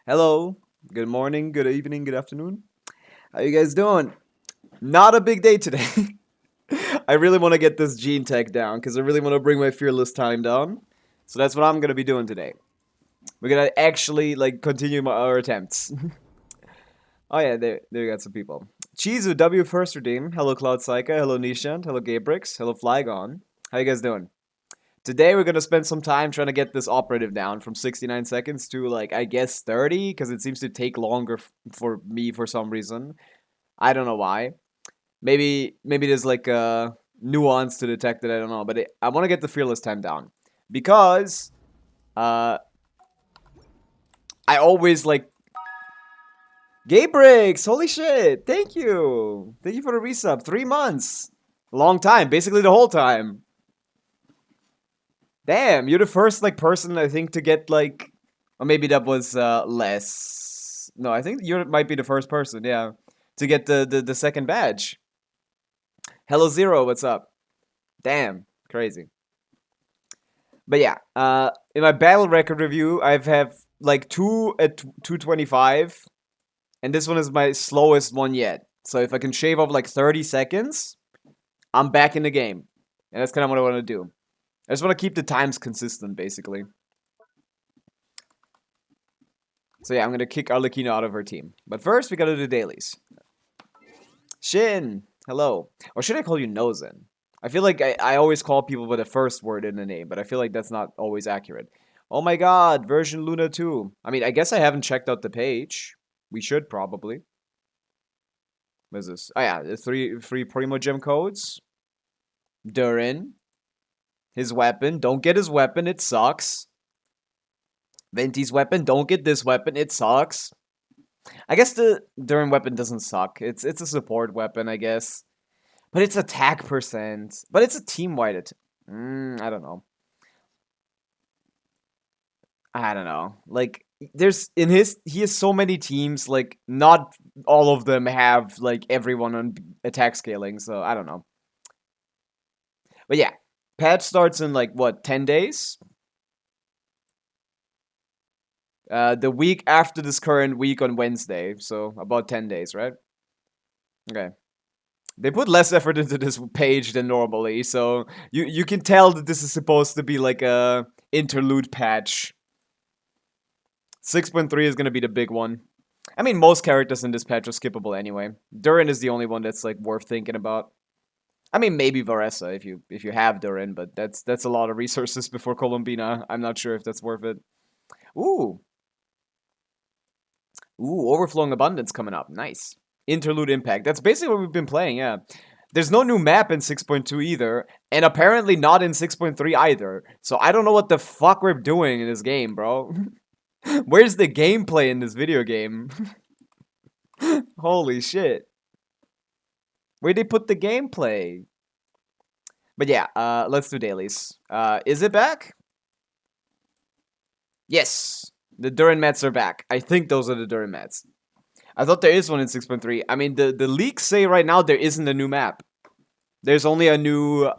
Hello, good morning, good evening, good afternoon. How you guys doing? Not a big day today. I really want to get this gene tech down because I really want to bring my fearless time down. So that's what I'm gonna be doing today. We're gonna actually continue our attempts. Oh yeah, there we got some people. Chizu W first redeem. Hello Cloud Psycha. Hello Nishant. Hello Gabrix. Hello Flygon. How you guys doing? Today we're gonna spend some time trying to get this operative down from 69 seconds to I guess 30 because it seems to take longer for me for some reason. I don't know why. Maybe there's a nuance to detect that I don't know, but I want to get the fearless time down because uh I always Gabrix. Holy shit! Thank you for the resub. 3 months, long time, basically the whole time. Damn, you're the first person I think to get or maybe that was less. No, I think you might be the first person, yeah, to get the second badge. Hello Zero, what's up? Damn, crazy. But yeah, in my battle record review, I've have two at 225, and this one is my slowest one yet. So if I can shave off 30 seconds, I'm back in the game, and that's kind of what I want to do. I just want to keep the times consistent, basically. So yeah, I'm gonna kick Arlecchino out of her team. But first, we gotta do dailies. Shin, hello. Or should I call you Nozen? I feel like I always call people with the first word in the name, but I feel like that's not always accurate. Oh my god, version Luna 2. I mean, I guess I haven't checked out the page. We should probably. What is this? Oh yeah, the three Primo Gem codes. Durin. His weapon. Don't get his weapon, it sucks. Venti's weapon. Don't get this weapon, it sucks. I guess the Durin weapon doesn't suck. It's a support weapon, I guess. But it's attack percent. But it's a team-wide I don't know. I don't know. There's he has so many teams. Not all of them have everyone on attack scaling. So I don't know. But yeah, patch starts in what 10 days. The week after this current week on Wednesday. So about 10 days, right? Okay. They put less effort into this page than normally, so you can tell that this is supposed to be like a interlude patch. 6.3 is gonna be the big one. I mean, most characters in this patch are skippable anyway. Durin is the only one that's worth thinking about. I mean, maybe Varesa if you have Durin, but that's a lot of resources before Columbina. I'm not sure if that's worth it. Ooh, overflowing abundance coming up. Nice. Interlude impact. That's basically what we've been playing. Yeah. There's no new map in 6.2 either, and apparently not in 6.3 either. So I don't know what the fuck we're doing in this game, bro. Where's the gameplay in this video game? Holy shit. Where'd they put the gameplay? But yeah, let's do dailies. Is it back? Yes. The Durin mats are back. I think those are the Durin mats. I thought there is one in 6.3. I mean, the leaks say right now there isn't a new map. There's only a new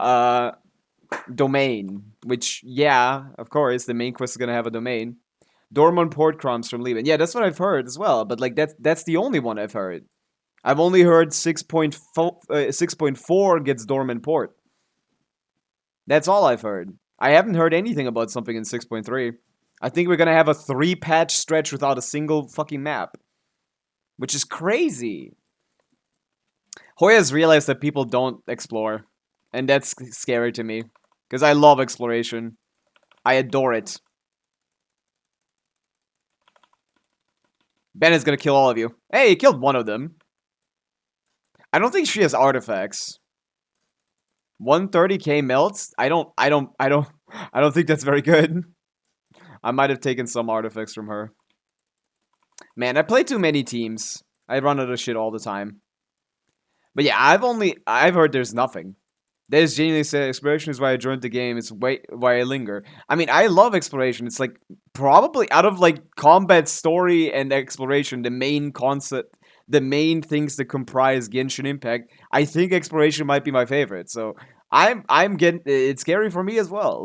domain, which, yeah, of course, the main quest is going to have a domain. Dormant port crumbs from Leben. Yeah, that's what I've heard as well, but that's the only one I've heard. I've only heard 6.4 gets dormant port. That's all I've heard. I haven't heard anything about something in 6.3. I think we're going to have a 3-patch stretch without a single fucking map, which is crazy. Hoya's realized that people don't explore, and that's scary to me, because I love exploration. I adore it. Ben is gonna kill all of you. Hey, he killed one of them. I don't think she has artifacts. 130k melts? I don't think that's very good. I might have taken some artifacts from her. Man, I play too many teams. I run out of shit all the time. But yeah, I've heard there's nothing. There's genuinely said exploration is why I joined the game. It's why I linger. I mean, I love exploration. It's probably out of combat, story, and exploration, the main concept, the main things that comprise Genshin Impact. I think exploration might be my favorite. So I'm getting. It's scary for me as well.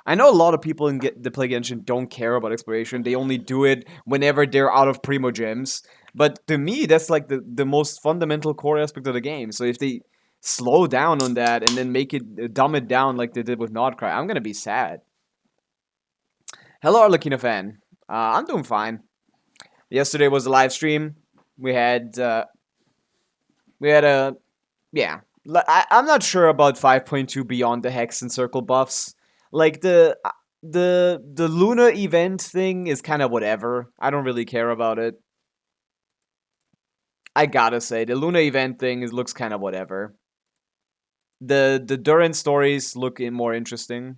I know a lot of people that play Genshin don't care about exploration. They only do it whenever they're out of primo gems. But to me, that's like the most fundamental core aspect of the game. So if they slow down on that and then make it dumb it down like they did with Nodcry, I'm gonna be sad. Hello, Arlecchino fan. I'm doing fine. Yesterday was a live stream. We had a yeah. I'm not sure about 5.2 beyond the hex and circle buffs. Like the Luna event thing is kind of whatever. I don't really care about it. I gotta say the Luna event thing looks kind of whatever. The Duran stories look more interesting.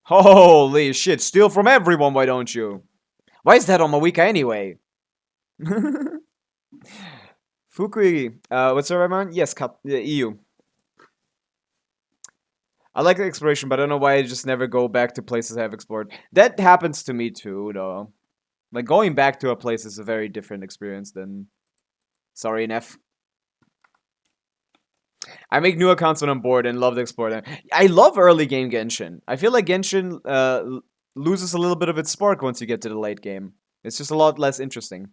Holy shit! Steal from everyone, why don't you? Why is that on Mawika anyway? Fukui, what's up, man? Yes, EU. I like the exploration, but I don't know why I just never go back to places I've explored. That happens to me too, though. Like, going back to a place is a very different experience than... Sorry, Neff. I make new accounts when I'm bored and love to explore them. I love early game Genshin. I feel like Genshin loses a little bit of its spark once you get to the late game. It's just a lot less interesting.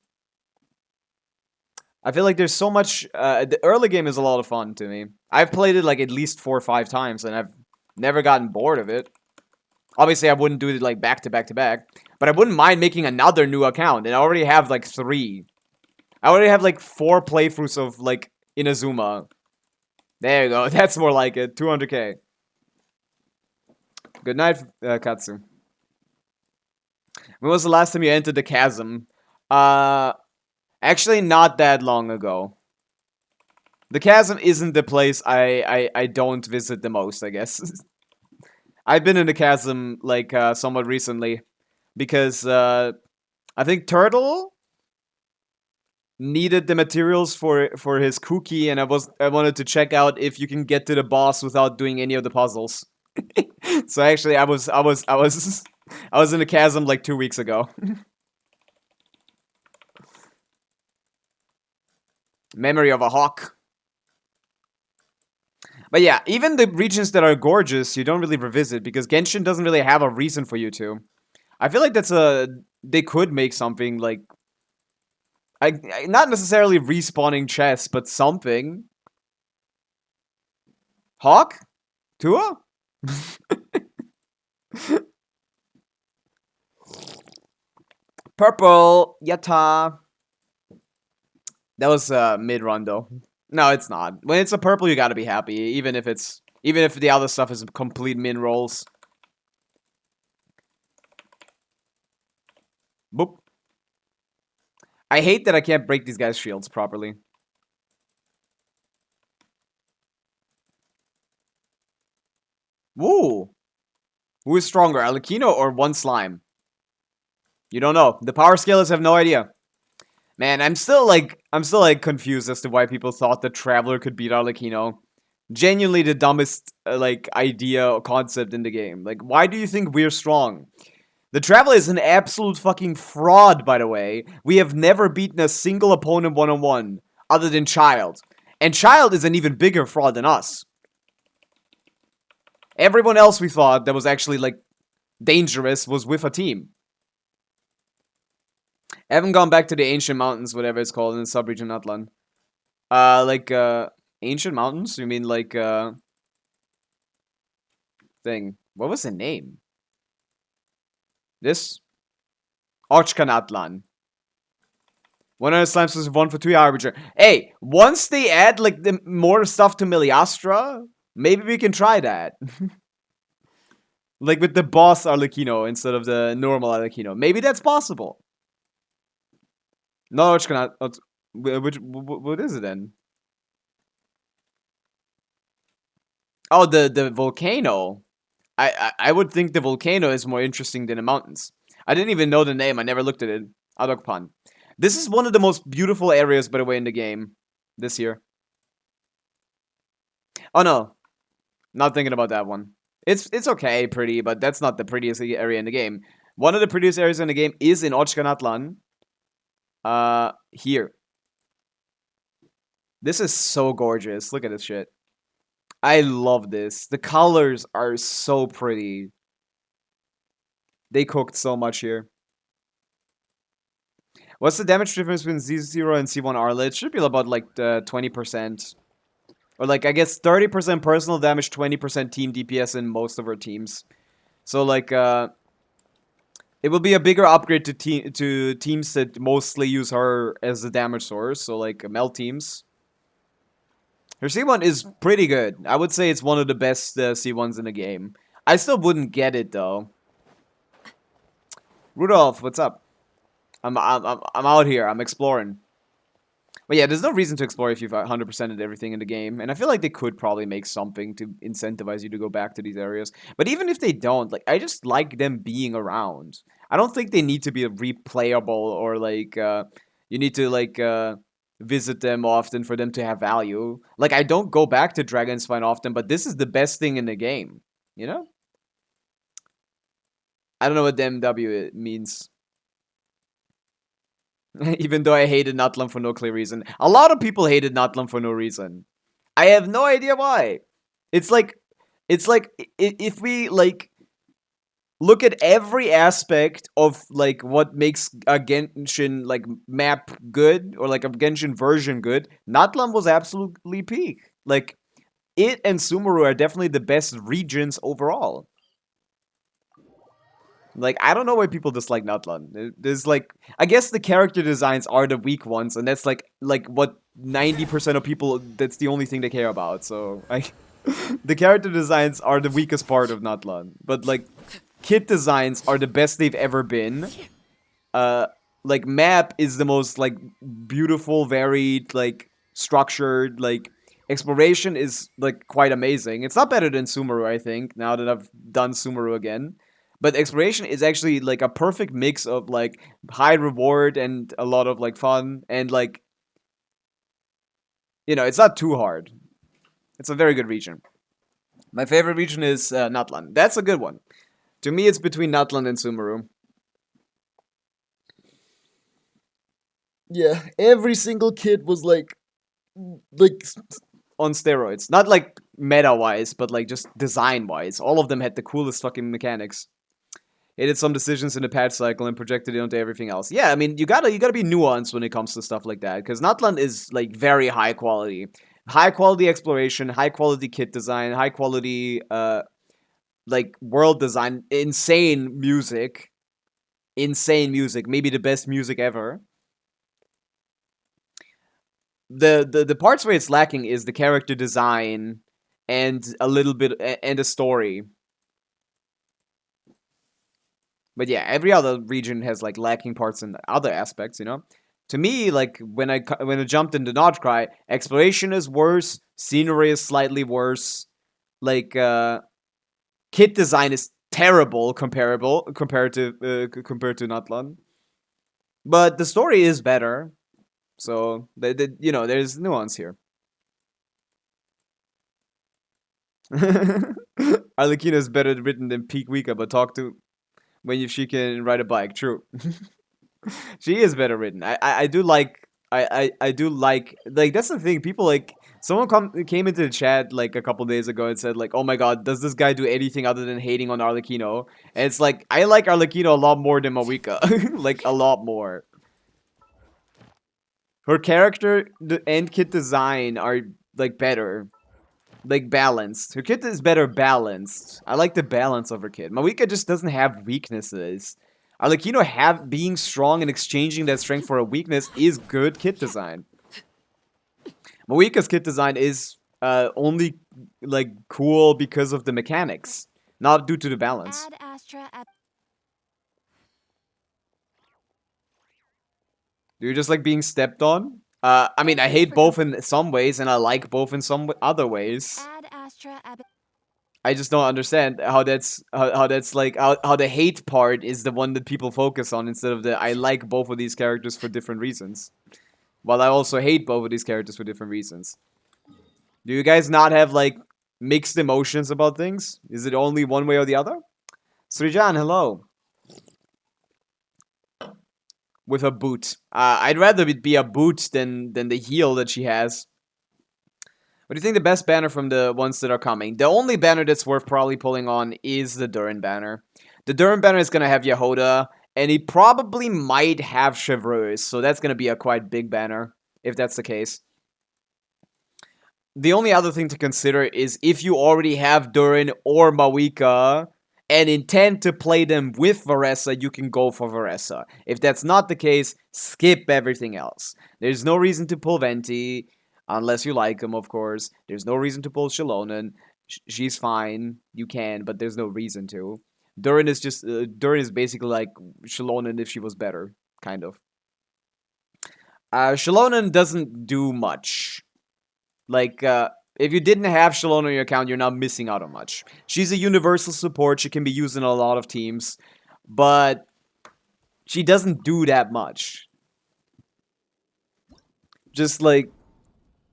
I feel like there's so much... the early game is a lot of fun to me. I've played it like at least 4 or 5 times, and I've never gotten bored of it. Obviously, I wouldn't do it like back to back to back, but I wouldn't mind making another new account, and I already have like 3. I already have like 4 playthroughs of like Inazuma. There you go. That's more like it. 200k. Good night, Katsu. When was the last time you entered the chasm? Actually, not that long ago. The chasm isn't the place I don't visit the most, I guess. I've been in the chasm like somewhat recently because I think Turtle needed the materials for his cookie, and I wanted to check out if you can get to the boss without doing any of the puzzles. So actually, I was in the chasm like 2 weeks ago. Memory of a hawk. But yeah, even the regions that are gorgeous, you don't really revisit because Genshin doesn't really have a reason for you to. I feel like they could make something like not necessarily respawning chests, but something. Hawk? Tua? Purple, Yatta. That was mid-run though. No, it's not. When it's a purple, you gotta be happy, even if the other stuff is complete min rolls. Boop. I hate that I can't break these guys' shields properly. Woo! Who is stronger, Alecchino or one slime? You don't know. The power scalers have no idea. Man, I'm still confused as to why people thought the Traveler could beat Arlecchino. Genuinely the dumbest like idea or concept in the game. Like, why do you think we're strong? The Traveler is an absolute fucking fraud, by the way. We have never beaten a single opponent one-on-one other than Child. And Child is an even bigger fraud than us. Everyone else we thought that was actually like dangerous was with a team. I haven't gone back to the Ancient Mountains, whatever it's called, in the sub-region Atlan. Ancient Mountains? You mean like, thing. What was the name? This? Ochkanatlan. 100 slimes is 1 for 2 Arbiter. Hey, once they add, like, the more stuff to Meliastra, maybe we can try that. Like with the boss Arlecchino instead of the normal Arlecchino. Maybe that's possible. No, Ochkanat. What is it then? Oh, the volcano. I would think the volcano is more interesting than the mountains. I didn't even know the name. I never looked at it. Adokpan. This is one of the most beautiful areas, by the way, in the game this year. Oh no, not thinking about that one. It's okay, pretty, but that's not the prettiest area in the game. One of the prettiest areas in the game is in Ochkanatlan. Here. This is so gorgeous. Look at this shit. I love this. The colors are so pretty. They cooked so much here. What's the damage difference between Z0 and C1 Arla? It should be about like 20%. Or like, I guess 30% personal damage, 20% team DPS in most of our teams. So like, it will be a bigger upgrade to teams that mostly use her as a damage source. So like, Mel teams. Her C1 is pretty good. I would say it's one of the best C1s in the game. I still wouldn't get it though. Rudolph, what's up? I'm out here. I'm exploring. But yeah, there's no reason to explore if you've 100%ed everything in the game. And I feel like they could probably make something to incentivize you to go back to these areas. But even if they don't, like, I just like them being around. I don't think they need to be replayable or like you need to like visit them often for them to have value. Like, I don't go back to Dragonspine often, but this is the best thing in the game. You know? I don't know what MW means. Even though I hated Natlan for no clear reason. A lot of people hated Natlan for no reason. I have no idea why. It's like if we like look at every aspect of like what makes a Genshin like map good or like a Genshin version good, Natlan was absolutely peak. Like it and Sumeru are definitely the best regions overall. Like, I don't know why people dislike Natlan. There's like, I guess the character designs are the weak ones, and that's like what 90% of people. That's the only thing they care about. So, the character designs are the weakest part of Natlan, but like, kit designs are the best they've ever been. Like map is the most like beautiful, varied, like structured, like exploration is like quite amazing. It's not better than Sumeru, I think. Now that I've done Sumeru again. But exploration is actually like a perfect mix of like high reward and a lot of like fun and like it's not too hard. It's a very good region. My favorite region is Natlan. That's a good one. To me, it's between Natlan and Sumeru. Yeah, every single kid was like on steroids. Not like meta wise, but like just design wise. All of them had the coolest fucking mechanics. It did some decisions in the patch cycle and projected it onto everything else. Yeah, I mean, you gotta be nuanced when it comes to stuff like that, because Natlan is like very high quality exploration, high quality kit design, high quality like world design, insane music, maybe the best music ever. The parts where it's lacking is the character design and a little bit and the story. But yeah, every other region has like lacking parts in other aspects, you know. To me, like when I jumped into Notchcry, exploration is worse, scenery is slightly worse, like kit design is terrible compared to Natlan. But the story is better, so there's nuance here. Arlecchino is better written than Peak Wika, but talk to when she can ride a bike. True. She is better written. I do like I do like that's the thing. People like someone came into the chat like a couple days ago and said like, "Oh my god, does this guy do anything other than hating on Arlecchino?" And it's like I like Arlecchino a lot more than Mawika, like a lot more. Her character and kit design are like better, like balanced. Her kit is better balanced. I like the balance of her kit. Mawika just doesn't have weaknesses. Arlecchino have being strong and exchanging that strength for a weakness is good kit design. Mawika's kit design is only like cool because of the mechanics, not due to the balance. Do you just like being stepped on? I mean, I hate both in some ways, and I like both in some other ways. I just don't understand how that's like how the hate part is the one that people focus on instead of the I like both of these characters for different reasons. While I also hate both of these characters for different reasons. Do you guys not have like mixed emotions about things? Is it only one way or the other? Srijan, hello. With a boot. I'd rather it be a boot than the heal that she has. What do you think the best banner from the ones that are coming? The only banner that's worth probably pulling on is the Durin banner. The Durin banner is going to have Yehoda, and he probably might have Chevreuse, so that's going to be a quite big banner, if that's the case. The only other thing to consider is if you already have Durin or Pavica and intend to play them with Varessa, you can go for Varessa. If that's not the case, skip everything else. There's no reason to pull Venti, unless you like him, of course. There's no reason to pull Shalonen. She's fine. You can, but there's no reason to. Durin is just Durin is basically like Shalonen if she was better, kind of. Shalonen doesn't do much. Like, if you didn't have Shalon on your account, you're not missing out on much. She's a universal support. She can be used in a lot of teams. But she doesn't do that much. Just, like,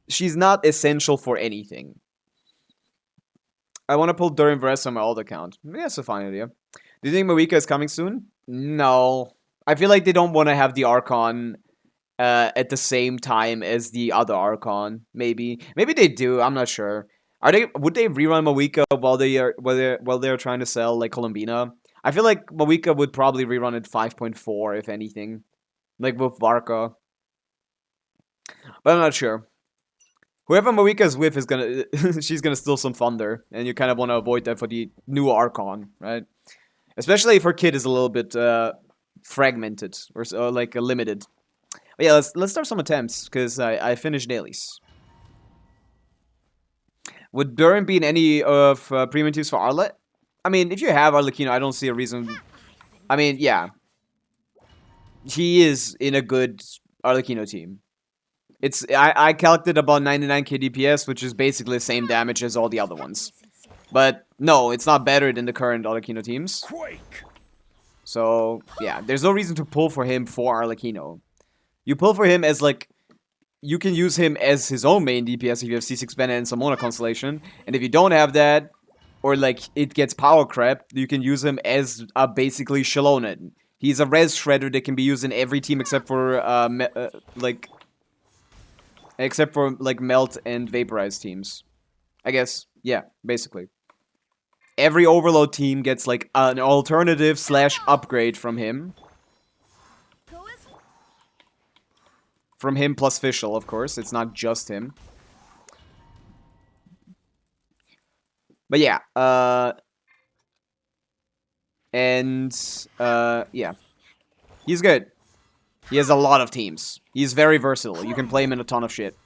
she's not essential for anything. I want to pull Durin Varese on my old account. Yeah, that's a fine idea. Do you think Pavica is coming soon? No. I feel like they don't want to have the Archon at the same time as the other Archon. Maybe they do. I'm not sure. Would they rerun Pavica while they're trying to sell like Columbina? I feel like Pavica would probably rerun at 5.4 if anything, like with Varka. But I'm not sure. Whoever Pavica is with is gonna she's gonna steal some thunder, and you kind of want to avoid that for the new Archon, right? Especially if her kit is a little bit fragmented or like limited. But yeah, let's start some attempts, because I finished dailies. Would Durin be in any of premium teams for Arlet? I mean, if you have Arlecchino, I don't see a reason. I mean, yeah. He is in a good Arlecchino team. I calculated about 99k DPS, which is basically the same damage as all the other ones. But no, it's not better than the current Arlecchino teams. So, yeah, there's no reason to pull for him for Arlecchino. You pull for him as, like, you can use him as his own main DPS if you have C6 Bennett and Samona Constellation. And if you don't have that, or, like, it gets power crap, you can use him as basically Shalonen. He's a res shredder that can be used in every team except for, Melt and Vaporize teams. I guess, yeah, basically. Every Overload team gets, like, an alternative / upgrade from him. From him plus Fischl, of course. It's not just him. But yeah, yeah. He's good. He has a lot of teams. He's very versatile. You can play him in a ton of shit.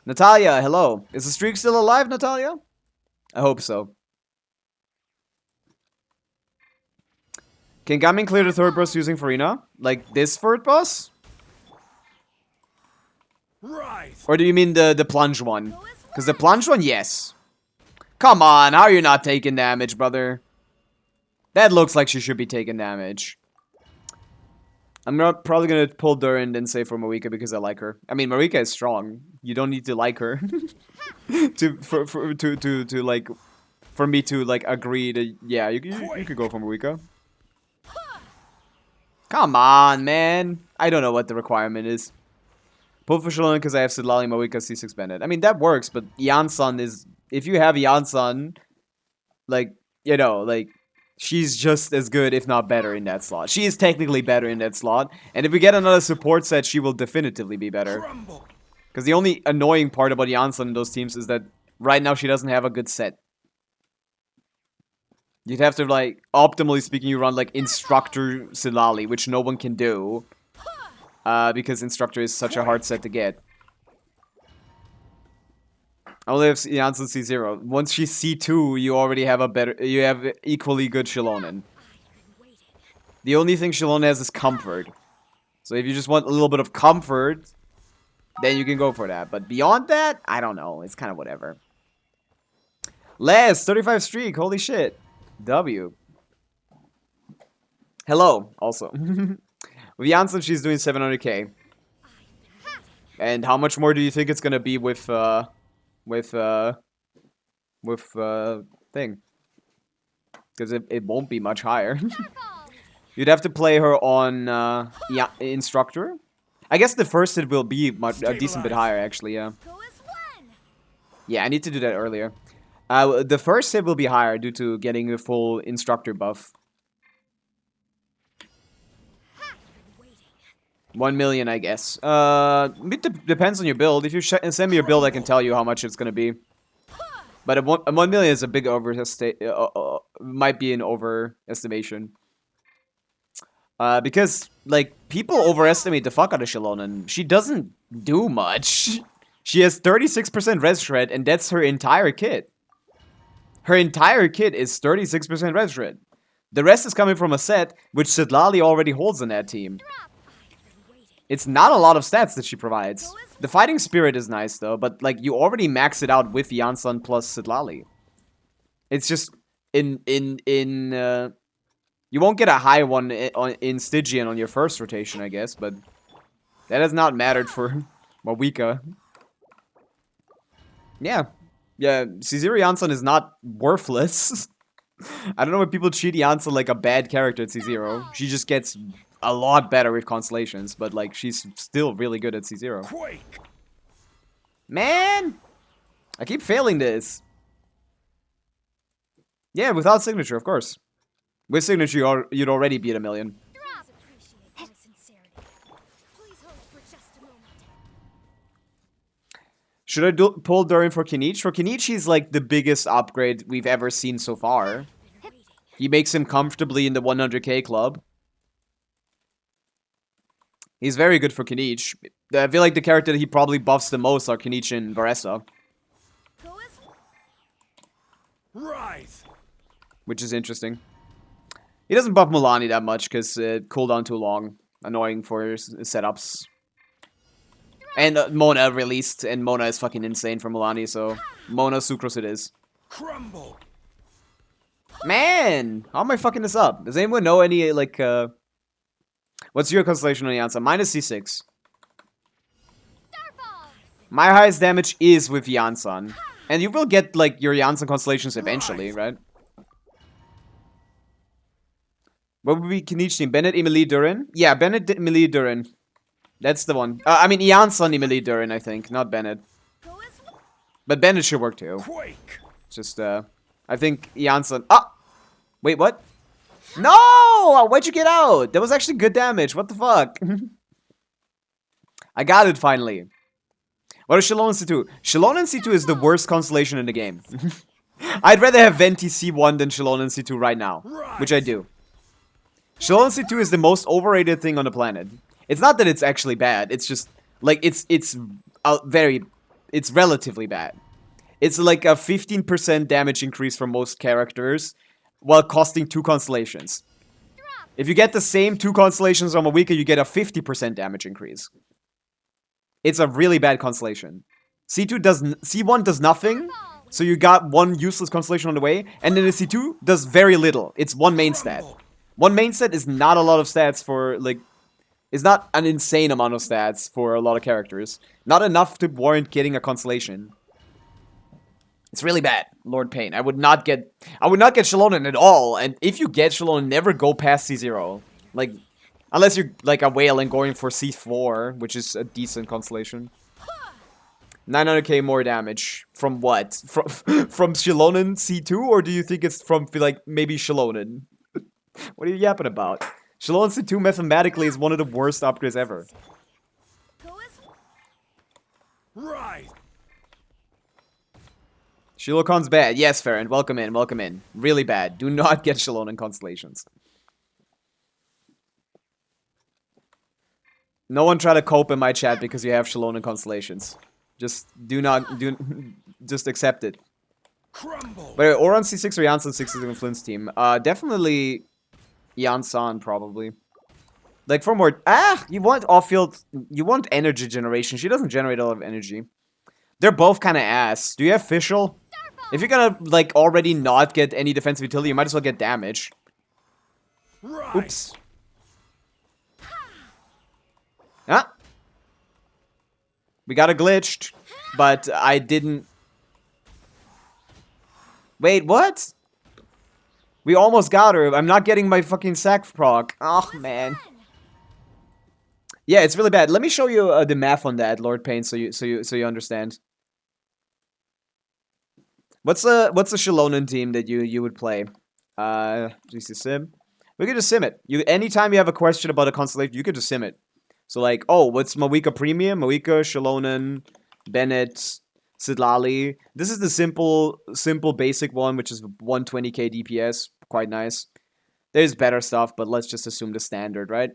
Natalia, hello. Is the streak still alive, Natalia? I hope so. Can Gamin clear the third boss using Farina? Like this third boss? Right. Or do you mean the plunge one? Because the plunge one, yes. Come on, how are you not taking damage, brother? That looks like she should be taking damage. I'm probably gonna pull Durin and say for Pavica because I like her. I mean, Pavica is strong. You don't need to like her for me to like agree to you could go for Pavica. Come on, man. I don't know what the requirement is. Pull for Shalom because I have Sidlali, Pavica, C6 Bennett. I mean, that works, but Yansan is... If you have Yansan, like, you know, like, she's just as good, if not better, in that slot. She is technically better in that slot. And if we get another support set, she will definitively be better. Because the only annoying part about Yansan in those teams is that right now she doesn't have a good set. You'd have to, like, optimally speaking, you run, like, Instructor Sidlali, which no one can do. Because Instructor is such a hard set to get. I only have Janssen C0. Once she's C2, you already have you have equally good Shalonen. The only thing Shalonen has is comfort. So if you just want a little bit of comfort, then you can go for that. But beyond that, I don't know. It's kind of whatever. Les, 35 streak. Holy shit. W. Hello, also. With Janssen, she's doing 700k. And how much more do you think it's gonna be with thing? Because it won't be much higher. You'd have to play her on Instructor. I guess the first hit will be a decent bit higher, actually, yeah. Yeah, I need to do that earlier. The first hit will be higher due to getting a full instructor buff. 1 million, I guess. It depends on your build. If you send me your build, I can tell you how much it's gonna be. But a 1 million is a big might be an overestimation. Because, like, people overestimate the fuck out of Shilonen. She doesn't do much. She has 36% res shred, and that's her entire kit. Her entire kit is 36% res shred. The rest is coming from a set, which Sidlali already holds in that team. It's not a lot of stats that she provides. The fighting spirit is nice, though, but, like, you already max it out with Jansan plus Sidlali. It's just, you won't get a high one in Stygian on your first rotation, I guess, but that has not mattered for Pavica. Yeah. Yeah, C0 Janssen is not worthless. I don't know why people treat Janssen like a bad character at C0. She just gets a lot better with constellations, but, like, she's still really good at C0. Quake. Man! I keep failing this. Yeah, without signature, of course. With signature, you'd already beat 1 million. Should I pull Durin for Kinich? For Kinich, he's like the biggest upgrade we've ever seen so far. He makes him comfortably in the 100k club. He's very good for Kinich. I feel like the character that he probably buffs the most are Kinich and Varessa. Rise. Which is interesting. He doesn't buff Mulani that much because it cooldown too long. Annoying for his setups. And Mona released, and Mona is fucking insane for Mulani, so Mona Sucrose it is. Crumble. Man! How am I fucking this up? Does anyone know any, like, what's your constellation on Jansa? Mine is C6. My highest damage is with Jansan. And you will get, like, your Jansan constellations eventually, right? What would be Kinich team? Bennett, Emily, Durin? Yeah, Bennett, Emily, Durin. That's the one. I mean, Jansan, Emily, Durin, I think. Not Bennett. But Bennett should work too. Just, I think Jansan... Ah! Wait, what? No! Why'd you get out? That was actually good damage. What the fuck? I got it, finally. What is Shilonen C2? Shilonen C2 is the worst constellation in the game. I'd rather have Venti C1 than Shilonen C2 right now. Which I do. Shilonen C2 is the most overrated thing on the planet. It's not that it's actually bad. It's just, like, it's relatively bad. It's like a 15% damage increase for most characters, while costing 2 constellations. If you get the same 2 constellations on Pavica, you get a 50% damage increase. It's a really bad constellation. C1 does nothing, so you got 1 useless constellation on the way, and then the C2 does very little. It's 1 main stat. 1 main stat is not a lot of stats for, like... It's not an insane amount of stats for a lot of characters. Not enough to warrant getting a constellation. It's really bad, Lord Pain. I would not get Shilonen at all. And if you get Shilonen, never go past C0. Like, unless you're like a whale and going for C4, which is a decent constellation. 900k more damage. From what? From Shilonen C2? Or do you think it's from, like, maybe Shilonen? What are you yapping about? Shilonen C2 mathematically is one of the worst upgrades ever. Rise. Shilocon's bad. Yes, Farron. Welcome in. Welcome in. Really bad. Do not get Shilonen constellations. No one try to cope in my chat because you have Shilonen constellations. Just just accept it. Crumble. But Oran C6 or Jansan 6 is in Flint's team. Definitely Jansan, probably. Like, for more... you want off-field... You want energy generation. She doesn't generate a lot of energy. They're both kind of ass. Do you have Fischl? If you're gonna, like, already not get any defensive utility, you might as well get damage. Right. Oops. Ah. We got a glitched, but I didn't... Wait, what? We almost got her. I'm not getting my fucking sack proc. Oh, man. Yeah, it's really bad. Let me show you the math on that, Lord Pain, so you understand. What's a Shalonen team that you would play? GC Sim. We could just sim it. You anytime you have a question about a constellation, you could just sim it. So like, oh, what's Mawika Premium? Mawika, Shalonen, Bennett, Sidlali. This is the simple basic one, which is 120k DPS. Quite nice. There's better stuff, but let's just assume the standard, right?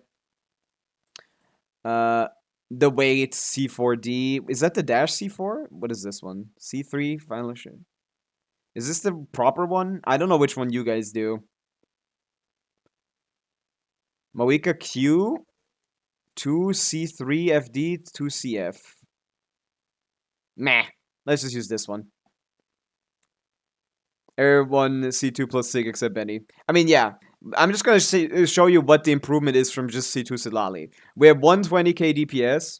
Uh, the weight C4D. Is that the dash C4? What is this one? C3 final shit. Is this the proper one? I don't know which one you guys do. Mawika Q, 2C3 FD, 2CF. Meh. Let's just use this one. Air 1 C2 plus Sig except Benny. I mean, yeah. I'm just going to show you what the improvement is from just C2 Sidlali. We have 120k DPS.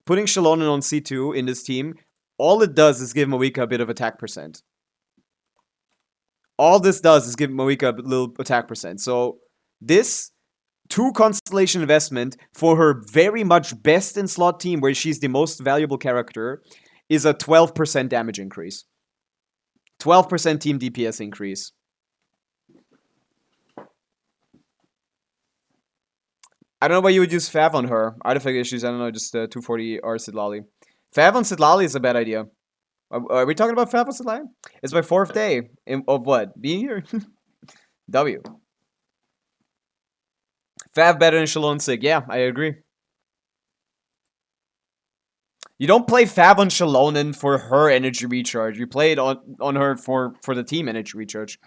Putting Shalonen on C2 in this team, all it does is give Mawika a bit of attack percent. All this does is give Mawika a little attack percent. So this 2 constellation investment for her very much best in slot team where she's the most valuable character is a 12% damage increase. 12% team DPS increase. I don't know why you would use Fav on her. Artifact issues, I don't know, just 240 or Sidlali. Fav on Sidlali is a bad idea. Are we talking about Fav on Sidlali? It's my 4th day of what? Being here? W. Fav better than Shalon Sig. Yeah, I agree. You don't play Fav on Shalonen for her energy recharge. You play it on her for the team energy recharge.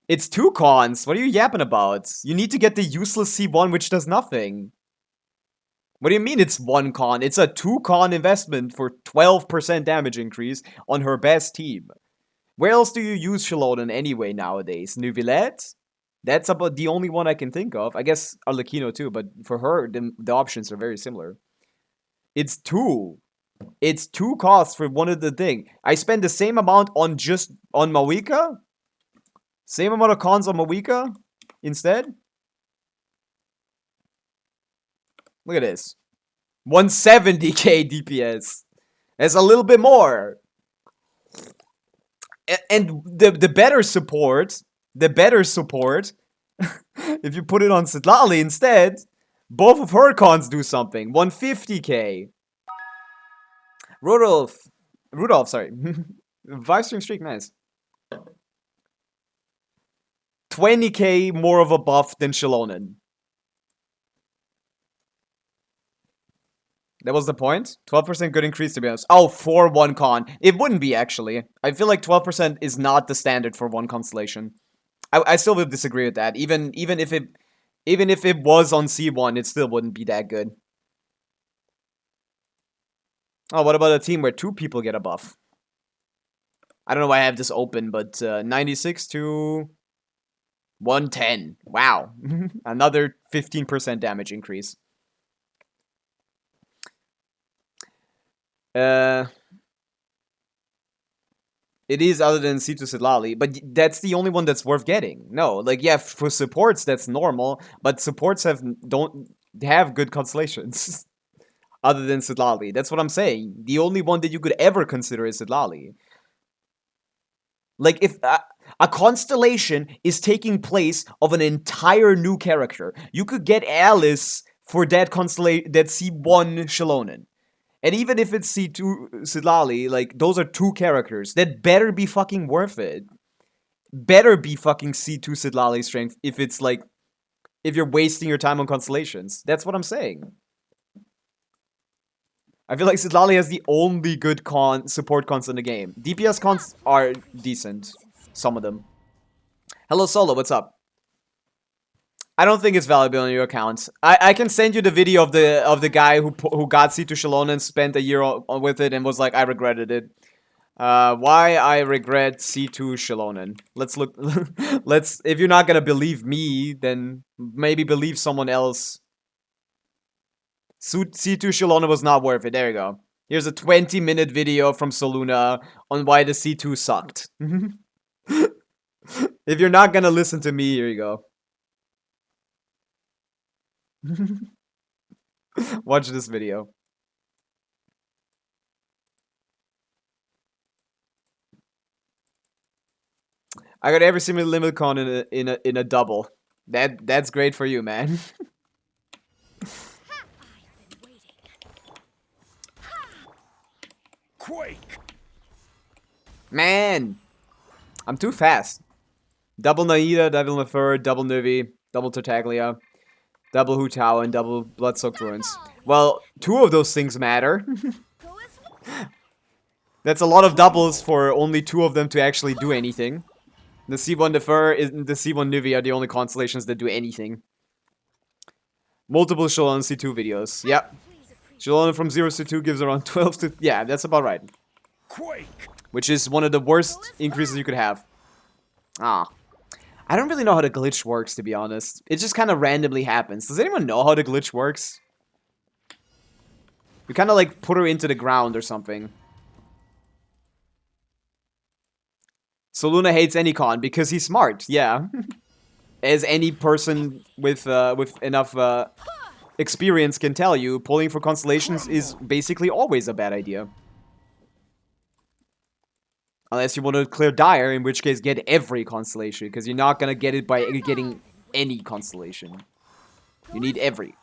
It's 2 cons. What are you yapping about? You need to get the useless C1 which does nothing. What do you mean it's 1 con? It's a 2 con investment for 12% damage increase on her best team. Where else do you use Shalonen anyway nowadays? Nuvilette? That's about the only one I can think of. I guess Arlecchino too, but for her, the options are very similar. It's 2. It's 2 costs for one of the thing. I spend the same amount on Mawika? Same amount of cons on Mawika instead? Look at this. 170k DPS. That's a little bit more. And the better support, if you put it on Sidlali instead, both of her cons do something. 150k. Rudolph, sorry. 5-string streak, nice. 20k more of a buff than Shalonen. That was the point? 12% good increase, to be honest. Oh, for 1 con. It wouldn't be, actually. I feel like 12% is not the standard for 1 constellation. I still would disagree with that. Even if it was on C1, it still wouldn't be that good. Oh, what about a team where 2 people get a buff? I don't know why I have this open, but 96 to 110. Wow. Another 15% damage increase. It is other than C2 Sidlali, but that's the only one that's worth getting. No, like, yeah, for supports, that's normal, but supports don't have good constellations other than Sidlali. That's what I'm saying. The only one that you could ever consider is Sidlali. Like, if a constellation is taking place of an entire new character, you could get Alice for that constellation, that C1 Shalonen. And even if it's C2 Sidlali, like, those are 2 characters. That better be fucking worth it. Better be fucking C2 Sidlali strength if it's like, if you're wasting your time on constellations. That's what I'm saying. I feel like Sidlali has the only good support cons in the game. DPS cons are decent. Some of them. Hello Solo, what's up? I don't think it's valuable on your account. I can send you the video of the guy who got C2 Shalon and spent a year with it and was like, I regretted it. Why I regret C2 Shalonen. Let's look. If you're not gonna believe me, then maybe believe someone else. C2 Shalonen was not worth it. There you go. Here's a 20-minute video from Soluna on why the C2 sucked. If you're not gonna listen to me, here you go. Watch this video. I got every single limit con in a double. That's great for you, man. Quake. Man, I'm too fast. Double Naida, double Nefer, double Nuvi, double Tartaglia, double Hu Tao, and double Blood-Soaked Ruins. Well, 2 of those things matter. That's a lot of doubles for only 2 of them to actually do anything. The C1 Nefer and the C1 Nuvi are the only constellations that do anything. Multiple Shalon C2 videos. Yep. Shalon from 0 to 2 gives around 12 to... Yeah, that's about right. Quake. Which is one of the worst increases you could have. Ah. I don't really know how the glitch works, to be honest. It just kind of randomly happens. Does anyone know how the glitch works? We kind of like put her into the ground or something. So Luna hates Anycon because he's smart, yeah. As any person with enough experience can tell you, pulling for constellations is basically always a bad idea. Unless you want to clear Dire, in which case get every constellation, because you're not going to get it by getting any constellation. You need every.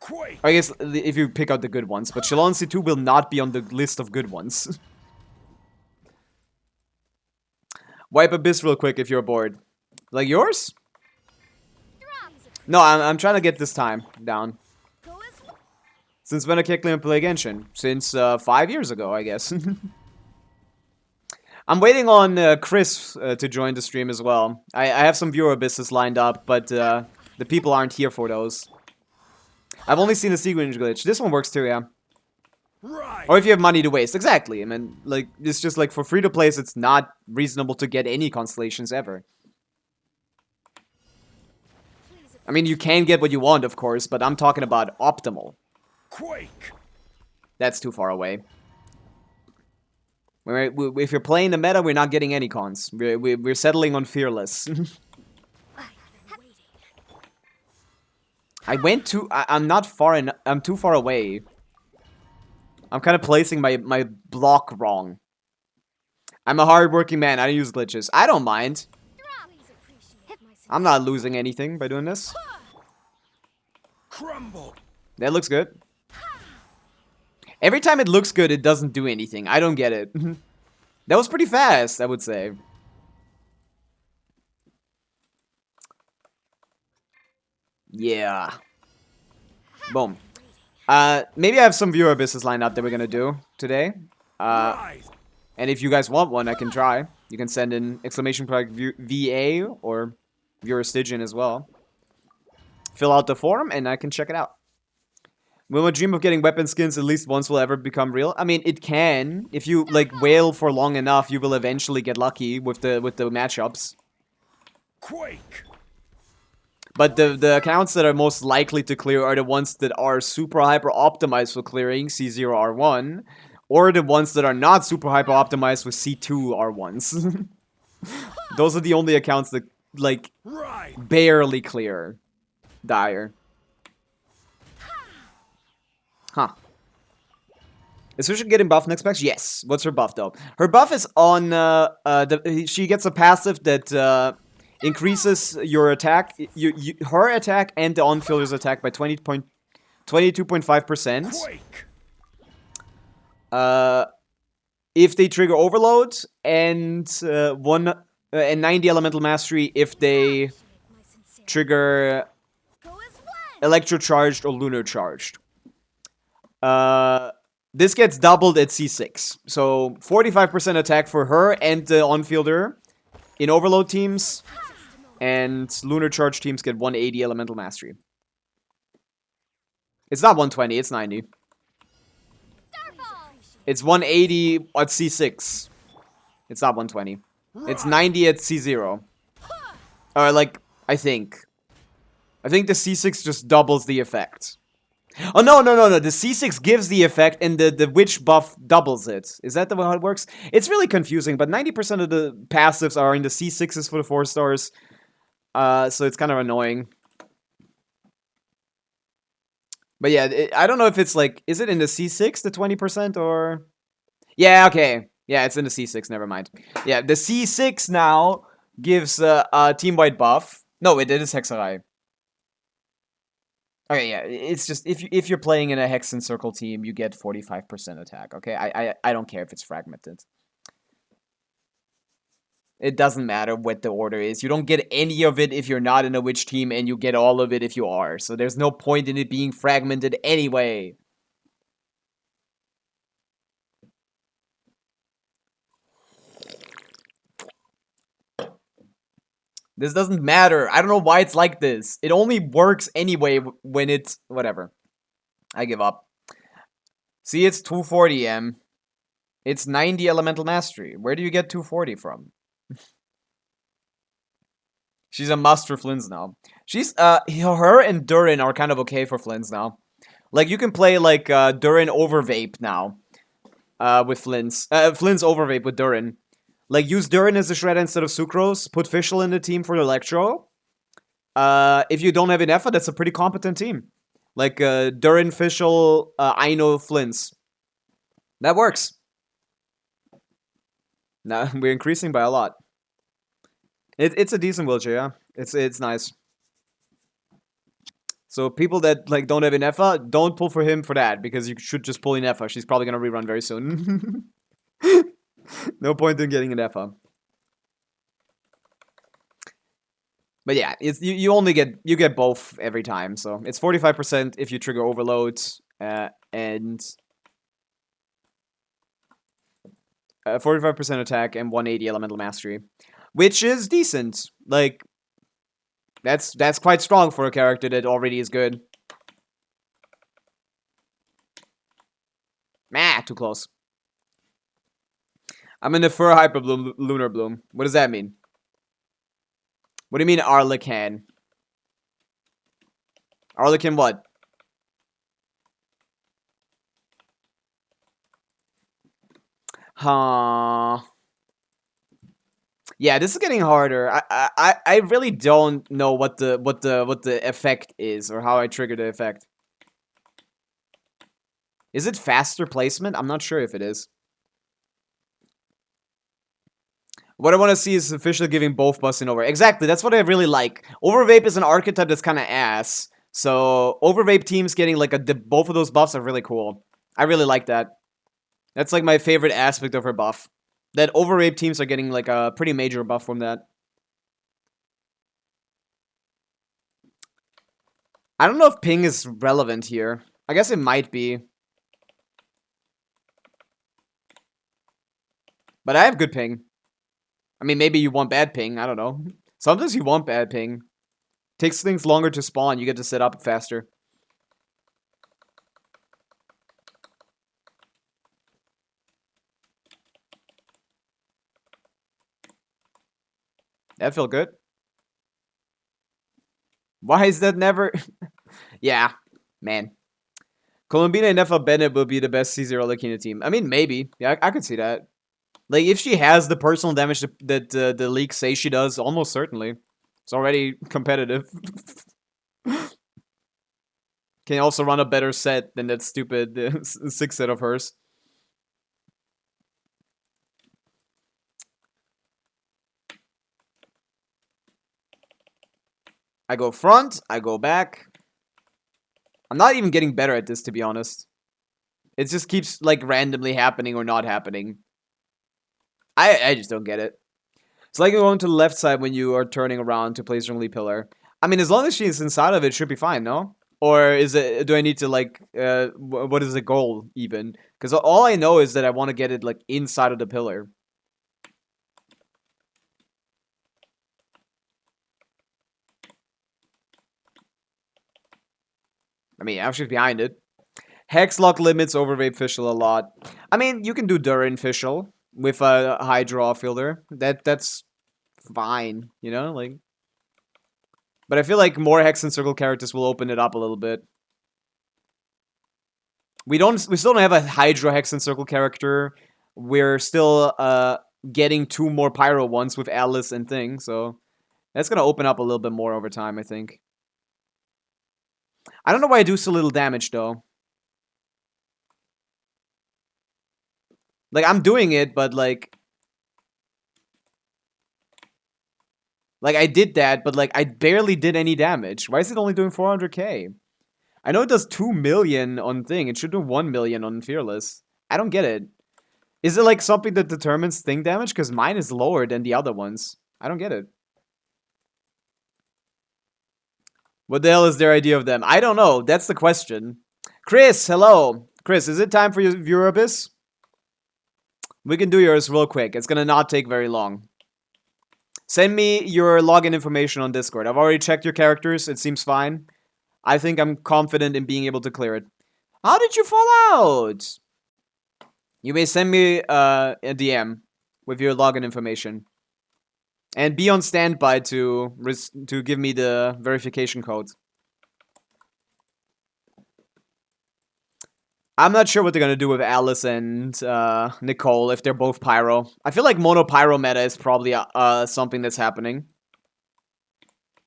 Quake. I guess if you pick out the good ones, but Shalon C2 will not be on the list of good ones. Wipe Abyss real quick if you're bored. Like yours? No, I'm trying to get this time down. Since when I can't play Genshin? Since 5 years ago, I guess. I'm waiting on Chris to join the stream as well. I have some viewer abysses lined up, but the people aren't here for those. I've only seen the sequence glitch. This one works too, yeah. Right. Or if you have money to waste. Exactly. I mean, like, it's just like for free-to-plays, it's not reasonable to get any constellations ever. I mean, you can get what you want, of course, but I'm talking about optimal. Quake. That's too far away. If you're playing the meta, we're not getting any cons. We're settling on Fearless. I went too... I'm not far enough. I'm too far away. I'm kind of placing my block wrong. I'm a hard-working man. I don't use glitches. I don't mind. I'm not losing anything by doing this. Crumble. That looks good. Every time it looks good, it doesn't do anything. I don't get it. That was pretty fast, I would say. Yeah. Boom. Maybe I have some viewer business lined up that we're gonna do today. And if you guys want one, I can try. You can send in exclamation point VA or viewer Stygian as well. Fill out the form and I can check it out. Will my dream of getting weapon skins at least once will ever become real? I mean, it can. If you, like, wail for long enough, you will eventually get lucky with the matchups. Quake. But the accounts that are most likely to clear are the ones that are super hyper optimized for clearing C0R1, or the ones that are not super hyper optimized with C2R1s. Those are the only accounts that, like, barely clear Dire. Huh. Is Fisher getting buff next patch? Yes. What's her buff, though? Her buff is on, she gets a passive that, increases your attack, her attack and the on-fielder's attack by 22.5%. If they trigger Overload, and, and 90 Elemental Mastery if they trigger Electro Charged or Lunar Charged. This gets doubled at C6. So 45% attack for her and the on-fielder in Overload teams, and Lunar Charge teams get 180 Elemental Mastery. It's not 120, it's 90. It's 180 at C6. It's not 120. It's 90 at C0. Or, like, I think. I think the C6 just doubles the effect. Oh, no. The C6 gives the effect, and the witch buff doubles it. Is that how it works? It's really confusing, but 90% of the passives are in the C6s for the 4 stars. So it's kind of annoying. But yeah, I don't know if it's like... Is it in the C6, the 20%, or... Yeah, okay. Yeah, it's in the C6, never mind. Yeah, the C6 now gives a team-wide buff. No, it is Hexerei. Okay, yeah, it's just if you're playing in a Hex and Circle team, you get 45% attack. Okay, I don't care if it's fragmented. It doesn't matter what the order is. You don't get any of it if you're not in a witch team, and you get all of it if you are. So there's no point in it being fragmented anyway. This doesn't matter. I don't know why it's like this. It only works anyway when it's... whatever. I give up. See, it's 240 M. It's 90 Elemental Mastery. Where do you get 240 from? She's a must for Flynn's now. She's, her and Durin are kind of okay for Flynn's now. Like, you can play, like, Durin over Vape now. With Flynn's. Flynn's over Vape with Durin. Like, use Durin as a shred instead of Sucrose. Put Fischl in the team for Electro. If you don't have an effort, that's a pretty competent team. Like, Durin, Fischl, Aino, Flynn's. That works. Now, we're increasing by a lot. It's a decent wheelchair, yeah. It's nice. So people that like don't have Inefa, don't pull for him for that, because you should just pull Inefa. She's probably gonna rerun very soon. No point in getting Inefa. But yeah, it's you only get both every time. So it's 45% if you trigger overload, and 45% attack and 180 elemental mastery, which is decent. Like, that's quite strong for a character that already is good. Too close. I'm in the Fur Hyper Bloom, Lunar Bloom. What does that mean? What do you mean Arlequin? Arlequin what? Huh. Yeah, this is getting harder. I really don't know what the effect is, or how I trigger the effect. Is it faster placement? I'm not sure if it is. What I want to see is officially giving both busting over. Exactly, that's what I really like. Overvape is an archetype that's kind of ass. So Overvape teams getting like both of those buffs are really cool. I really like that. That's like my favorite aspect of her buff. That Overvape teams are getting like a pretty major buff from that. I don't know if ping is relevant here. I guess it might be. But I have good ping. I mean, maybe you want bad ping. I don't know. Sometimes you want bad ping. Takes things longer to spawn. You get to set up faster. That felt good. Why is that never... Yeah, man. Columbina and Nefa Bennett would be the best C0 Lakina team. I mean, maybe. Yeah, I could see that. Like, if she has the personal damage that the leaks say she does, almost certainly. It's already competitive. Can also run a better set than that stupid 6 set of hers. I go front, I go back. I'm not even getting better at this, to be honest. It just keeps, like, randomly happening or not happening. I just don't get it. It's like going to the left side when you are turning around to place Zhongli Pillar. I mean, as long as she's inside of it, should be fine, no? Or is it? Do I need to, like, what is the goal, even? Because all I know is that I want to get it, like, inside of the pillar. I mean, I'm just behind it. Hexlock limits Overvape Fischl a lot. I mean, you can do Durin Fischl with a high draw fielder. That's fine, you know, like. But I feel like more Hex and Circle characters will open it up a little bit. We still don't have a Hydra Hex and Circle character. We're still getting 2 more Pyro ones with Alice and Thing, so that's gonna open up a little bit more over time, I think. I don't know why I do so little damage though. Like, I'm doing it, but like I did that, but like I barely did any damage. Why is it only doing 400k? I know it does 2 million on thing. It should do 1 million on Fearless. I don't get it. Is it like something that determines thing damage? Because mine is lower than the other ones. I don't get it. What the hell is their idea of them? I don't know. That's the question. Chris, hello. Chris, is it time for your viewer abyss? We can do yours real quick. It's gonna not take very long. Send me your login information on Discord. I've already checked your characters. It seems fine. I think I'm confident in being able to clear it. How did you fall out? You may send me a DM with your login information. And be on standby to give me the verification code. I'm not sure what they're gonna do with Alice and Nicole if they're both pyro. I feel like mono pyro meta is probably something that's happening.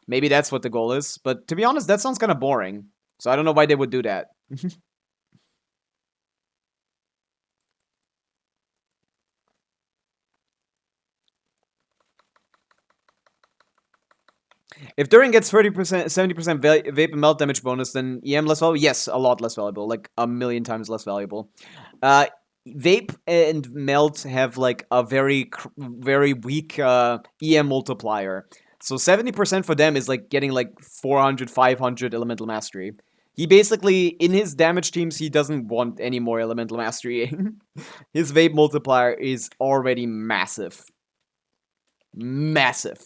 Maybe that's what the goal is. But to be honest, that sounds kind of boring. So I don't know why they would do that. If Durin gets 30%, 70% vape and melt damage bonus, then EM less valuable? Yes, a lot less valuable. Like a million times less valuable. Vape and melt have like a very weak EM multiplier. So 70% for them is like getting like 400, 500 elemental mastery. He basically, in his damage teams, he doesn't want any more elemental mastery. His vape multiplier is already massive. Massive.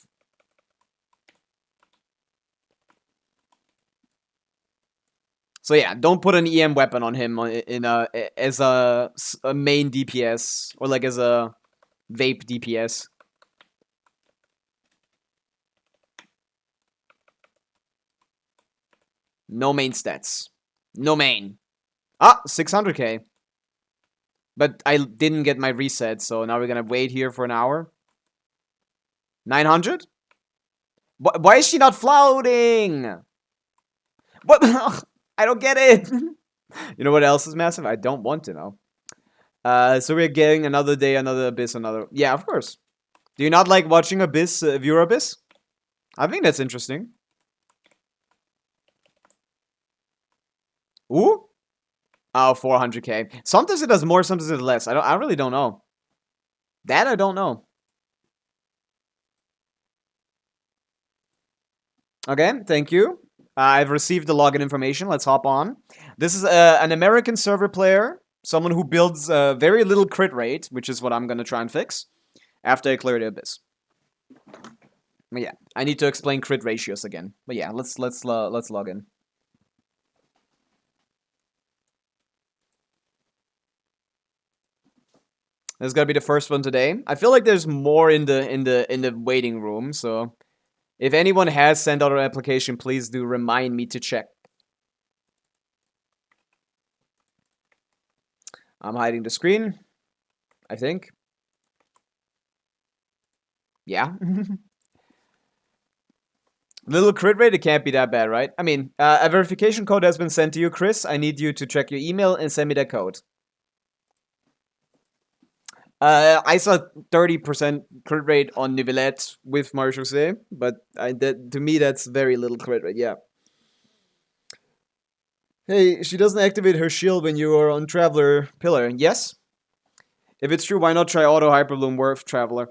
So yeah, don't put an EM weapon on him as a main DPS or like as a vape DPS. No main stats. No main. Ah, 600k. But I didn't get my reset, so now we're gonna wait here for an hour. 900? Why is she not floating? What? I don't get it. You know what else is massive? I don't want to know. So we're getting another day, another Abyss, another... Yeah, of course. Do you not like watching Abyss, Viewer Abyss? I think that's interesting. Ooh? Oh, 400k. Sometimes it does more, sometimes it does less. I really don't know. That I don't know. Okay, thank you. I've received the login information. Let's hop on. This is an American server player, someone who builds very little crit rate, which is what I'm gonna try and fix after I clear the Abyss. But yeah, I need to explain crit ratios again. But yeah, let's log in. This is gonna be the first one today. I feel like there's more in the waiting room, so if anyone has sent out an application, please do remind me to check. I'm hiding the screen, I think. Yeah. Little crit rate, it can't be that bad, right? I mean, a verification code has been sent to you, Chris. I need you to check your email and send me that code. I saw 30% crit rate on Nivelette with Marchose, but to me that's very little crit rate, yeah. Hey, she doesn't activate her shield when you are on Traveler Pillar. Yes? If it's true, why not try Auto Hyperbloom Worth Traveler?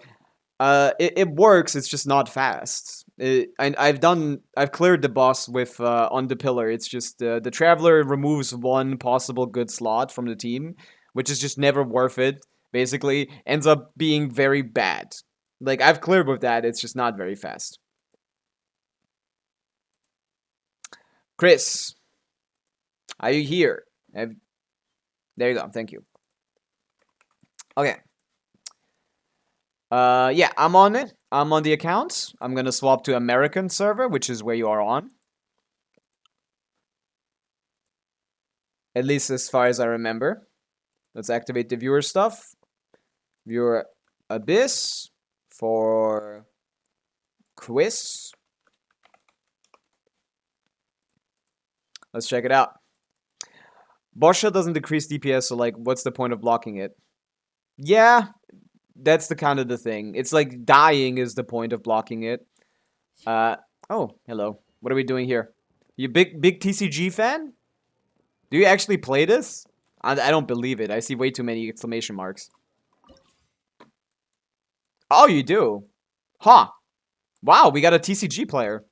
It works, it's just not fast. I've cleared the boss with on the pillar. It's just the Traveler removes one possible good slot from the team, which is just never worth it. Basically, ends up being very bad. Like I've cleared with that. It's just not very fast. Chris, are you here? There you go. Thank you. Okay. Yeah, I'm on it. I'm on the account. I'm gonna swap to American server, which is where you are on. At least as far as I remember. Let's activate the viewer stuff. Viewer Abyss for quiz. Let's check it out. Bosha doesn't decrease DPS, so like, what's the point of blocking it? Yeah, that's the kind of the thing. It's like dying is the point of blocking it. Uh, oh, hello. What are we doing here? You big TCG fan? Do you actually play this? I don't believe it. I see way too many exclamation marks. Oh, you do? Huh. Wow, we got a TCG player.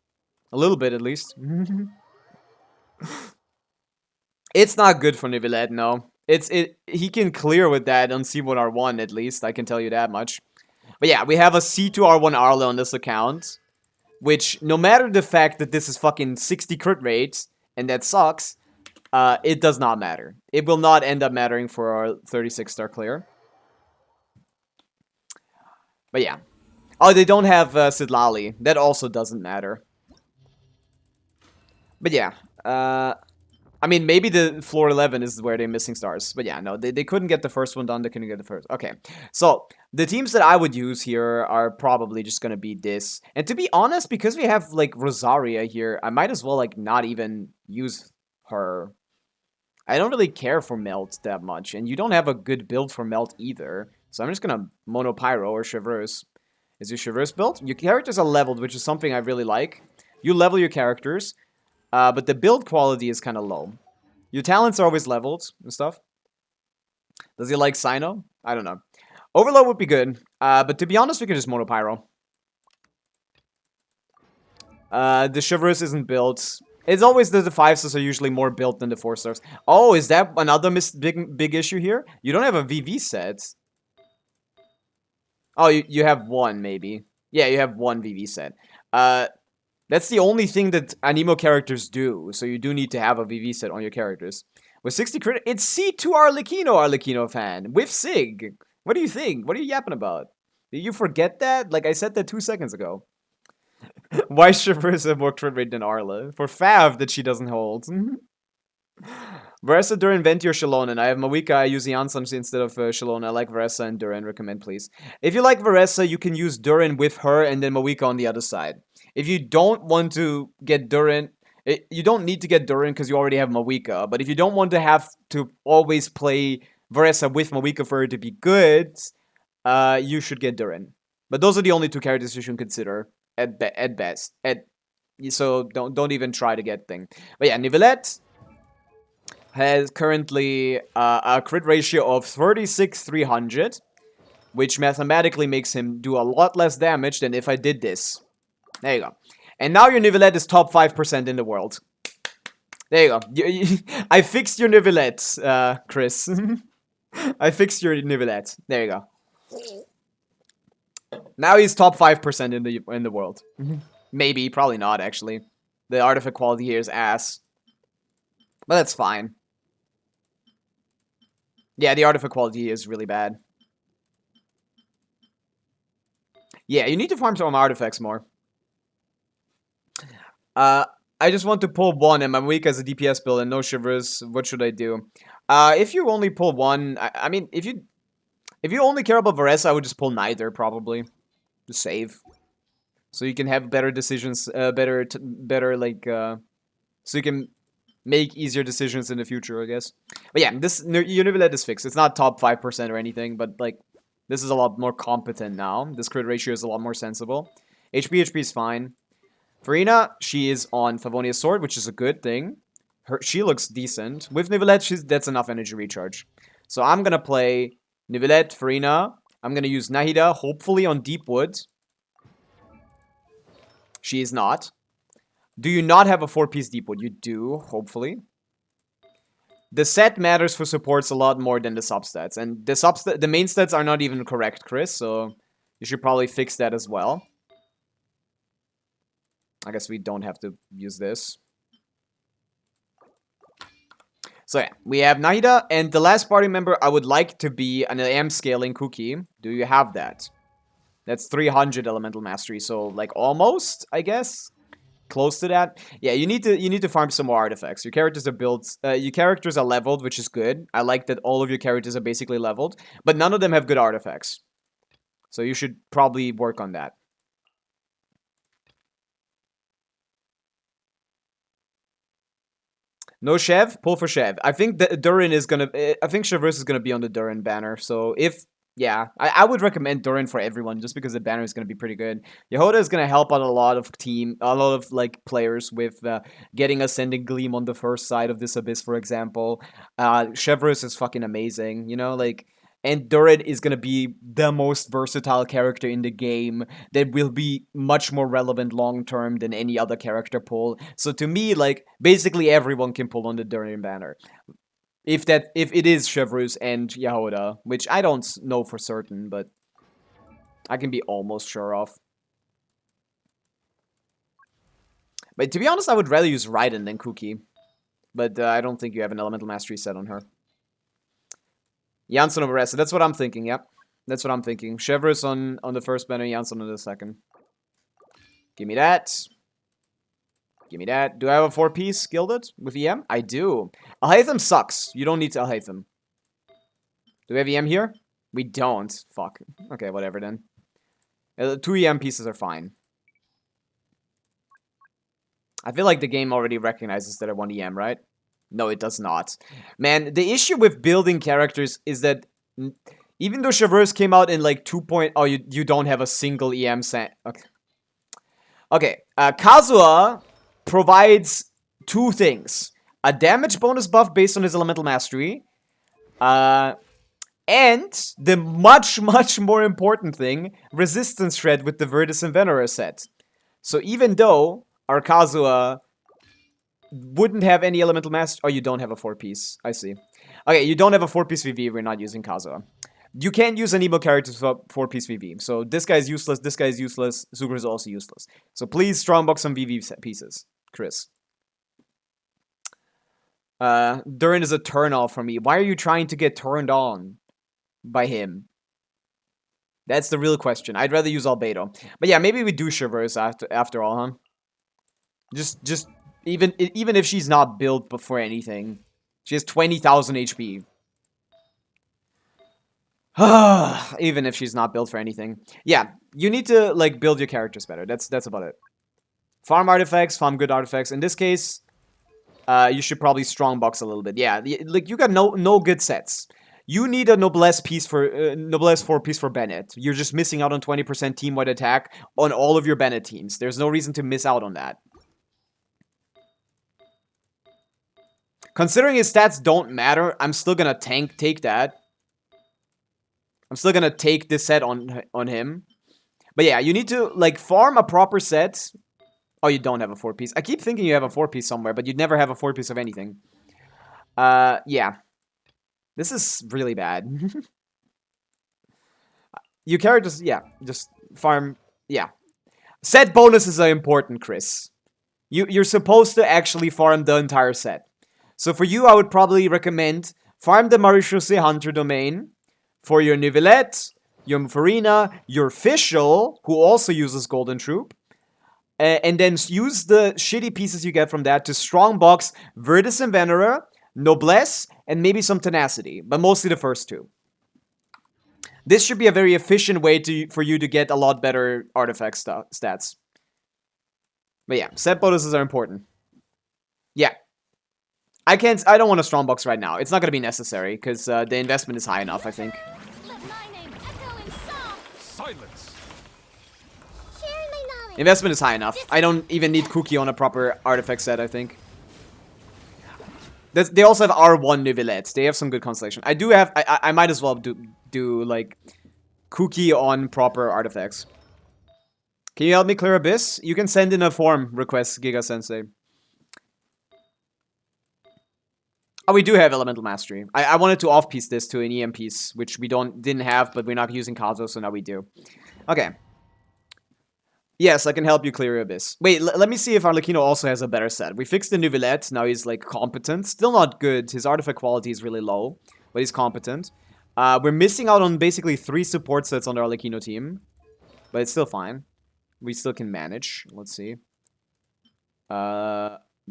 A little bit, at least. It's not good for Nivelette, no. He can clear with that on C1R1 at least, I can tell you that much. But yeah, we have a C2R1 Arlo on this account, which no matter the fact that this is fucking 60 crit rate, and that sucks, it does not matter. It will not end up mattering for our 36-star clear. But yeah. Oh, they don't have Sidlali. That also doesn't matter. But yeah. I mean, maybe the floor 11 is where they're missing stars. But yeah, no, they couldn't get the first one done. They couldn't get the first. Okay. So, the teams that I would use here are probably just going to be this. And to be honest, because we have, like, Rosaria here, I might as well, like, not even use her. I don't really care for Melt that much. And you don't have a good build for Melt either. So, I'm just going to Mono Pyro or Chevreuse. Is your Chevreuse built? Your characters are leveled, which is something I really like. You level your characters. But the build quality is kind of low. Your talents are always leveled and stuff. Does he like Sino? I don't know. Overload would be good. But to be honest, we can just Mono Pyro. The Chivalrous isn't built. It's always the 5-stars are usually more built than the 4-stars. Oh, is that another big issue here? You don't have a VV set. Oh, you have one, maybe. Yeah, you have one VV set. That's the only thing that Anemo characters do, so you do need to have a VV set on your characters. With 60 crit, it's C2 Arlecchino fan, with Sig. What do you think? What are you yapping about? Did you forget that? Like, I said that 2 seconds ago. Why Shivers have more crit rate than Arla? For Fav that she doesn't hold. Veresa, Durin, Venti, or Shalona. I have Mawika, I use Jansson instead of Shalona. I like Veresa and Durin. Recommend, please. If you like Veresa, you can use Durin with her and then Mawika on the other side. If you don't want to get Durin, you don't need to get Durin because you already have Mawika. But if you don't want to have to always play Veresa with Mawika for her to be good, you should get Durin. But those are the only two characters you should consider at best. So don't even try to get thing. But yeah, Nivelette has currently a crit ratio of 36,300, which mathematically makes him do a lot less damage than if I did this. There you go. And now your Nivelette is top 5% in the world. There you go. I fixed your Nivelette, Chris. I fixed your Nivelette. There you go. Now he's top 5% in the world. Maybe, probably not, actually. The artifact quality here is ass. But that's fine. Yeah, the artifact quality is really bad. Yeah, you need to farm some artifacts more. I just want to pull one, and I'm weak as a DPS build and no shivers. What should I do? If you only pull one, I mean, if you only care about Veresa, I would just pull neither, probably. Just save. So you can have better decisions, better, so you can make easier decisions in the future, I guess. But yeah, this Univilette is fixed. It's not top 5% or anything, but like, this is a lot more competent now. This crit ratio is a lot more sensible. HP is fine. Farina, she is on Favonia's Sword, which is a good thing. She looks decent. With Nivelette, that's enough energy recharge. So I'm gonna play Nivelette, Farina. I'm gonna use Nahida, hopefully on Deepwood. She is not. Do you not have a 4-piece Deepwood? You do, hopefully. The set matters for supports a lot more than the substats. And the main stats are not even correct, Chris, so you should probably fix that as well. I guess we don't have to use this. So yeah, we have Nahida, and the last party member I would like to be an AM scaling Cookie. Do you have that? That's 300 elemental mastery, so like almost, I guess. Close to that. Yeah, you need to farm some more artifacts. Your characters are built, your characters are leveled, which is good. I like that all of your characters are basically leveled, but none of them have good artifacts. So you should probably work on that. No Chev? Pull for Chev. I think that Durin is gonna... I think Chevreuse is gonna be on the Durin banner. So if Yeah, I would recommend Durin for everyone just because the banner is going to be pretty good. Yehoda is going to help out a lot of like players with getting Ascending Gleam on the first side of this Abyss, for example. Chevreuse is fucking amazing, you know, like, and Durin is going to be the most versatile character in the game that will be much more relevant long term than any other character pull. So to me, like, basically everyone can pull on the Durin banner. If it is Chevreuse and Yehoda, which I don't know for certain, but I can be almost sure of. But to be honest, I would rather use Raiden than Kuki. But I don't think you have an Elemental Mastery set on her. Janssen over Ressa, that's what I'm thinking, yep. That's what I'm thinking. Chevreuse on the first banner, Janssen on the second. Give me that. Give me that. Do I have a 4-piece Gilded with EM? I do. Alhaitham sucks. You don't need to Alhaitham. Do we have EM here? We don't. Fuck. Okay, whatever then. 2 EM pieces are fine. I feel like the game already recognizes that I want EM, right? No, it does not. Man, the issue with building characters is that even though Chevreuse came out in like 2. Oh, you don't have a single EM set. Okay. Okay. Kazuha provides 2 things. A damage bonus buff based on his Elemental Mastery. And the much, much more important thing, Resistance Shred with the Virtus and Venerer set. So even though our Kazuha wouldn't have any Elemental Mastery... Oh, you don't have a 4-piece. I see. Okay, you don't have a 4-piece VV, we're not using Kazuha. You can't use an emo character with 4-piece VV. So this guy's useless, this guy's useless, Super is also useless. So please strongbox some VV pieces, Chris. Durin is a turn off for me. Why are you trying to get turned on by him? That's the real question. I'd rather use Albedo. But yeah, maybe we do Chevreuse after all, huh? Just even if she's not built before anything. She has 20,000 HP. Even if she's not built for anything. Yeah, you need to like build your characters better. That's about it. Farm artifacts, farm good artifacts. In this case, you should probably strongbox a little bit. Yeah, like you got no good sets. You need a Noblesse piece for Noblesse 4 piece for Bennett. You're just missing out on 20% team-wide attack on all of your Bennett teams. There's no reason to miss out on that. Considering his stats don't matter, I'm still gonna take that. I'm still gonna take this set on him. But yeah, you need to like farm a proper set. Oh, you don't have a 4-piece. I keep thinking you have a 4-piece somewhere, but you'd never have a 4-piece of anything. Yeah. This is really bad. Your characters, yeah, just farm, yeah. Set bonuses are important, Chris. You're supposed to actually farm the entire set. So for you, I would probably recommend farm the Marechaussee Hunter domain for your Nivelette, your Farina, your Fischl, who also uses Golden Troop, and then use the shitty pieces you get from that to strongbox Virtus and Venerer, Noblesse, and maybe some Tenacity, but mostly the first 2. This should be a very efficient way for you to get a lot better artifact stats. But yeah, set bonuses are important. Yeah. I don't want a strongbox right now. It's not going to be necessary, because the investment is high enough, I think. Let my name echo in song. Silence. Sharing my knowledge. Investment is high enough. I don't even need Cookie on a proper artifact set, I think. They also have R1 Nivelettes. They have some good constellation. I do have... I might as well do like, Cookie on proper artifacts. Can you help me clear Abyss? You can send in a form request, Giga Sensei. Oh, we do have Elemental Mastery. I wanted to off-piece this to an EM piece, which we didn't have, but we're not using Kazo, so now we do. Okay. Yes, I can help you clear Abyss. Wait, let me see if Arlecchino also has a better set. We fixed the Nouvellette, now he's, like, competent. Still not good. His artifact quality is really low, but he's competent. We're missing out on basically 3 support sets on the Arlecchino team, but it's still fine. We still can manage. Let's see.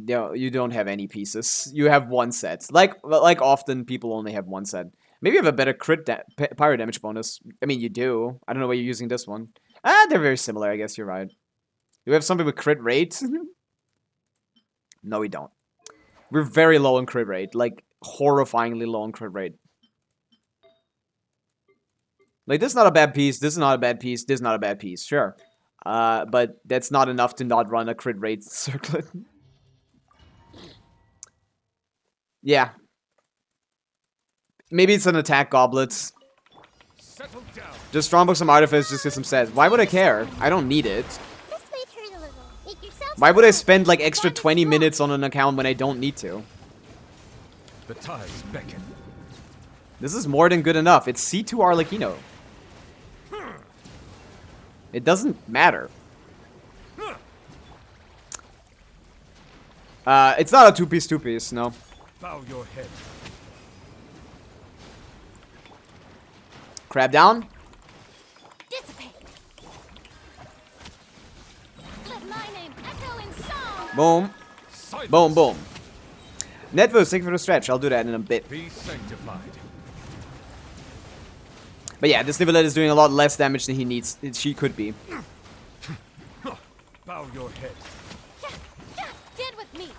No, you don't have any pieces. You have 1 set. Like often, people only have 1 set. Maybe you have a better pyro damage bonus. I mean, you do. I don't know why you're using this one. They're very similar, I guess you're right. Do we have something with crit rate? No, we don't. We're very low on crit rate. Like, horrifyingly low on crit rate. Like, this is not a bad piece, this is not a bad piece, this is not a bad piece, sure. But that's not enough to not run a crit rate circlet. Yeah. Maybe it's an attack goblets. Settle down. Just strongbox some artifice, just get some sets. Why would I care? I don't need it. This might hurt a little. Make yourself Why would I smaller. spend like extra Bond is 20 strong. minutes on an account when I don't need to? The tides beckon. This is more than good enough. It's C2 Arlecchino. It doesn't matter. It's not a two-piece, no. Bow your head. Crab down. Dissipate. Let my name echo in song. Boom. Silence. Boom, boom. Netvos, thank you for the stretch. I'll do that in a bit. Be sanctified. But yeah, this Nivelette is doing a lot less damage than he needs. She could be. Bow your head. Stand with me.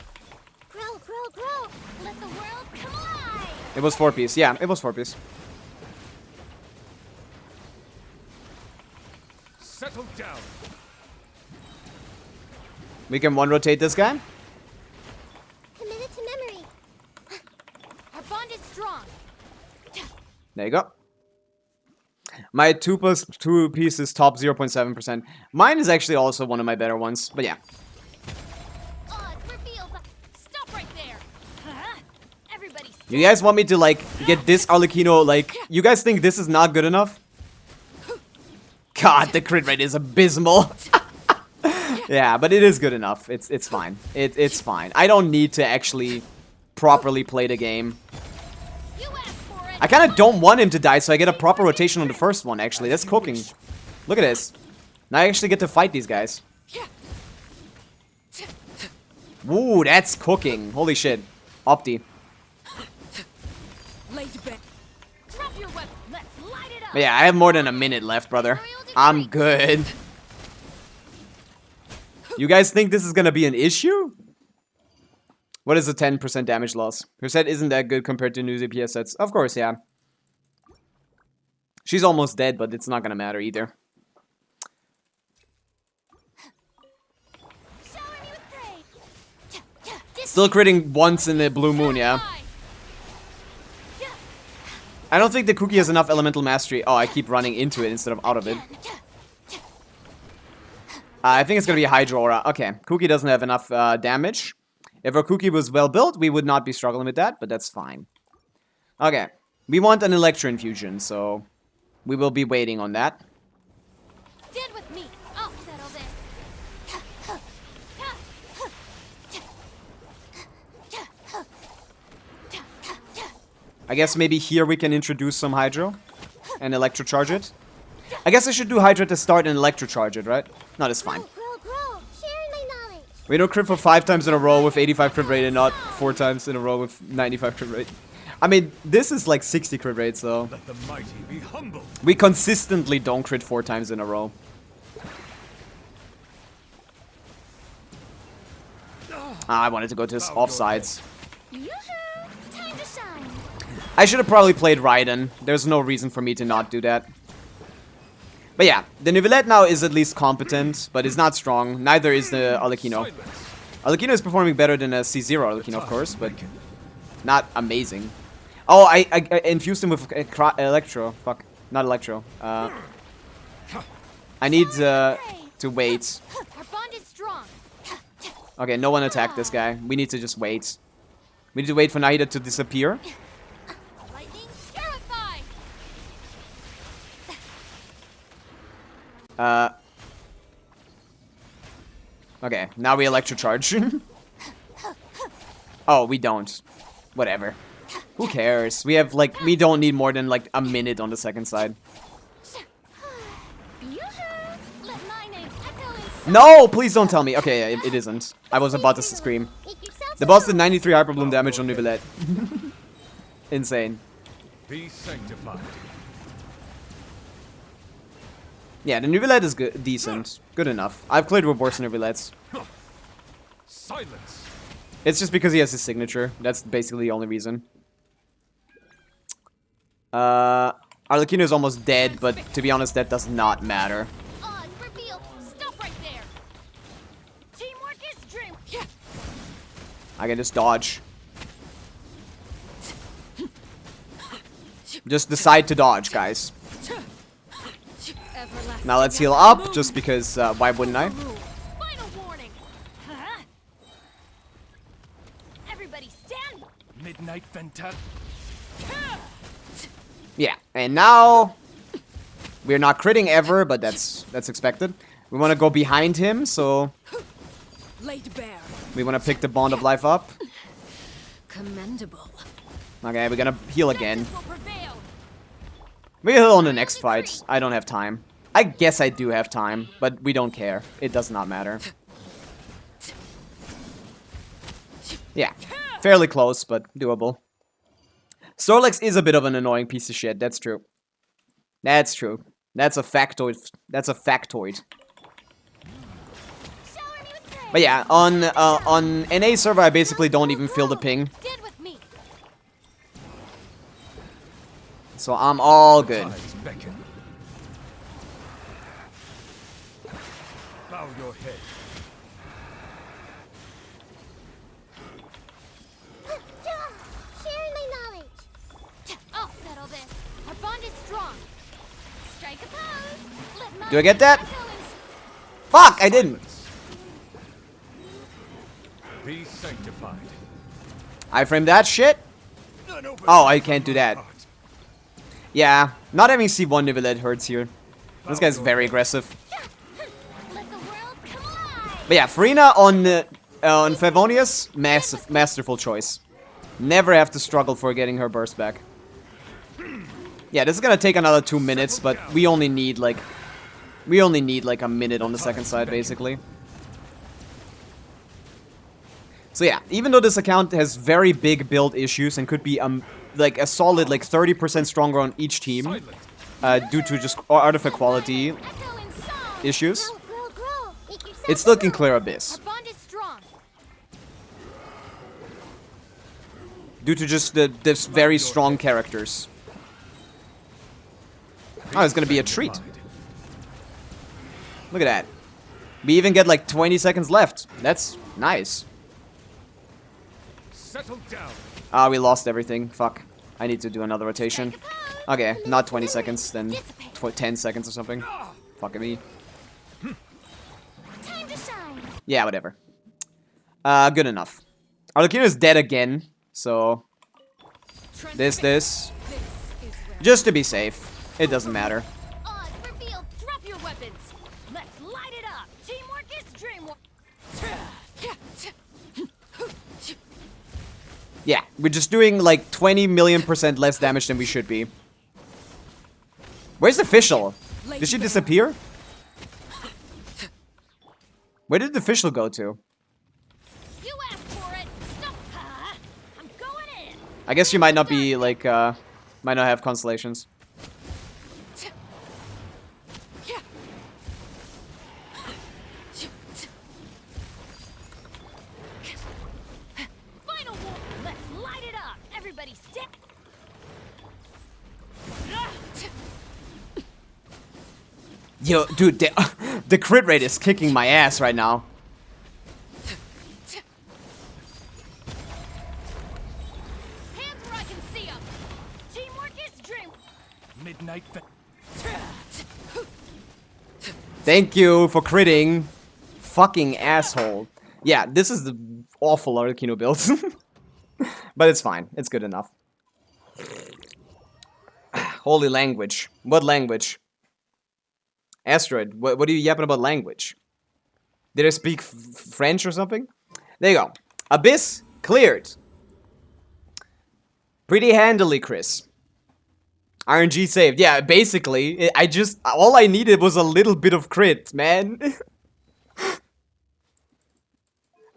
Grow, grow, grow. Let the world come alive. It was 4-piece. Yeah, it was 4-piece. Settle down. We can one-rotate this guy. Commit it to memory. Our bond is strong. There you go. My 2+2 piece is top 0.7%. Mine is actually also one of my better ones. But yeah. Oh, it's revealed. Stop right there. Everybody stop. You guys want me to, like, get this Arlecchino, like... You guys think this is not good enough? God, the crit rate is abysmal. Yeah, but it is good enough. It's fine. It's fine. I don't need to actually properly play the game. You asked for it. I kind of don't want him to die, so I get a proper rotation on the first one, actually. That's cooking. Look at this. Now I actually get to fight these guys. Ooh, that's cooking. Holy shit. Opti. Drop your weapon. Let's light it up. But yeah, I have more than a minute left, brother. I'm good. You guys think this is gonna be an issue? What is the 10% damage loss? Her set isn't that good compared to new ZPS sets. Of course, yeah. She's almost dead, but it's not gonna matter either. Shower me with praise. Still critting once in the blue moon, yeah. I don't think the cookie has enough elemental mastery. Oh, I keep running into it instead of out of it. I think it's gonna be a Hydro Aura. Okay, cookie doesn't have enough damage. If our cookie was well built, we would not be struggling with that, but that's fine. Okay, we want an Electro Infusion, so we will be waiting on that. Stand with me. I'll settle this. I guess maybe here we can introduce some Hydro and Electrocharge it. I guess I should do Hydro to start and Electrocharge it, right? No, that's fine. Grow, grow. Sharing my knowledge. We don't crit for 5 times in a row with 85 crit rate and not 4 times in a row with 95 crit rate. I mean, this is like 60 crit rate, so... Let the mighty be humble. We consistently don't crit 4 times in a row. I wanted to go to his offsides. Yoo-hoo! Time to shine. I should have probably played Raiden. There's no reason for me to not do that. But yeah, the Nivelette now is at least competent, but is not strong. Neither is the Arlecchino. Arlecchino is performing better than a C0 Arlecchino, of course, but not amazing. Oh, I infused him with Electro. Fuck, not Electro. I need to wait. Our bond is strong. Okay, no one attacked this guy. We need to just wait. We need to wait for Nahida to disappear. Lightning terrified. Okay, now we Electrocharge. Oh, we don't. Whatever. Who cares? We have, like, we don't need more than, like, a minute on the second side. Yoo-hoo! Let my name echo in song. No! Please don't tell me. Okay, yeah, it isn't. I was about to scream. Make yourself The boss did smaller. 93 Hyper Bloom damage on Nivelette. Insane. Be sanctified. Yeah, the Nivelette is good, decent. Good enough. I've played with worse Nivelettes. Silence. It's just because he has his signature. That's basically the only reason. Arlecchino is almost dead, but to be honest, that does not matter. Oz, reveal. Stop right there. Teamwork is dream. I can just dodge. Just decide to dodge, guys. Now let's heal up, just because, why wouldn't I? Final warning. Huh? Everybody stand. Midnight Venta. Yeah, and now we're not critting ever, but that's expected. We want to go behind him, so Laid bare. we want to pick the Bond of Life up. Commendable. Okay, we're gonna heal again. Justice will prevail. We'll heal on the next fight. I don't have time. I guess I do have time, but we don't care. It does not matter. Yeah, fairly close, but doable. Snorlax is a bit of an annoying piece of shit. That's true. That's true. That's a factoid. That's a factoid. Shower me with praise. But yeah, on NA server, I basically don't even feel the ping, Stand with me. so I'm all good. Tides beckon. Bow your head. Sharing my knowledge. I'll settle this. Our bond is strong. Strike a pose. Let my Do I get that? echo ins- Fuck, I didn't. Be sanctified. I framed that shit. None over Oh, I can't do that. heart. Yeah, not having C1 Nivelet hurts here. This guy's very aggressive. Let the world come alive. But yeah, Farina on Favonius, masterful choice. Never have to struggle for getting her burst back. Yeah, this is gonna take another 2 minutes, but we only need like a minute on the second side, basically. So yeah, even though this account has very big build issues and could be like a solid like 30% stronger on each team, Silent. due to just artifact quality Echo in song. issues, Grow, grow, grow. Make yourself it's looking grow. clear Our abyss. bond is strong. Due to just this very strong characters. Oh, it's gonna be a treat. Look at that. We even get like 20 seconds left. That's nice. Settle down. Ah, we lost everything. Fuck. I need to do another rotation. Okay, not 20 seconds, then 10 seconds or something. Fuck me. Time to shine. Yeah, whatever. Good enough. Arlecchino is dead again, so this. Is where Just to be safe. It doesn't matter. Oz, reveal. Drop your weapons. Let's light it up. Teamwork is dreamwork. Yeah, we're just doing like 20 million% less damage than we should be. Where's the official? Did she disappear? Where did the official go to? You asked for it. Stop. I'm going in. I guess she might not be like, might not have constellations. Final war. Let's light it up. Everybody stand. Yo, dude, the crit rate is kicking my ass right now. Hands where I can see 'em. Teamwork is dream. Midnight Venta. Thank you for critting. Fucking asshole. Yeah, this is the awful Arlecchino build. But it's fine. It's good enough. Holy language. What language? Asteroid, what are you yapping about language? Did I speak French or something? There you go. Abyss cleared. Pretty handily, Chris. RNG saved. Yeah, basically, all I needed was a little bit of crit, man.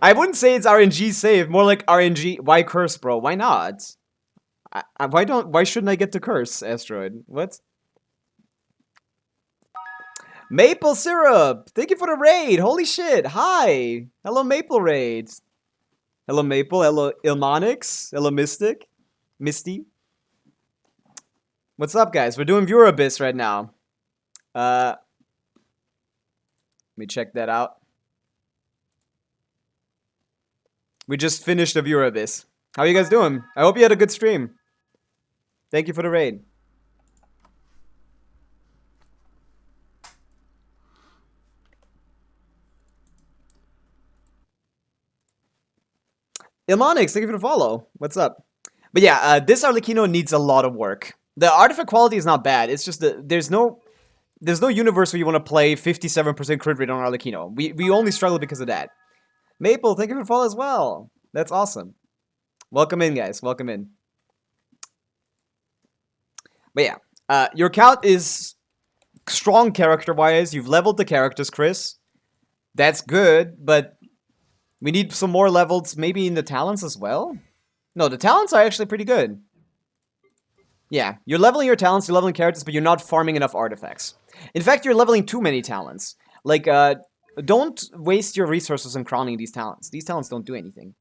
I wouldn't say it's RNG saved, more like RNG. Why curse, bro? Why not? Why shouldn't I get to curse, Asteroid? What? Maple Syrup! Thank you for the raid! Holy shit! Hi! Hello, Maple Raid! Hello, Maple. Hello, Ilmonix. Hello, Mystic. Misty. What's up, guys? We're doing Viewer Abyss right now. Let me check that out. We just finished the Viewer Abyss. How you guys doing? I hope you had a good stream. Thank you for the raid. Ilmonix, thank you for the follow. What's up? But yeah, this Arlecchino needs a lot of work. The artifact quality is not bad. It's just that there's no universe where you want to play 57% crit rate on Arlecchino. We only struggle because of that. Maple, thank you for the follow as well. That's awesome. Welcome in, guys. Welcome in. But yeah, your count is strong character-wise. You've leveled the characters, Chris. That's good, but we need some more levels, maybe in the talents as well? No, the talents are actually pretty good. Yeah, you're leveling your talents, you're leveling characters, but you're not farming enough artifacts. In fact, you're leveling too many talents. Like, don't waste your resources on crowning these talents. These talents don't do anything.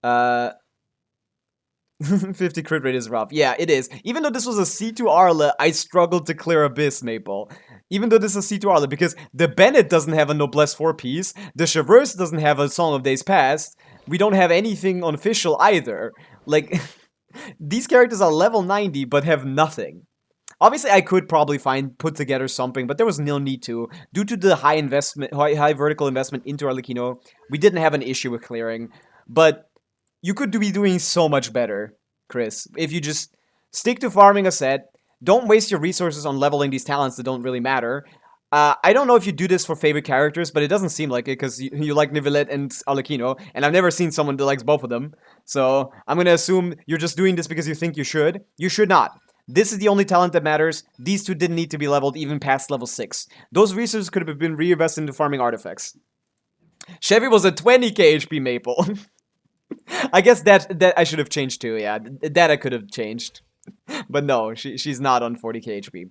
50 crit rate is rough. Yeah, it is. Even though this was a C2 Arla, I struggled to clear Abyss, Maple. Even though this is a C2 Arla, because the Bennett doesn't have a Noblesse 4 piece, the Traverse doesn't have a Song of Days Past, we don't have anything on official either. Like, these characters are level 90, but have nothing. Obviously, I could probably put together something, but there was no need to. Due to the high vertical investment into Arlecchino, we didn't have an issue with clearing. But you could be doing so much better, Chris, if you just stick to farming a set. Don't waste your resources on leveling these talents that don't really matter. I don't know if you do this for favorite characters, but it doesn't seem like it, because you like Nivelette and Arlecchino, and I've never seen someone that likes both of them. So I'm going to assume you're just doing this because you think you should. You should not. This is the only talent that matters. These two didn't need to be leveled even past level 6. Those resources could have been reinvested into farming artifacts. Chevy was a 20k HP Maple. I guess that I should have changed too, yeah. That I could have changed. But no, she's not on 40k HP.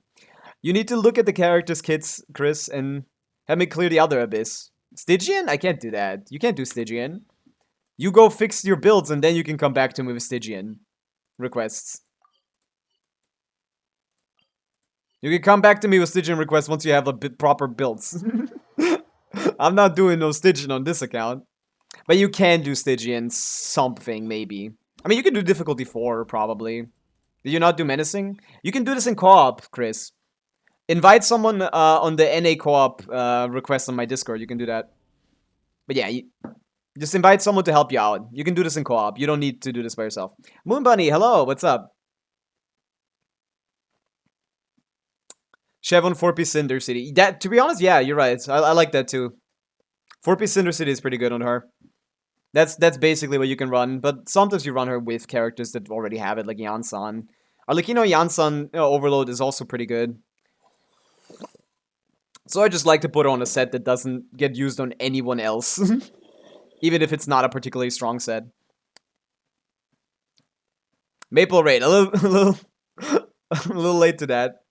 You need to look at the characters' kits, Chris, and have me clear the other Abyss. Stygian? I can't do that. You can't do Stygian. You go fix your builds, and then you can come back to me with Stygian requests. You can come back to me with Stygian requests once you have a proper builds. I'm not doing no Stygian on this account. But you can do Stygian something, maybe. I mean, you can do difficulty 4, probably. Did you not do menacing? You can do this in co-op, Chris. Invite someone on the NA co-op request on my Discord. You can do that. But yeah, just invite someone to help you out. You can do this in co-op. You don't need to do this by yourself. Moon Bunny, hello. What's up? Chevon 4-piece Cinder City. That, to be honest, yeah, you're right. I like that too. 4-piece Cinder City is pretty good on her. That's basically what you can run, but sometimes you run her with characters that already have it, like Yansan. Arlecchino Yansan Overload is also pretty good. So I just like to put her on a set that doesn't get used on anyone else. Even if it's not a particularly strong set. Maple Raid, a little late to that.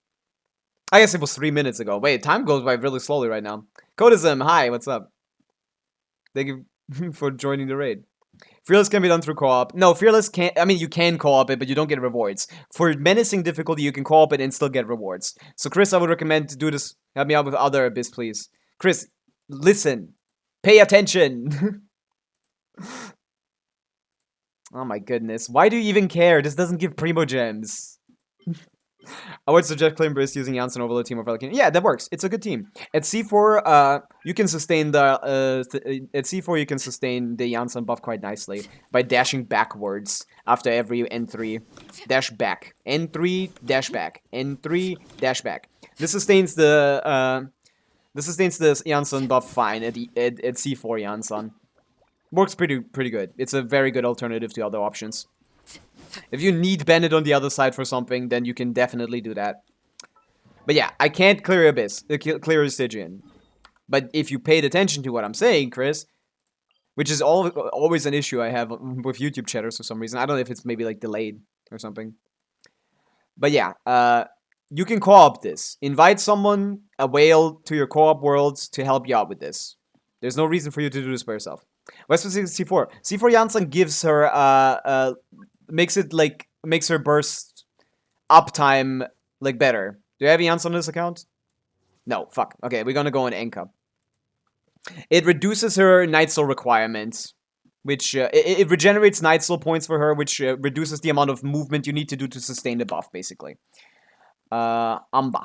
I guess it was 3 minutes ago. Wait, time goes by really slowly right now. Codism, hi, what's up? Thank you for joining the raid. Fearless can be done through co-op. No, Fearless can't. I mean, you can co-op it, but you don't get rewards. For menacing difficulty, you can co-op it and still get rewards. So, Chris, I would recommend to do this. Help me out with other Abyss, please. Chris, listen. Pay attention. Oh my goodness. Why do you even care? This doesn't give Primo Gems. I would suggest Climbrist using Janssen over the team of Pelican. Yeah, that works. It's a good team. At C4, you can sustain the at C4 you can sustain the Janssen buff quite nicely by dashing backwards after every N3. Dash back. N3 dash back. N3 dash back. This sustains the Janssen buff fine at C4 Janssen. Works pretty good. It's a very good alternative to other options. If you need Bennett on the other side for something, then you can definitely do that. But yeah, I can't clear Abyss, clear Stygian. But if you paid attention to what I'm saying, Chris, which is always an issue I have with YouTube chatters for some reason. I don't know if it's maybe like delayed or something. But yeah, you can co-op this. Invite someone, a whale, to your co-op worlds to help you out with this. There's no reason for you to do this by yourself. West C4. C4 Janssen gives her makes her burst uptime like better. Do you have Jans on this account? No, fuck. Okay, we're gonna go on Enka. It reduces her Night Soul requirements, which it regenerates Night Soul points for her, which reduces the amount of movement you need to do to sustain the buff, basically. Amba.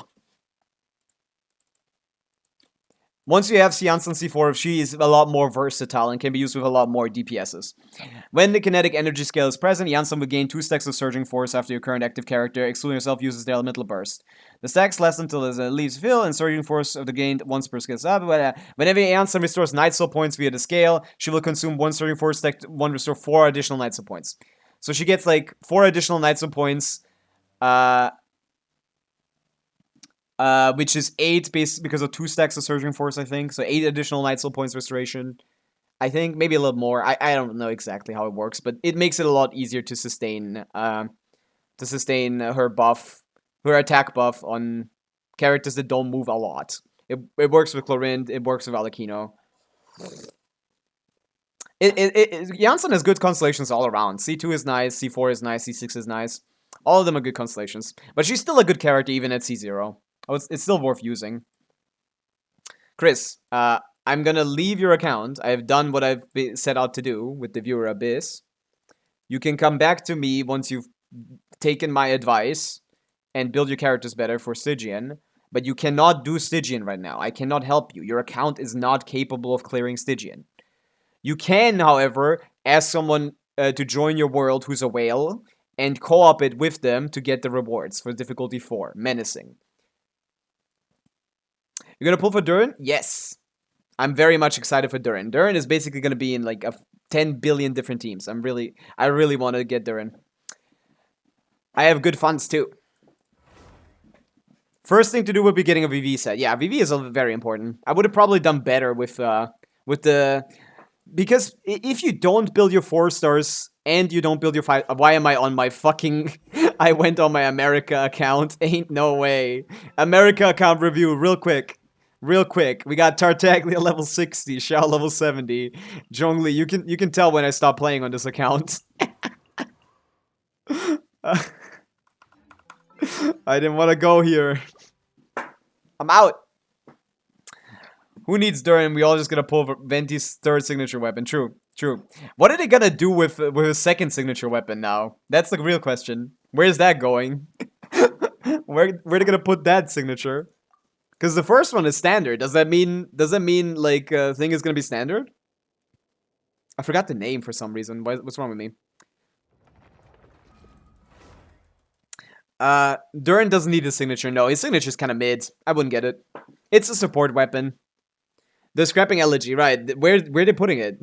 Once you have Seance on C4, she is a lot more versatile and can be used with a lot more DPSs. When the kinetic energy scale is present, Janssen will gain 2 stacks of Surging Force after your current active character, excluding yourself, uses the Elemental Burst. The stacks last until it leaves fill, and Surging Force of the gained once per skill. Whenever Janssen restores Night Soul points via the scale, she will consume 1 Surging Force stack, 1 restore 4 additional Night Soul points. So she gets like 4 additional Night Soul points, which is 8 because of 2 stacks of Surging Force, I think. So 8 additional Night Soul points restoration. I think maybe a little more. I don't know exactly how it works, but it makes it a lot easier to sustain her buff, her attack buff on characters that don't move a lot. It works with Clorind, it works with Alakino. Janssen has good constellations all around. C2 is nice, C4 is nice, C6 is nice. All of them are good constellations. But she's still a good character even at C0. Oh, it's still worth using. Chris, I'm gonna leave your account. I have done what I've set out to do with the viewer Abyss. You can come back to me once you've taken my advice and build your characters better for Stygian. But you cannot do Stygian right now. I cannot help you. Your account is not capable of clearing Stygian. You can, however, ask someone to join your world who's a whale and co-op it with them to get the rewards for difficulty 4, Menacing. You're gonna pull for Durin? Yes. I'm very much excited for Durin. Durin is basically gonna be in like 10 billion different teams. I really want to get Durin. I have good funds too. First thing to do would be getting a VV set. Yeah, VV is very important. I would have probably done better with the... Because if you don't build your 4 stars and you don't build your 5... Why am I on my fucking... I went on my America account. Ain't no way. America account review real quick. Real quick. We got Tartaglia level 60, Xiao level 70. Zhongli, you can tell when I stop playing on this account. I didn't want to go here. I'm out. Who needs Durin? We all just gonna pull Venti's 3rd signature weapon. True, true. What are they gonna do with his 2nd signature weapon now? That's the real question. Where's that going? Where they gonna put that signature? Because the first one is standard. Does that mean like thing is gonna be standard? I forgot the name for some reason. What's wrong with me? Durin doesn't need his signature. No, his signature's kind of mid. I wouldn't get it. It's a support weapon. The scrapping elegy, right? Where they putting it?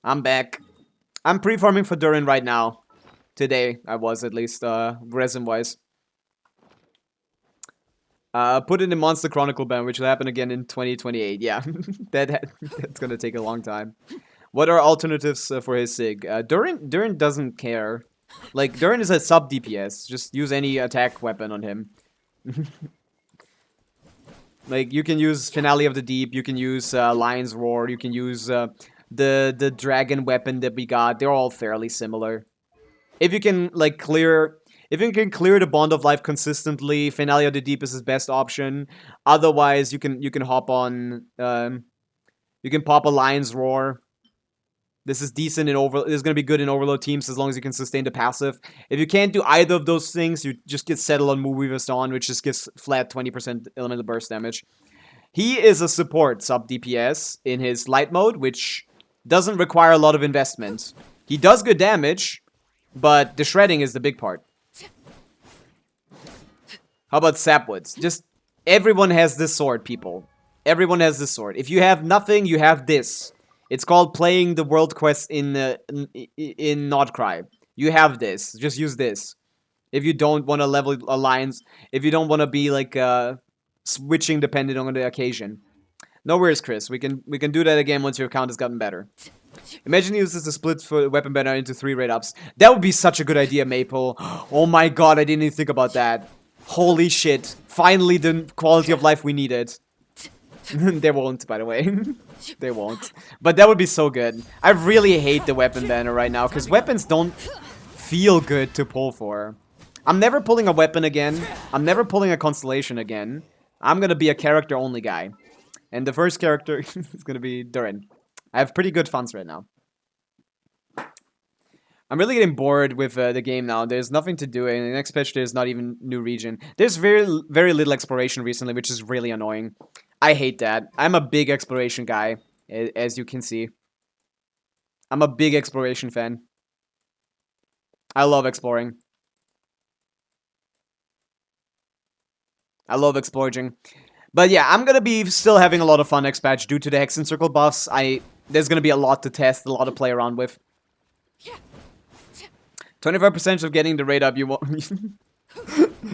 I'm back. I'm pre-farming for Durin right now. Today, I was at least, resin-wise. Put in the Monster Chronicle ban, which will happen again in 2028. Yeah, that's gonna take a long time. What are alternatives for his sig? Durin doesn't care. Like, Durin is a sub DPS. Just use any attack weapon on him. Like, you can use Finale of the Deep, you can use Lion's Roar, you can use the dragon weapon that we got. They're all fairly similar. If you can, like, clear the Bond of Life consistently, Finale of the Deep is his best option. Otherwise, you can hop on, you can pop a Lion's Roar. This is decent in this is gonna be good in overload teams as long as you can sustain the passive. If you can't do either of those things, you just get settled on Moonweaver's Dawn, which just gives flat 20% elemental burst damage. He is a support sub DPS in his light mode, which doesn't require a lot of investment. He does good damage, but the shredding is the big part. How about Sapwoods? Just everyone has this sword, people. Everyone has this sword. If you have nothing, you have this. It's called playing the world quest in Notcry. You have this. Just use this. If you don't want to level alliance, if you don't want to be like switching depending on the occasion. No worries, Chris. We can do that again once your account has gotten better. Imagine he uses the split for weapon banner into 3 rate ups. That would be such a good idea, Maple. Oh my god, I didn't even think about that. Holy shit. Finally the quality of life we needed. They won't, by the way. They won't. But that would be so good. I really hate the weapon banner right now, because weapons don't feel good to pull for. I'm never pulling a weapon again. I'm never pulling a constellation again. I'm gonna be a character-only guy. And the first character is gonna be Durin. I have pretty good funds right now. I'm really getting bored with the game now. There's nothing to do, and the next patch there's not even new region. There's very little exploration recently, which is really annoying. I hate that. I'm a big exploration guy, as you can see. I'm a big exploration fan. I love exploring. I love exploring. But yeah, I'm gonna be still having a lot of fun next patch due to the Hex and Circle buffs. There's gonna be a lot to test, a lot to play around with. 25% of getting the rate up, you won't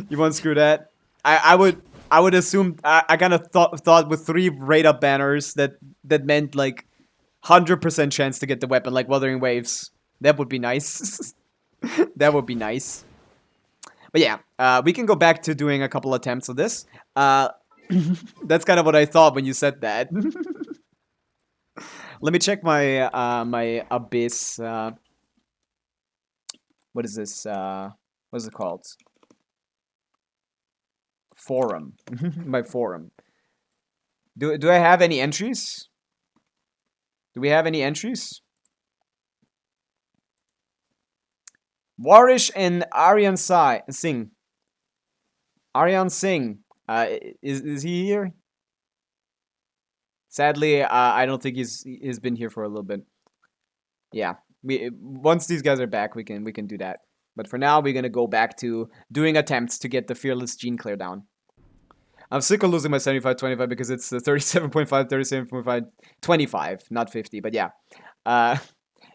you won't screw that. I would assume I kind of thought with 3 rate up banners that meant like 100% chance to get the weapon, like Wuthering Waves. That would be nice. That would be nice. But yeah, we can go back to doing a couple attempts of this. That's kind of what I thought when you said that. Let me check my my Abyss. What is this? What is it called? Forum. My forum. Do I have any entries? Do we have any entries? Warish and Aryan Singh. Aryan Singh. Is he here? Sadly, I don't think he's been here for a little bit. Yeah. Once these guys are back, we can do that. But for now, we're gonna go back to doing attempts to get the Fearless Gene clear down. I'm sick of losing my 75-25 because it's 37.5, 37.5, 25, not 50. But yeah,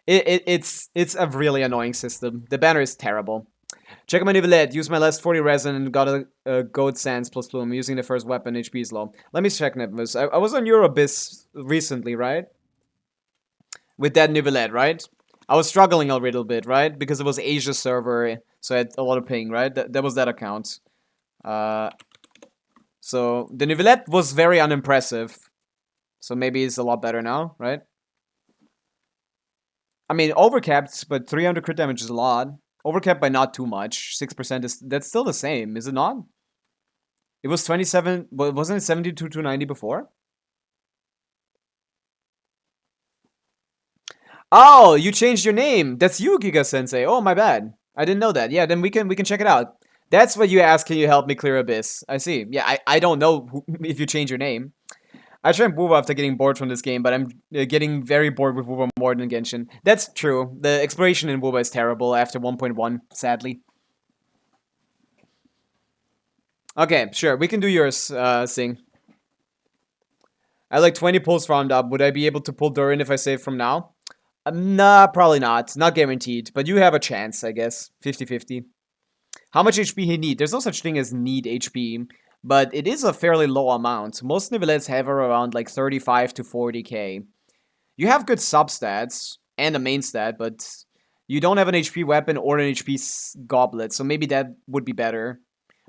it's a really annoying system. The banner is terrible. Check my Nivelette. Use my last 40 resin and got a Goat Sands plus Plume. Using the first weapon, HP is low. Let me check, Nimbus. I was on your Abyss recently, right? With that Nivelette, right? I was struggling a little bit, right? Because it was Asia server, so I had a lot of ping, right? That was that account. So the Nivelette was very unimpressive. So maybe it's a lot better now, right? I mean, overcapped, but 300 crit damage is a lot. Overcapped by not too much. 6% that's still the same, is it not? It was 27, wasn't it 72 to 90 before? Oh, you changed your name. That's you, Giga Sensei. Oh, my bad. I didn't know that. Yeah, then we can check it out. That's what you asked. Can you help me clear Abyss? I see. Yeah, I don't know if you change your name. I tried WoW after getting bored from this game, but I'm getting very bored with WoW more than Genshin. That's true. The exploration in WoW is terrible after 1.1, sadly. Okay, sure. We can do yours, Sing. I like 20 pulls round up. Would I be able to pull Durin if I save from now? Nah, probably not. Not guaranteed. But you have a chance, I guess. 50-50. How much HP he need? There's no such thing as need HP. But it is a fairly low amount. Most Nivelettes have around like 35 to 40k. You have good substats and a main stat, but you don't have an HP weapon or an HP goblet, so maybe that would be better.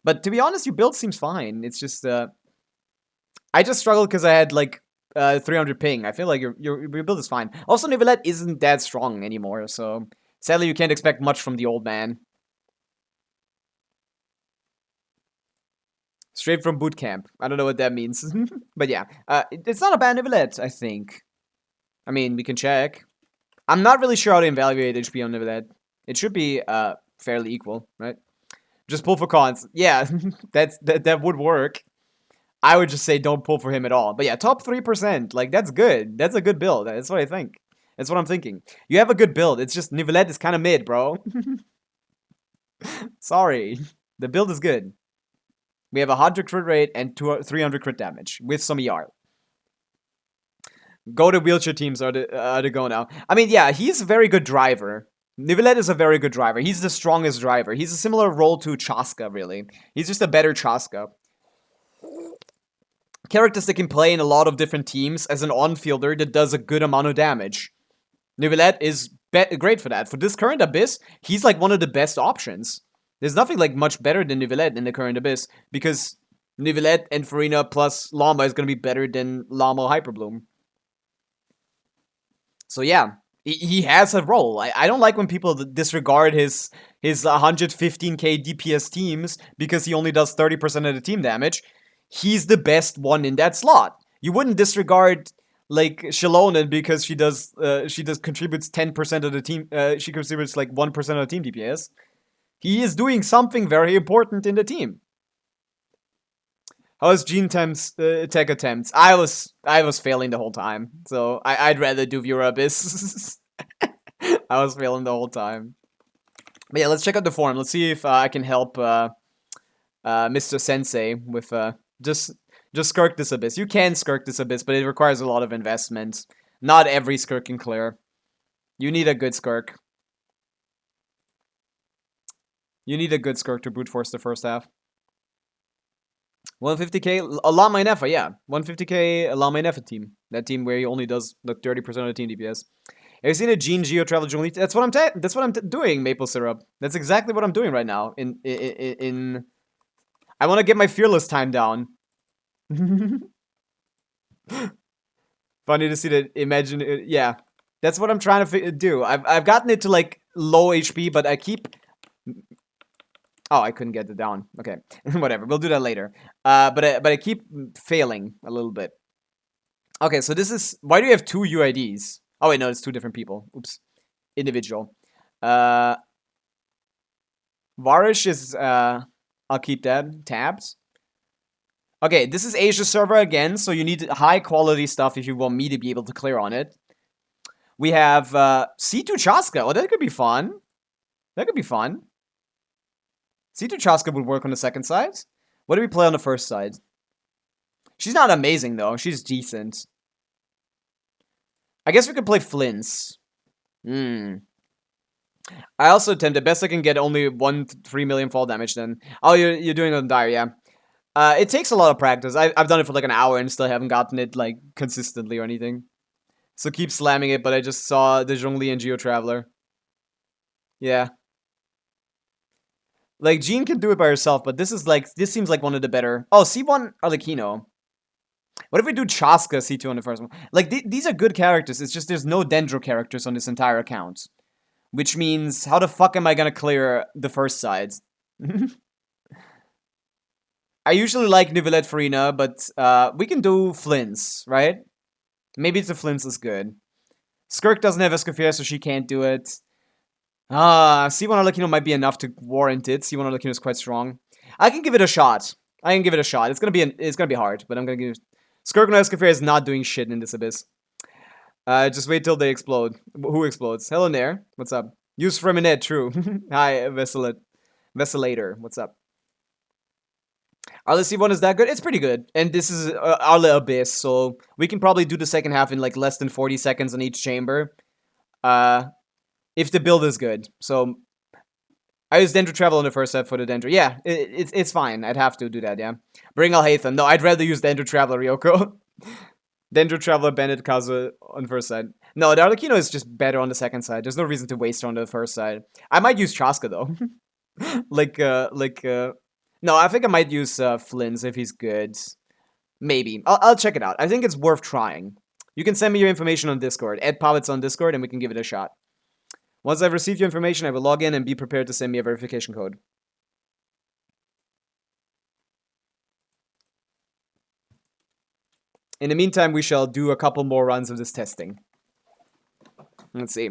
But to be honest, your build seems fine. It's just I just struggled because I had like 300 ping. I feel like your build is fine. Also, Nivelette isn't that strong anymore, so sadly you can't expect much from the old man. Straight from boot camp. I don't know what that means. But yeah, it's not a bad Nivelette, I think. I mean, we can check. I'm not really sure how to evaluate HP on Nivelette. It should be fairly equal, right? Just pull for cons. Yeah, that would work. I would just say don't pull for him at all. But yeah, top 3%. Like, that's good. That's a good build. That's what I think. That's what I'm thinking. You have a good build. It's just Nivelette is kind of mid, bro. Sorry. The build is good. We have a 100 crit rate and 300 crit damage with some ER. Go to wheelchair teams are the go now. I mean, yeah, he's a very good driver. Nivelette is a very good driver. He's the strongest driver. He's a similar role to Chaska, really. He's just a better Chaska. Characters that can play in a lot of different teams as an on-fielder that does a good amount of damage. Nivelette is great for that. For this current Abyss, he's like one of the best options. There's nothing like much better than Nivelette in the current Abyss, because Nivelette and Farina plus Llama is going to be better than Llama Hyperbloom. So yeah, He has a role. I don't like when people disregard his 115k DPS teams because he only does 30% of the team damage. He's the best one in that slot. You wouldn't disregard like Shallonen because she does contributes 10% of the team. She contributes like 1% of the team DPS. He is doing something very important in the team. How was Gene Temp's tech attempts? I was failing the whole time, so I'd rather do Viewer Abyss. I was failing the whole time. But yeah, let's check out the forum. Let's see if I can help Mr. Sensei with just skirk this abyss. You can skirk this abyss, but it requires a lot of investment. Not every skirk can clear. You need a good skirk. You need a good skirk to brute force the first half. 150k, Alama Nefa, yeah. 150k Alama Nefa team. That team where he only does like 30% of the team DPS. Have you seen a Gene Geo Travel Journey? That's what I'm doing, Maple Syrup. That's exactly what I'm doing right now. I want to get my fearless time down. Funny to see that. Imagine it, yeah. That's what I'm trying to do. I've gotten it to like low HP, but I keep. Oh, I couldn't get it down. Okay, whatever. We'll do that later. But I keep failing a little bit. Okay, so this is why do you have 2 UIDs? Oh wait, no, it's 2 different people. Oops, individual. Varish is I'll keep that tabbed. Okay, this is Asia server again, so you need high quality stuff if you want me to be able to clear on it. We have C2 Chaska. Oh, that could be fun. That could be fun. C2 Chaska would work on the second side. What do we play on the first side? She's not amazing, though. She's decent. I guess we could play Flints. I also attempted best I can get only 3 million fall damage then. Oh, you're doing it on Dire, yeah. It takes a lot of practice. I've done it for like an hour and still haven't gotten it like consistently or anything. So keep slamming it, but I just saw the Zhongli and Geo Traveler. Yeah. Like, Jean can do it by herself, but this seems like one of the better. Oh, C1 Arlecchino. What if we do Chaska C2 on the first one? Like, these are good characters. It's just there's no Dendro characters on this entire account. Which means, how the fuck am I gonna clear the first side? I usually like Nivelette Farina, but we can do Flints, right? Maybe it's a Flints is good. Skirk doesn't have Escoffier, so she can't do it. C1 Arlecchino might be enough to warrant it. C1 Arlecchino is quite strong. I can give it a shot. It's gonna be hard, but I'm gonna give. Skirk no Escoffier is not doing shit in this abyss. Just wait till they explode. Who explodes? Hello there. What's up? Use Freminet, true. Hi, Vesilator. What's up? Arle C1 is that good? It's pretty good. And this is Arle Abyss, so we can probably do the second half in like less than 40 seconds on each chamber. If the build is good. So I use Dendro Travel in the first set for the Dendro. Yeah, it's fine. I'd have to do that, yeah. Bring Alhaitham. No, I'd rather use Dendro Traveler, Ryoko. Dendro Traveler, Bandit, Kazu on first side. No, the Arlecchino is just better on the second side. There's no reason to waste her on the first side. I might use Chaska, though. No, I think I might use Flynn's if he's good. Maybe. I'll check it out. I think it's worth trying. You can send me your information on Discord. Add Pavit's on Discord and we can give it a shot. Once I've received your information, I will log in and be prepared to send me a verification code. In the meantime, we shall do a couple more runs of this testing. Let's see.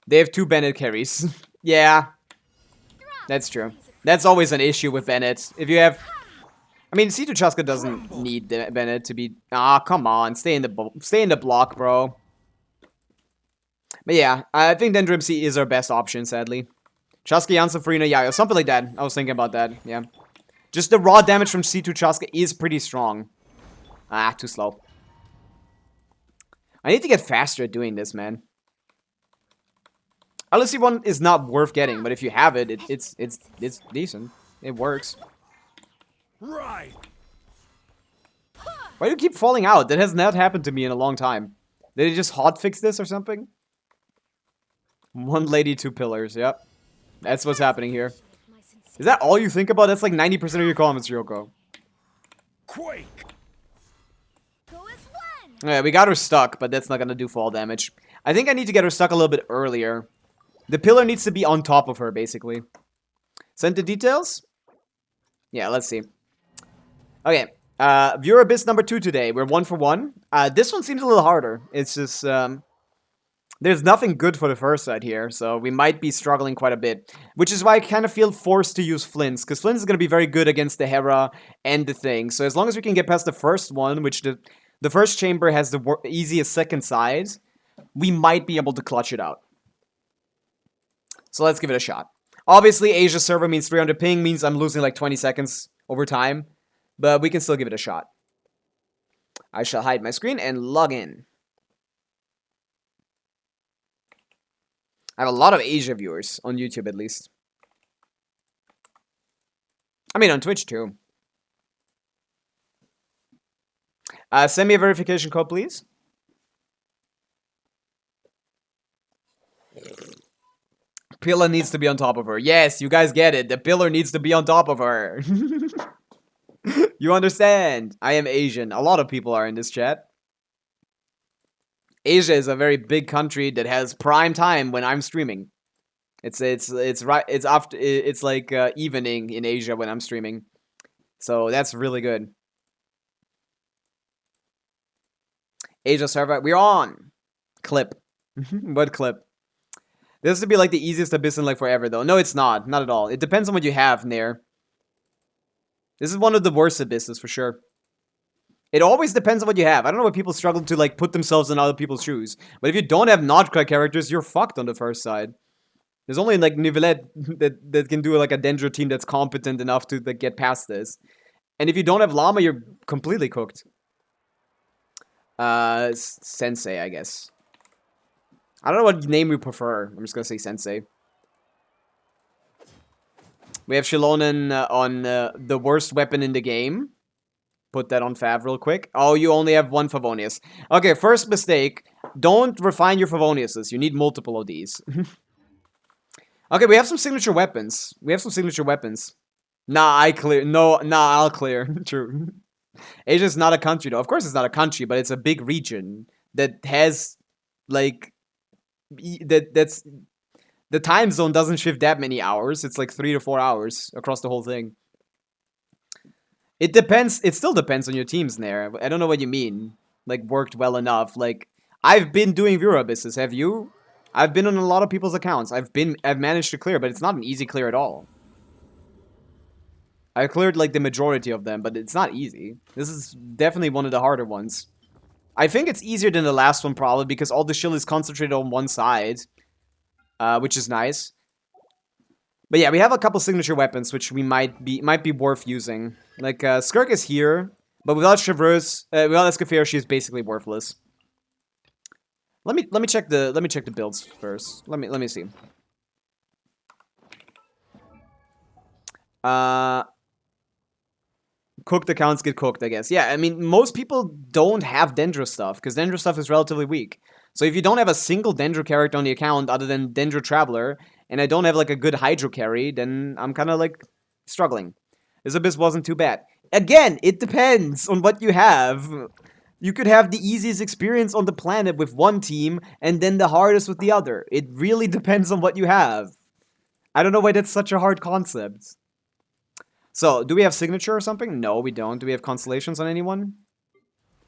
They have 2 Bennett carries. Yeah, that's true. That's always an issue with Bennett. If you have... I mean, C2 Chaska doesn't need Bennett to be... Ah, come on. Stay in the block, bro. But yeah, I think Dendro MC is our best option, sadly. Chaska, Janssen, Farina, Yayo. Something like that. I was thinking about that, yeah. Just the raw damage from C2 Chaska is pretty strong. Ah, too slow. I need to get faster at doing this, man. LSC1 is not worth getting, but if you have it, it's decent. It works. Right. Why do you keep falling out? That has not happened to me in a long time. Did they just hotfix this or something? 1 lady, 2 pillars, yep. That's what's happening here. Is that all you think about? That's like 90% of your comments, Ryoko. Quake. Go as one. Yeah, we got her stuck, but that's not gonna do fall damage. I think I need to get her stuck a little bit earlier. The pillar needs to be on top of her, basically. Send the details? Yeah, let's see. Okay. Viewer Abyss number 2 today. We're 1 for 1. This one seems a little harder. It's just, there's nothing good for the first side here, so we might be struggling quite a bit. Which is why I kind of feel forced to use Flints, because Flints is going to be very good against the Hera and the thing. So as long as we can get past the first one, which the first chamber has the easiest second side, we might be able to clutch it out. So let's give it a shot. Obviously, Asia server means 300 ping, means I'm losing like 20 seconds over time. But we can still give it a shot. I shall hide my screen and log in. I have a lot of Asia viewers, on YouTube at least. I mean, on Twitch too. Send me a verification code, please. Pillar needs to be on top of her. Yes, you guys get it. The pillar needs to be on top of her. You understand? I am Asian. A lot of people are in this chat. Asia is a very big country that has prime time when I'm streaming. It's like evening in Asia when I'm streaming. So that's really good. Asia server, we're on. Clip. What clip? This would be like the easiest abyss in like forever though. No, it's not. Not at all. It depends on what you have, Nair. This is one of the worst abysses for sure. It always depends on what you have. I don't know why people struggle to like put themselves in other people's shoes. But if you don't have Notcrack characters, you're fucked on the first side. There's only like Nivelette that can do like a Dendro team that's competent enough to like, get past this. And if you don't have Llama, you're completely cooked. Sensei, I guess. I don't know what name we prefer. I'm just gonna say Sensei. We have Shilonen on the worst weapon in the game. Put that on Fav real quick. Oh, you only have one Favonius. Okay, first mistake. Don't refine your Favoniuses. You need multiple of these. Okay, we have some signature weapons. Nah, I clear. No, nah, I'll clear. True. Asia's not a country, though. Of course it's not a country, but it's a big region that has, like... That's... The time zone doesn't shift that many hours. It's like 3 to 4 hours across the whole thing. It depends. It still depends on your teams, Nair. I don't know what you mean. Like, worked well enough. Like, I've been doing Viewer Abysses. Have you? I've been on a lot of people's accounts. I've managed to clear, but it's not an easy clear at all. I cleared, like, the majority of them, but it's not easy. This is definitely one of the harder ones. I think it's easier than the last one, probably, because all the shield is concentrated on one side. Which is nice. But yeah, we have a couple signature weapons which we might be worth using. Like Skirk is here, but without Chevreuse, without Escafeir, she is basically worthless. Let me check the builds first. Let me see. Cooked accounts get cooked, I guess. Yeah, I mean most people don't have Dendro stuff because Dendro stuff is relatively weak. So if you don't have a single Dendro character on the account other than Dendro Traveler, and I don't have like a good Hydro carry, then I'm kind of like struggling. This Abyss wasn't too bad. Again, it depends on what you have. You could have the easiest experience on the planet with one team, and then the hardest with the other. It really depends on what you have. I don't know why that's such a hard concept. So, do we have Signature or something? No, we don't. Do we have Constellations on anyone?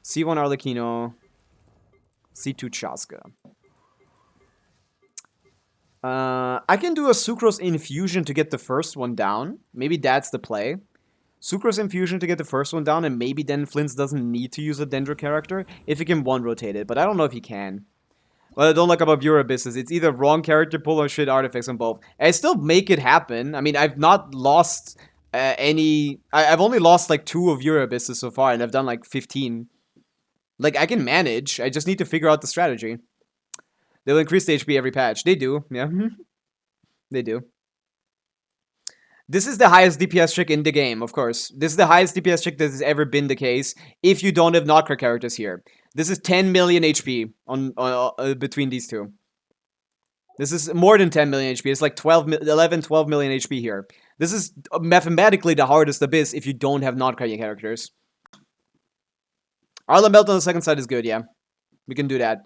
C1 Arlecchino. C2 Chaska. I can do a Sucrose Infusion to get the first one down. Maybe that's the play. Sucrose Infusion to get the first one down, and maybe then Flints doesn't need to use a Dendro character if he can one-rotate it, but I don't know if he can. What I don't like about Viewer Abysses, it's either wrong character pull or shit artifacts on both. I still make it happen. I mean, I've not lost any... I've only lost like 2 of Viewer Abysses so far, and I've done like 15. Like, I can manage. I just need to figure out the strategy. They'll increase the HP every patch. They do, yeah. They do. This is the highest DPS trick in the game, of course. This is the highest DPS trick that has ever been the case if you don't have Notcrack characters here. This is 10 million HP on between these two. This is more than 10 million HP. It's like 11, 12 million HP here. This is mathematically the hardest Abyss if you don't have Notcrack characters. Arlen Belt on the second side is good, yeah. We can do that.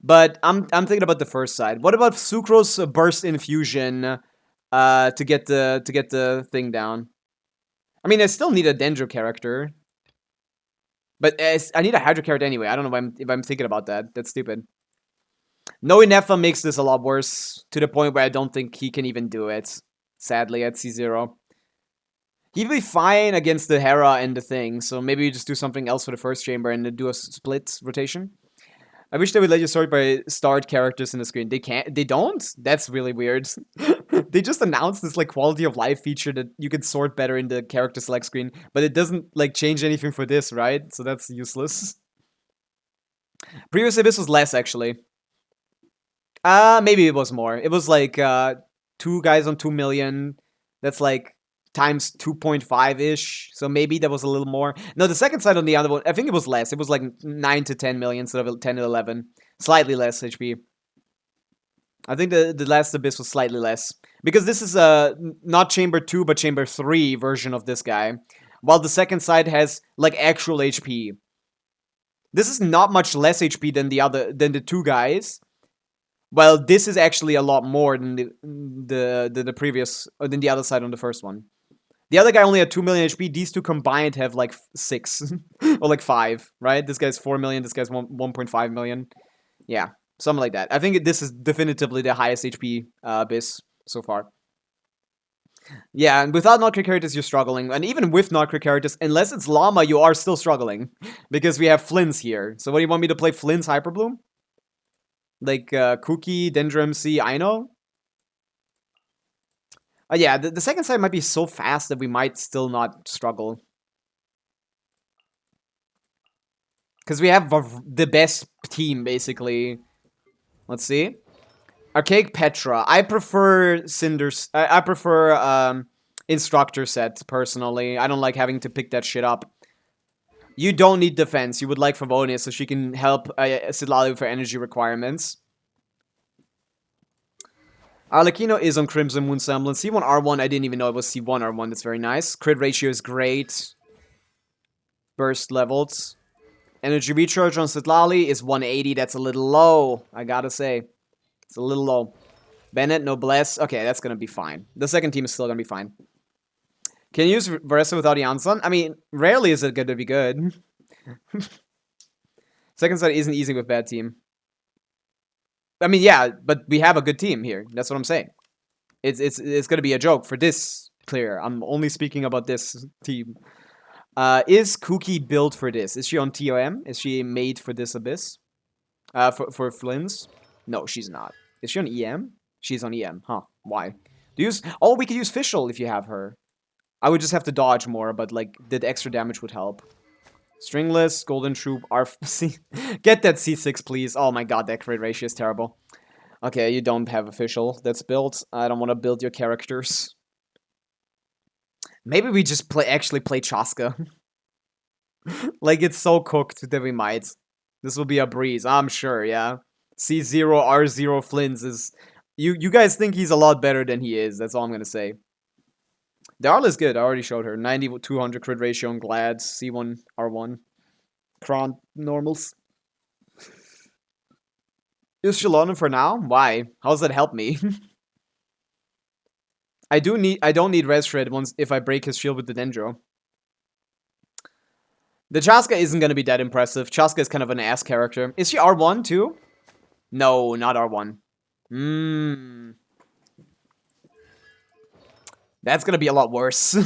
But I'm thinking about the first side. What about Sucrose Burst Infusion to get the thing down? I mean, I still need a Dendro character. But I need a Hydro character anyway. I don't know if I'm thinking about that. That's stupid. Knowing Nefa makes this a lot worse, to the point where I don't think he can even do it. Sadly, at C0. He'd be fine against the Hera and the thing, so maybe you just do something else for the first chamber and do a split rotation. I wish they would let you sort by start characters in the screen. They can't. They don't? That's really weird. They just announced this like quality of life feature that you can sort better in the character select screen, but it doesn't like change anything for this, right? So that's useless. Previous Abyss was less actually. Maybe it was more. It was like 2 guys on 2 million. That's like times 2.5-ish. So maybe that was a little more. No, the second side on the other one, I think it was less. It was like 9 to 10 million instead of 10 to 11. Slightly less HP. I think the last Abyss was slightly less. Because this is not Chamber 2, but Chamber 3 version of this guy. While the second side has like actual HP. This is not much less HP than the 2 guys. Well, this is actually a lot more than the previous, or than the other side on the first one. The other guy only had 2 million HP. These two combined have like 6 or like 5, right? This guy's 4 million. This guy's 1.5 million. Yeah, something like that. I think this is definitively the highest HP Abyss so far. Yeah, and without not crit characters, you're struggling. And even with not crit characters, unless it's Llama, you are still struggling. Because we have Flynn's here. So what do you want me to play Flynn's Hyper Bloom? Like Cookie, Dendro MC, Aino? Yeah, the second side might be so fast that we might still not struggle. Because we have the best team, basically. Let's see. Archaic Petra. I prefer Cinders. I prefer Instructor set, personally. I don't like having to pick that shit up. You don't need defense. You would like Favonia so she can help Sidlali with her energy requirements. Arlecchino is on Crimson Moon Semblance. C1 R1, I didn't even know it was C1 R1. That's very nice. Crit ratio is great. Burst levels. Energy recharge on Sidlali is 180. That's a little low, I gotta say. It's a little low. Bennett, Noblesse. Okay, that's gonna be fine. The second team is still gonna be fine. Can you use Varessa without Janssen? I mean, rarely is it gonna be good. Second side isn't easy with bad team. I mean, yeah, but we have a good team here. That's what I'm saying. It's gonna be a joke for this clear. I'm only speaking about this team. Is Cookie built for this? Is she on TOM? Is she made for this Abyss? For Flynn's? No, she's not. Is she on EM? She's on EM. Huh. Why? Oh, we could use Fischl if you have her. I would just have to dodge more, but like the extra damage would help. Stringless, Golden Troop, RC. Get that C6, please. Oh my god, that crit ratio is terrible. Okay, you don't have a Fischl that's built. I don't want to build your characters. Maybe we just actually play Chaska. Like, it's so cooked that we might. This will be a breeze, I'm sure, yeah. C0, R0 Flynn's is... You guys think he's a lot better than he is, that's all I'm gonna say. Darla is good, I already showed her. 90, 200 crit ratio on Glads, C1, R1. Kron normals. Use Shalona for now? Why? How does that help me? I don't need Res Shred once if I break his shield with the Dendro. The Chaska isn't gonna be that impressive. Chaska is kind of an ass character. Is she R1 too? No, not R1. That's gonna be a lot worse.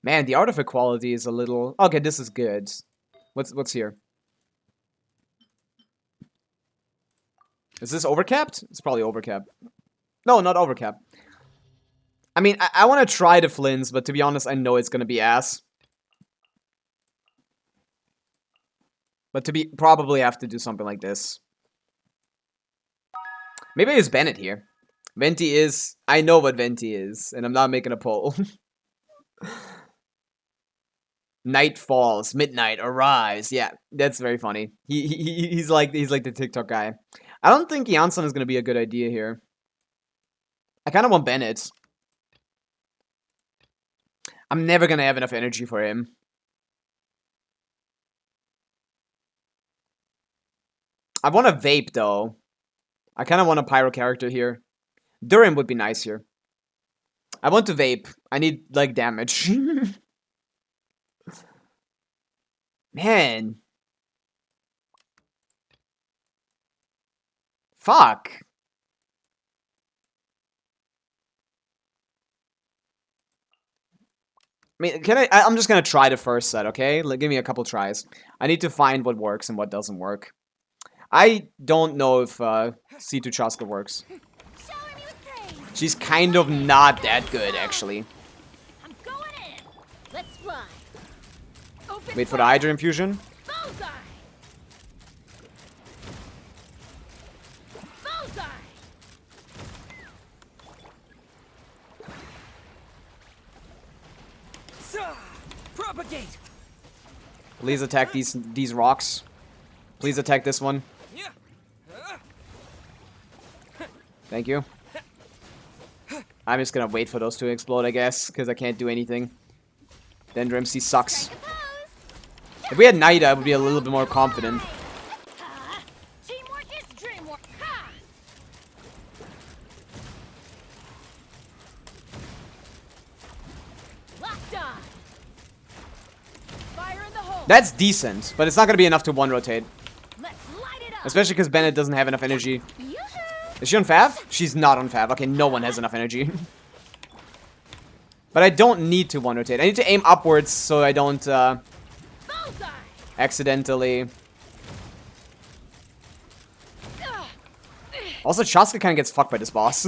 Man, the artifact quality is a little... Okay, this is good. What's here? Is this overcapped? It's probably overcapped. No, not overcapped. I mean, I want to try the Flynn's, but to be honest, I know it's gonna be ass. But probably have to do something like this. Maybe it's Bennett here. Venti is... I know what Venti is, and I'm not making a poll. Night falls, midnight arrives. Yeah, that's very funny. He's like the TikTok guy. I don't think Janssen is gonna be a good idea here. I kind of want Bennett. I'm never gonna have enough energy for him. I want a vape though. I kind of want a pyro character here. Durin would be nice here. I want to vape. I need like damage. Man. Fuck. I mean, I'm just gonna try the first set, okay? Like, give me a couple tries. I need to find what works and what doesn't work. I don't know if C2 Chaska works. Shower me with praise. She's kind of not that good, actually. I'm going in. Let's fly. Open Wait for the Hydra infusion. Bullseye. Bullseye. Propagate. Please attack these rocks. Please attack this one. Thank you. I'm just gonna wait for those to explode, I guess, because I can't do anything. Dendro MC sucks. Strike a pose. If we had Nida, I would be a little bit more confident. Teamwork is dreamwork. Ha! Locked on. Fire in the hole. That's decent, but it's not gonna be enough to one-rotate. Let's light it up. Especially because Bennett doesn't have enough energy. Yoo-hoo. Is she on Fav? She's not on Fav. Okay, no one has enough energy. But I don't need to one-rotate. I need to aim upwards so I don't Bullseye. accidentally... Ugh. Also, Chaska kind of gets fucked by this boss.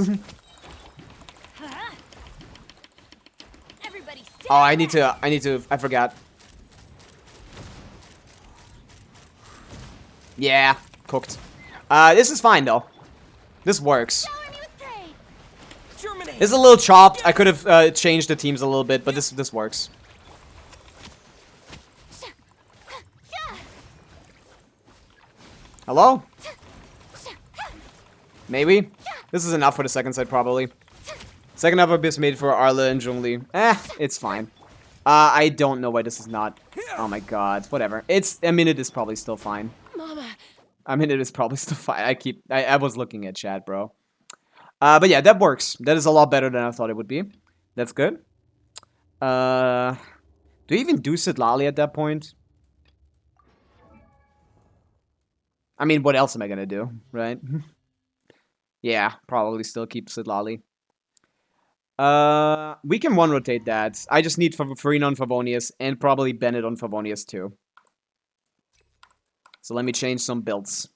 Everybody stay Oh, I forgot. Yeah, cooked. This is fine, though. This works. Shower me with praise. Germinate. It's a little chopped. I could have changed the teams a little bit, but this works. Yeah. Hello? Maybe? This is enough for the second set, probably. Second up abyss made for Arla and Zhongli. It's fine. I don't know why this is not... Oh my god, whatever. A minute is probably still fine. Mama. A minute is probably still fine. I was looking at chat, bro. But yeah, that works. That is a lot better than I thought it would be. That's good. Do you even do Sidlali at that point? I mean, what else am I gonna do, right? Yeah, probably still keep Sidlali. We can one-rotate that. I just need Farina on Favonius and probably Bennett on Favonius too. So let me change some builds.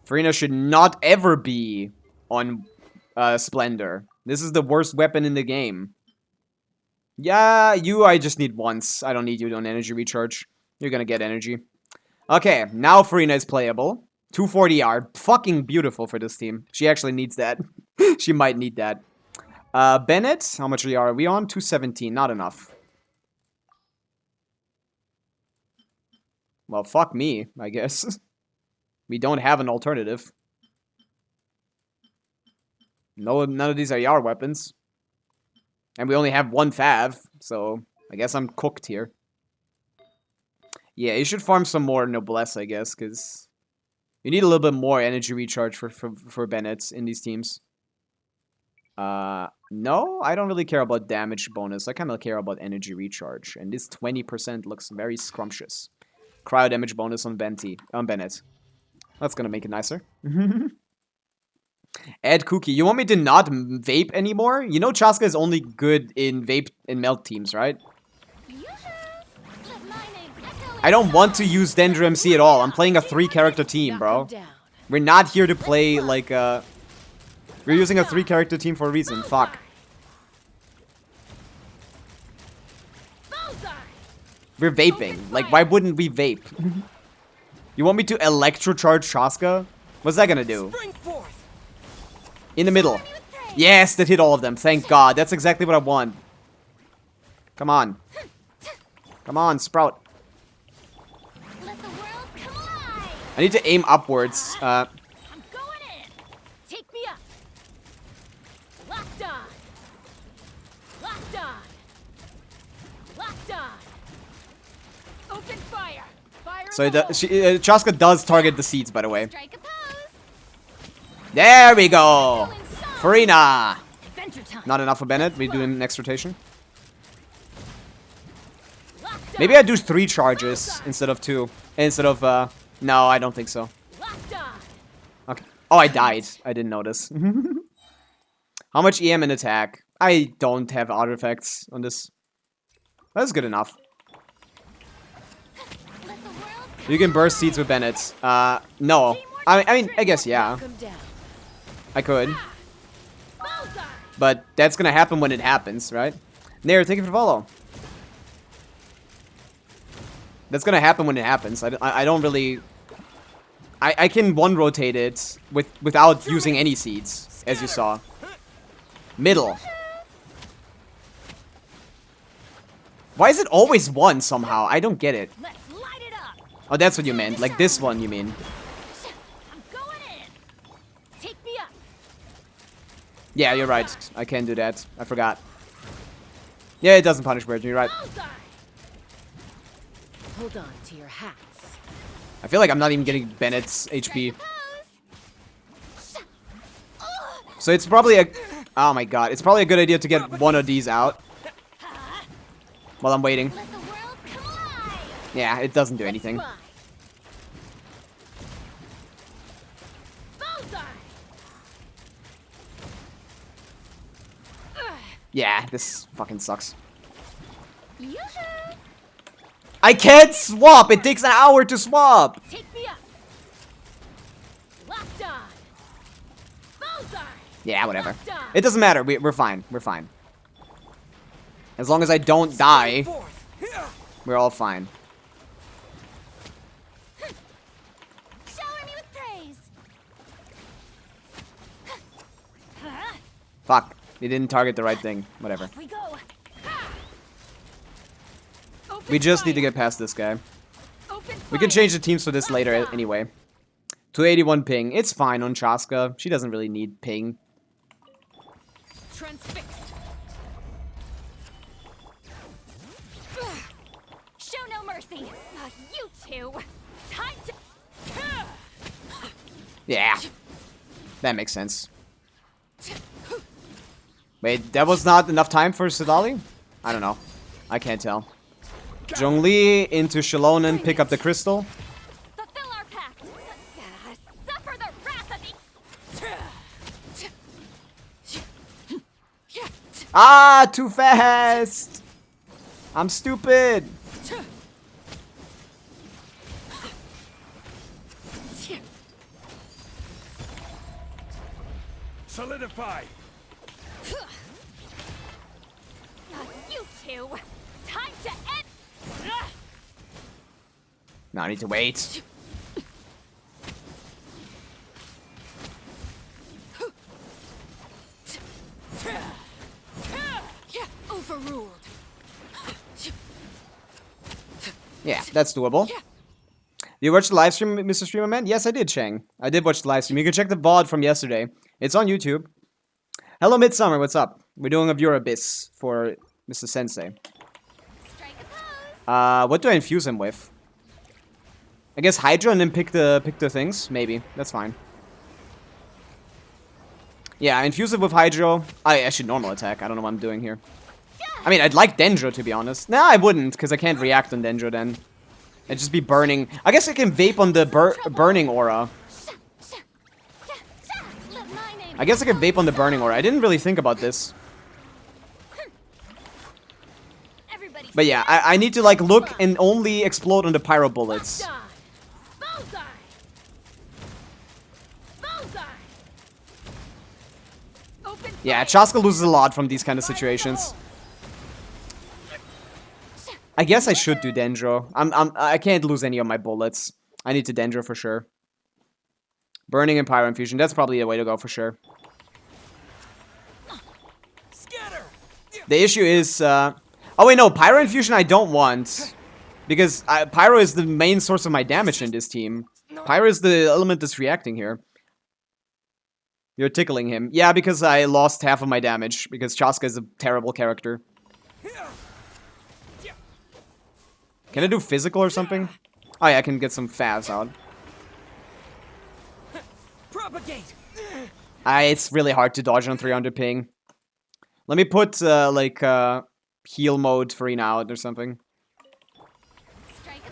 Farina should not ever be on Splendor. This is the worst weapon in the game. Yeah, I just need once. I don't need you on energy recharge. You're gonna get energy. Okay, now Farina is playable. 240R. Fucking beautiful for this team. She actually needs that. She might need that. Bennett, how much are we on? 217. Not enough. Well, fuck me, I guess. We don't have an alternative. No, none of these are Yar weapons. And we only have one Fav, so I guess I'm cooked here. Yeah, you should farm some more Noblesse, I guess, because you need a little bit more energy recharge for Bennett in these teams. No, I don't really care about damage bonus. I kind of care about energy recharge. And this 20% looks very scrumptious. Cryo damage bonus on Bennett. That's gonna make it nicer. Add Cookie. You want me to not vape anymore? You know Chaska is only good in vape and melt teams, right? Yoo-hoo. Let my name echo I don't want to use Dendro MC at all. I'm playing a 3-character team, bro. Down. We're not here to play like We're using a 3-character team for a reason. Fuck. Bullseye. We're vaping. Like, why wouldn't we vape? You want me to electrocharge Chaska? What's that gonna do? Spring forth. In the middle. Yes, that hit all of them. Thank God. That's exactly what I want. Come on. Come on, Sprout. Let the world come alive. I need to aim upwards. I'm going in. Take me up. Locked on. Locked on. Locked on. Open fire. So Chaska does target the seeds, by the way. Strike a pose. There we go. Farina. Adventure time. Not enough for Bennett. We do him next rotation. Locked on. Maybe I do 3 charges instead of 2. Instead of, no, I don't think so. Locked on. Okay. Oh, I died. I didn't notice. How much EM and attack? I don't have artifacts on this. That's good enough. Let the world You can burst seeds with Bennett. No. I mean, I guess, yeah. Come down. I could. bullseye. But that's gonna happen when it happens, right? Nair, thank you for the follow. That's gonna happen when it happens. I don't really... I can one-rotate it without using any seeds, as you saw. Middle. Why is it always 1 somehow? I don't get it. Let's light it up. Oh, that's what you meant. Like this one, you mean. I'm going in. Take me up. Yeah, you're right. I can do that. I forgot. Yeah, it doesn't punish birds. You're right. Bullseye. Hold on to your hats. I feel like I'm not even getting Bennett's HP. Pose. So it's probably a... Oh my god. It's probably a good idea to get one of these out while I'm waiting. Let the world come alive. Yeah, it doesn't do anything. Fly. Bullseye. Yeah, this fucking sucks. Yoo-hoo. I can't swap! It takes an hour to swap! Take me up. Locked on. Bullseye. Yeah, whatever. Locked on. It doesn't matter. We're fine. We're fine. As long as I don't die, Forth. Yeah. we're all fine. Shower me with praise. Fuck. They didn't target the right thing. Whatever. Off we go. We just need to get past this guy. Open We can fire. change the teams for this later anyway. 281 ping. It's fine on Chaska. She doesn't really need ping. Transfixed. Show no mercy. Not you two. Time to. Yeah. That makes sense. Wait, that was not enough time for Sidali? I don't know. I can't tell. Zhongli into Shalonen, pick up the crystal. Fulfill our pact. Suffer the wrath of the. Ah, too fast! I'm stupid! Solidify. Not you two. Time to end. No, I need to wait. Overruled. Yeah, that's doable. You watched the live stream, Mr. Streamer Man? Yes, I did, Chang. I did watch the live stream. You can check the VOD from yesterday. It's on YouTube. Hello, Midsummer. What's up? We're doing a Viewer Abyss for Mr. Sensei. Strike a pose. What do I infuse him with? I guess Hydra and then pick the things? Maybe. That's fine. Yeah, infuse it with Hydro. I should normal attack. I don't know what I'm doing here. I mean, I'd like Dendro, to be honest. Nah, I wouldn't, because I can't react on Dendro then. I'd just be burning. I guess I can vape on the burning aura. Let my name. I guess I can vape on the burning aura. I didn't really think about this. Everybody. But yeah, I need to, like, look and only explode on the pyro bullets. Locked on. Bullseye. Bullseye. Open. Yeah, fire. Chaska loses a lot from these kind of situations. I guess I should do Dendro. I can't lose any of my bullets. I need to Dendro for sure. Burning and Pyro Infusion. That's probably the way to go for sure. Scatter. The issue is... oh wait, no. Pyro Infusion I don't want. Because Pyro is the main source of my damage in this team. Pyro is the element that's reacting here. You're tickling him. Yeah, because I lost half of my damage. Because Chaska is a terrible character. Can I do physical or something? Oh yeah, I can get some Favs out. Propagate. It's really hard to dodge on 300 ping. Let me put like heal mode for out or something. Strike a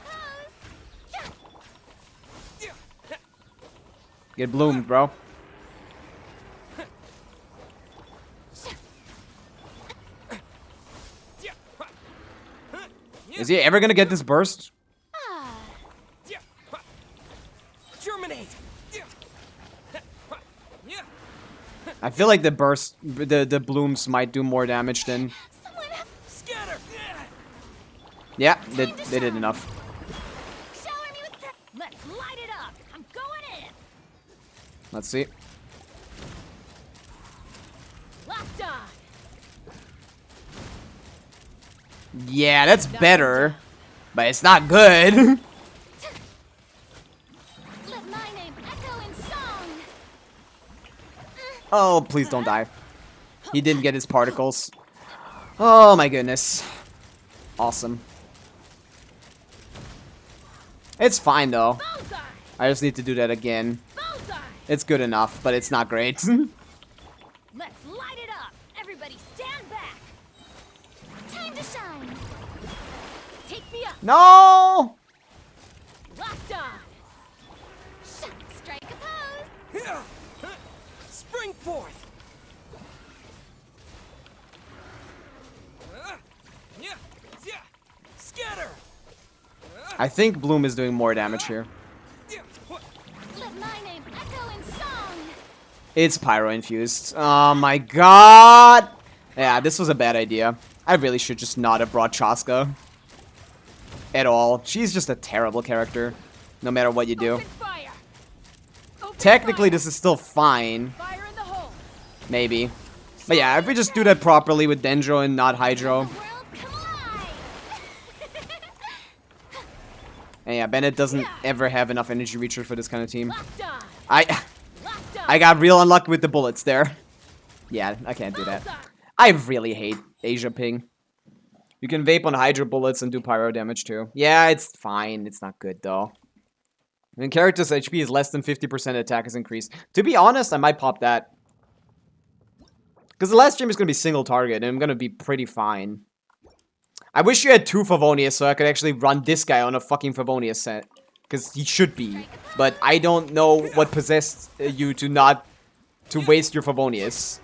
pose. Get bloomed, bro. Is he ever gonna get this burst? Ah, Germinate. I feel like the burst, the blooms might do more damage than. someone Scatter. Yeah, they did enough. shower me with the... Let's light it up. I'm going in. Let's see. Locked on. Yeah, that's better, but it's not good. Let my name echo in song. Oh, please don't die. He didn't get his particles. Oh my goodness. Awesome. It's fine though. Bullseye. I just need to do that again. Bullseye. It's good enough, but it's not great. Let's light it up. Everybody stand back. Time to shine. Take me up. No! Locked on. Strike a pose. Spring forth. Scatter. I think Bloom is doing more damage here. Let my name echo in song. It's pyro infused. Oh my god! Yeah, this was a bad idea. I really should just not have brought Chaska. At all. She's just a terrible character. No matter what you do. Open fire. Open Technically, fire. this is still fine. Fire in the hole. Maybe. But yeah, if we just do that properly with Dendro and not Hydro. The world come alive. And yeah, Bennett doesn't ever have enough energy reacher for this kind of team. Locked on. I Locked on. I got real unlucky with the bullets there. Yeah, I can't do that. Bullseye. I really hate Asia ping. You can vape on Hydro bullets and do pyro damage too. Yeah, it's fine. It's not good though. When character's HP is less than 50%, attack is increased. To be honest, I might pop that. Because the last stream is going to be single target, and I'm going to be pretty fine. I wish you had 2 Favonius so I could actually run this guy on a fucking Favonius set. Because he should be. But I don't know what possessed you to not... to waste your Favonius.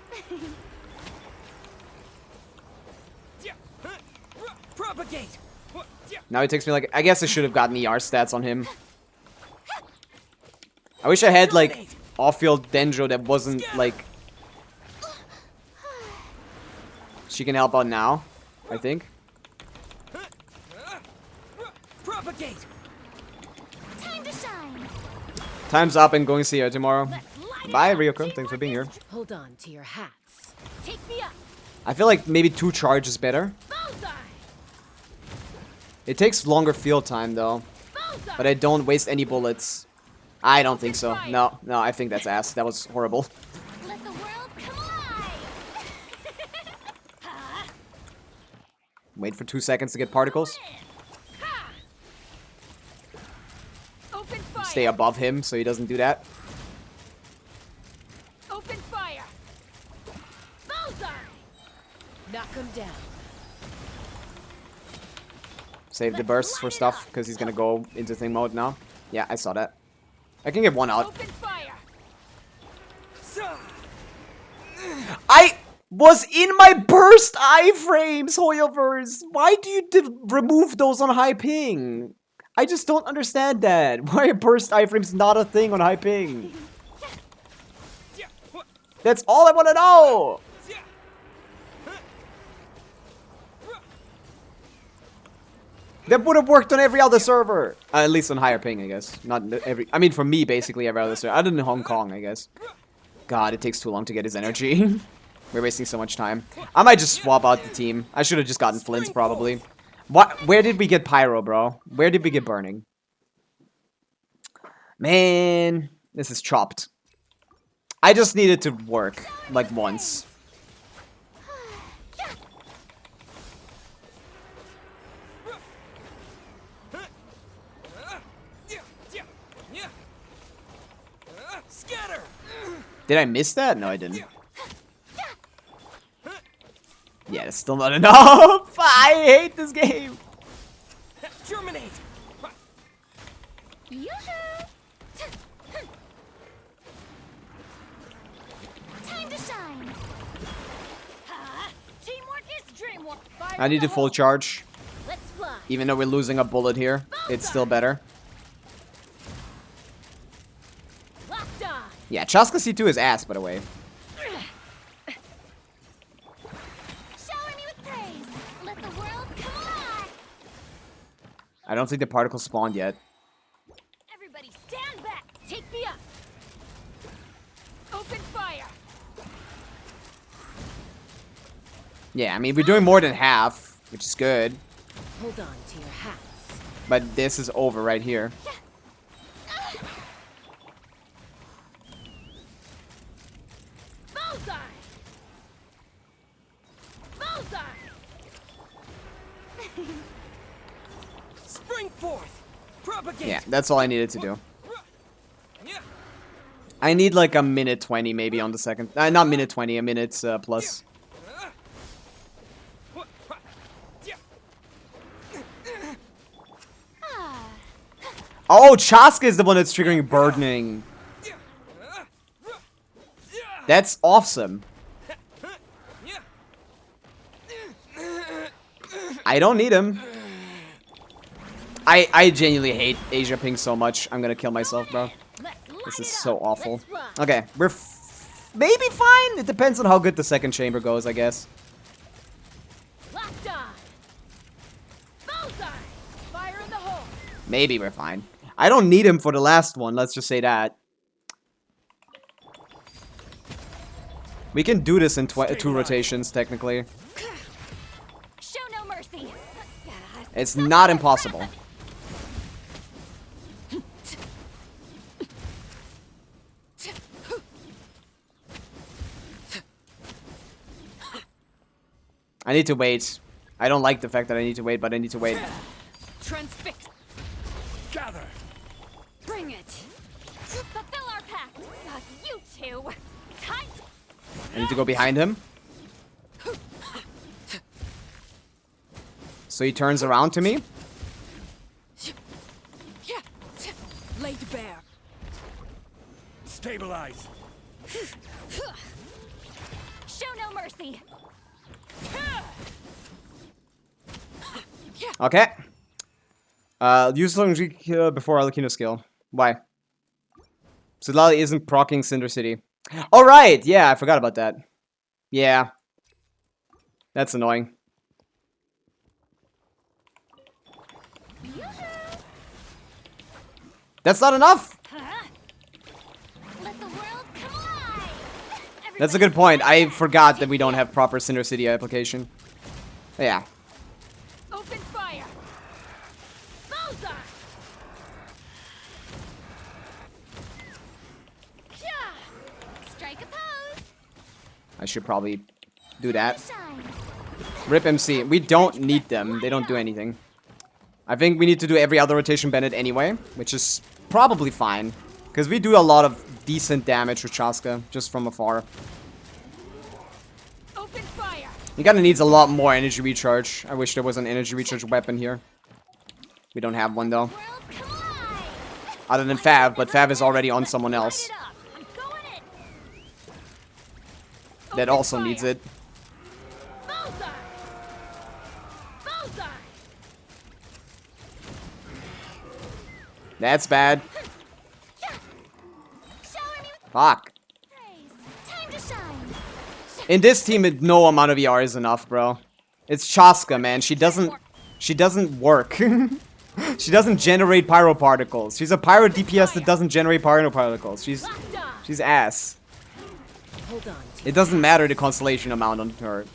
Propagate. Now it takes me like... I guess I should have gotten ER stats on him. I wish I had like off-field Dendro that wasn't like... She can help out now, I think. Propagate. Time to shine. Time's up and going to see her tomorrow. Let's light it Bye, up. Ryoko. Thanks for being here. Hold on to your hats. Take me up. I feel like maybe 2 charge is better. Bullseye. It takes longer field time though. Bullseye. But I don't waste any bullets. I don't think so. No, I think that's ass. That was horrible. Let the world come alive. Ha. Wait for 2 seconds to get particles. Ha. Open fire. Stay above him so he doesn't do that. Open fire. Bullseye. Knock him down. Save the bursts for stuff because he's gonna go into thing mode now. Yeah, I saw that. I can get 1 out. Open fire. I was in my burst iframes, Hoyoverse. Why do you remove those on high ping? I just don't understand that. Why are burst iframes not a thing on high ping? That's all I want to know. That would have worked on every other server. At least on higher ping, I guess. Not every... I mean, for me, basically, every other server. Other than Hong Kong, I guess. God, it takes too long to get his energy. We're wasting so much time. I might just swap out the team. I should have just gotten Flints, probably. What? Where did we get Pyro, bro? Where did we get Burning? Man, this is chopped. I just needed to work, like, once. Did I miss that? No, I didn't. Yeah, that's still not enough. I hate this game. Germinate. Yoo-hoo! Time to shine. Ha! Teamwork is dreamwork. Fire I need in to the full hole. charge. Let's fly. Even though we're losing a bullet here, it's still better. Locked on. Yeah, Chaska C2 is ass, by the way. Shower me with praise. Let the world come alive. I don't think the particle spawned yet. Everybody stand back. Take me up. Open fire. Yeah, I mean, we're doing more than half, which is good. Hold on to your hats. But this is over right here. Bullseye. Bullseye. Spring forth. Propagate. Yeah, that's all I needed to do. Yeah. I need like a minute 20 maybe on the second. Not minute 20, a minute plus. Ah. Oh, Chaska is the one that's triggering burdening. That's awesome. I don't need him. I genuinely hate Asia Ping so much. I'm gonna kill myself, bro. Let's light This is it so up. awful. Let's rock. Okay, we're maybe fine. It depends on how good the second chamber goes, I guess. Locked on. Bullseye. Fire in the hole. Maybe we're fine. I don't need him for the last one. Let's just say that. We can do this in 2 rotations, technically. Show no mercy. It's not impossible. I need to wait. I don't like the fact that I need to wait, but I need to wait. Transfix. Gather. Bring it. Fulfill our pact. You two. Tight. I need to go behind him. So he turns around to me. Laid bare. Stabilize. Show no mercy. Okay. Use Longi before Alakino skill. Why? Sudlali isn't proccing Cinder City. Alright! Yeah, I forgot about that. Yeah. That's annoying. That's not enough! Let the world come alive. That's a good point. I forgot that we don't have proper Cinder City application. Yeah. Open fire. Bullseye. Strike a pose. I should probably do that. Shine. Rip MC. We don't need them. They don't do anything. I think we need to do every other rotation Bennett anyway, which is probably fine. Because we do a lot of decent damage with Chaska, just from afar. Open fire. He kinda needs a lot more energy recharge. I wish there was an energy recharge weapon here. We don't have one though. World come alive. Other than Fav, but Fav is already on someone else Light it up. I'm going in. that Open also fire. needs it. Bullseye. Bullseye. That's bad. Shower me with Fuck. praise. Time to shine. In this team, no amount of ER is enough, bro. It's Chaska, man. She doesn't work. She doesn't generate pyro particles. She's a pyro DPS that doesn't generate pyro particles. She's Locked on. ass. Hold on to It doesn't matter the constellation amount on her.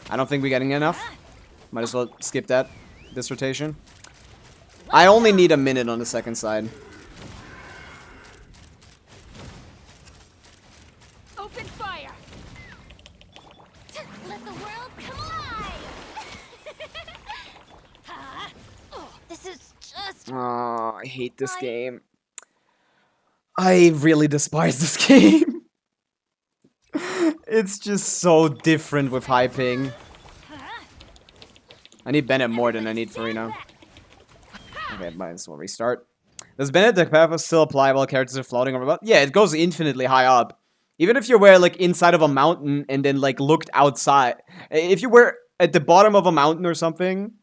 I don't think we're getting enough. Might as well skip that. This rotation. I only need a minute on the second side. Open fire. Let the world come alive. This is just Oh, I hate this I- game. I really despise this game. It's just so different with high ping. I need Bennett more than I need Farina. Okay, might as well restart. Does Bennett the path still apply while characters are floating over? Yeah, it goes infinitely high up. Even if you were like inside of a mountain and then like looked outside. If you were at the bottom of a mountain or something.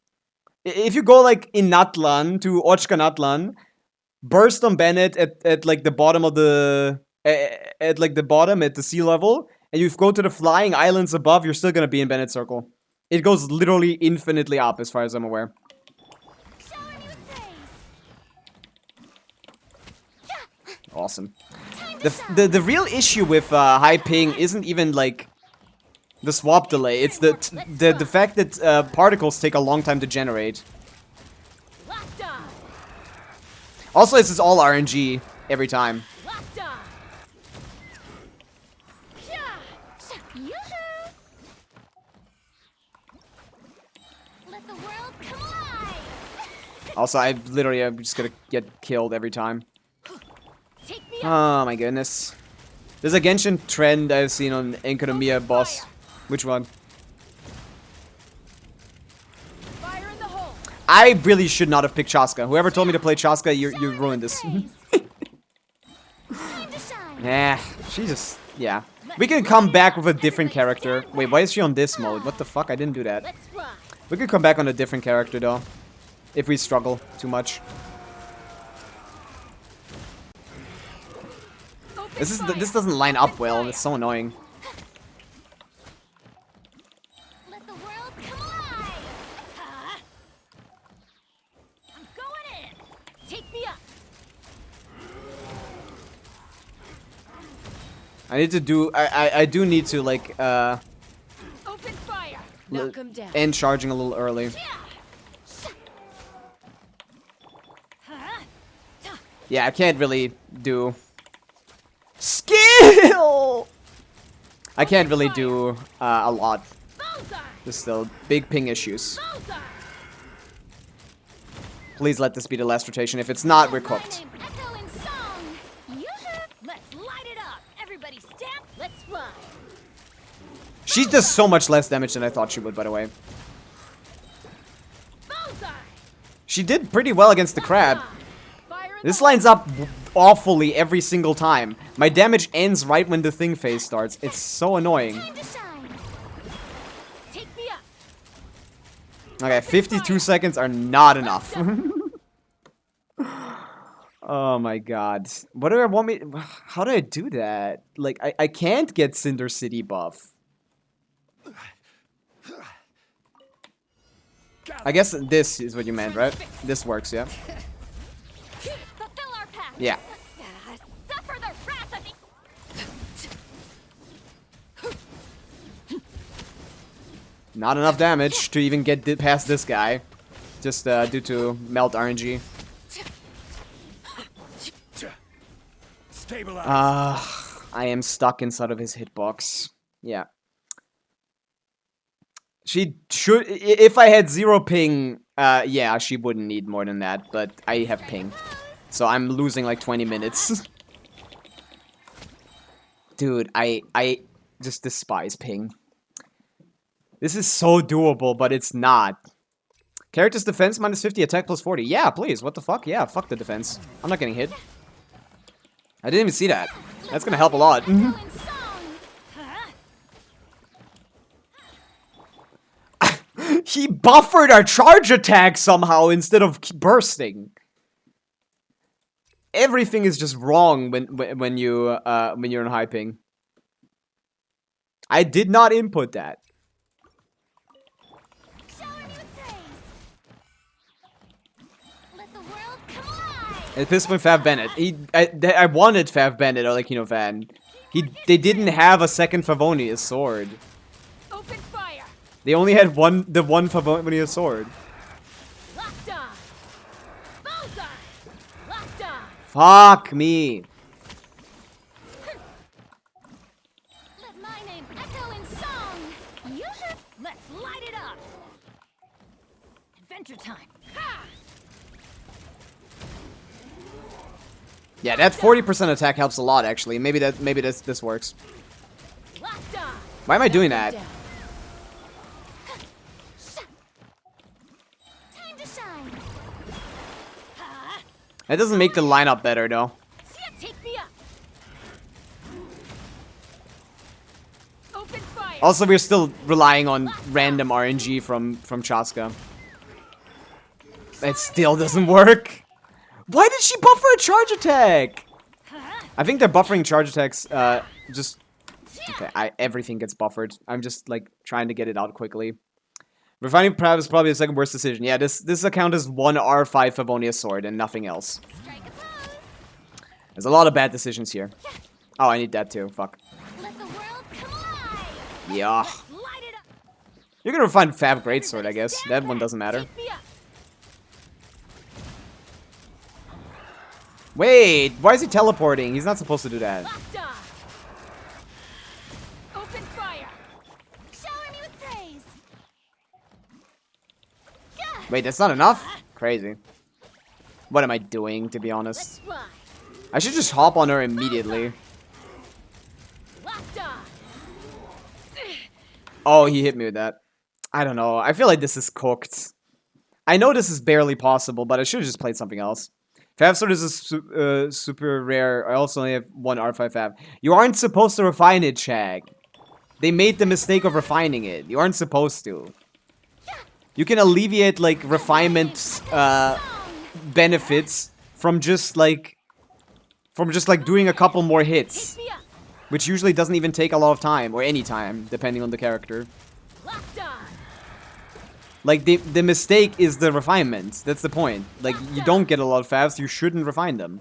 If you go like in Natlan to Ochka Natlan, burst on Bennett at like the bottom of the at like the bottom at the sea level, and you go to the flying islands above, you're still gonna be in Bennett Circle. It goes literally infinitely up as far as I'm aware. Awesome. The real issue with high ping isn't even like the swap delay. It's the fact that particles take a long time to generate. Also, this is all RNG every time. Let the world come alive. Also, I'm just gonna get killed every time. Take me up. Oh my goodness. There's a Genshin trend I've seen on Enkonomiya boss. Which one? Fire in the hole. I really should not have picked Chaska. Whoever told me to play Chaska, you ruined this. Time to shine. Nah, she just... Yeah. We can come back with a different character. Wait, why is she on this mode? What the fuck? I didn't do that. Let's rock. We could come back on a different character, though. If we struggle too much. This doesn't line up well. It's so annoying. Let the world come alive. I'm going in. Take me up. I need to do... I do need to, like, Open fire. Knock him down. end charging a little early. Yeah, I can't really do... Skill! I can't really do a lot. Bullseye. There's still big ping issues. Bullseye. Please let this be the last rotation. If it's not, we're cooked. My name, echo in song. Let's light it up. Everybody stamp. Let's run. She does so much less damage than I thought she would, by the way. Bullseye. She did pretty well against the crab. Fire in This the lines up awfully every single time. My damage ends right when the thing phase starts. It's so annoying. Time to shine. Take me up. Okay, 52 seconds are not enough. Oh my god. What do I want me... How do I do that? Like, I can't get Cinder City buff. I guess this is what you meant, right? This works, yeah? Fulfill our path. Yeah. Suffer the wrath of the... Not enough damage to even get past this guy. Just due to melt RNG. Stabilize. I am stuck inside of his hitbox. Yeah. She should... If I had 0 ping, yeah, she wouldn't need more than that. But I have ping. So I'm losing like 20 minutes. Dude, I just despise ping. This is so doable, but it's not. Character's defense minus 50, attack plus 40. Yeah, please. What the fuck? Yeah, fuck the defense. I'm not getting hit. I didn't even see that. That's gonna help a lot. Echo in song. He buffered our charge attack somehow instead of bursting. Everything is just wrong when you're in high ping. I did not input that. Showing you praise. Let the world come alive. It pissed me Fav Bennett. I wanted Fav Bennett or like Fan. They didn't have a second Favonius sword. Open fire. They only had the one Favonius sword. Locked on. Bullseye. Locked on. Fuck me. Let my name echo in song. Let's light it up. Adventure time. Ha! Yeah, that 40% attack helps a lot, actually. Maybe this works. Locked on. Why am I doing that? Down. Time to shine. That doesn't make the lineup better, though. Take me up. Open fire. Also, we're still relying on random RNG from Chaska. It still doesn't work. Why did she buffer a charge attack? I think they're buffering charge attacks, just... Okay, everything gets buffered. I'm just, like, trying to get it out quickly. Refining Prav is probably the second worst decision. Yeah, this account is 1 R5 Favonius Sword and nothing else. Strike a pose. There's a lot of bad decisions here. Oh, I need that too. Fuck. Let the world come alive. Yeah. Light it up. You're gonna refine Fav Greatsword, I guess. That one doesn't matter. Take me up. Wait, why is he teleporting? He's not supposed to do that. Locked on. Open fire. Shower me with praise. Wait, that's not enough? Crazy. What am I doing, to be honest? Let's fly. I should just hop on her immediately. Locked on. Oh, he hit me with that. I don't know. I feel like this is cooked. I know this is barely possible, but I should have just played something else. Fav Sword is a super rare. I also only have 1 R5 Fav. You aren't supposed to refine it, Shag. They made the mistake of refining it. You aren't supposed to. You can alleviate, like, refinement benefits from just like doing a couple more hits, Take me up. which usually doesn't even take a lot of time, or any time, depending on the character. Locked on. Like, the mistake is the refinement. That's the point. Like, you don't get a lot of favs, you shouldn't refine them.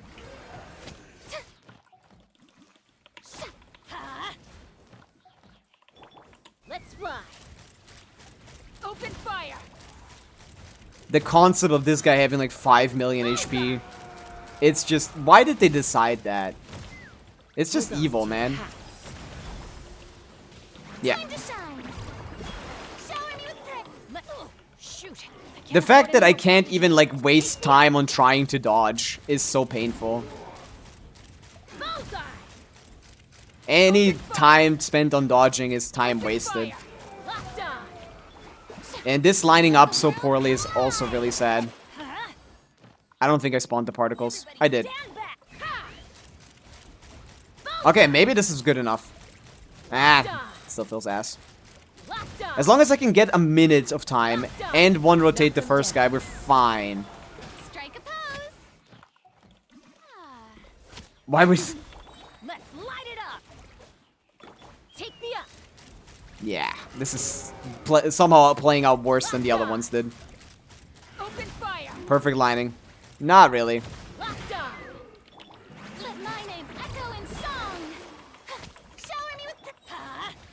Let's fly. Open fire. The concept of this guy having like 5 million HP, it's just, why did they decide that? It's just evil, man. Yeah. Time to shine. Shower me with praise. Shoot. The fact that I can't even like waste time on trying to dodge is so painful. Bullseye. Any time spent on dodging is time wasted. Fire. Locked on. And this lining up so poorly is also really sad. I don't think I spawned the particles. I did. Stand back. Okay, maybe this is good enough. Ah, still feels ass. Locked on. As long as I can get a minute of time and one rotate the first guy, we're fine. Strike a pose. Why was... Let's light it up. Take me up. Yeah, this is somehow playing out worse than the other ones did. Open fire. Perfect lining. Not really. Locked on. Let my name echo in song. Shower me with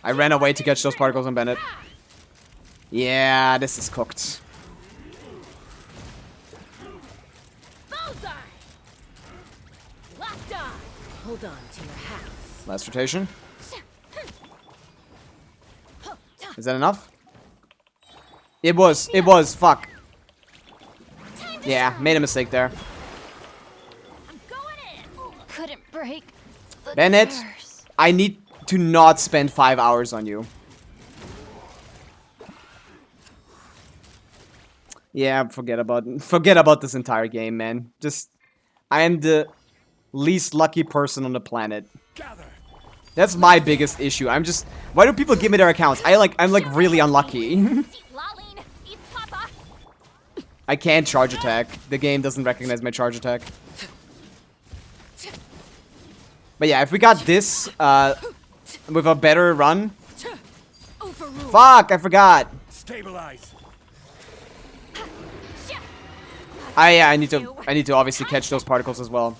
I ran away to catch those particles on Bennett. Yeah, this is cooked. Bullseye. Locked on. Hold on to your hats. Last rotation. Is that enough? It was. Fuck. Yeah, made a mistake there. I'm going in. Couldn't break. the Bennett, curse. I need to not spend 5 hours on you. Yeah, forget about this entire game, man. Just, I am the least lucky person on the planet. Gather. That's my biggest issue. I'm just, why do people give me their accounts? I'm like really unlucky. Eat Laline. Eat Papa. I can't charge attack. The game doesn't recognize my charge attack. But yeah, if we got this with a better run. Overruled. Fuck, I forgot. Stabilize. Yeah, I need to obviously catch those particles as well.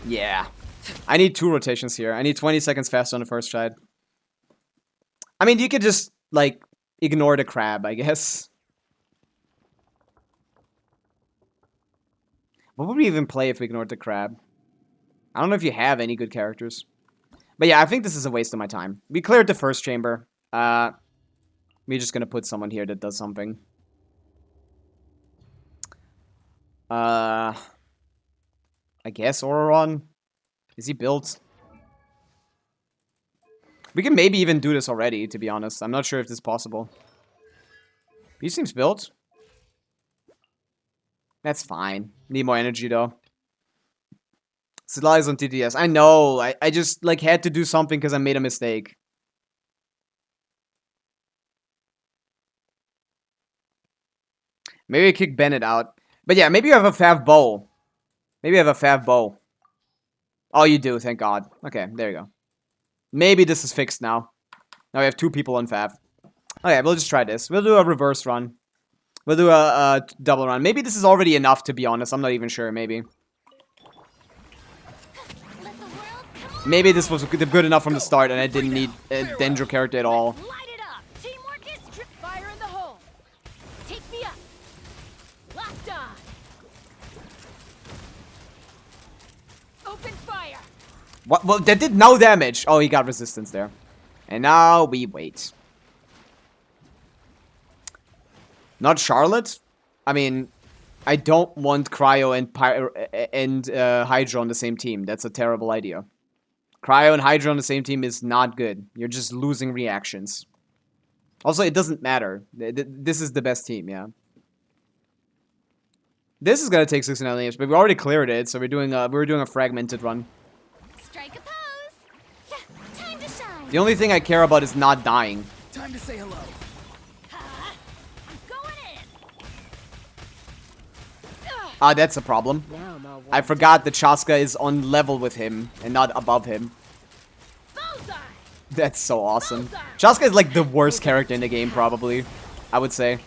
Yeah. I need 2 rotations here. I need 20 seconds faster on the first try. I mean, you could just, like, ignore the crab, I guess. What would we even play if we ignored the crab? I don't know if you have any good characters. But yeah, I think this is a waste of my time. We cleared the first chamber. We're just gonna put someone here that does something. I guess Auroron. Is he built? We can maybe even do this already, to be honest. I'm not sure if this is possible. He seems built. That's fine. Need more energy, though. Slides on TTS. I know. I just, like, had to do something because I made a mistake. Maybe I kick Bennett out. But yeah, maybe you have a Fav bow. Maybe you have a Fav bow. Oh, you do. Thank God. Okay, there you go. Maybe this is fixed now. Now we have 2 people on Fav. Okay, we'll just try this. We'll do a reverse run. We'll do a double run. Maybe this is already enough, to be honest. I'm not even sure. Maybe. Maybe this was good enough from the start, and I didn't need a Dendro character at all. Light it up. Teamwork is fire in the hole. Take me up. Locked on. Open fire. What? Well, that did no damage. Oh, he got resistance there. And now we wait. Not Charlotte? I mean, I don't want Cryo and Hydra on the same team. That's a terrible idea. Cryo and Hydra on the same team is not good. You're just losing reactions. Also, it doesn't matter. This is the best team, yeah. This is gonna take 69 lanes, but we already cleared it, so we're doing a fragmented run. Strike a pose. Yeah, time to shine. The only thing I care about is not dying. Time to say hello. I'm going in. Ah, that's a problem. Now I'm all I forgot that Chaska is on level with him and not above him. Bullseye. That's so awesome. Chaska is like the worst character in the game, probably. I would say.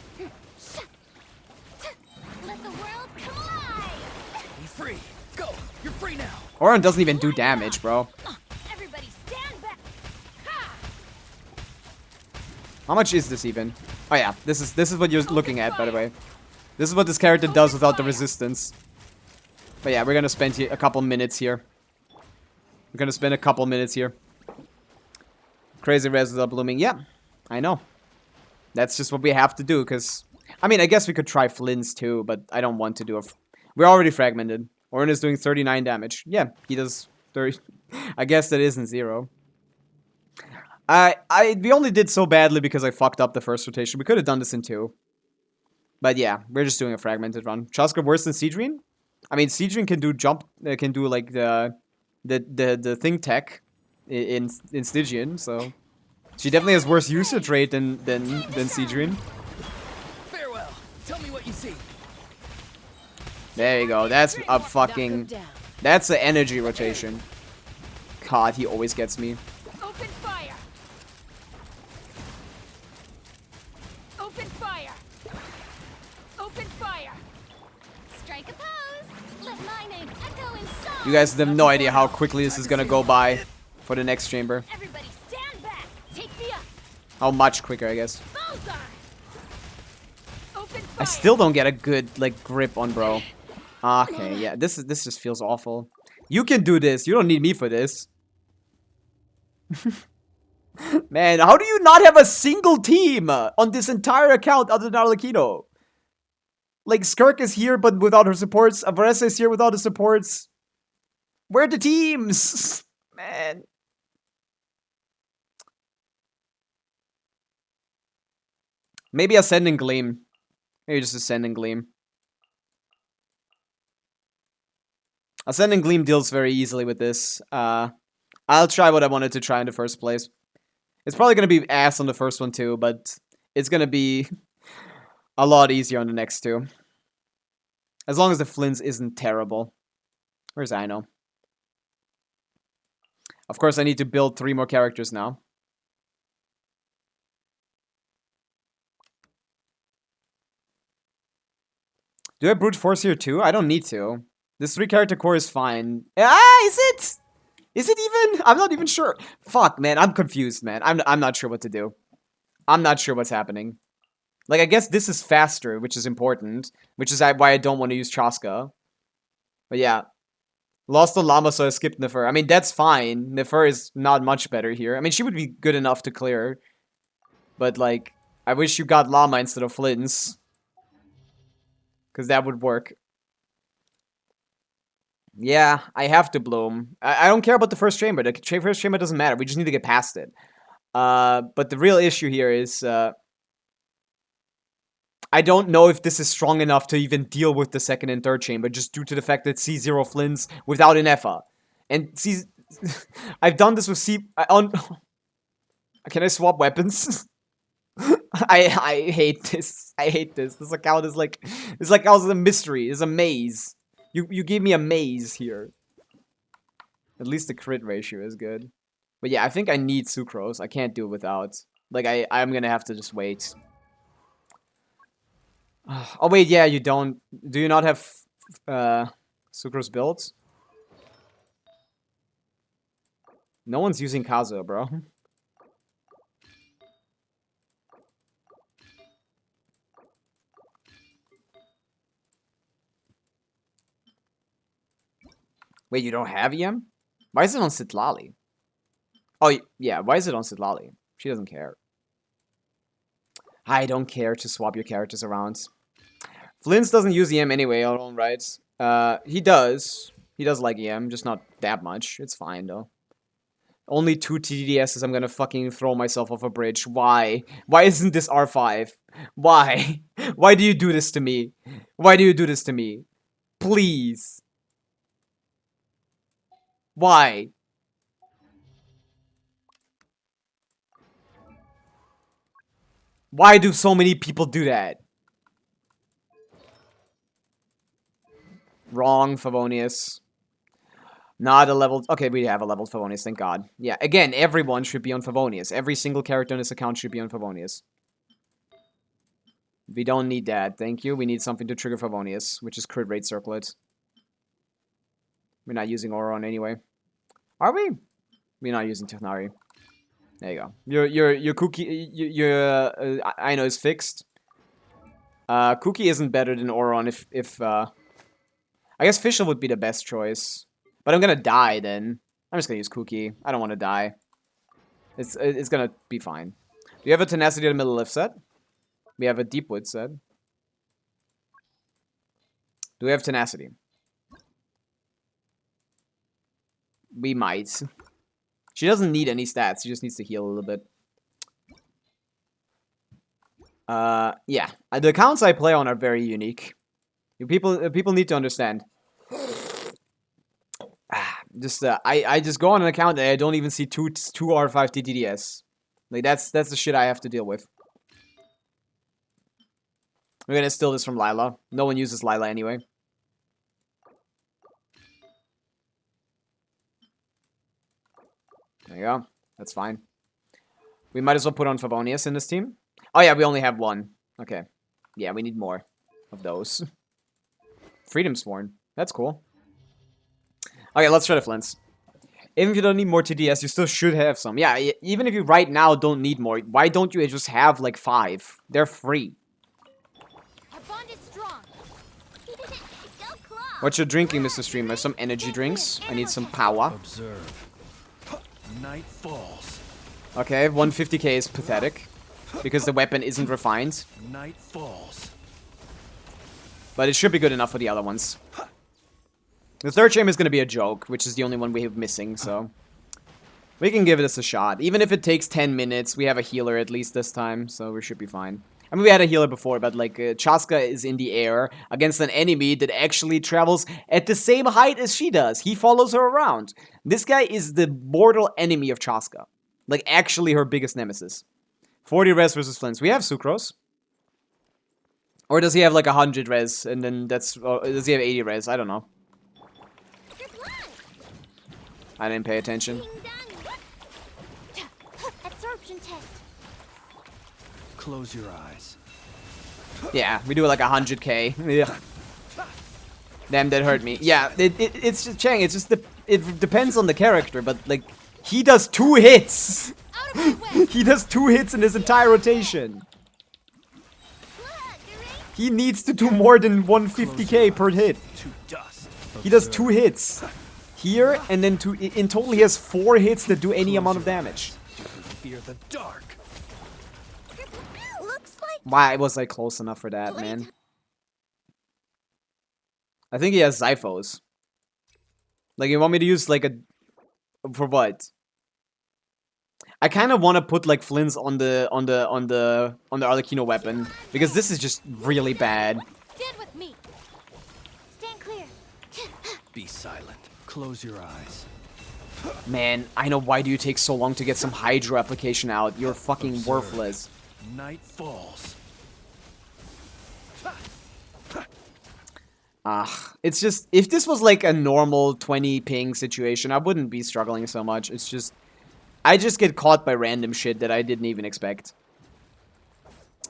Let the world come alive. Be free. Go. You're free now. Auron doesn't even do damage, bro. Everybody stand back. Ha! How much is this even? Oh yeah, this is what you're looking at, by the way. This is what this character does without the resistance. But yeah, we're gonna spend a couple minutes here. We're gonna spend a couple minutes here. Crazy res without blooming. Yeah, I know. That's just what we have to do, because... I mean, I guess we could try Flynn's too, but I don't want to do a... We're already fragmented. Auron is doing 39 damage. Yeah, he does 30... I guess that isn't 0. We only did so badly because I fucked up the first rotation. We could have done this in 2. But yeah, we're just doing a fragmented run. Chaska worse than Stygian? I mean, Stygian can do jump, can do like the thing tech in Stygian, so she definitely has worse usage rate than Stygian. Farewell. Tell me what you see. There you go. That's a fucking. Knock 'em down. That's the energy rotation. God, he always gets me. Open fire. Open fire. Open fire. Strike a pose. Let my name echo in song. You guys have no idea how quickly this is gonna go by for the next chamber. Everybody stand back. Take me up. How much quicker, I guess. Bullseye. Open fire. I still don't get a good like grip on bro. Okay, yeah, this just feels awful. You can do this. You don't need me for this. Man, how do you not have a single team on this entire account other than Arlecchino? Like, Skirk is here but without her supports. Avaressa is here without her supports. Where are the teams? Man. Maybe Ascending Gleam. Maybe just Ascending Gleam. Ascending Gleam deals very easily with this. I'll try what I wanted to try in the first place. It's probably going to be ass on the first one too, but it's going to be a lot easier on the next 2. As long as the Flynn's isn't terrible. Where's Aino? Of course, I need to build 3 more characters now. Do I brute force here too? I don't need to. This 3-character core is fine. Ah, is it? Is it even? I'm not even sure. Fuck, man. I'm confused, man. I'm not sure what to do. I'm not sure what's happening. Like, I guess this is faster, which is important. Which is why I don't want to use Chaska. But yeah. Lost on Llama, so I skipped Nefer. I mean, that's fine. Nefer is not much better here. I mean, she would be good enough to clear. But, like, I wish you got Llama instead of Flynn's. Because that would work. Yeah, I have to bloom. I don't care about the first chamber. The first chamber doesn't matter. We just need to get past it. But the real issue here is I don't know if this is strong enough to even deal with the second and third chamber, just due to the fact that C0 Flints without an Effa. And C... I've done this with C... Can I swap weapons? I hate this. I hate this. This account is like... This account is a mystery. It's a maze. You gave me a maze here. At least the crit ratio is good. But yeah, I think I need Sucrose. I can't do it without. Like, I'm gonna have to just wait. Oh wait, yeah, you don't. Do you not have Sucrose built? No one's using Kazuo, bro. Wait, you don't have EM? Why is it on Sitlali? Oh, yeah, why is it on Sitlali? She doesn't care. I don't care to swap your characters around. Flint's doesn't use EM anyway, all right. He does. He does like EM, just not that much. It's fine, though. Only 2 TDSs, I'm gonna fucking throw myself off a bridge. Why? Why isn't this R5? Why? Why do you do this to me? Why do you do this to me? Please. Why? Why do so many people do that? Wrong, Favonius. Not a leveled... Okay, we have a leveled Favonius, thank God. Yeah, again, everyone should be on Favonius. Every single character in this account should be on Favonius. We don't need that, thank you. We need something to trigger Favonius, which is crit rate circlet. We're not using Auron anyway. Are we? We're not using Technari. There you go. Your Cookie... I know is fixed. Cookie isn't better than Auron if I guess Fischl would be the best choice. But I'm gonna die then. I'm just gonna use Cookie. I don't want to die. It's gonna be fine. Do you have a Tenacity in the middle lift set? We have a Deepwood set. Do we have Tenacity? We might. She doesn't need any stats. She just needs to heal a little bit. Yeah. The accounts I play on are very unique. People need to understand. I just go on an account and I don't even see two R5 TTDS. Like that's the shit I have to deal with. We're gonna steal this from Lila. No one uses Lila anyway. There you go. That's fine. We might as well put on Favonius in this team. Oh yeah, we only have one. Okay. Yeah, we need more of those. Freedom Sworn. That's cool. Okay, let's try the Flints. Even if you don't need more TDS, you still should have some. Yeah, even if you right now don't need more, why don't you just have like 5? They're free. Our bond is strong. Go Claw. What you're drinking, Mr. Streamer? Some energy drinks. I need some power. Observe. Night falls. Okay, 150k is pathetic. Because the weapon isn't refined. Night falls. But it should be good enough for the other ones. The third chamber is going to be a joke, which is the only one we have missing, so... We can give this a shot. Even if it takes 10 minutes, we have a healer at least this time, so we should be fine. I mean, we had a healer before, but, like, Chaska is in the air against an enemy that actually travels at the same height as she does. He follows her around. This guy is the mortal enemy of Chaska. Like, actually her biggest nemesis. 40 res versus Flints. We have Sucrose. Or does he have, like, 100 res, and then that's... does he have 80 res? I don't know. I didn't pay attention. Absorption test. Close your eyes. Yeah, we do like 100k. Yeah. Damn, that hurt me. Yeah, it's just Chang. It's just it depends on the character, but like he does 2 hits. He does 2 hits in his entire rotation. He needs to do more than 150k per hit. To dust. He does 2 hits here, and then in total he has 4 hits that do any amount of damage. Fear the dark. Looks like Why was I close enough for that, man? I think he has Zyphos. Like, you want me to use, like, a... For what? I kind of want to put, like, Flynn's on the Arlecchino weapon. Because this is just really bad. Stand with me. Stand clear. Be silent. Close your eyes. Man, I know, why do you take so long to get some Hydro application out? You're fucking Observe. worthless. Night falls. It's just, if this was like a normal 20 ping situation, I wouldn't be struggling so much. It's just, I just get caught by random shit that I didn't even expect.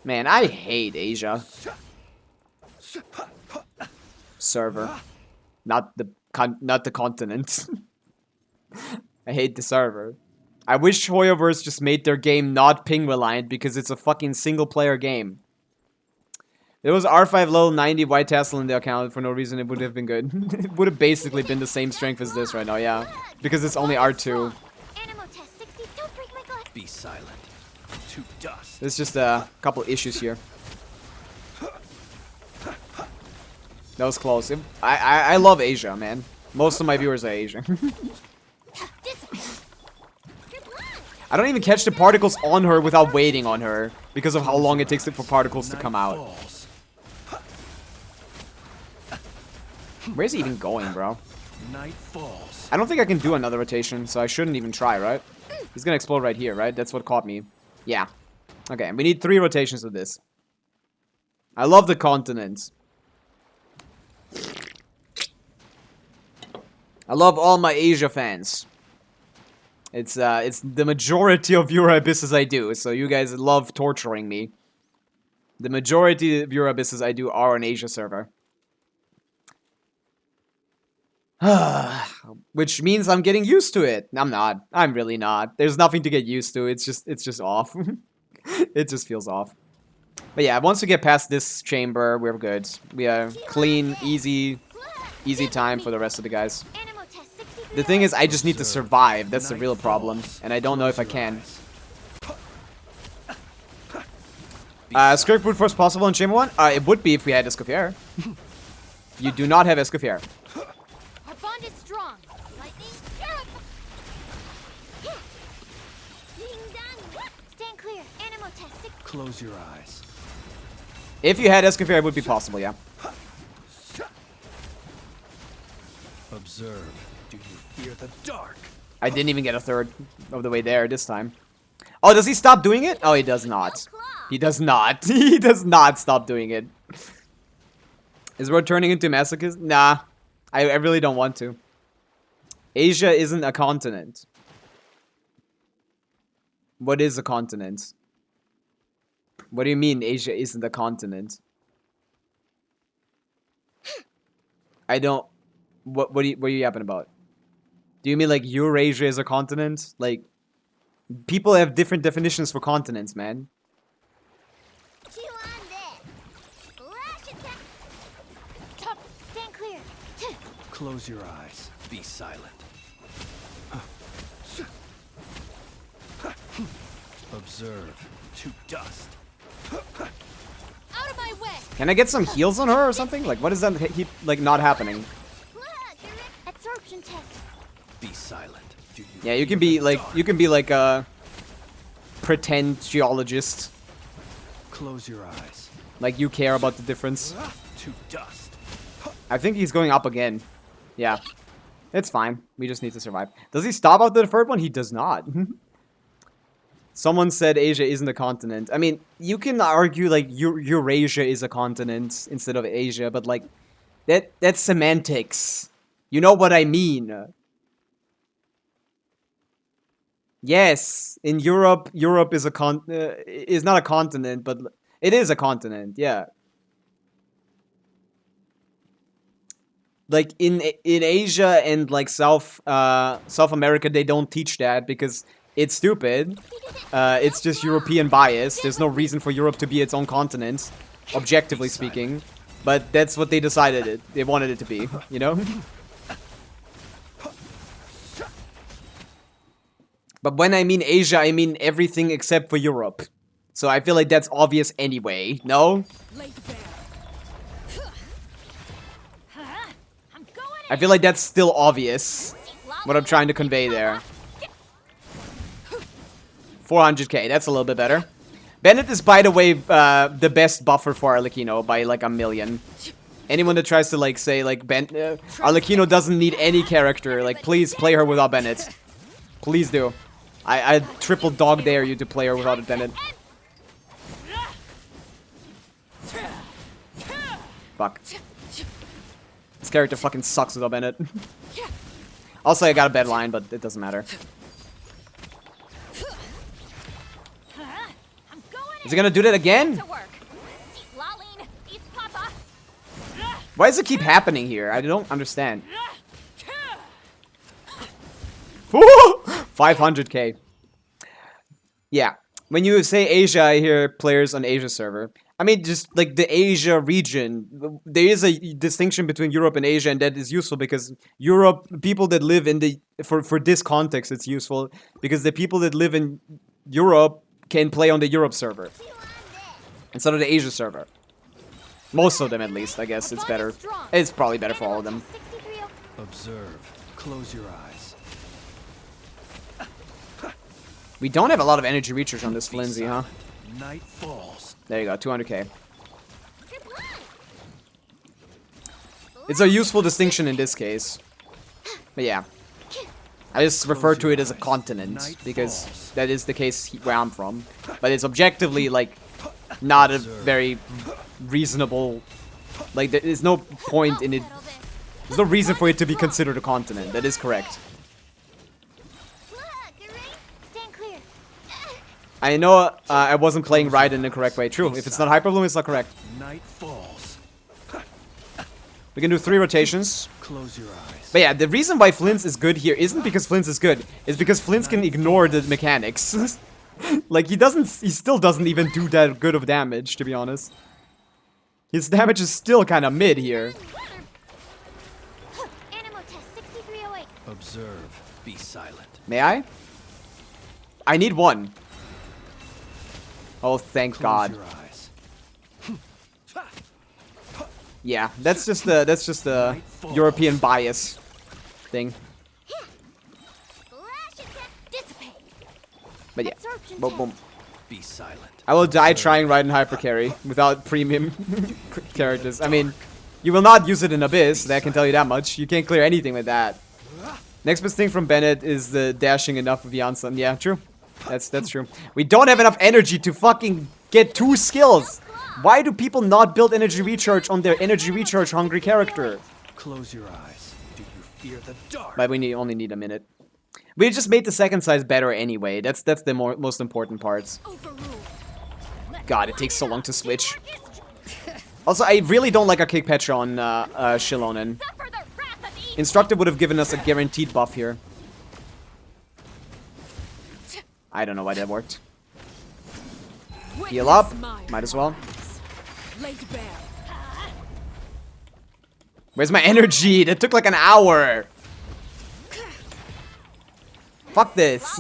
Man, I hate Asia. Server. Not the continent. I hate the server. I wish Hoyoverse just made their game not ping reliant because it's a fucking single player game. There was R5 level 90 white tassel in the account for no reason. It would have been good. It would have basically been the same strength as this right now, yeah. Because it's only R2. Animal test 60. Don't break my glass. Be silent. To dust. There's just a couple issues here. That was close. I love Asia, man. Most of my viewers are Asian. I don't even catch the particles on her without waiting on her because of how long it takes for particles to come out. Falls. Where's he even going, bro? Night falls. I don't think I can do another rotation, so I shouldn't even try, right? He's gonna explode right here, right? That's what caught me. Yeah. Okay, we need 3 rotations of this. I love the continents. I love all my Asia fans. It's the majority of your abysses I do, so you guys love torturing me. The majority of your abysses I do are on Asia server. Which means I'm getting used to it. I'm not. I'm really not. There's nothing to get used to. It's just off. It just feels off. But yeah, once we get past this chamber, we're good. We are clean, easy time for the rest of the guys. Animal test 63. The thing is, I just need to survive. That's the real problem. And I don't know if I can. Script brute force possible in chamber 1? It would be if we had Escoffier. You do not have Escoffier. Our bond is strong. Lightning. Stand clear. Animal test 60. Close your eyes. If you had Escoffier, it would be possible, yeah. Observe. Do you fear the dark? I didn't even get a third of the way there this time. Oh, does he stop doing it? Oh, he does not. He does not. He does not stop doing it. Is Road turning into masochist? Nah. I really don't want to. Asia isn't a continent. What is a continent? What do you mean Asia isn't a continent? I don't... What are you yapping about? Do you mean like Eurasia is a continent? Like, people have different definitions for continents, man. Chew on this. Flash attack. Stop. Stand clear. Close your eyes. Be silent. Observe. To dust. Out of my way. Can I get some heals on her or something? Like, what is that like not happening? Absorption test. Be silent. Do you Yeah, you fear can be the like dark? a pretend geologist. Close your eyes. Like you care about the difference. To dust. I think he's going up again. Yeah. It's fine. We just need to survive. Does he stop after the third one? He does not. Someone said Asia isn't a continent. I mean, you can argue like Eurasia is a continent instead of Asia, but like that's semantics. You know what I mean? Yes, in Europe is is not a continent, but it is a continent. Yeah. Like in Asia and like South America, they don't teach that because it's stupid. It's just European bias. There's no reason for Europe to be its own continent, objectively speaking. But that's what they decided they wanted it to be, you know? But when I mean Asia, I mean everything except for Europe. So I feel like that's obvious anyway, no? Laid bare. I'm going I feel like that's still obvious. What I'm trying to convey there. 400k, that's a little bit better. Bennett is, by the way, the best buffer for Arlecchino by like a million. Anyone that tries to like say like Arlecchino doesn't need any character, like please play her without Bennett. Please do. I triple dog dare you to play her without a Bennett. Fuck. This character fucking sucks without Bennett. Also, I got a bad line, but it doesn't matter. Is he gonna do that again? Why does it keep happening here? I don't understand. 500k. Yeah. When you say Asia, I hear players on Asia server. I mean, just like the Asia region. There is a distinction between Europe and Asia, and that is useful because Europe, people that live in the... For this context, it's useful because the people that live in Europe can play on the Europe server instead of the Asia server. Most of them, at least, I guess. It's better. It's probably better for all of them. Observe. Close your eyes. We don't have a lot of energy research on this Flimsy, huh? Night falls. There you go, 200k. It's a useful distinction in this case. But yeah. I just refer to it as a continent, because that is the case where I'm from. But it's objectively, like, not a very reasonable... Like, there is no point in it... There's no reason for it to be considered a continent. That is correct. I know I wasn't playing right in the correct way. True, if it's not Hyperbloom, it's not correct. Night falls. We can do 3 rotations. Close your eyes. But yeah, the reason why Flint's is good here isn't because Flint's is good. It's because Flint's can ignore the mechanics. Like, he still doesn't even do that good of damage, to be honest. His damage is still kind of mid here. Observe. Be silent. May I? I need 1. Oh, thank God. Close your eyes. Yeah, that's just the European bias thing. But yeah, boom, boom. Be silent. I will die trying Raiden Hyper Carry without premium characters. I mean, you will not use it in Abyss, that I can tell you that much. You can't clear anything with that. Next best thing from Bennett is the dashing enough of Janssen. Yeah, true. That's true. We don't have enough energy to fucking get 2 skills. Why do people not build energy recharge on their energy recharge hungry character? Close your eyes. Do you fear the dark? But we only need a minute. We just made the second size better anyway. That's the most important parts. God, it takes so long to switch. Also, I really don't like a kick Petra on Shilonen. Instructor would have given us a guaranteed buff here. I don't know why that worked. Heal up. Might as well. Where's my energy? That took like an hour. Fuck this.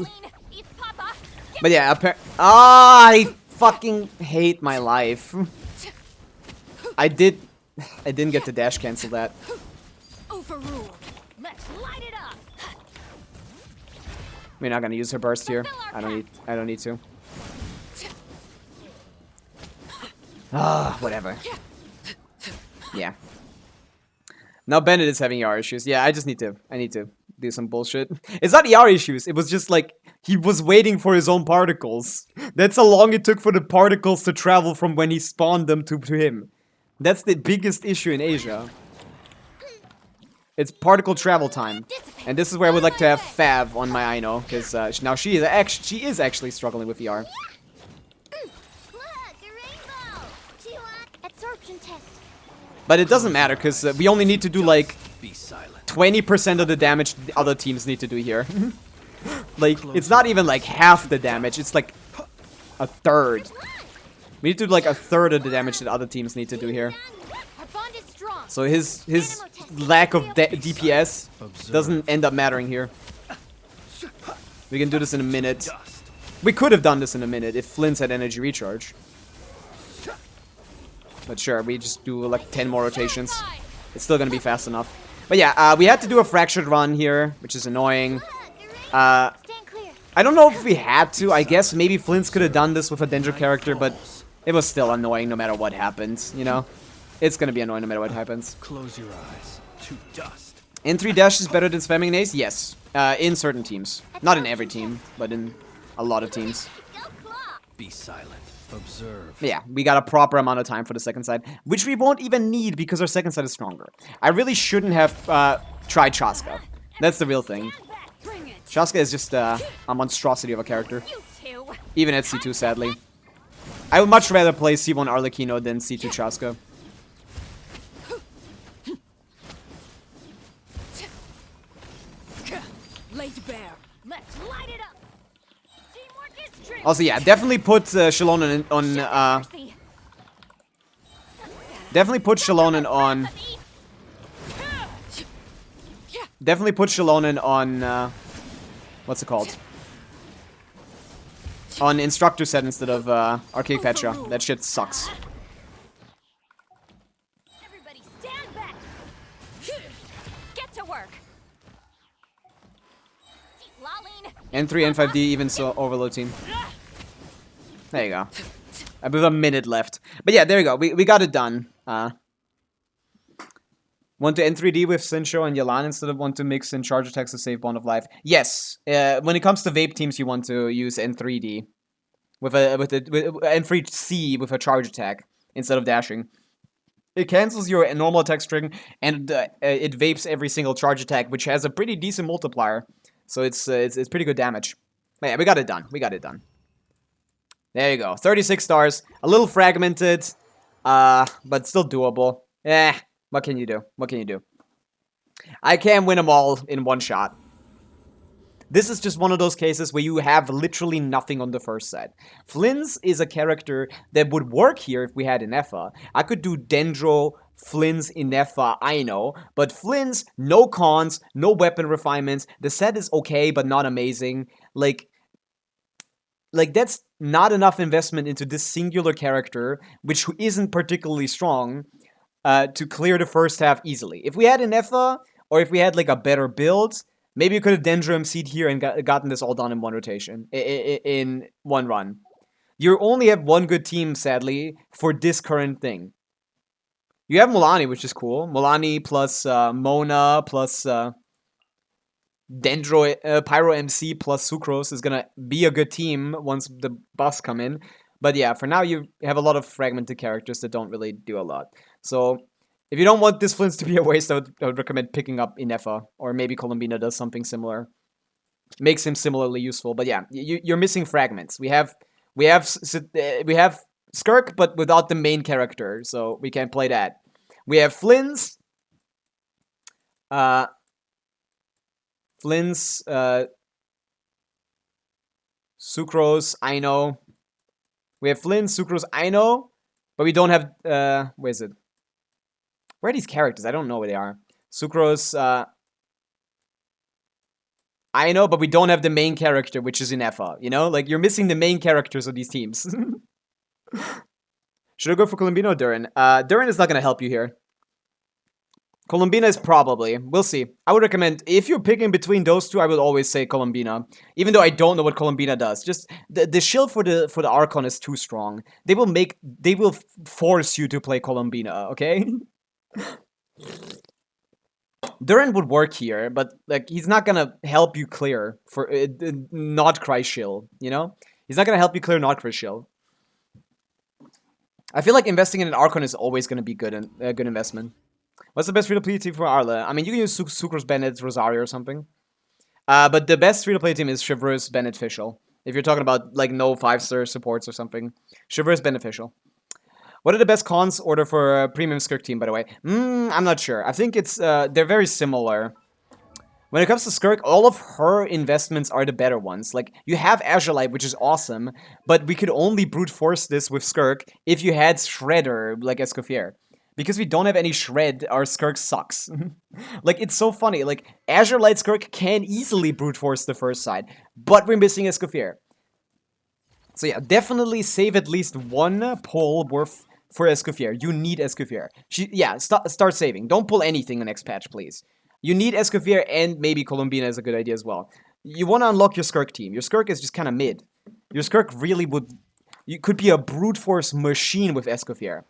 But yeah, I fucking hate my life. I didn't get to dash cancel that. Overruled. Let's light it up. We're not gonna use her burst here. I don't need to. Whatever. Yeah. Now Bennett is having ER issues. Yeah, I need to do some bullshit. It's not ER issues. It was just like he was waiting for his own particles. That's how long it took for the particles to travel from when he spawned them to him. That's the biggest issue in Asia. It's particle travel time. And this is where I would like to have Fav on my Ino, because now she is actually struggling with ER. But it doesn't matter, because we only need to do like 20% of the damage the other teams need to do here. Like, it's not even like half the damage, it's like a third. We need to do like a third of the damage that other teams need to do here. So his lack of DPS doesn't end up mattering here. We can do this in a minute. We could have done this in a minute if Flint's had energy recharge. But sure, we just do like 10 more rotations. It's still gonna be fast enough. But yeah, we had to do a fractured run here, which is annoying. Stand clear. I don't know if we had to. I guess maybe Flint's could have done this with a Dendro character, but it was still annoying no matter what happens, you know? It's gonna be annoying no matter what happens. Close your eyes to dust. N3 dash is better than spamming an ace? Yes. In certain teams. Not in every team, but in a lot of teams. Go claw. Be silent. Observe. Yeah, we got a proper amount of time for the second side, which we won't even need because our second side is stronger. I really shouldn't have tried Chaska. That's the real thing. Stand back. Bring it. Chaska is just a monstrosity of a character. You two. Even at C2, sadly. I would much rather play C1 Arlecchino than C2 Chaska. Laid bare. Let's light it up. Teamwork is true. Also, yeah, definitely put Shallonen on, Mercy. definitely put Shallonen on, definitely put Shallonen on, what's it called? On Instructor set instead of, Archaic Petra. That shit sucks. Everybody stand back. Get to work. Lolling. N3, N5D, even so, Overload team. There you go. With a minute left. But yeah, there you go. We got it done. Want to N3D with Sincho and Yelan instead of want to mix in charge attacks to save Bond of Life? Yes. When it comes to vape teams, you want to use N3D with N3C with a charge attack instead of dashing. It cancels your normal attack string and it vapes every single charge attack, which has a pretty decent multiplier. So it's pretty good damage. But yeah, we got it done. We got it done. There you go. 36 stars. A little fragmented, but still doable. What can you do? What can you do? I can't win them all in one shot. This is just one of those cases where you have literally nothing on the first set. Flynn's is a character that would work here if we had Inefa. I could do Dendro, Flynn's, Inefa, I know. But Flynn's, no cons, no weapon refinements. The set is okay, but not amazing. Like that's not enough investment into this singular character, which isn't particularly strong, to clear the first half easily. If we had Inefa, or if we had like a better build, maybe you could have Dendro MC'd here and gotten this all done in one rotation, in one run. You only have one good team, sadly, for this current thing. You have Milani, which is cool. Milani plus Mona plus Dendro, Pyro MC plus Sucrose is gonna be a good team once the buffs come in. But yeah, for now you have a lot of fragmented characters that don't really do a lot. So if you don't want this Flints to be a waste, I would recommend picking up Inefa, or maybe Colombina does something similar. Makes him similarly useful. But yeah, you're missing fragments. We have Skirk, but without the main character, so we can't play that. We have Flynn's, Sucrose, I know. We have Flynn, Sucrose, I know, but we don't have, where is it? Where are these characters? I don't know where they are. Sucrose, I know, but we don't have the main character, which is Inefa, you know? Like, you're missing the main characters of these teams. Should I go for Colombina or Durin? Durin is not going to help you here. Colombina is probably. We'll see. I would recommend, if you're picking between those two, I would always say Colombina. Even though I don't know what Colombina does. Just, the shield for the Archon is too strong. They will force you to play Colombina, okay? Durin would work here, but, like, he's not gonna help you clear for not Cry Shield, you know? He's not gonna help you clear not Cry Shield. I feel like investing in an Archon is always gonna be good investment. What's the best free-to-play team for Arla? I mean, you can use Sucrose, Bennett, Rosario, or something. But the best free-to-play team is Chivalrous, Bennett, Fischl. If you're talking about, like, no 5-star supports or something. Chivalrous, Beneficial. What are the best cons order for a premium Skirk team, by the way? I'm not sure. I think it's, they're very similar. When it comes to Skirk, all of her investments are the better ones. Like, you have Azure Light, which is awesome, but we could only brute force this with Skirk if you had Shredder, like Escoffier. Because we don't have any Shred, our Skirk sucks. Like, it's so funny. Like, Azure Light Skirk can easily brute force the first side, but we're missing Escoffier. So yeah, definitely save at least one pull worth for Escoffier. You need Escoffier. Start saving. Don't pull anything the next patch, please. You need Escoffier, and maybe Colombina is a good idea as well. You want to unlock your Skirk team. Your Skirk is just kind of mid. Your Skirk really would... You could be a brute force machine with Escoffier.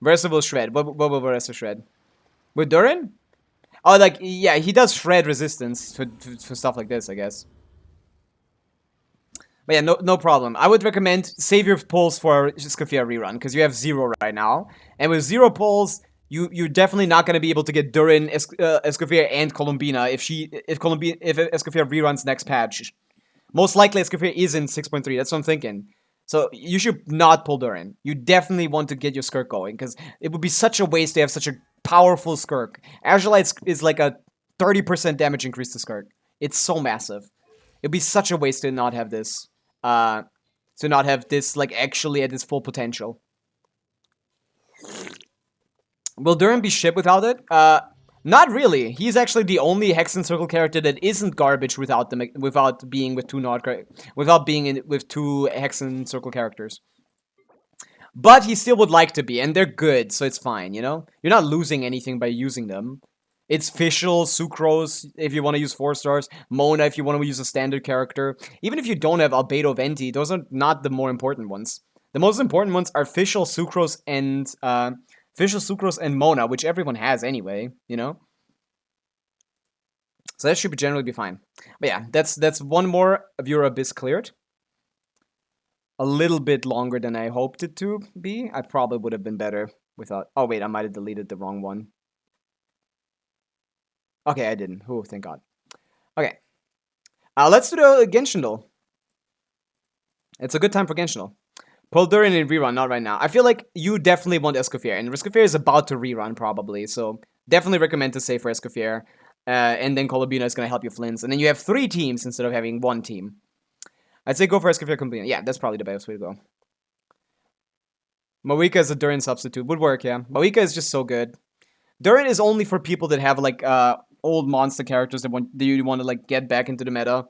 Versa will shred. What will Versa shred? With Durin? Oh, like, yeah, he does shred resistance for stuff like this, I guess. But yeah, no problem. I would recommend save your pulls for Escoffier rerun, because you have 0 right now. And with 0 pulls, you're definitely not going to be able to get Durin, Escoffier, and Colombina if Escoffier reruns next patch. Most likely Escoffier is in 6.3, that's what I'm thinking. So you should not pull Durin. You definitely want to get your Skirk going, because it would be such a waste to have such a powerful Skirk. Azurelight is like a 30% damage increase to Skirk. It's so massive. It'd be such a waste to not have this. Like, actually at its full potential. Will Durin be shit without it? Not really. He's actually the only Hex and Circle character that isn't garbage without being with two Hex and Circle characters. But he still would like to be, and they're good, so it's fine, you know? You're not losing anything by using them. It's Fischl, Sucrose, if you want to use 4 stars. Mona, if you want to use a standard character. Even if you don't have Albedo Venti, those are not the more important ones. The most important ones are Fischl, Sucrose, and Mona, which everyone has anyway, you know? So that should generally be fine. But yeah, that's one more of your Abyss cleared. A little bit longer than I hoped it to be. I probably would have been better without... Oh, wait, I might have deleted the wrong one. Okay, I didn't. Oh, thank God. Okay. Let's do the Genshin, though. It's a good time for Genshin, though. Pull Durin in rerun, not right now. I feel like you definitely want Escoffier, and Escoffier is about to rerun, probably, so definitely recommend to save for Escoffier. And then Colombina is going to help you Flins. And then you have 3 teams instead of having 1 team. I'd say go for Escoffier Colombina. Yeah, that's probably the best way to go. Pavica is a Durin substitute. Would work, yeah. Pavica is just so good. Durin is only for people that have, like, old monster characters that you want to, like, get back into the meta.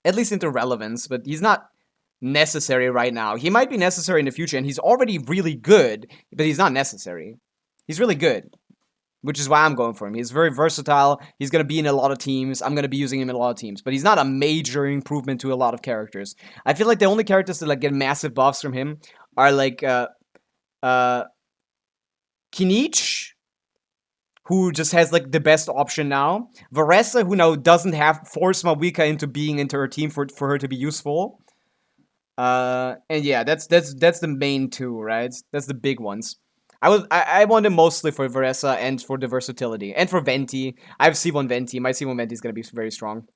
At least into relevance, but he's not necessary right now. He might be necessary in the future, and he's already really good, but he's not necessary. He's really good, which is why I'm going for him. He's very versatile. He's going to be in a lot of teams. I'm going to be using him in a lot of teams, but he's not a major improvement to a lot of characters. I feel like the only characters that, like, get massive buffs from him are, like, Kinich, who just has, like, the best option now. Varessa, who now doesn't have force Pavica into her team for her to be useful. And yeah, that's the main 2, right? That's the big ones. I want him mostly for Varessa and for the versatility. And for Venti. I have C1 Venti. My C1 Venti is going to be very strong.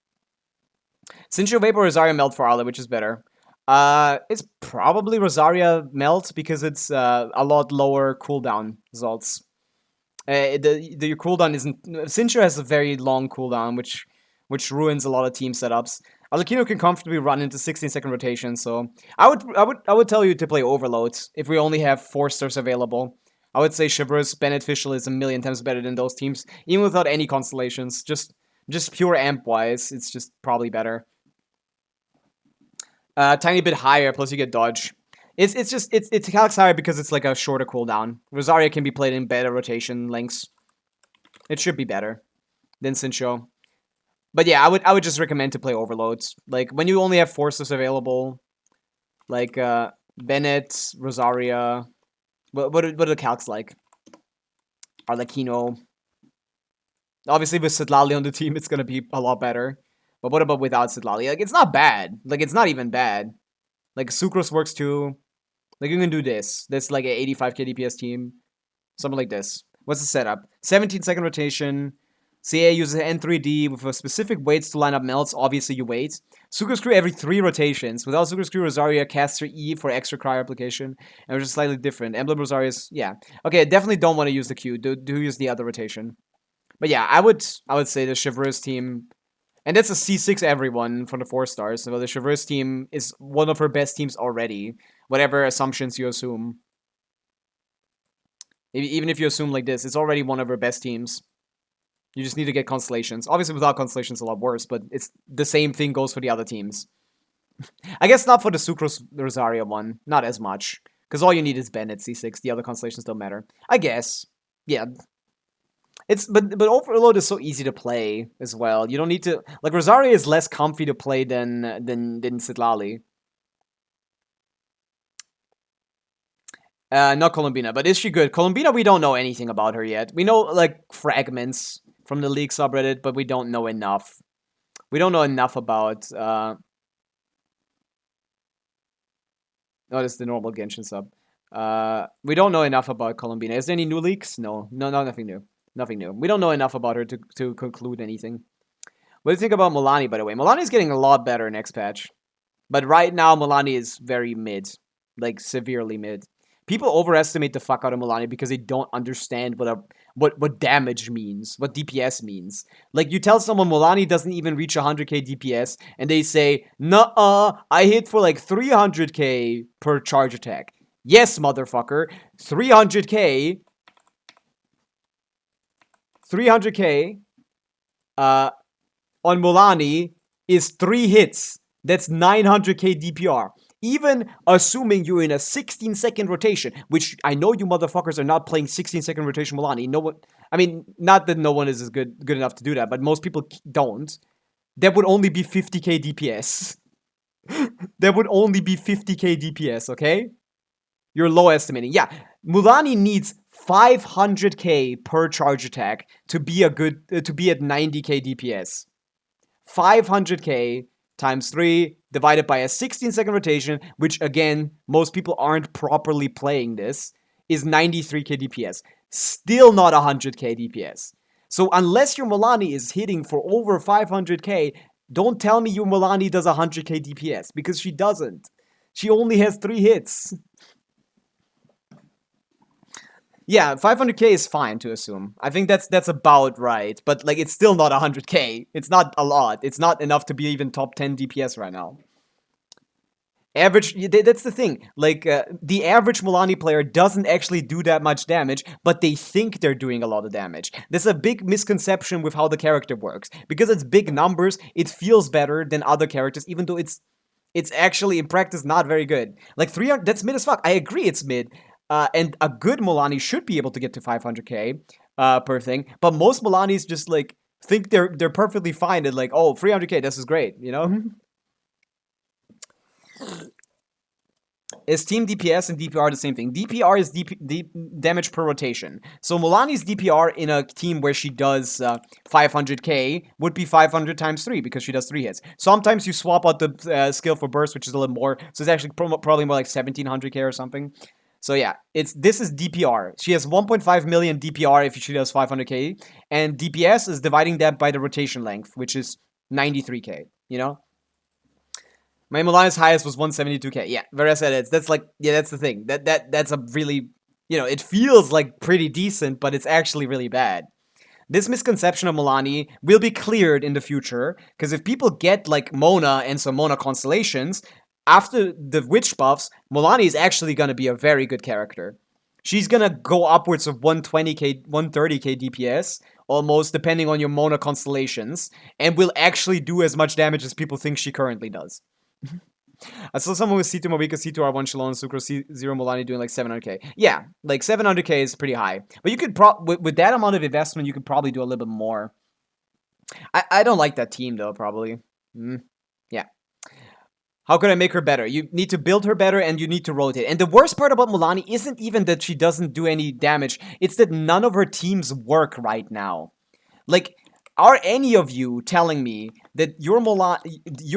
Sincho Vapor, Rosaria Melt for Arla, which is better. It's probably Rosaria Melt because it's a lot lower cooldown results. The cooldown isn't... Sincho has a very long cooldown, which ruins a lot of team setups. Alakino can comfortably run into 16-second rotation, so I would tell you to play Overload if we only have 4 stars available. I would say Chivalrous Beneficial is a million times better than those teams, even without any constellations. Just pure amp-wise, it's just probably better. Tiny bit higher, plus you get dodge. It's calcs higher because it's like a shorter cooldown. Rosaria can be played in better rotation lengths. It should be better than Sincho. But yeah, I would just recommend to play Overloads. Like, when you only have 4 stars available, like, Bennett, Rosaria... What are the calcs like? Arlecchino. Obviously, with Sitlali on the team, it's gonna be a lot better. But what about without Sitlali? Like, it's not bad. Like, it's not even bad. Like, Sucrose works too. Like, you can do this. That's like an 85k DPS team. Something like this. What's the setup? 17-second rotation. CA uses N3D with a specific waits to line up melts. Obviously, you wait. Sucrose Crew every 3 rotations. Without Sucrose Crew, Rosaria casts her E for extra cryo application. And which is slightly different. Emblem Rosaria's... Yeah. Okay, I definitely don't want to use the Q. Do use the other rotation. But yeah, I would say the Chivalrous team... And that's a C6 everyone from the 4 stars. So the Chivalrous team is one of her best teams already. Whatever assumptions you assume. Even if you assume like this, it's already one of her best teams. You just need to get constellations. Obviously, without constellations, a lot worse, but it's the same thing goes for the other teams. I guess not for the Sucrose Rosaria one. Not as much. Because all you need is Ben at C6. The other constellations don't matter. I guess. Yeah. But Overload is so easy to play as well. You don't need to... Like, Rosaria is less comfy to play than Citlali. Not Columbina, but is she good? Columbina, we don't know anything about her yet. We know, like, fragments from the League subreddit, but we don't know enough. We don't know enough about... Oh, this is the normal Genshin sub. We don't know enough about Columbina. Is there any new leaks? No, nothing new. Nothing new. We don't know enough about her to conclude anything. What do you think about Milani, by the way? Milani's getting a lot better next patch. But right now, Milani is very mid. Like, severely mid. People overestimate the fuck out of Milani because they don't understand what damage means, what DPS means. Like, you tell someone Milani doesn't even reach 100k DPS, and they say, nuh-uh, I hit for like 300k per charge attack. Yes, motherfucker. 300k on Milani is 3 hits. That's 900k DPR. Even assuming you're in a 16-second rotation, which I know you motherfuckers are not playing 16-second rotation Milani. No one, I mean, not that no one is as good enough to do that, but most people don't. That would only be 50k DPS. That would only be 50k DPS, okay? You're low estimating. Yeah, Milani needs 500k per charge attack to be at 90k DPS. 500k times 3 divided by a 16-second rotation, which again, most people aren't properly playing this, is 93k DPS. Still not 100k DPS. So unless your Milani is hitting for over 500k, don't tell me your Milani does 100k DPS, because she doesn't. She only has 3 hits. Yeah, 500k is fine to assume. I think that's about right, but like it's still not 100k. It's not a lot. It's not enough to be even top 10 DPS right now. Average, that's the thing. Like, the average Milani player doesn't actually do that much damage, but they think they're doing a lot of damage. There's a big misconception with how the character works. Because it's big numbers, it feels better than other characters, even though it's actually, in practice, not very good. Like, 300, that's mid as fuck. I agree it's mid. And a good Milani should be able to get to 500k per thing. But most Milanis just, like, think they're perfectly fine and, like, oh, 300k, this is great, you know? Is team DPS and DPR the same thing? DPR is damage per rotation. So Milani's DPR in a team where she does 500k would be 500 times 3 because she does 3 hits. Sometimes you swap out the skill for burst, which is a little more. So it's actually probably more like 1700k or something. So yeah, this is DPR. She has 1.5 million DPR if she does 500k. And DPS is dividing that by the rotation length, which is 93k, you know? My Milani's highest was 172k. Yeah, Vera said it. That's like, yeah, that's the thing. That's a really, you know, it feels like pretty decent, but it's actually really bad. This misconception of Milani will be cleared in the future, because if people get like Mona and some Mona constellations, after the witch buffs, Milani is actually going to be a very good character. She's going to go upwards of 120k, 130k DPS, almost, depending on your Mona constellations, and will actually do as much damage as people think she currently does. I saw someone with C2 Pavica, C2 R1 Shalon, Sucro, C0 Milani doing like 700k. Yeah, like 700k is pretty high. But you could with that amount of investment, you could probably do a little bit more. I don't like that team though, probably. Yeah. How could I make her better? You need to build her better and you need to rotate. And the worst part about Milani isn't even that she doesn't do any damage. It's that none of her teams work right now. Like, are any of you telling me that you're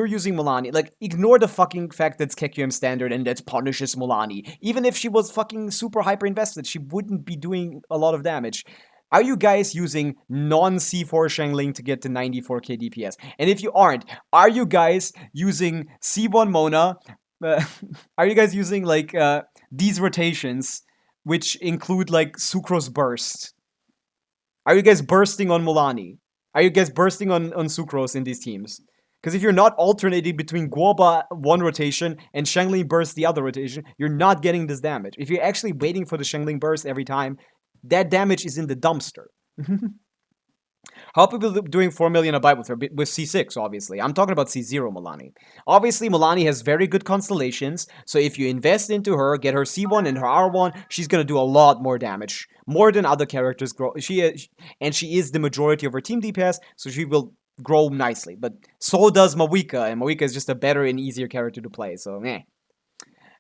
using Milani? Like, ignore the fucking fact that's KQM standard and that punishes Milani. Even if she was fucking super hyper invested, she wouldn't be doing a lot of damage. Are you guys using non-C4 Shangling to get to 94k DPS? And if you aren't, are you guys using C1 Mona? Are you guys using, like, these rotations, which include, like, Sucrose Burst? Are you guys bursting on Milani? Are you guys bursting on Sucrose in these teams? Because if you're not alternating between Guoba one rotation and Shangling Burst the other rotation, you're not getting this damage. If you're actually waiting for the Shangling Burst every time, that damage is in the dumpster. How are people doing 4 million a byte with her? With C6, obviously. I'm talking about C0 Milani. Obviously, Milani has very good constellations, so if you invest into her, get her C1 and her R1, she's gonna do a lot more damage. More than other characters grow. She is the majority of her team DPS, so she will grow nicely. But so does Pavica, and Pavica is just a better and easier character to play, so meh.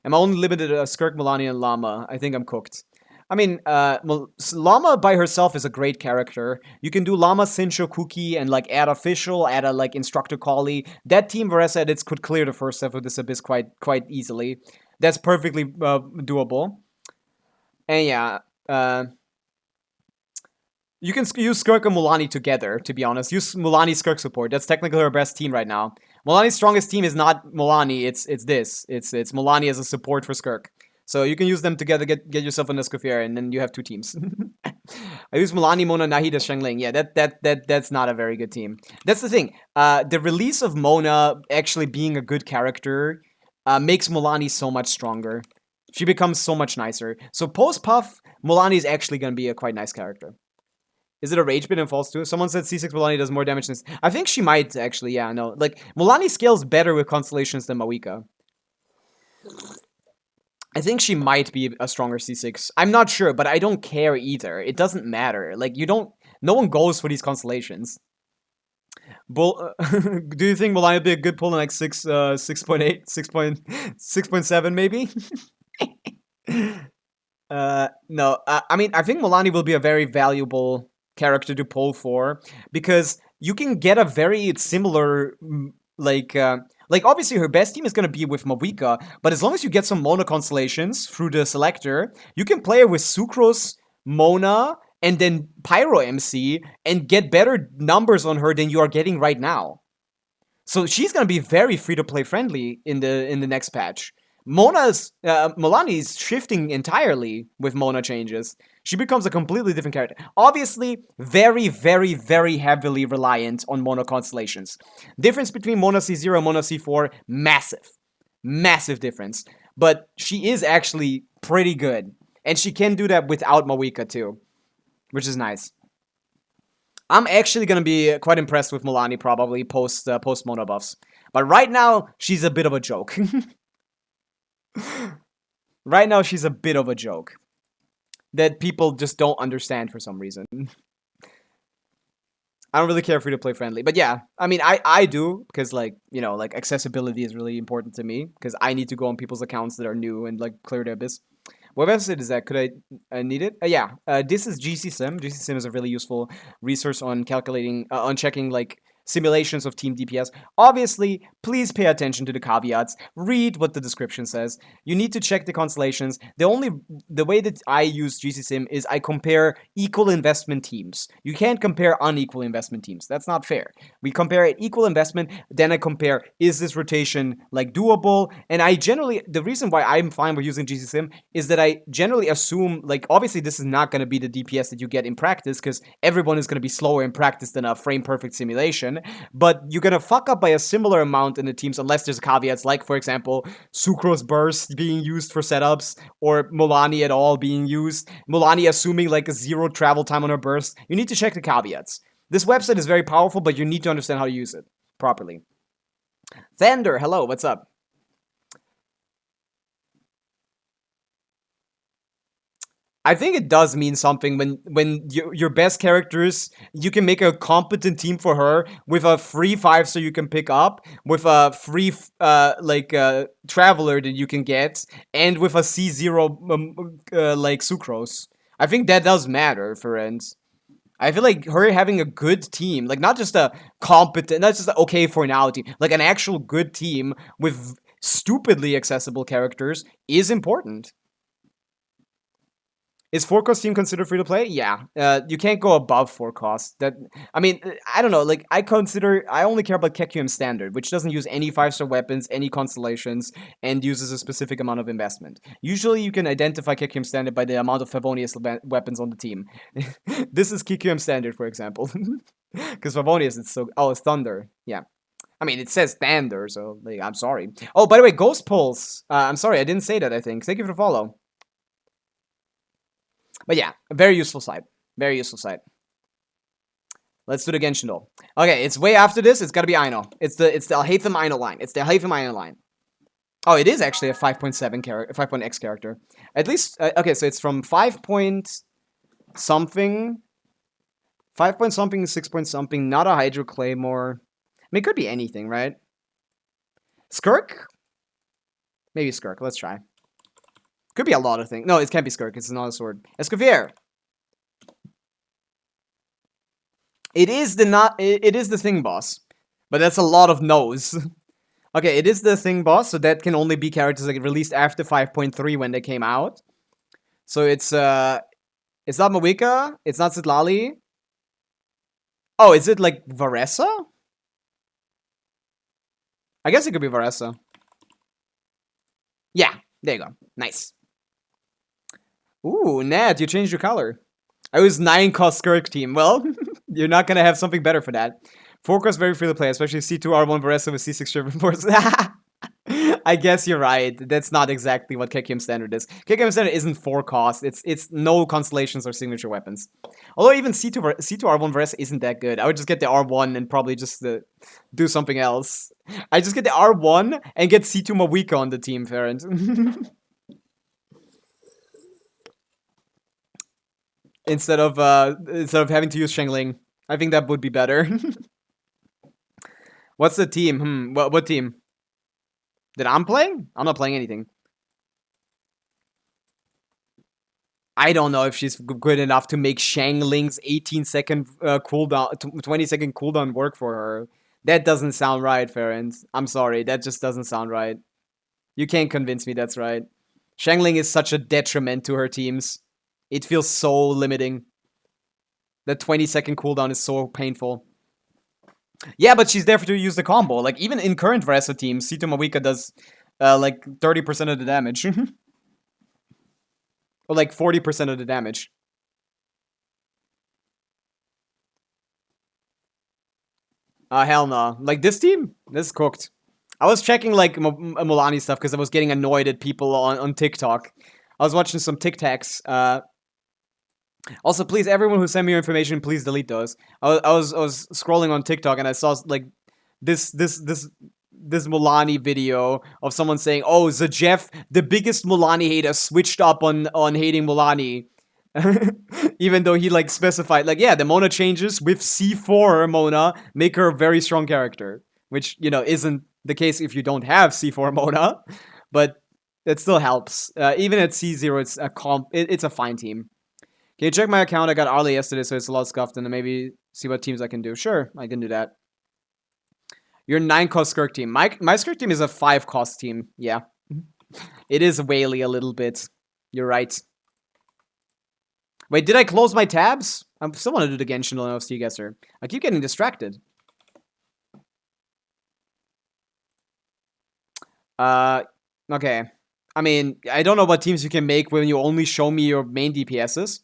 I'm only limited to Skirk, Milani, and Llama. I think I'm cooked. I mean, Llama by herself is a great character. You can do Llama, Sincho, Kuki, and like add official, add a like instructor Collie. That team Varesa edits could clear the first step of this abyss quite easily. That's perfectly doable. And yeah, you can use Skirk and Mulani together, to be honest. Use Mulani Skirk support. That's technically her best team right now. Mulani's strongest team is not Mulani, it's this. It's Mulani as a support for Skirk. So you can use them together, get yourself an Escoffier, and then you have two teams. I use Mulani, Mona, Nahida, Shangling. Yeah, that's not a very good team. That's the thing. The release of Mona actually being a good character makes Mulani so much stronger. She becomes so much nicer. So post-Puff, Mulani is actually going to be a quite nice character. Is it a rage bit and false too? Someone said C6 Mulani does more damage than... I think she might, actually, yeah, no. Like, Mulani scales better with constellations than Pavica. I think she might be a stronger C6. I'm not sure, but I don't care either. It doesn't matter. Like, you don't... No one goes for these constellations. Do you think Mulani would be a good pull in like 6.8? 6.7 maybe? No. I mean, I think Mulani will be a very valuable character to pull for, because you can get a very similar, like obviously her best team is going to be with Pavica, but as long as you get some Mona constellations through the selector, you can play her with Sucrose, Mona, and then Pyro MC, and get better numbers on her than you are getting right now. So she's going to be very free-to-play friendly in the next patch. Mulani is shifting entirely with Mona changes. She becomes a completely different character. Obviously, very, very, very heavily reliant on Mona constellations. Difference between Mona C0 and Mona C4, massive. Massive difference. But she is actually pretty good. And she can do that without Pavica too, which is nice. I'm actually going to be quite impressed with Mulani probably post Mona buffs. But right now, she's a bit of a joke. Right now, she's a bit of a joke that people just don't understand for some reason. I don't really care free to play friendly, but yeah, I mean, I do, because like, you know, like accessibility is really important to me, because I need to go on people's accounts that are new and like clear the abyss. What website is that? Could I need it? Yeah, this is GCSim. GCSim is a really useful resource on calculating, on checking like simulations of team DPS. Obviously, please pay attention to the caveats. Read what the description says. You need to check the constellations. The way that I use GCSim is I compare equal investment teams. You can't compare unequal investment teams. That's not fair. We compare at equal investment, then I compare, is this rotation like doable? And I generally, the reason why I'm fine with using GCSim is that I generally assume, like, obviously this is not going to be the DPS that you get in practice, because everyone is going to be slower in practice than a frame perfect simulation. But you're gonna fuck up by a similar amount in the teams unless there's caveats, like, for example, Sucrose Burst being used for setups, or Mulani at all being used, Mulani assuming like a 0 travel time on her burst. You need to check the caveats. This website is very powerful, but you need to understand how to use it properly. Thunder, hello, what's up? I think it does mean something when your best characters, you can make a competent team for her with a free 5-star you can pick up, with a free traveler that you can get, and with a C0 like Sucrose. I think that does matter, friends. I feel like her having a good team, like not just a competent, not just an okay for now team, like an actual good team with stupidly accessible characters is important. Is 4-cost team considered free to play? Yeah. You can't go above 4-cost. I mean, I don't know. Like, I only care about KQM standard, which doesn't use any 5-star weapons, any constellations, and uses a specific amount of investment. Usually, you can identify KQM standard by the amount of Favonius weapons on the team. This is KQM standard, for example. Because Favonius, it's Thunder. Yeah. I mean, it says Thunder, so like, I'm sorry. Oh, by the way, Ghost Pulse. I'm sorry, I didn't say that, I think. Thank you for the follow. But yeah, a very useful site. Very useful site. Let's do the Genshin though. Okay, it's way after this. It's gotta be Aino. It's the Alhaitham Aino line. It's the Alhaitham Aino line. Oh, it is actually a 5.7 character, 5.x character. At least, okay, so it's from 5 point something, 5 point something, 6 point something. Not a Hydro Claymore. I mean, it could be anything, right? Skirk? Maybe Skirk. Let's try. Could be a lot of things. No, it can't be Skirk. It's not a sword. Escoffier. It is the thing boss, but that's a lot of no's. Okay, it is the thing boss, so that can only be characters that get released after 5.3 when they came out. So it's not Pavica, it's not Citlali. Oh, is it like Varessa? I guess it could be Varessa. Yeah, there you go. Nice. Ooh, Nat, you changed your color. I was 9-cost Skirk team. Well, you're not gonna have something better for that. 4-cost very free to play, especially C2 R1 Varessa with C6 Driven Force. I guess you're right. That's not exactly what KKM Standard is. KKM Standard isn't 4-cost. It's no constellations or signature weapons. Although even C2 R1 Varessa isn't that good. I would just get the R1 and probably just do something else. I just get the R1 and get C2 Mawika on the team, Ferrand. Instead of having to use Shengling. I think that would be better. What's the team? What team? That I'm playing? I'm not playing anything. I don't know if she's good enough to make Shangling's 18-second cooldown, 20-second cooldown work for her. That doesn't sound right, Ferrand. I'm sorry, that just doesn't sound right. You can't convince me that's right. Shangling is such a detriment to her teams. It feels so limiting. That 20-second cooldown is so painful. Yeah, but she's there to use the combo. Like, even in current Varessa teams, Sito Mawika does, like, 30% of the damage. Or, like, 40% of the damage. Hell no. Like, this team? This is cooked. I was checking, like, Mulani stuff because I was getting annoyed at people on TikTok. I was watching some TikToks, also, please, everyone who sent me your information, please delete those. I was scrolling on TikTok and I saw like this Mulani video of someone saying, "Oh, Zajeff, the biggest Mulani hater, switched up on hating Mulani," even though he like specified like, yeah, the Mona changes with C4 Mona make her a very strong character, which isn't the case if you don't have C4 Mona, but it still helps. Even at C0, it's a fine team. Can you check my account? I got Arlie yesterday, so it's a lot scuffed, and then maybe see what teams I can do. Sure, I can do that. Your 9-cost Skirk team. My Skirk team is a 5-cost team. Yeah. It is whaley a little bit. You're right. Wait, did I close my tabs? I still want to do the Genshin OST guesser. I keep getting distracted. Okay. I mean, I don't know what teams you can make when you only show me your main DPSs.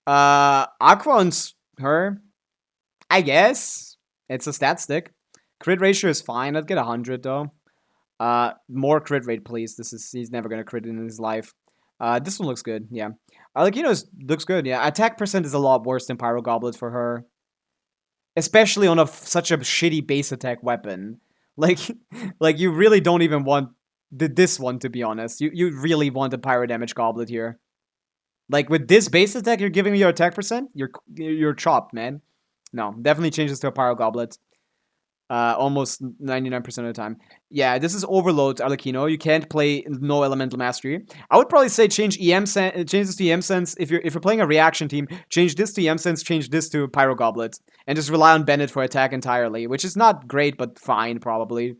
Aquan's her. I guess. It's a stat stick. Crit ratio is fine. I'd get 100 though. More crit rate, please. He's never gonna crit in his life. This one looks good, yeah. Looks good, yeah. Attack percent is a lot worse than Pyro Goblet for her. Especially on such a shitty base attack weapon. Like you really don't even want this one, to be honest. You really want a Pyro Damage Goblet here. Like, with this base attack you're giving me your attack percent, you're chopped, man. No, definitely change this to a Pyro Goblet. Almost 99% of the time. Yeah, this is Overload, Arlecchino. You can't play no Elemental Mastery. I would probably say change this to EM Sense. If you're playing a reaction team, change this to EM Sense, change this to Pyro Goblet. And just rely on Bennett for attack entirely, which is not great, but fine, probably.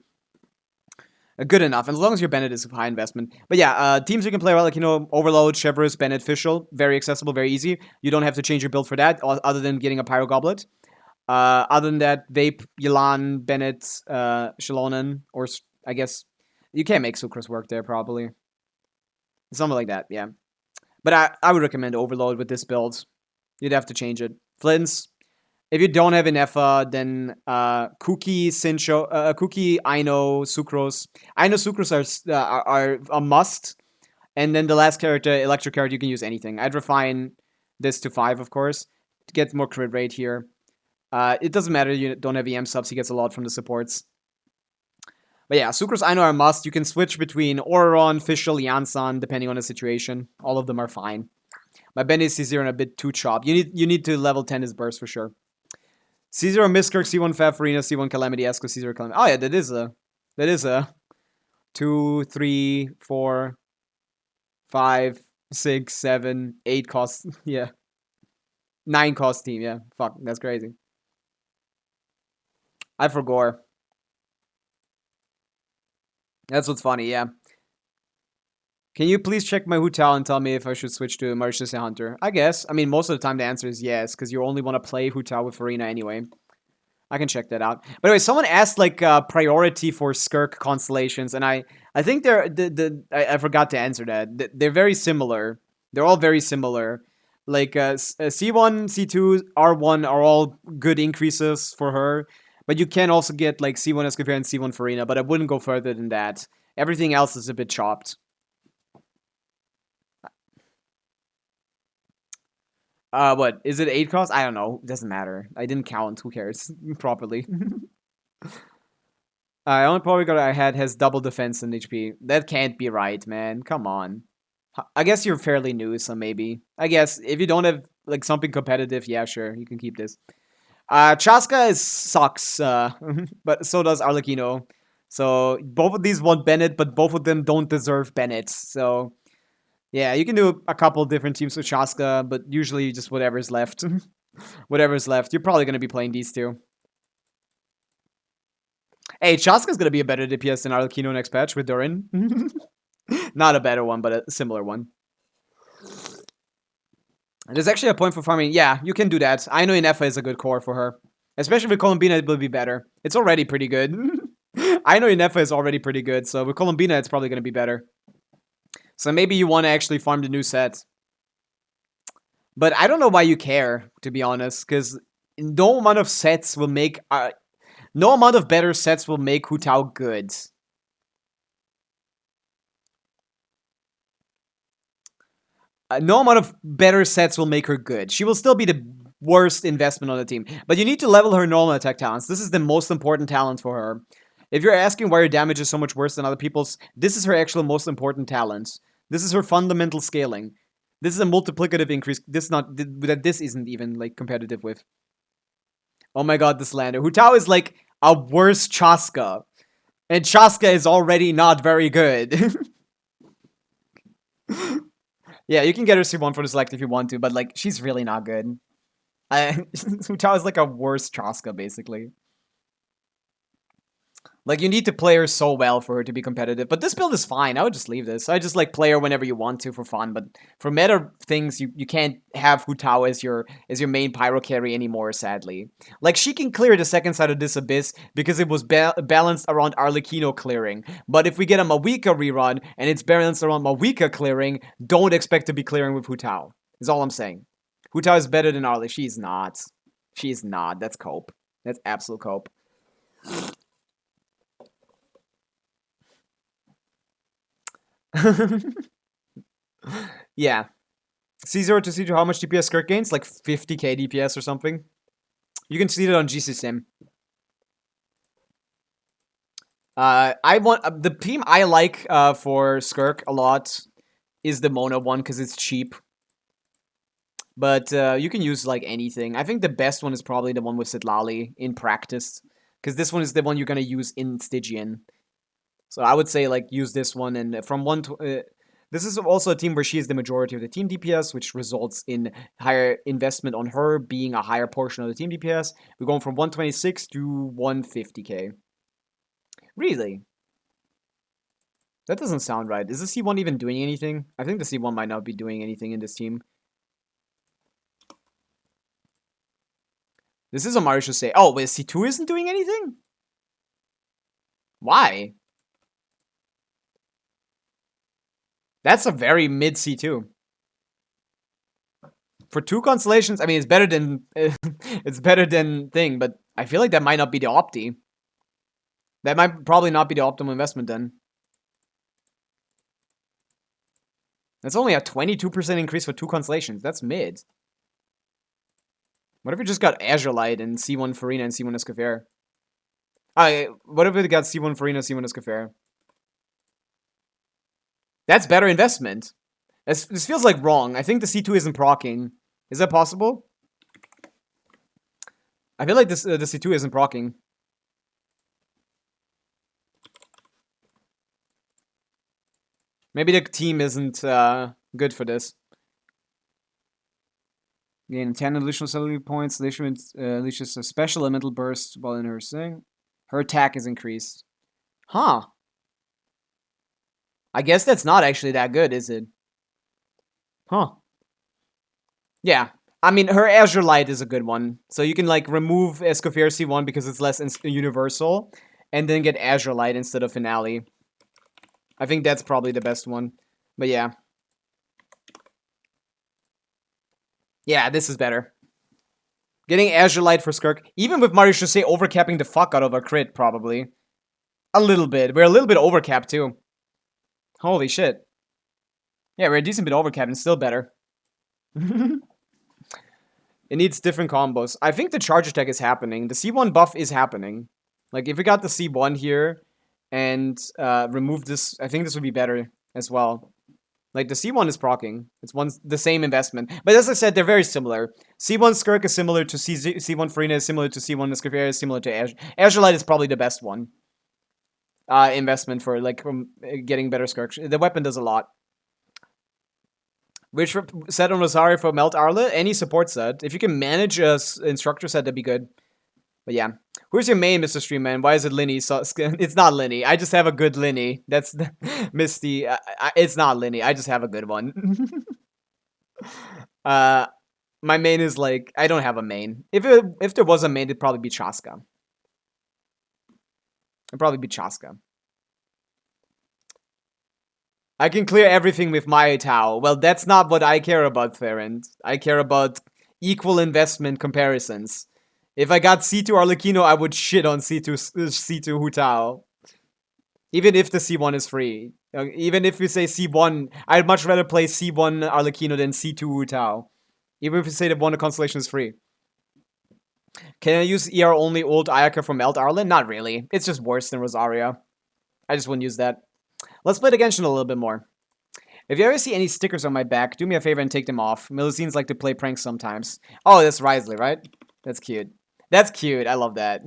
Good enough, and as long as your Bennett is high investment. But yeah, teams you can play, Overload, Chevrus, Bennett, Fischl. Very accessible, very easy. You don't have to change your build for that, other than getting a Pyro Goblet. Other than that, Vape, Yelan, Bennett, Shalonen, or I guess you can't make Sucrose work there, probably. Something like that, yeah. But I would recommend Overload with this build. You'd have to change it. Flints. If you don't have an Effa, then Kuki, Sincho, Kuki, Aino, Sucrose. Aino, Sucrose are a must. And then the last character, Electric character, you can use anything. I'd refine this to 5, of course, to get more crit rate here. It doesn't matter. You don't have EM subs. He gets a lot from the supports. But yeah, Sucrose I know are a must. You can switch between Auron, Fischl, Jansan, depending on the situation. All of them are fine. My Ben is C0 and a bit too chopped. You need to level 10 his burst for sure. C0 Miskirk, C1 Fafarina, C1 Calamity, Esco, C0 Calamity. Oh yeah, that is a 2, 3, 4, 5, 6, 7, 8 cost. Yeah. 9 cost team, yeah. Fuck, that's crazy. I forgot. That's what's funny, yeah. Can you please check my Hu Tao and tell me if I should switch to Mauritius Hunter? I guess. I mean, most of the time the answer is yes, because you only want to play Hu Tao with Farina anyway. I can check that out. By the way, someone asked like priority for Skirk constellations, and I think I forgot to answer that. They're very similar. They're all very similar. Like C1, C2, R1 are all good increases for her, but you can also get like C1 Escoffier and C1 Farina, but I wouldn't go further than that. Everything else is a bit chopped. What is it? 8 cost? I don't know. Doesn't matter. I didn't count. Who cares? Properly. Only Pavica I had has double defense and HP. That can't be right, man. Come on. I guess you're fairly new, so maybe. I guess if you don't have like something competitive, yeah, sure, you can keep this. Chaska sucks, but so does Arlecchino. So both of these want Bennett, but both of them don't deserve Bennett. So yeah, you can do a couple different teams with Chaska, but usually just whatever's left. Whatever's left. You're probably going to be playing these two. Hey, Chaska's going to be a better DPS than Arlecchino next patch with Durin. Not a better one, but a similar one. There's actually a point for farming. Yeah, you can do that. I know Inefa is a good core for her. Especially with Colombina, it will be better. It's already pretty good. I know Inefa is already pretty good, so with Colombina, it's probably going to be better. So maybe you want to actually farm the new set. But I don't know why you care, to be honest, because no amount of sets will make... no amount of better sets will make Hu Tao good. No amount of better sets will make her good. She will still be the worst investment on the team. But you need to level her normal attack talents. This is the most important talent for her. If you're asking why her damage is so much worse than other people's, this is her actual most important talent. This is her fundamental scaling. This is a multiplicative increase. This isn't even like competitive with. Oh my god, this lander. Hu Tao is like a worse Chaska. And Chaska is already not very good. Yeah, you can get her C1 for the select if you want to, but like she's really not good. Hu Tao is like a worse Chaska, basically. Like, you need to play her so well for her to be competitive. But this build is fine. I would just leave this. I just, like, play her whenever you want to for fun. But for meta things, you can't have Hu Tao as your main pyro carry anymore, sadly. Like, she can clear the second side of this abyss because it was balanced around Arlecchino clearing. But if we get a Mawika rerun and it's balanced around Mawika clearing, don't expect to be clearing with Hu Tao. Is all I'm saying. Hu Tao is better than Arlie. She's not. She's not. That's cope. That's absolute cope. Yeah. C0 to C2, how much DPS Skirk gains? Like 50k DPS or something. You can see it on GC Sim. I want the team I like for Skirk a lot is the Mona one because it's cheap. But you can use like anything. I think the best one is probably the one with Sitlali in practice because this one is the one you're gonna use in Stygian. So I would say, like, use this one, and from one to... this is also a team where she is the majority of the team DPS, which results in higher investment on her being a higher portion of the team DPS. We're going from 126 to 150k. Really? That doesn't sound right. Is the C1 even doing anything? I think the C1 might not be doing anything in this team. This is a Mario say. Oh, wait, C2 isn't doing anything? Why? That's a very mid C2. For 2 constellations, I mean, it's better than it's better than thing, but I feel like that might not be the opti. That might probably not be the optimal investment then. That's only a 22% increase for 2 constellations. That's mid. What if we just got Azure Light and C1 Farina and C1 Escafera? What if we got C1 Farina, C1 Escafera? That's better investment. This feels like wrong. I think the C2 isn't proccing. Is that possible? I feel like the C2 isn't proccing. Maybe the team isn't good for this. Gain 10 additional cellular points. Leashes a special elemental burst while in her thing. Her attack is increased. Huh. I guess that's not actually that good, is it? Huh. Yeah. I mean, her Azure Light is a good one. So you can, like, remove Escoffier C1 because it's less universal. And then get Azure Light instead of Finale. I think that's probably the best one. But yeah. Yeah, this is better. Getting Azure Light for Skirk. Even with Mario Jose overcapping the fuck out of a crit, probably. A little bit. We're a little bit overcapped, too. Holy shit. Yeah, we're a decent bit overcapped and still better. It needs different combos. I think the charge attack is happening. The C1 buff is happening. Like, if we got the C1 here and remove this, I think this would be better as well. Like, the C1 is proccing. It's the same investment. But as I said, they're very similar. C1 Skirk is similar to C1 Farina is similar to C1 Escafera is similar to Azure. Azure Light is probably the best one. Investment for, like, getting better Skirk. The weapon does a lot. Which set on Rosario for Melt Arla? Any support set. If you can manage a instructor set, that'd be good. But yeah. Who's your main, Mr. Streamman? Why is it Linny? So, it's not Linny. I just have a good Linny. That's Misty. It's not Linny. I just have a good one. My main is like, I don't have a main. If there was a main, it'd probably be Chaska. It'd probably be Chaska. I can clear everything with my Tau. Well, that's not what I care about, Ferrand. I care about equal investment comparisons. If I got C2 Arlecchino, I would shit on C2 Hu Tao. Even if the C1 is free. Even if you say C1, I'd much rather play C1 Arlecchino than C2 Hu Tao. Even if you say that one constellation is free. Can I use ER only old Ayaka from Melt Arlen? Not really. It's just worse than Rosaria. I just wouldn't use that. Let's play the Genshin a little bit more. If you ever see any stickers on my back, do me a favor and take them off. Melusines like to play pranks sometimes. Oh, that's Risley, right? That's cute. That's cute. I love that.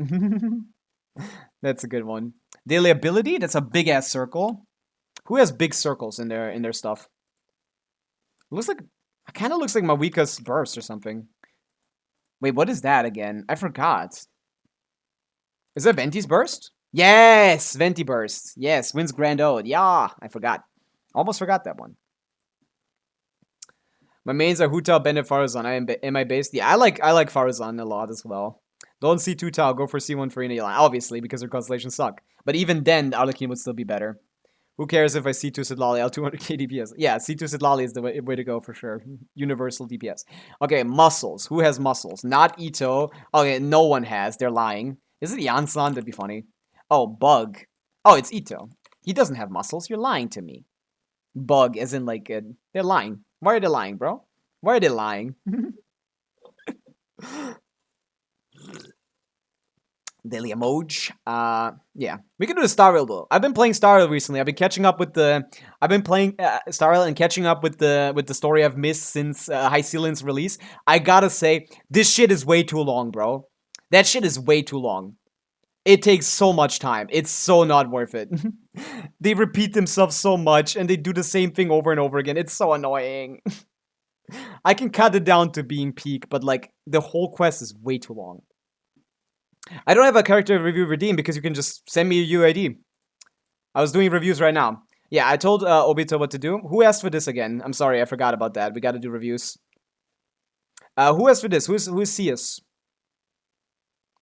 That's a good one. Daily ability? That's a big-ass circle. Who has big circles in their stuff? Looks like... It kind of looks like Mawika's burst or something. Wait, what is that again? I forgot. Is that Venti's burst? Yes! Venti burst. Yes, wins Grand Ode. Yeah, I forgot. Almost forgot that one. My mains are Hutao, Bennett, Farazan. Am I based? Yeah, I like Farazan a lot as well. Don't see 2 Tau, go for C1 for Ina. Obviously, because their constellations suck. But even then, Arlecchino would still be better. Who cares if I C2 Sidlali out 200k DPS? Yeah, C2 Sidlali is the way to go for sure. Universal DPS. Okay, muscles. Who has muscles? Not Ito. Okay, no one has. They're lying. Is it Yansan? That'd be funny. Oh, Bug. Oh, it's Ito. He doesn't have muscles. You're lying to me. Bug, as in like, they're lying. Why are they lying, bro? Why are they lying? Daily emoji. Yeah. We can do the Star Rail though. I've been playing Star Rail recently. I've been catching up with the... I've been playing Star Rail and catching up with the story I've missed since High Ceiling's release. I gotta say, this shit is way too long, bro. That shit is way too long. It takes so much time. It's so not worth it. They repeat themselves so much and they do the same thing over and over again. It's so annoying. I can cut it down to being peak, but like the whole quest is way too long. I don't have a character review redeem because you can just send me a UID. I was doing reviews right now. Yeah, I told Obito what to do. Who asked for this again? I'm sorry, I forgot about that. We gotta do reviews. Who asked for this? Who's Cius?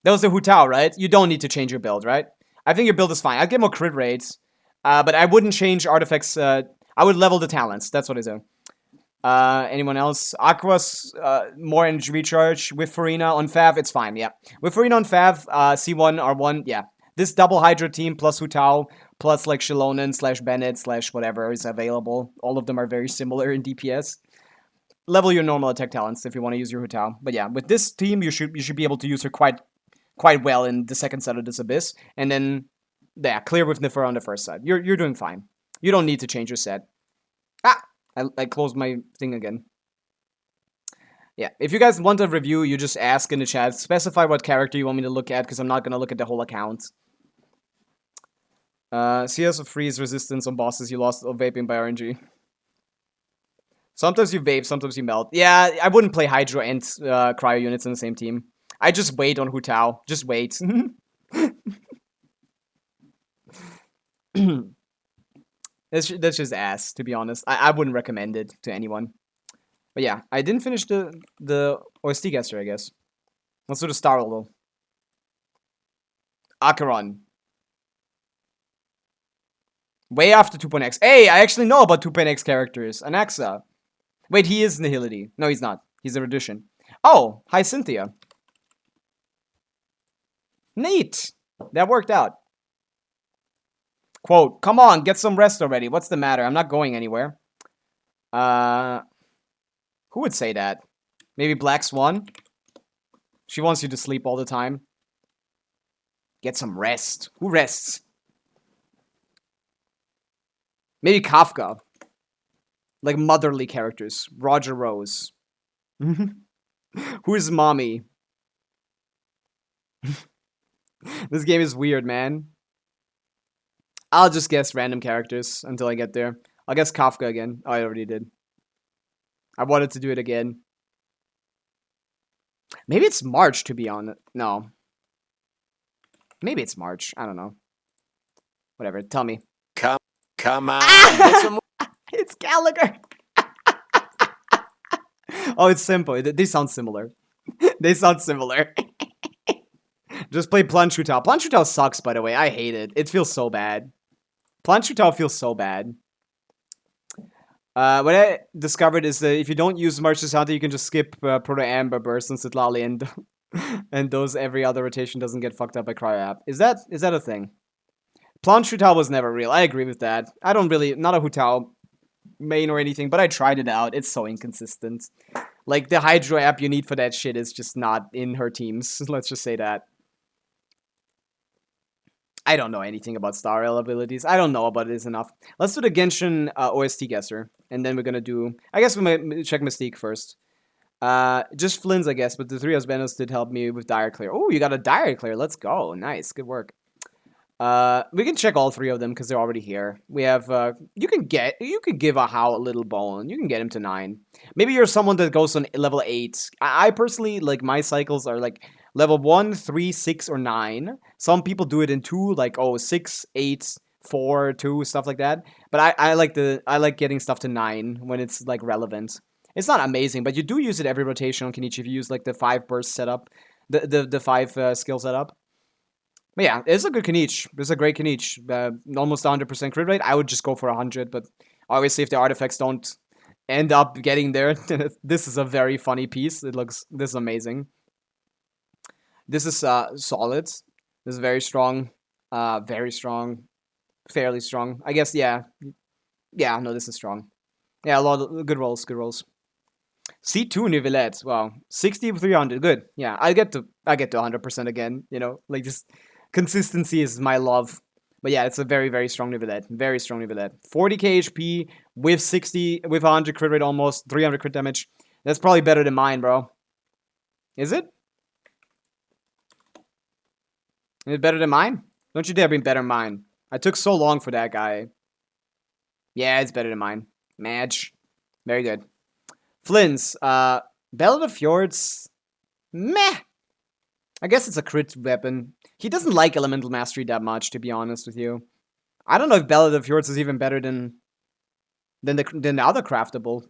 That was the Hutao, right? You don't need to change your build, right? I think your build is fine. I'd get more crit rates. But I wouldn't change artifacts. I would level the talents. That's what I do. Anyone else? Aqua's more energy recharge. With Farina on Fav, it's fine, yeah. With Farina on Fav, C1, R1, yeah. This double Hydra team plus Hutao, plus like Shilonen / Bennett / whatever is available. All of them are very similar in DPS. level your normal attack talents if you want to use your Hu Tao. But yeah, with this team, you should be able to use her quite well in the second set of this Abyss, and then yeah, clear with Niffer on the first side. You're doing fine. You don't need to change your set. Ah, I closed my thing again. Yeah, if you guys want a review, you just ask in the chat. Specify what character you want me to look at, because I'm not gonna look at the whole account. CS of freeze resistance on bosses you lost of vaping by RNG. Sometimes you vape, sometimes you melt. Yeah, I wouldn't play Hydro and Cryo units in the same team. I just wait on Hu Tao. Just wait. That's just ass, to be honest. I wouldn't recommend it to anyone. But yeah, I didn't finish the OST guesser, I guess. Let's do the star roll. Acheron. Way after 2.x. Hey, I actually know about 2.x characters. Anaxa. Wait, he is Nihility. No, he's not. He's a Radition. Oh, hi Cynthia. Neat. That worked out. Quote, come on, get some rest already. What's the matter? I'm not going anywhere. Who would say that? Maybe Black Swan? She wants you to sleep all the time. Get some rest. Who rests? Maybe Kafka. Like motherly characters. Roger Rose. Who is mommy? This game is weird, man. I'll just guess random characters until I get there. I'll guess Kafka again. Oh, I already did. I wanted to do it again. Maybe it's March, to be honest. No. Maybe it's March. I don't know. Whatever. Tell me. Come on. Get some It's Gallagher. Oh, it's simple. They sound similar. They sound similar. Just play Plunge Hu Tao. Plunge Hu Tao sucks, by the way. I hate it. It feels so bad. Plunge Hu Tao feels so bad. What I discovered is that if you don't use March's Hunter, you can just skip Proto Amber Burst and Sitlali, and those every other rotation doesn't get fucked up by Cryo App. Is that a thing? Plunge Hu Tao was never real. I agree with that. I don't really, not a Hu Tao main or anything, but I tried it out. It's so inconsistent. Like, the Hydro app you need for that shit is just not in her teams. Let's just say that. I don't know anything about Star Rail abilities. I don't know about it enough. Let's do the Genshin OST guesser. And then we're gonna do... I guess we might check Mystique first. Just Flynn's, I guess. But the 3 Osbendos did help me with Dire Clear. Oh, you got a Dire Clear. Let's go. Nice. Good work. We can check all 3 of them because they're already here. We have... you can give a How a little bone. You can get him to 9. Maybe you're someone that goes on level 8. I personally, like, my cycles are like... Level 1, 3, 6, or 9. Some people do it in 2, like 6, 8, 4, 2, stuff like that. But I like getting stuff to 9 when it's like relevant. It's not amazing, but you do use it every rotation on Kenichi if you use like the 5 burst setup, the 5 skill setup. But yeah, it's a good Kenichi. It's a great Kenichi. Almost 100% crit rate. I would just go for 100, but obviously if the artifacts don't end up getting there, then this is a very funny piece. This is amazing. This is solid. This is very strong. Very strong. Fairly strong. I guess, yeah. Yeah, no, this is strong. Yeah, a lot of good rolls, good rolls. C2 Nivelette. Wow. 60 300. Good. Yeah, I get to 100% again, you know. Like, just consistency is my love. But yeah, it's a very, very strong Nivelette. Very strong Nivelette. 40k HP with 100 crit rate almost. 300 crit damage. That's probably better than mine, bro. Is it? Is it better than mine? Don't you dare be better than mine. I took so long for that guy. Yeah, it's better than mine. Madge. Very good. Flynn's. Bell of the Fjords. Meh. I guess it's a crit weapon. He doesn't like Elemental Mastery that much, to be honest with you. I don't know if Bell of the Fjords is even better than the other craftable.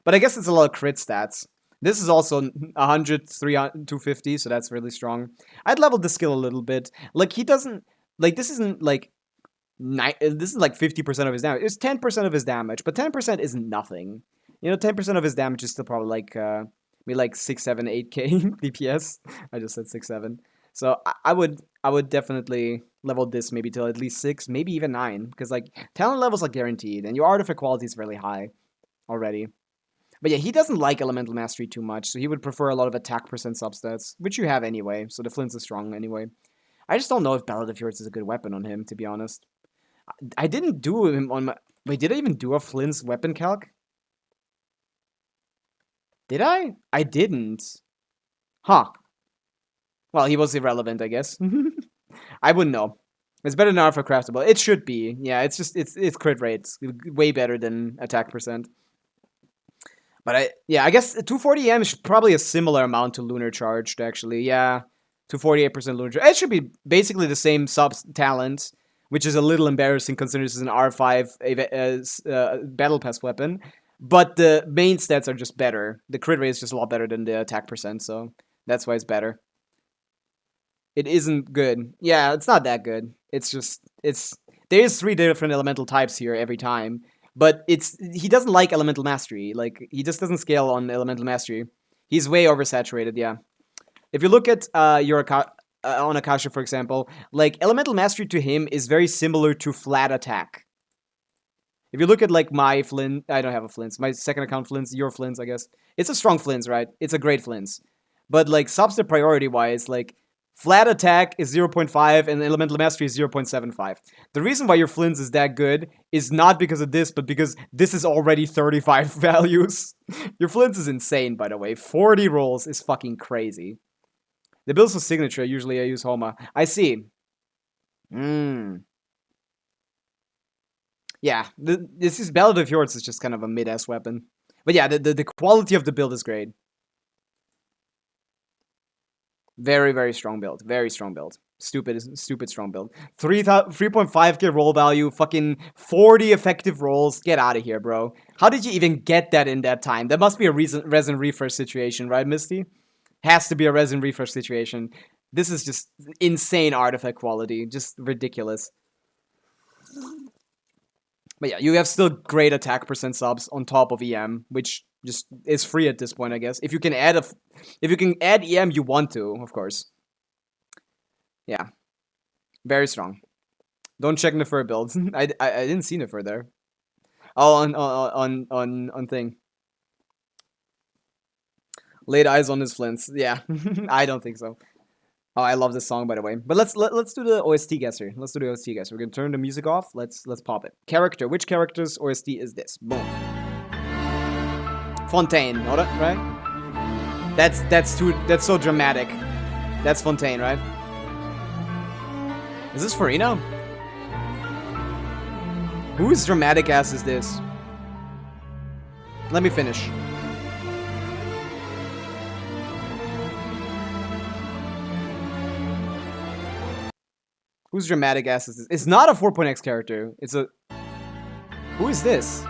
But I guess it's a lot of crit stats. This is also 100, 300, 250, so that's really strong. I'd level the skill a little bit. Like, he doesn't... Like, this isn't, like... This is, like, 50% of his damage. It's 10% of his damage, but 10% isn't nothing. You know, 10% of his damage is still probably, like, maybe, like, 6, 7, 8k DPS. I just said 6, 7. So, I would definitely level this maybe till at least 6, maybe even 9. Because, like, talent levels are guaranteed, and your artifact quality is really high already. But yeah, he doesn't like Elemental Mastery too much, so he would prefer a lot of attack percent substats, which you have anyway, so the Flints is strong anyway. I just don't know if Ballad of Fjords is a good weapon on him, to be honest. I didn't do him on my... Wait, did I even do a Flint's weapon calc? Did I? I didn't. Huh. Well, he was irrelevant, I guess. I wouldn't know. It's better than Alpha Craftable. It should be. Yeah, it's just, it's crit rates. Way better than attack percent. But I guess 240 EM is probably a similar amount to Lunar Charged, actually. Yeah, 248% Lunar Charged. It should be basically the same subs talent, which is a little embarrassing considering this is an R5 Battle Pass weapon. But the main stats are just better. The crit rate is just a lot better than the attack percent, so that's why it's better. It isn't good. Yeah, it's not that good. It's just, there's 3 different elemental types here every time. But he doesn't like Elemental Mastery. Like, he just doesn't scale on Elemental Mastery. He's way oversaturated, yeah. If you look at on Akasha, for example, like, Elemental Mastery to him is very similar to flat attack. If you look at, like, my Flint, I don't have a Flint. My second account Flints, your Flints, I guess. It's a strong Flints, right? It's a great Flints. But, like, subset priority-wise, like, flat attack is 0.5 and elemental mastery is 0.75. The reason why your Flints is that good is not because of this, but because this is already 35 values. Your Flints is insane, by the way. 40 rolls is fucking crazy. The builds for signature, usually I use Homa. I see. Yeah, this is Ballad of Fjords is just kind of a mid-ass weapon. But yeah, the quality of the build is great. Very, very strong build. Very strong build. Stupid strong build. 3.5k roll value. Fucking 40 effective rolls. Get out of here, bro. How did you even get that in that time? That must be a resin refresh situation, right, Misty? Has to be a resin refresh situation. This is just insane artifact quality. Just ridiculous. But yeah, you have still great attack percent subs on top of EM, which just is free at this point, I guess. If you can add EM, you want to, of course. Yeah, very strong. Don't check Nefer builds. I didn't see Nefer there. Oh, on thing. Laid eyes on his Flints. Yeah, I don't think so. Oh, I love this song, by the way. But let's do the OST guesser. Let's do the OST guesser. We're gonna turn the music off. Let's pop it. Character. Which character's OST is this? Boom. Fontaine, right? That's so dramatic. That's Fontaine, right? Is this Farina? Whose dramatic ass is this? Let me finish. Whose dramatic ass is this? It's not a 4.x character. It's a... Who is this?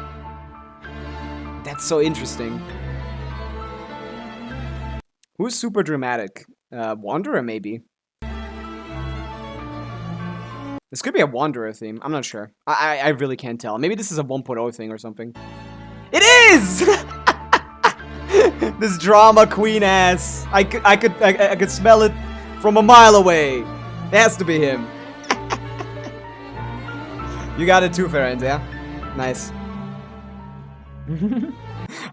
That's so interesting. Who's super dramatic? Wanderer, maybe. This could be a Wanderer theme. I'm not sure. I really can't tell. Maybe this is a 1.0 thing or something. It is! This drama queen ass. I could smell it from a mile away. It has to be him. You got it too, Ferenz, yeah? Nice. I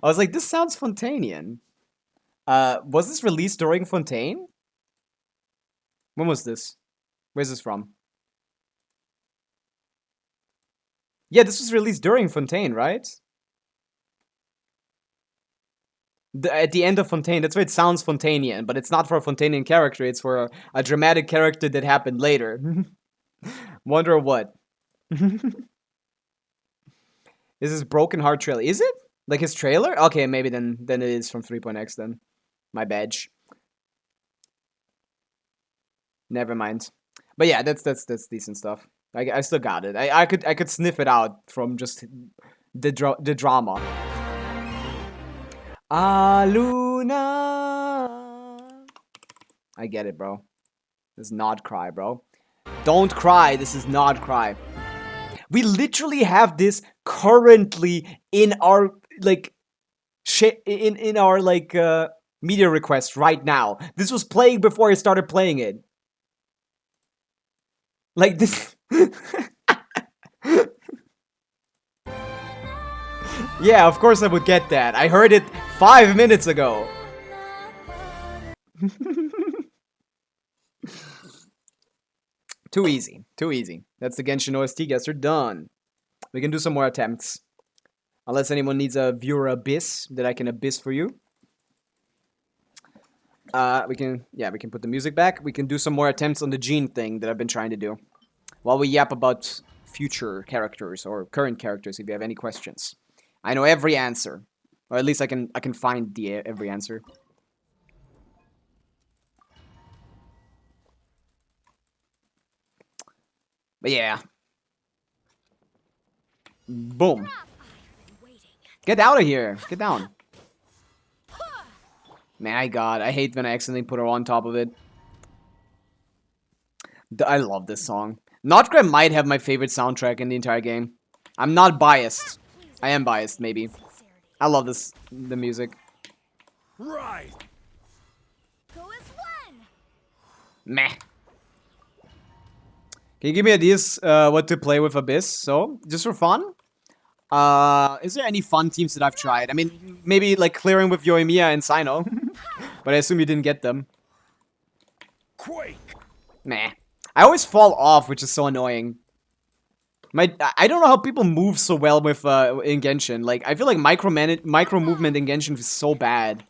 was like, this sounds Fontainian. Was this released during Fontaine? When was this? Where's this from? Yeah, this was released during Fontaine, right? At the end of Fontaine, that's why it sounds Fontainian, but it's not for a Fontainian character, it's for a dramatic character that happened later. Wonder what? Is this Broken Heart trailer? Is it? Like his trailer? Okay, maybe then it is from 3.x then. My badge. Never mind. But yeah, that's decent stuff. I still got it. I could sniff it out from just the drama. Ah, Luna. I get it, bro. This is not cry, bro. Don't cry. This is not cry. We literally have this currently in our like in our like media request right now. This was playing before I started playing it. Like this. Yeah, of course I would get that. I heard it 5 minutes ago. Too easy. Too easy. That's the Genshin OST guesser done. We can do some more attempts. Unless anyone needs a viewer abyss that I can abyss for you. We can put the music back. We can do some more attempts on the gene thing that I've been trying to do. While we yap about future characters or current characters if you have any questions. I know every answer. Or at least I can find every answer. But yeah. Boom. Get out of here. Get down. My god, I hate when I accidentally put her on top of it. I love this song. Notgrab might have my favorite soundtrack in the entire game. I'm not biased. I am biased, maybe. I love the music. Right. Go as one. Meh. Can you give me ideas what to play with Abyss? So, just for fun? Is there any fun teams that I've tried? I mean, maybe like clearing with Yoimiya and Sino. But I assume you didn't get them. Quake. Meh. I always fall off, which is so annoying. I don't know how people move so well with in Genshin. Like, I feel like micro movement in Genshin is so bad.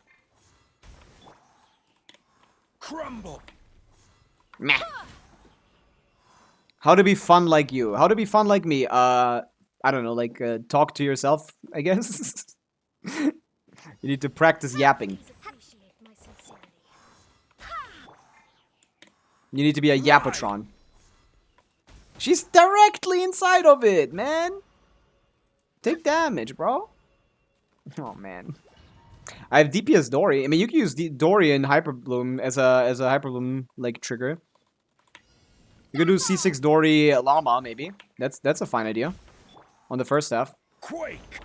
Crumble. Meh. How to be fun like you? How to be fun like me? I don't know, like talk to yourself, I guess. You need to practice yapping. Appreciate my sincerity. You need to be a Yapatron. She's directly inside of it, man. Take damage, bro. Oh man. I have DPS Dory. I mean, you can use Dory in Hyperbloom as a Hyperbloom like trigger. You could do C6 Dory Llama maybe. That's a fine idea. On the first half. Quake.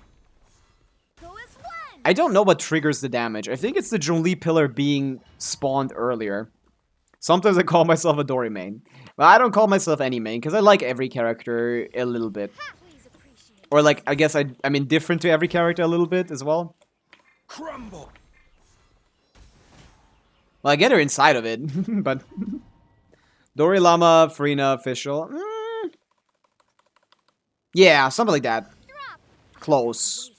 Go as one. I don't know what triggers the damage. I think it's the Zhongli pillar being spawned earlier. Sometimes I call myself a Dory main. But I don't call myself any main, because I like every character a little bit. Please appreciate. Or like, I guess I'm indifferent to every character a little bit as well. Crumble. Well, I get her inside of it, but... Dory Llama, Farina, Official. Yeah, something like that. Close.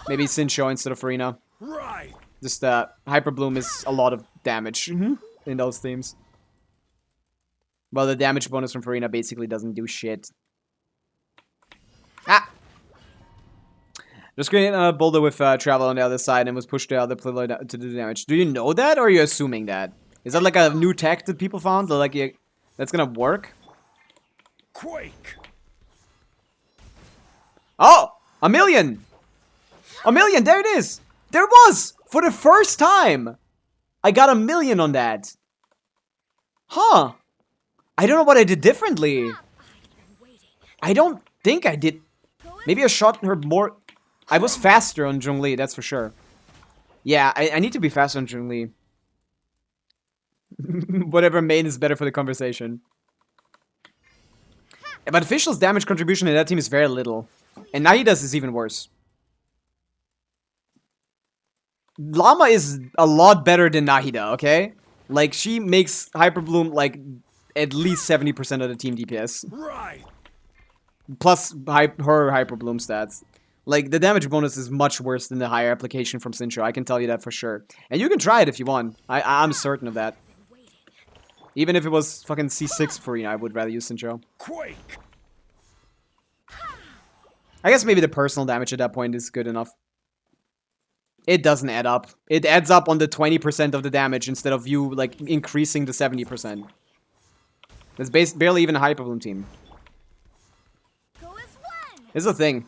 Maybe Sincho instead of Farina. Right. Just Hyperbloom is a lot of damage in those themes. Well, the damage bonus from Farina basically doesn't do shit. Ah! Just created a boulder with travel on the other side and was pushed to the other pillar to do damage. Do you know that, or are you assuming that? Is that like a new tech that people found? That, like, that's gonna work? Quake. Oh! A million! A million! There it is! There it was! For the first time! I got a million on that. Huh. I don't know what I did differently. I don't think I did. Maybe I shot her more. I was faster on Zhongli, that's for sure. Yeah, I need to be faster on Zhongli. Whatever main is better for the conversation. But Official's damage contribution in that team is very little. And Nahida's is even worse. Llama is a lot better than Nahida, okay? Like, she makes Hyperbloom, like, at least 70% of the team DPS. Right. Plus her Hyperbloom stats. Like, the damage bonus is much worse than the higher application from Sincho. I can tell you that for sure. And you can try it if you want. I'm certain of that. Even if it was fucking C6 for you, I would rather use Sincho. Quake. I guess maybe the personal damage at that point is good enough. It doesn't add up. It adds up on the 20% of the damage instead of you, like, increasing the 70%. That's barely even a Hyperbloom team. Go as one. Here's the thing.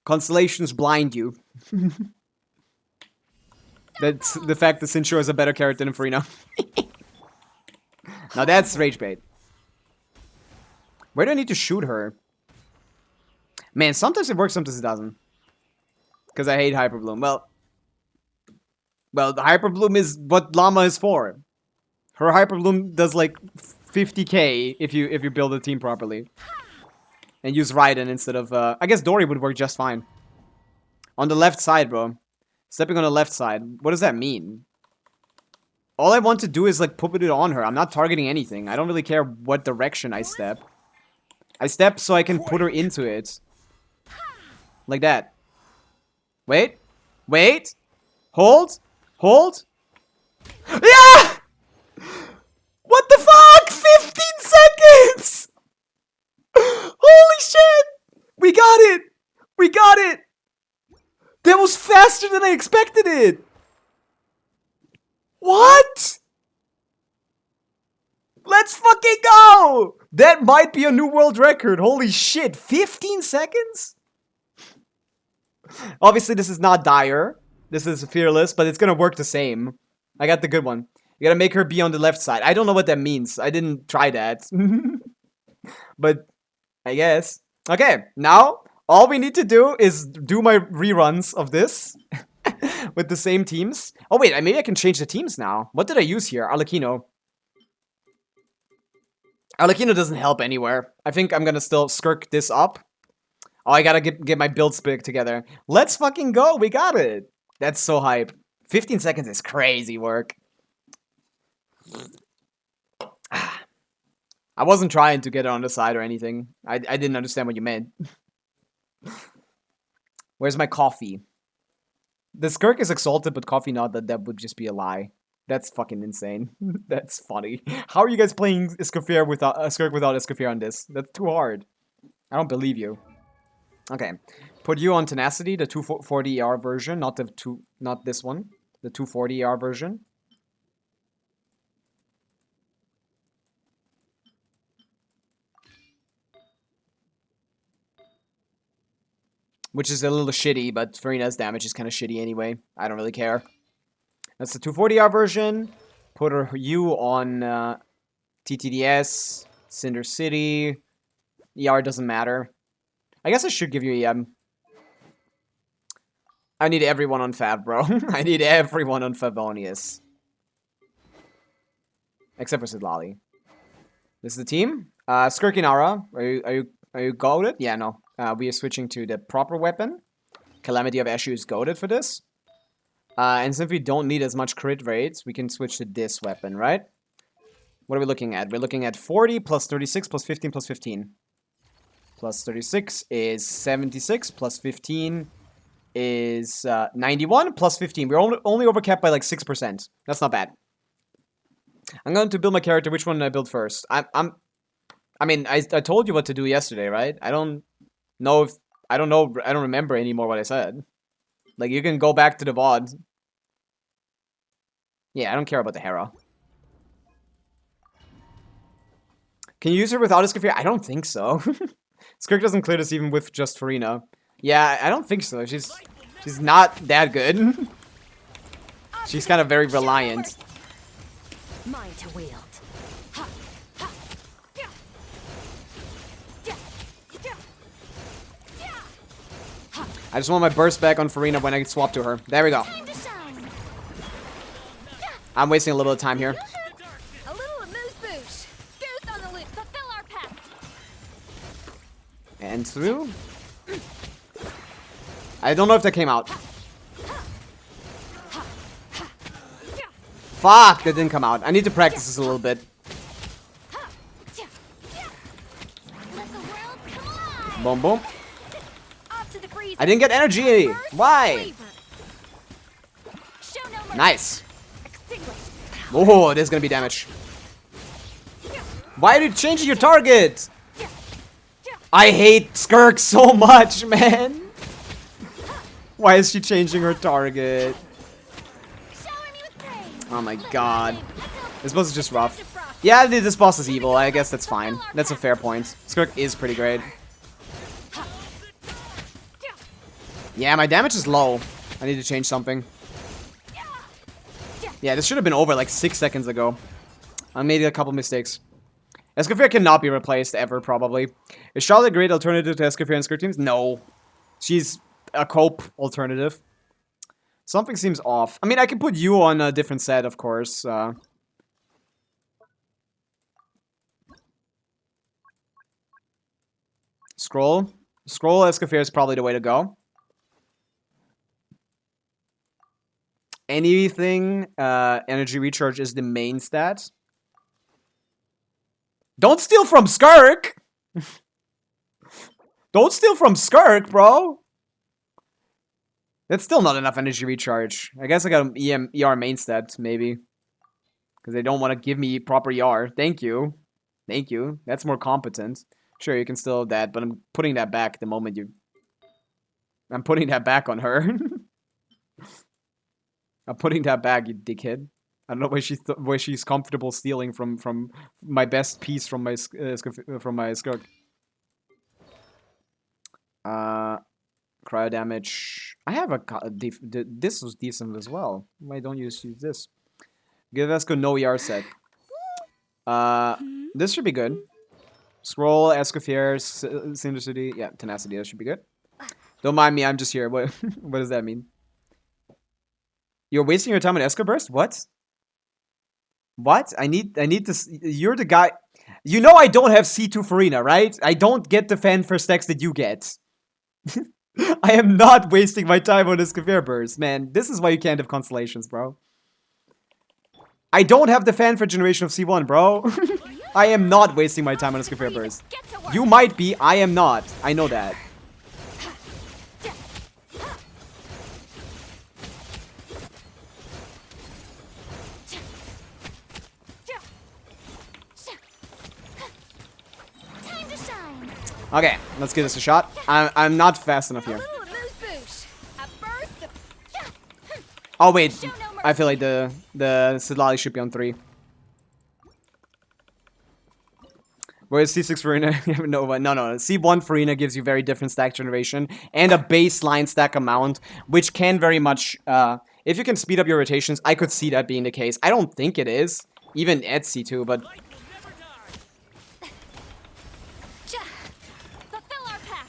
Constellations blind you. That's the fact that Sincho is a better character than Farina. Now that's rage bait. Where do I need to shoot her? Man, sometimes it works, sometimes it doesn't. Because I hate Hyperbloom. Well, the Hyperbloom is what Llama is for. Her Hyperbloom does like 50k if you build a team properly. And use Raiden instead of... I guess Dory would work just fine. On the left side, bro. Stepping on the left side. What does that mean? All I want to do is, like, put it on her. I'm not targeting anything. I don't really care what direction I step. I step so I can put her into it. Like that. Wait. Wait. Hold. Hold. Yeah! What the fuck? 15 seconds! Holy shit! We got it! We got it! That was faster than I expected it! What? Let's fucking go! That might be a new world record. Holy shit. 15 seconds? Obviously, this is not dire. This is fearless, but it's gonna work the same. I got the good one. You gotta make her be on the left side. I don't know what that means. I didn't try that. But I guess. Okay, now all we need to do is do my reruns of this with the same teams. Oh wait, maybe I can change the teams now. What did I use here? Arlecchino. Arlecchino doesn't help anywhere. I think I'm gonna still skirk this up. Oh, I gotta get my build spec together. Let's fucking go. We got it. That's so hype. 15 seconds is crazy work. I wasn't trying to get it on the side or anything. I didn't understand what you meant. Where's my coffee? The skirk is exalted, but coffee not. That would just be a lie. That's fucking insane. That's funny. How are you guys playing Escoffier without skirk without Escoffier on this? That's too hard. I don't believe you. Okay, put you on Tenacity, the 240 ER version, not this one, the 240 ER version. Which is a little shitty, but Farina's damage is kind of shitty anyway. I don't really care. That's the 240R version. Put you on TTDS, Cinder City. ER doesn't matter. I guess I should give you EM. I need everyone on Fav, bro. I need everyone on Favonius. Except for Sidlali. This is the team. Skirkinara, are you goaded? Yeah, no. We are switching to the proper weapon. Calamity of Eshu is goaded for this. And since we don't need as much crit rates, we can switch to this weapon, right? What are we looking at? We're looking at 40 plus 36 plus 15 plus 15. Plus 36 is 76, plus 15 is 91, plus 15. We're only overcapped by like 6%. That's not bad. I'm going to build my character. Which one did I build first? I mean, I told you what to do yesterday, right? I don't remember anymore what I said. Like, you can go back to the VOD. Yeah, I don't care about the Hera. Can you use her without Escoffier? I don't think so. Skirk doesn't clear this even with just Farina. Yeah, I don't think so. She's not that good. She's kind of very reliant. Mine to wield. I just want my burst back on Farina when I swap to her. There we go. I'm wasting a little bit of time here. A little amuse-bouche. Goose on the loop. Fulfill our pact. And through. I don't know if that came out. Fuck, that didn't come out. I need to practice this a little bit. Let the world come alive. Boom, boom. Off to the freezer. I didn't get energy. Why? Show no mercy. Nice. Extinguish. Oh, there's gonna be damage. Why are you changing your target? I hate Skirk so much, man. Why is she changing her target? Shower me with praise. Oh my god. This boss is just rough. Yeah, this boss is evil. I guess that's fine. That's a fair point. Skirk is pretty great. Yeah, my damage is low. I need to change something. Yeah, this should have been over like 6 seconds ago. I made a couple mistakes. Escoffier cannot be replaced ever, probably. Is Charlotte a great alternative to Escoffier and Skirk teams? No. She's a cope alternative. Something seems off. I mean, I can put you on a different set, of course. Scroll. Scroll Escoffier is probably the way to go. Anything energy recharge is the main stat. Don't steal from Skirk! Don't steal from Skirk, bro! That's still not enough energy recharge. I guess I got an ER main stat, maybe. Because they don't want to give me proper ER. Thank you. Thank you. That's more competent. Sure, you can still have that, but I'm putting that back the moment you... I'm putting that back on her. I'm putting that back, you dickhead. I don't know where she's comfortable stealing from my best piece from my Skirk. Cryo damage. I have a this was decent as well. Why don't you just use this? Give Esco no ER set. This should be good. Scroll, Escoffier, Syndicity. Yeah, Tenacity. That should be good. Don't mind me. I'm just here. What what does that mean? You're wasting your time on Esco Burst? What? What? I need to... You're the guy... You know I don't have C2 Farina, right? I don't get the fan for stacks that you get. I am not wasting my time on Escoffier Burst, man. This is why you can't have constellations, bro. I don't have the fan for generation of C1, bro. I am not wasting my time on Escoffier Burst. You might be, I am not. I know that. Okay, let's give this a shot. I'm not fast enough here. Oh wait, I feel like the Sidlali should be on 3. Whereas C6 Farina, no, C1 Farina gives you very different stack generation and a baseline stack amount, which can very much, if you can speed up your rotations, I could see that being the case. I don't think it is, even at C2, but...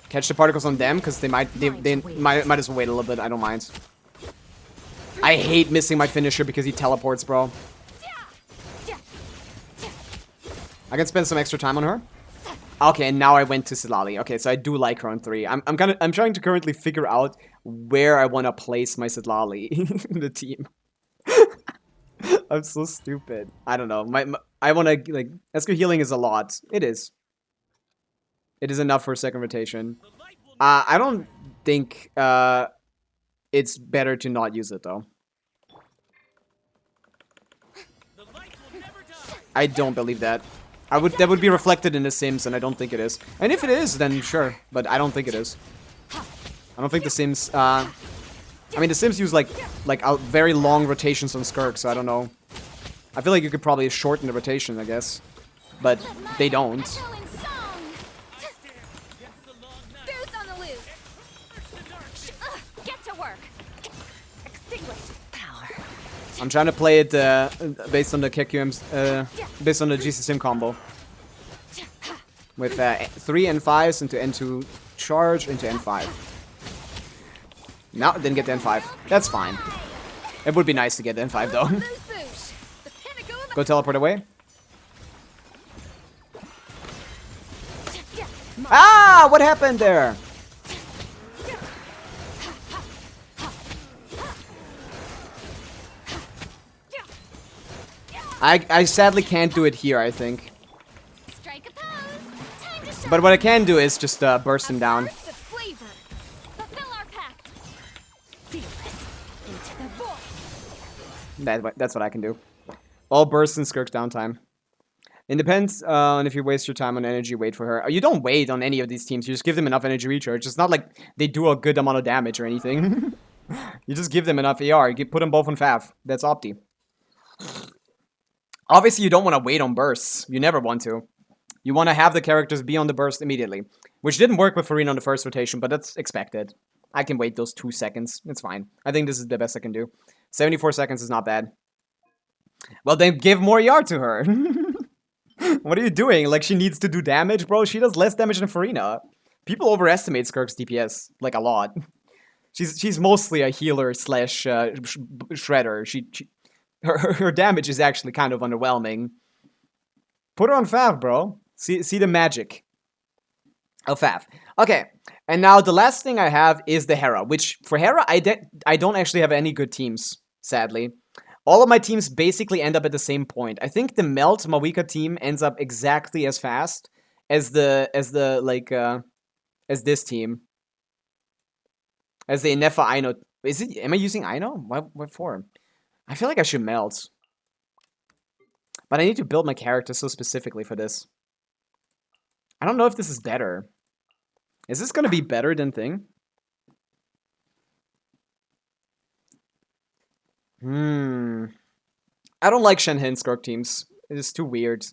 Catch the particles on them, because they might as well wait a little bit, I don't mind. I hate missing my finisher because he teleports, bro. I can spend some extra time on her. Okay, and now I went to Sidlali. Okay, so I do like her on 3. I'm trying to currently figure out where I want to place my Sidlali in the team. I'm so stupid. I don't know. I want to, like, Esco healing is a lot. It is. It is enough for a second rotation. I don't think it's better to not use it, though. I don't believe that. That would be reflected in The Sims, and I don't think it is. And if it is, then sure. But I don't think it is. I don't think The Sims... I mean, The Sims use, like very long rotations on Skirk, so I don't know. I feel like you could probably shorten the rotation, I guess. But they don't. I'm trying to play it based on the KQM's, based on the GC combo. With 3 N5s into N2 charge into N5. No, didn't get the N5. That's fine. It would be nice to get the N5 though. Go teleport away. Ah! What happened there? I sadly can't do it here, I think. But what I can do is just burst him down. That's what I can do. All bursts and Skirk's downtime. It depends on if you waste your time on energy, wait for her. You don't wait on any of these teams. You just give them enough energy recharge. It's not like they do a good amount of damage or anything. You just give them enough AR. You put them both on Fav. That's Opti. Obviously, you don't want to wait on bursts. You never want to. You want to have the characters be on the burst immediately. Which didn't work with Farina on the first rotation, but that's expected. I can wait those 2 seconds. It's fine. I think this is the best I can do. 74 seconds is not bad. Well, then give more ER to her. What are you doing? Like, she needs to do damage, bro? She does less damage than Farina. People overestimate Skirk's DPS, like, a lot. She's mostly a healer slash shredder. Her damage is actually kind of underwhelming. Put her on Fav, bro. See the magic. Oh, Fav. Okay, and now the last thing I have is the Hera, which for Hera, I don't actually have any good teams, sadly. All of my teams basically end up at the same point. I think the Melt Mawika team ends up exactly as fast as as this team. As the Inefa Aino. Am I using Aino? What for? I feel like I should Melt. But I need to build my character so specifically for this. I don't know if this is better. Is this gonna be better than Thing? I don't like Shenhe and Skirk teams. It is too weird.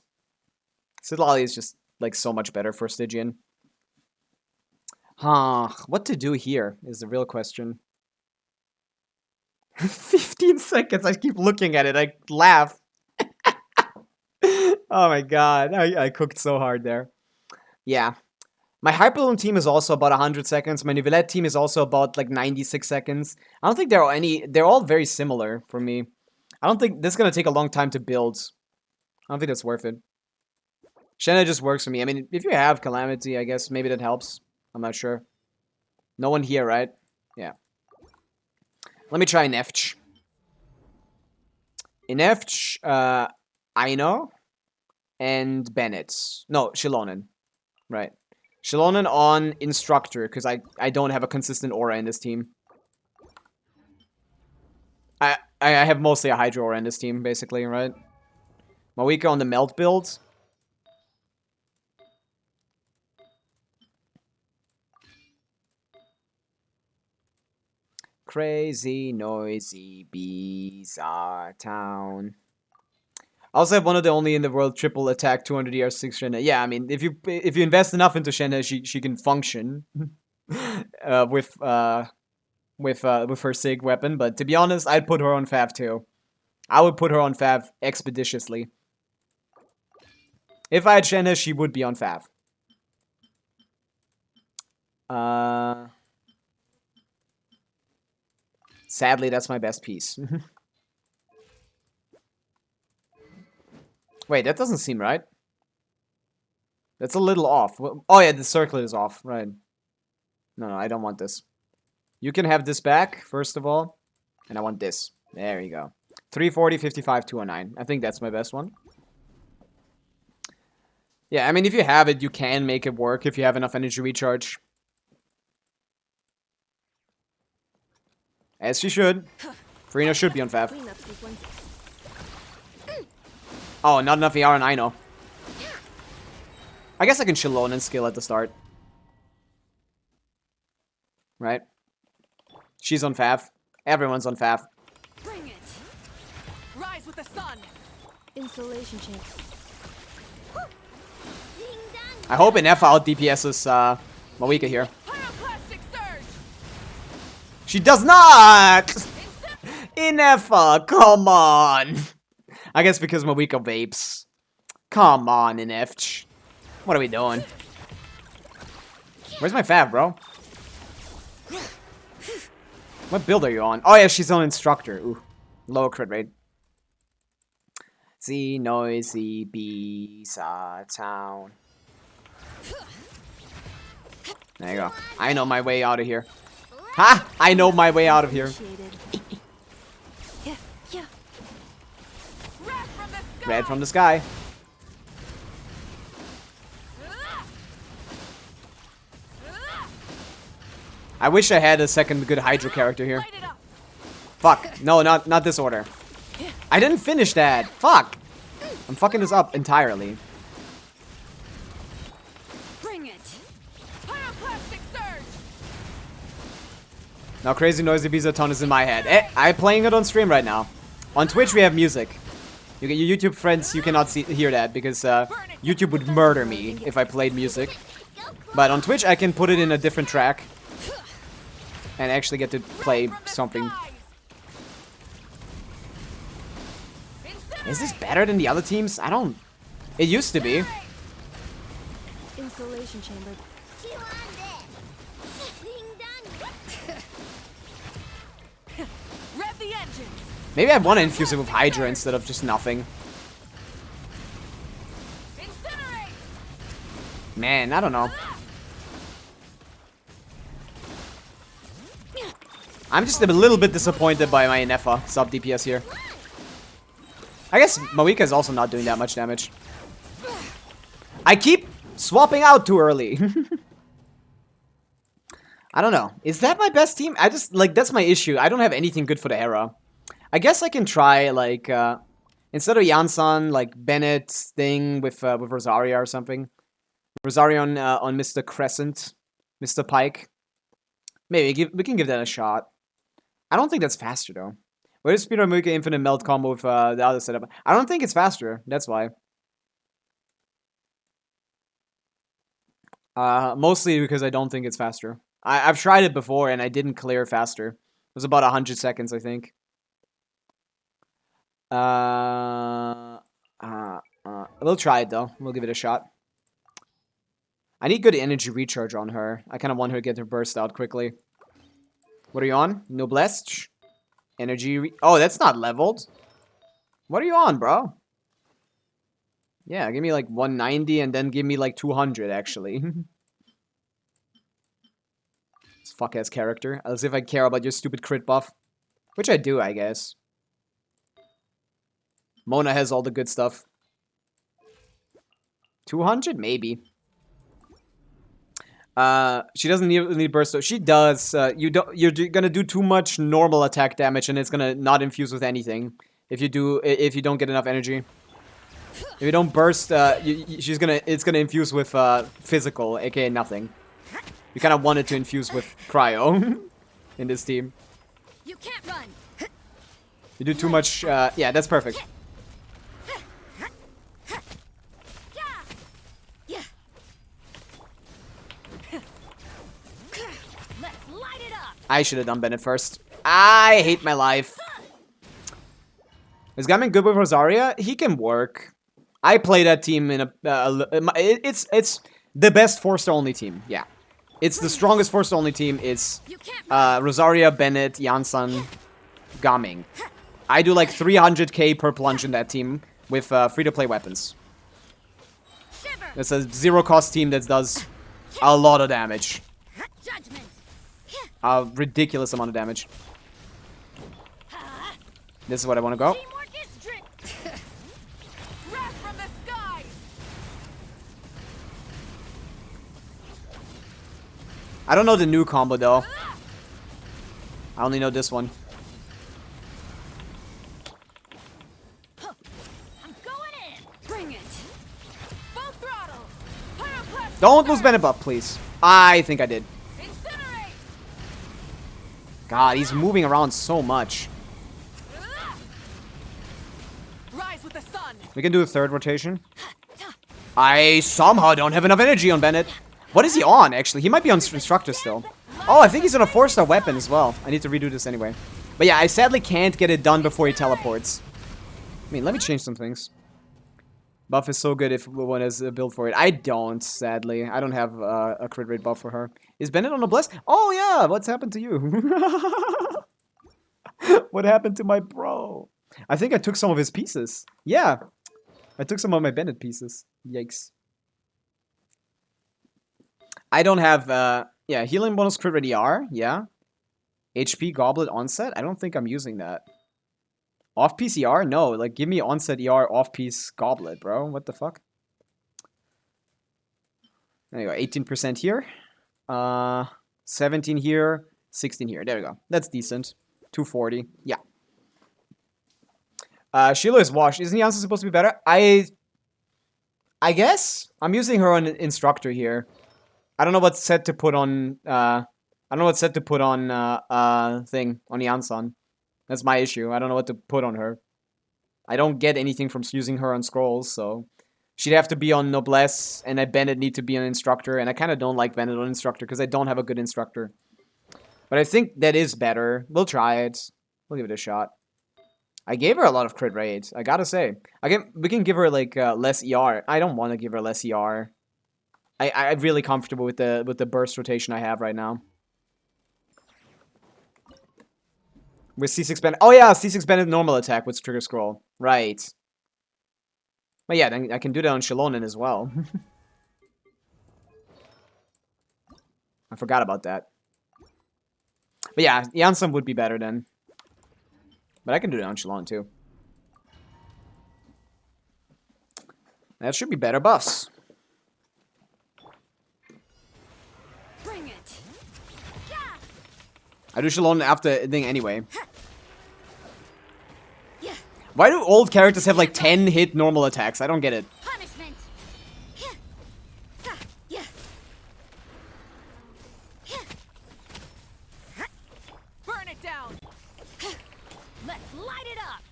Sidlali is just like so much better for Stygian. What to do here is the real question. 15 seconds, I keep looking at it, I laugh. Oh my god, I cooked so hard there. Yeah. My Hyperloom team is also about 100 seconds. My Nivelette team is also about like 96 seconds. I don't think they're all very similar for me. I don't think this is gonna take a long time to build. I don't think that's worth it. Shenhe just works for me. I mean, if you have Calamity, I guess maybe that helps. I'm not sure. No one here, right? Yeah. Let me try Nefch. In Nefch, Aino and Bennett. No, Shilonen. Right. Shilonen on Instructor, because I don't have a consistent aura in this team. I have mostly a Hydro aura in this team, basically, right? Mawika on the Melt build. Crazy, noisy, bizarre town. I also have one of the only in the world triple attack 200 ER6 Shenhe. Yeah, I mean, if you invest enough into Shenhe, she can function with her Sig weapon. But to be honest, I'd put her on Fav too. I would put her on Fav expeditiously. If I had Shenhe, she would be on Fav. Sadly, that's my best piece. Wait, that doesn't seem right. That's a little off. Oh yeah, the circlet is off. Right. No, I don't want this. You can have this back, first of all. And I want this. There you go. 340, 55, 209. I think that's my best one. Yeah, I mean, if you have it, you can make it work if you have enough energy recharge. As she should. Farina should be on Fav. Oh, not enough ER and I know. I guess I can Shilon and skill at the start. Right? She's on Fav. Everyone's on Fav. Bring it. Rise with the sun. Insulation chamber. I hope Inefa out DPS's Mawika here. Pyroclastic surge. She does not! Inefa, come on! I guess because Mawika vapes. Come on, Inef. What are we doing? Where's my Fav, bro? What build are you on? Oh yeah, she's on Instructor. Ooh. Lower crit rate. Z noisy bees town. There you go. I know my way out of here. Ha! I know my way out of here. Red from the sky. I wish I had a second good Hydro character here. Fuck. No, not this order. I didn't finish that. Fuck. I'm fucking this up entirely. Bring it. Pyroclastic surge. Now Crazy Noisy Bizaton is in my head. I'm playing it on stream right now. On Twitch we have music. You get your YouTube friends, you cannot hear that because YouTube would murder me if I played music. But on Twitch I can put it in a different track and actually get to play something. Is this better than the other teams? I don't... It used to be. Insulation chamber. Rev the engines. Maybe I want to infuse it with Hydra instead of just nothing. Incinerate. Man, I don't know. I'm just a little bit disappointed by my Nefa sub DPS here. I guess Pavica is also not doing that much damage. I keep swapping out too early. I don't know. Is that my best team? I just, like, that's my issue. I don't have anything good for the Hera. I guess I can try, like, instead of Yansan, like, Bennett's thing with Rosaria or something. Rosaria on Mr. Crescent. Mr. Pike. Maybe, we can give that a shot. I don't think that's faster, though. Where is Speed Pavica Infinite Melt combo with the other setup? I don't think it's faster. That's why. Mostly because I don't think it's faster. I've tried it before and I didn't clear faster. It was about 100 seconds, I think. We'll try it though. We'll give it a shot. I need good energy recharge on her. I kind of want her to get her burst out quickly. What are you on? Noblesse? Energy oh, that's not leveled. What are you on, bro? Yeah, give me like 190 and then give me like 200, actually. This fuck-ass character. As if I care about your stupid crit buff. Which I do, I guess. Mona has all the good stuff. 200? Maybe. She doesn't need burst, though. She does. You're gonna do too much normal attack damage, and it's gonna not infuse with anything. If you don't get enough energy. If you don't burst, it's gonna infuse with physical, aka nothing. You kind of want it to infuse with cryo in this team. You can't run. You do too much. Yeah, that's perfect. Let's light it up. I should have done Bennett first. I hate my life. Is Gamin good with Rosaria? He can work. I play that team in a... it's the best 4-star only team. Yeah. It's the strongest 4-star only team. It's Rosaria, Bennett, Yansan, Gaming. I do like 300k per plunge in that team with free-to-play weapons. It's a zero-cost team that does a lot of damage. A ridiculous amount of damage. This is what I want to go. I don't know the new combo though. I only know this one. I'm going in. Bring it. Full throttle. Don't lose Bennett buff, please. I think I did. Incinerate. God, he's moving around so much. Rise with the sun. We can do a third rotation. I somehow don't have enough energy on Bennett. What is he on, actually? He might be on Instructor still. Oh, I think he's on a 4-star weapon as well. I need to redo this anyway. But yeah, I sadly can't get it done before he teleports. I mean, let me change some things. Buff is so good if one has a build for it. I don't, sadly. I don't have a crit rate buff for her. Is Bennett on a bless? Oh, yeah. What's happened to you? What happened to my bro? I think I took some of his pieces. Yeah. I took some of my Bennett pieces. Yikes. I don't have, yeah, healing bonus crit ready R, yeah. HP goblet onset, I don't think I'm using that. Off PCR? No, like, give me onset ER off-piece goblet, bro. What the fuck? There you go, 18% here. 17 here, 16 here. There we go. That's decent. 240, yeah. Sheila is washed. Isn't Yansa supposed to be better? I guess? I'm using her on Instructor here. I don't know what set to put on, I don't know what set to put on, thing, on Yansan. That's my issue. I don't know what to put on her. I don't get anything from using her on Scrolls, so... She'd have to be on Noblesse, and Bennett need to be an Instructor, and I kind of don't like Bennett on Instructor, because I don't have a good Instructor. But I think that is better. We'll try it. We'll give it a shot. I gave her a lot of crit rate, I gotta say. We can give her, like, less ER. I don't want to give her less ER. I'm really comfortable with the burst rotation I have right now. With C6 Bennett. Oh yeah, C6 Bennett normal attack with trigger scroll. Right. But yeah, then I can do that on Shilonen as well. I forgot about that. But yeah, Janssen would be better then. But I can do Nonchalant too. That should be better buffs. Bring it. I do Shalon after thing anyway. Yeah. Why do old characters have like 10 hit normal attacks? I don't get it. Punishment. Yeah. Burn it down. Let's light it up.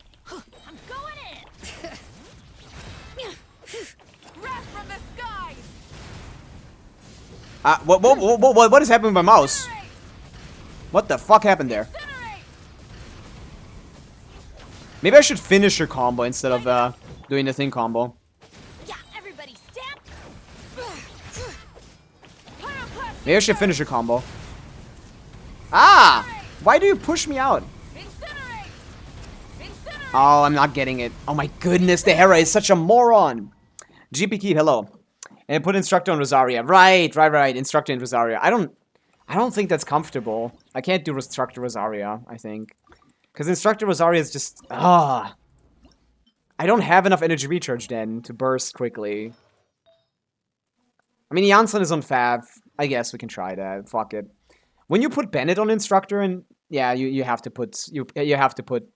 I'm going in. Wrath from the skies. What is happening with my mouse? What the fuck happened there? Incinerate. Maybe I should finish her combo instead of doing the thing combo. Yeah, everybody stand. Pyroclast. Maybe I should finish her combo. Ah! Why do you push me out? Incinerate. Incinerate. Oh, I'm not getting it. Oh my goodness, the Hera is such a moron. GP Keep, hello. And put Instructor on Rosaria. Right. Instructor in Rosaria. I don't think that's comfortable. I can't do Instructor Rosaria, I think. Because Instructor Rosaria is just... I don't have enough energy recharge then to burst quickly. I mean, Janssen is on Fav. I guess we can try that. Fuck it. When you put Bennett on Instructor, and yeah, you have to put... You have to put...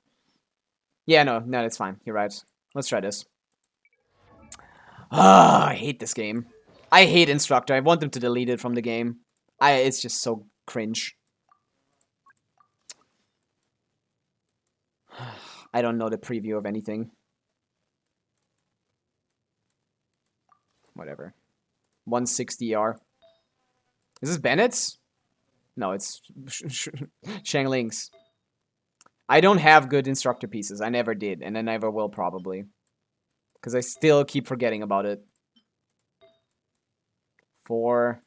Yeah, no, that's fine. You're right. Let's try this. I hate this game. I hate Instructor. I want them to delete it from the game. It's just so cringe. I don't know the preview of anything. Whatever. 160 ER. Is this Bennett's? No, it's Shang Ling's. I don't have good Instructor pieces. I never did, and I never will probably. Because I still keep forgetting about it. 4.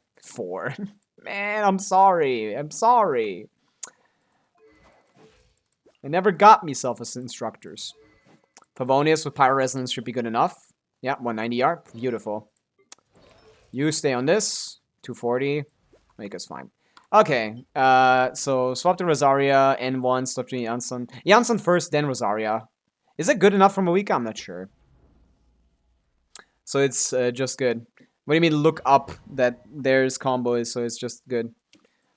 Man, I'm sorry. I never got myself as instructors. Favonius with Pyro Resonance should be good enough. Yeah, 190 R. Beautiful. You stay on this. 240. Make us fine. Okay, so swap to Rosaria, N1, swap to Janssen. Janssen first, then Rosaria. Is it good enough from a week? I'm not sure. So it's just good. What do you mean look up that there's combo is so it's just good?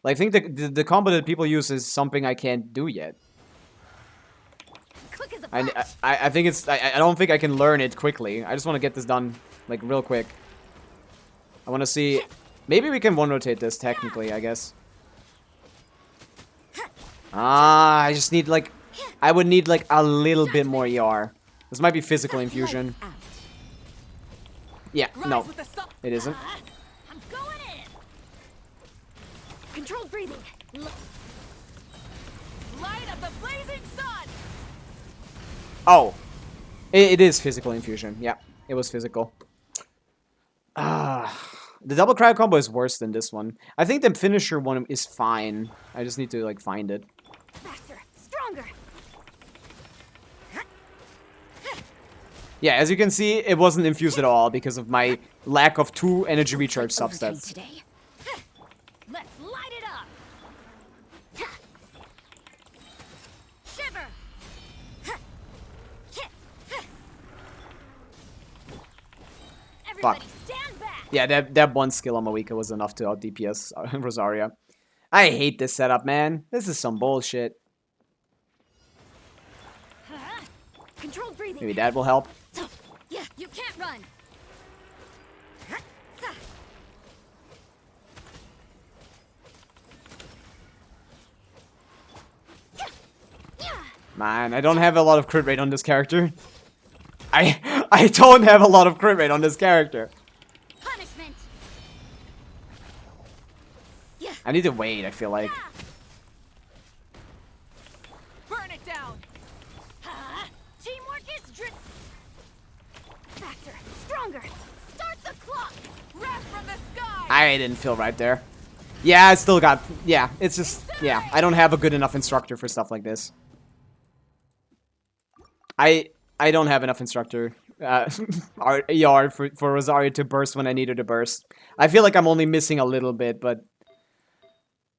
Like, I think the combo that people use is something I can't do yet. Quick as a flash. I think it's I don't think I can learn it quickly. I just want to get this done like real quick. I want to see maybe we can one rotate this technically, I guess. I just need like I would need like a little bit more ER. This might be physical infusion. Yeah, no, Rise with the sun. it isn't. I'm going in. Controlled breathing. Light of the blazing sun. Oh, it is physical infusion. Yeah, it was physical. The double cryo combo is worse than this one. I think the finisher one is fine. I just need to like find it. Faster. Stronger. Yeah, as you can see, it wasn't infused at all because of my lack of 2 energy recharge Overtime substats. today. Let's light it up. Shiver. Everybody stand back. Yeah, that one skill on Mawika was enough to out DPS Rosaria. I hate this setup, man. This is some bullshit. Controlled breathing. Maybe that will help. Yeah, you can't run. Man, I don't have a lot of crit rate on this character. I don't have a lot of crit rate on this character. Punishment. Yeah. I need to wait, I feel like. Burn it down. Teamwork is faster, stronger. Start the clock. Wrath from the sky. I didn't feel right there. Yeah, I still got... Yeah, it's just... Yeah, I don't have a good enough instructor for stuff like this. I don't have enough instructor ER for Rosario to burst when I need her to burst. I feel like I'm only missing a little bit, but...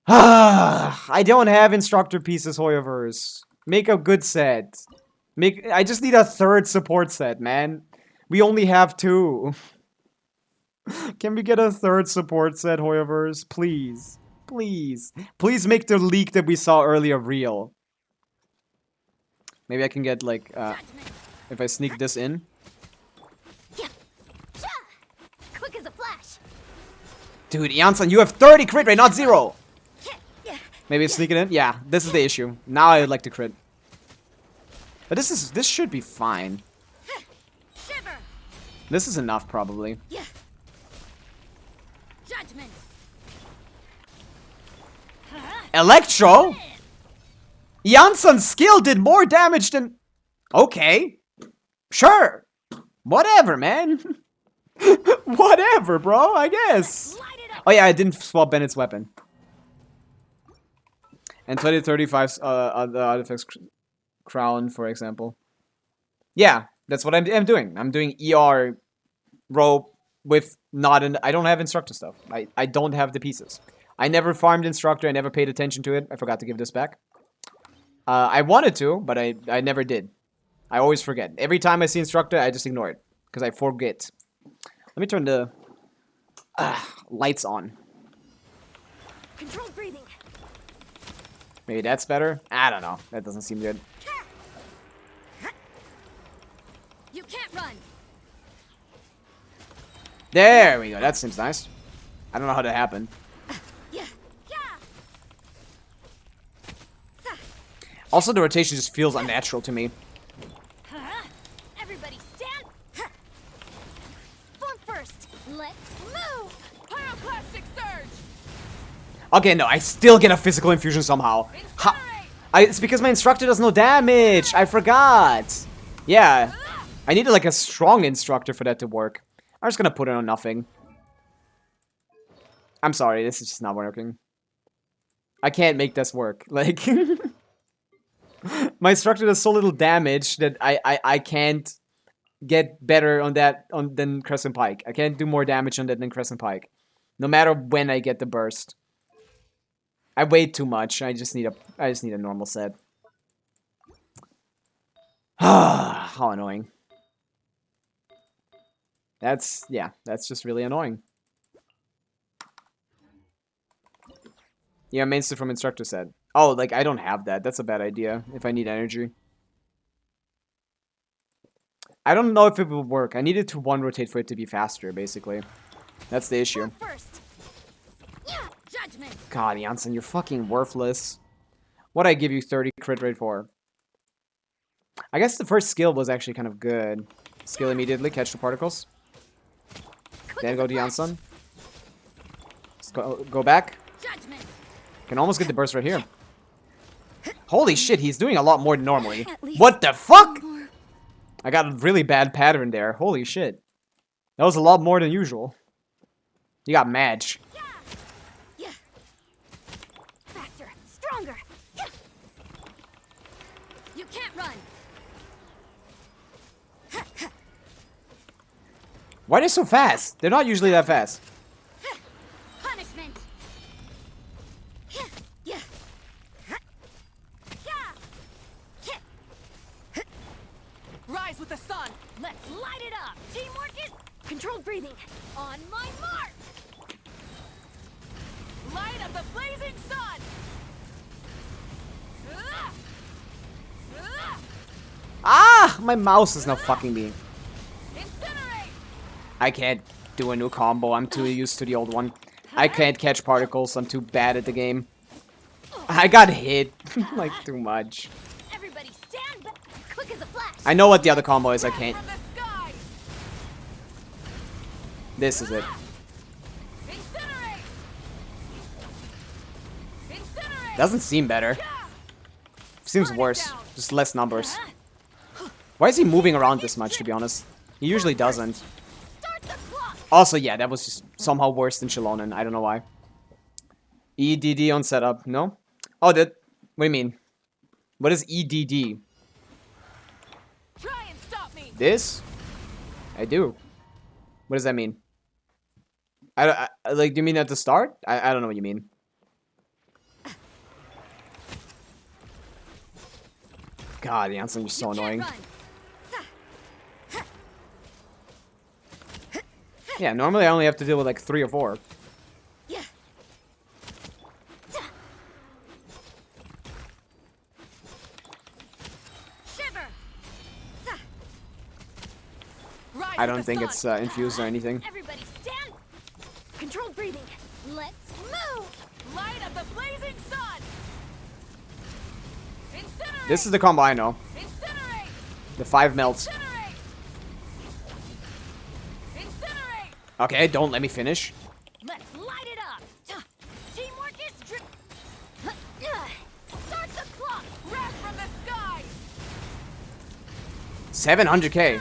I don't have instructor pieces, Hoyoverse. Make a good set. I just need a third support set, man. We only have 2. Can we get a third support set, Hoyoverse? Please. Please. Please make the leak that we saw earlier real. Maybe I can get, like, if I sneak this in. Quick as a flash. Dude, Janssen, you have 30 crit rate, not 0! Maybe it's sneaking in? Yeah, this is the issue. Now I would like to crit. But this should be fine. Shiver. This is enough, probably. Judgment. Electro? Janssen's skill did more damage than... Okay. Sure. Whatever, man. Whatever, bro, I guess. Oh yeah, I didn't swap Bennett's weapon. And 2035's the artifact's crown, for example. Yeah, that's what I'm doing. I'm doing ER rope with not an... I don't have instructor stuff. I don't have the pieces. I never farmed instructor. I never paid attention to it. I forgot to give this back. I wanted to, but I never did. I always forget. Every time I see instructor, I just ignore it. Because I forget. Let me turn the lights on. Controlled breathing. Maybe that's better? I don't know. That doesn't seem good. You can't run. There we go. That seems nice. I don't know how that happened. Also, the rotation just feels unnatural to me. Everybody stand. Form first. Let's move. Pyroclastic surge. Okay, no, I still get a physical infusion somehow. It's because my instructor does no damage. I forgot. Yeah, I needed like a strong instructor for that to work. I'm just gonna put it on nothing. I'm sorry, this is just not working. I can't make this work. Like, my instructor does so little damage that I can't get better on that than Crescent Pike. I can't do more damage on that than Crescent Pike, no matter when I get the burst. I wait too much. I just need a normal set. How annoying. That's just really annoying. Yeah, main set from instructor set. Oh, like I don't have that. That's a bad idea if I need energy. I don't know if it will work. I needed to one rotate for it to be faster, basically. That's the issue. First. Judgment. God, Janssen, you're fucking worthless. What'd I give you 30 crit rate for? I guess the first skill was actually kind of good. Skill immediately, catch the particles. Then go to Janssen. Go back. Judgment. Can almost get the burst right here. Holy shit, he's doing a lot more than normally. What the fuck? I got a really bad pattern there. Holy shit. That was a lot more than usual. You got Madge. Yeah. Faster. Stronger. Yeah. You can't run. Why are they so fast? They're not usually that fast. Punishment. Yeah. Rise with the sun. Let's light it up. Teamwork is controlled breathing. On my mark. Light of the blazing sun. Ah! My mouse is now fucking me. Incinerate. I can't do a new combo. I'm too used to the old one. I can't catch particles. I'm too bad at the game. I got hit. Like, too much. Everybody stand back. Quick as a flash. I know what the other combo is. I can't. From the sky. This is it. Incinerate. Incinerate. Doesn't seem better. Seems worse. Just less numbers. Why is he moving around this much, to be honest? He usually doesn't. Start the clock. Also, yeah, that was just somehow worse than Shilonen. I don't know why. EDD on setup. No? Oh, that... What do you mean? What is EDD? Try and stop me. This? I do. What does that mean? Like, do you mean at the start? I don't know what you mean. God, Janssen, you're so annoying. Yeah, normally I only have to deal with like 3 or 4. Yeah. Shiver. Rise I with don't the think sun. it's infused or anything. Everybody stand. Controlled breathing. Let's move. Light of the blazing sun. Incinerate. This is the combo I know. Incinerate. The 5 melts. Incinerate. Incinerate. Okay, don't let me finish. Let's light it up. Teamwork is Start the clock. Wrath from the sky. 700k.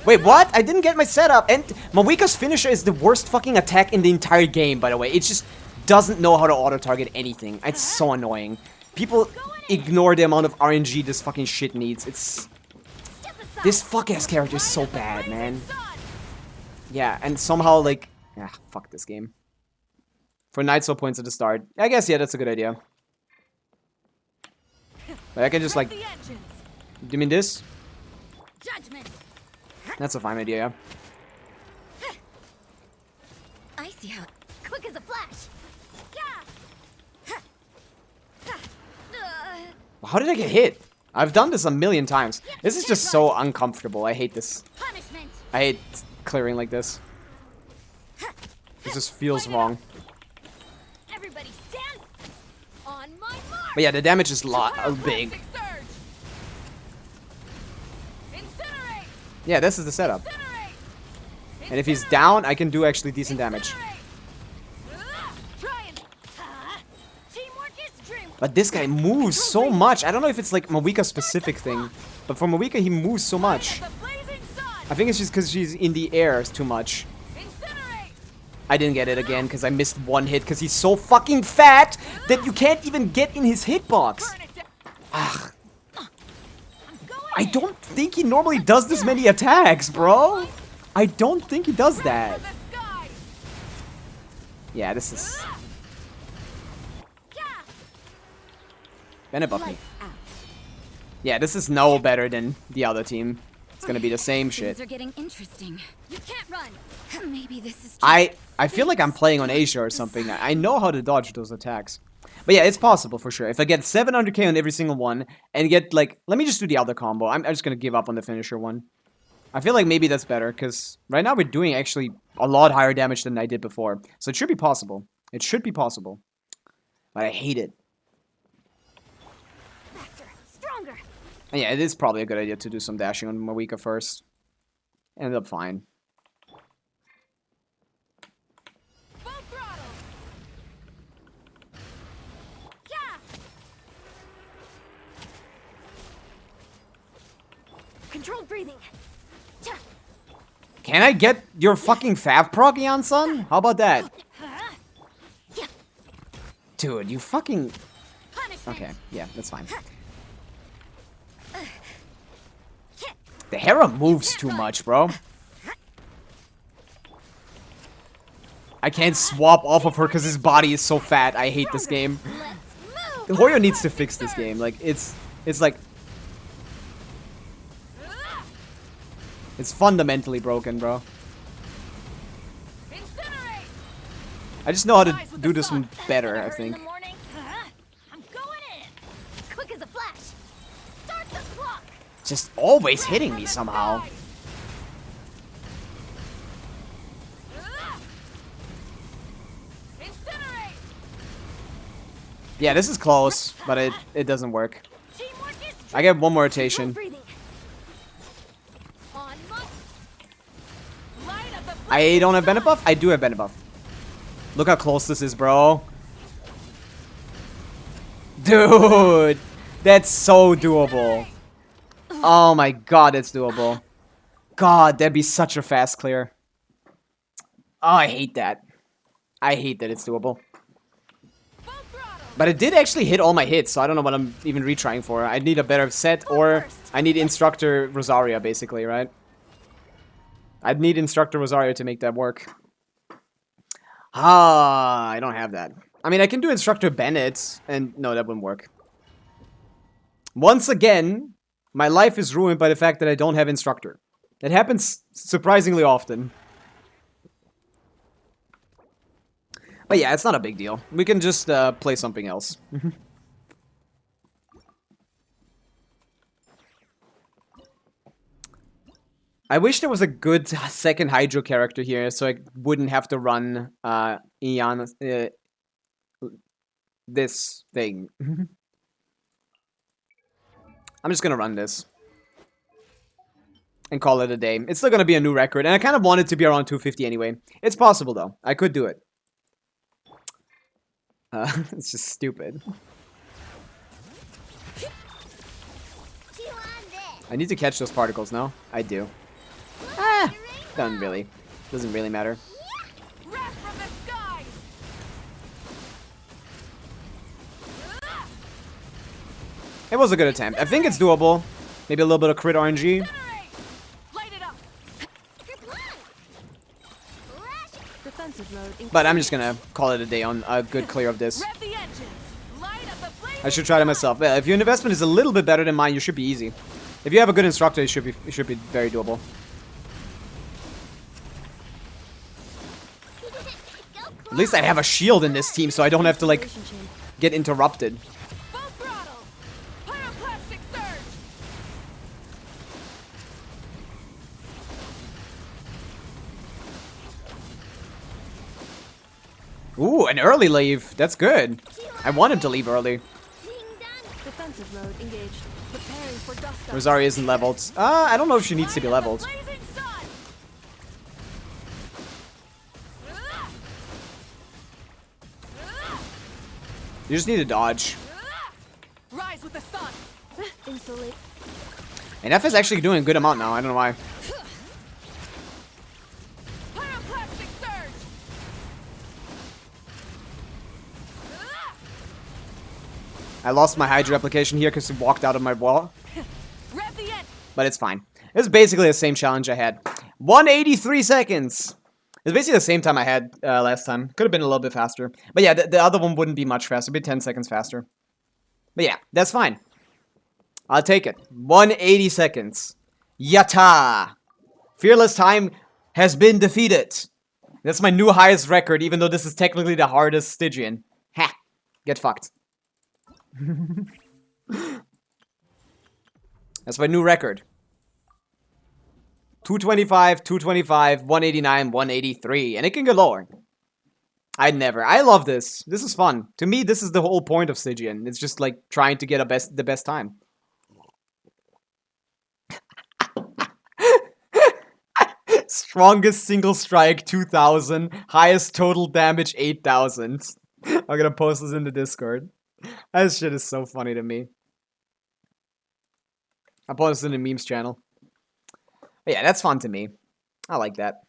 Wait, what? I didn't get my setup. And Mawika's finisher is the worst fucking attack in the entire game, by the way. It just doesn't know how to auto-target anything. It's so annoying. People ignore the amount of RNG this fucking shit needs. It's... step aside. This fuck-ass character is so bad, man. Yeah, and somehow, like... Ah, fuck this game. For Nightsoul points at the start. I guess, yeah, that's a good idea. But I can just, like... The engines. You mean this? Judgment. That's a fine idea, yeah. I see how. Quick as a flash. How did I get hit? I've done this a million times. This is just so uncomfortable. I hate this. Punishment. I hate clearing like this. It just feels wrong. Everybody stand. On my mark. But yeah, the damage is big. Toxic surge. Incinerate. Yeah, this is the setup. Incinerate. And if he's down, I can do actually decent damage. Try and Teamwork is dream. But this guy moves so much. I don't know if it's like Mawika specific thing. But for Mawika, he moves so much. the blazing sun. I think it's just because she's in the air too much. Incinerate. I didn't get it again because I missed one hit because he's so fucking fat that you can't even get in his hitbox. Burn it down. Ah, I'm going. I don't think he normally does this many attacks, bro. I don't think he does that. From the sky. Yeah, this is... Yeah. Bennett buff me. Lights out. Yeah, this is no better than the other team. It's gonna be the same shit. Things are getting interesting. You can't run. Maybe this is. Just I feel like I'm playing on Asia or something. I know how to dodge those attacks. But yeah, it's possible for sure. If I get 700k on every single one and get like... Let me just do the other combo. I'm just gonna give up on the finisher one. I feel like maybe that's better because right now we're doing actually a lot higher damage than I did before. So it should be possible. It should be possible. But I hate it. faster, stronger. And yeah, it is probably a good idea to do some dashing on Mawika first. Ended up fine. Full throttle. Yeah. Controlled breathing. Cha. Can I get your fucking Fav proc, son? How about that? Yeah. Dude, you fucking... Punishment. Okay, yeah, that's fine. The Hera moves too much, bro. I can't swap off of her because his body is so fat. I hate this game. Let's move. Hoyo needs to fix this game. Like, it's like... It's fundamentally broken, bro. Incinerate. I just know how to Rise with do the this sun. one better, I Hurt in think. the morning. I'm going in. Quick as a flash. Start the clock. Just always hitting me somehow. Incinerate. Yeah, this is close, but it doesn't work. Teamwork is I get one more rotation. breathing. On my light of the I don't have Bennett buff? I do have Bennett buff. Look how close this is, bro. Dude, that's so doable. Oh my god, it's doable. God, that'd be such a fast clear. Oh, I hate that. I hate that it's doable. full throttle. But it did actually hit all my hits, so I don't know what I'm even retrying for. I need a better set, or I need Instructor Rosaria, basically, right? I'd need Instructor Rosaria to make that work. Ah, I don't have that. I mean, I can do Instructor Bennett, and no, that wouldn't work. Once again, my life is ruined by the fact that I don't have instructor. It happens surprisingly often. But yeah, it's not a big deal. We can just play something else. I wish there was a good second Hydro character here, so I wouldn't have to run Ian this thing. I'm just gonna run this and call it a day. It's still gonna be a new record, and I kind of want it to be around 250 anyway. It's possible though. I could do it. It's just stupid. I need to catch those particles now. I do. Doesn't really matter. Wrath from the skies! It was a good attempt. I think it's doable. Maybe a little bit of crit RNG. Light it up! Defensive mode. But I'm just gonna call it a day on a good clear of this. Rev the engines! Light up the flame! I should try it myself. Yeah, if your investment is a little bit better than mine, you should be easy. If you have a good instructor, it should be very doable. At least I have a shield in this team, so I don't have to like get interrupted. Full throttle! Pyroclastic surge! Ooh, an early leave. That's good. I want him to leave early. Defensive mode engaged. Preparing for dust up. Rosario isn't leveled. I don't know if she needs to be leveled. Blazing sun! You just need to dodge. Rise with the sun! Insulate. And F is actually doing a good amount now. I don't know why. Pyroclastic surge! I lost my Hydra application here because it walked out of my wall. Rev the end! But it's fine. It's basically the same challenge I had. 183 seconds! It's basically the same time I had last time. Could have been a little bit faster. But yeah, the other one wouldn't be much faster. It'd be 10 seconds faster. But yeah, that's fine. I'll take it. 180 seconds. Yatta! Fearless time has been defeated. That's my new highest record, even though this is technically the hardest Stygian. Ha! Get fucked. That's my new record. 225, 225, 189, 183. And it can go lower. I'd never. I love this. This is fun. To me, this is the whole point of Stygian. It's just like trying to get the best time. Strongest single strike, 2,000. Highest total damage, 8,000. I'm gonna post this in the Discord. That shit is so funny to me. I'll post this in the memes channel. But yeah, that's fun to me. I like that.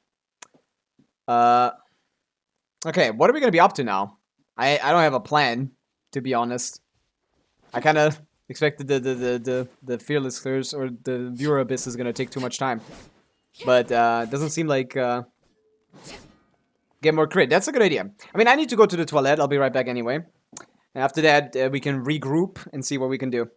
Okay, what are we gonna be up to now? I don't have a plan, to be honest. I kind of expected the fearless clears or the viewer abyss is gonna take too much time, but doesn't seem like get more crit. That's a good idea. I mean, I need to go to the toilet. I'll be right back anyway. And after that, we can regroup and see what we can do.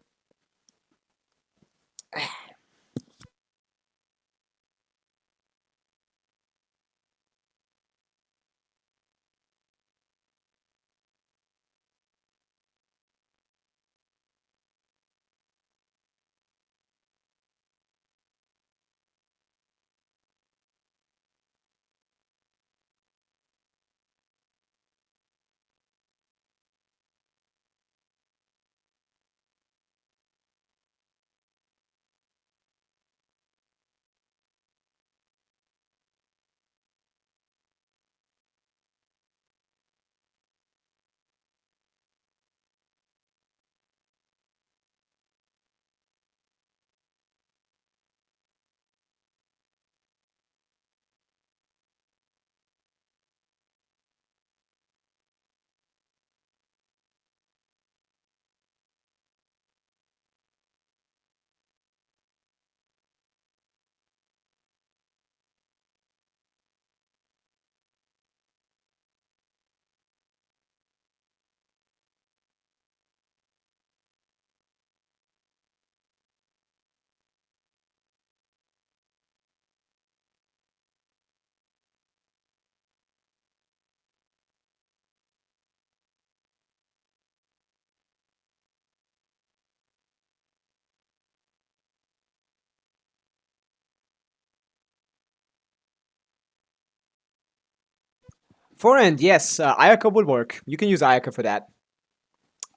Forehand, yes. Ayaka would work. You can use Ayaka for that.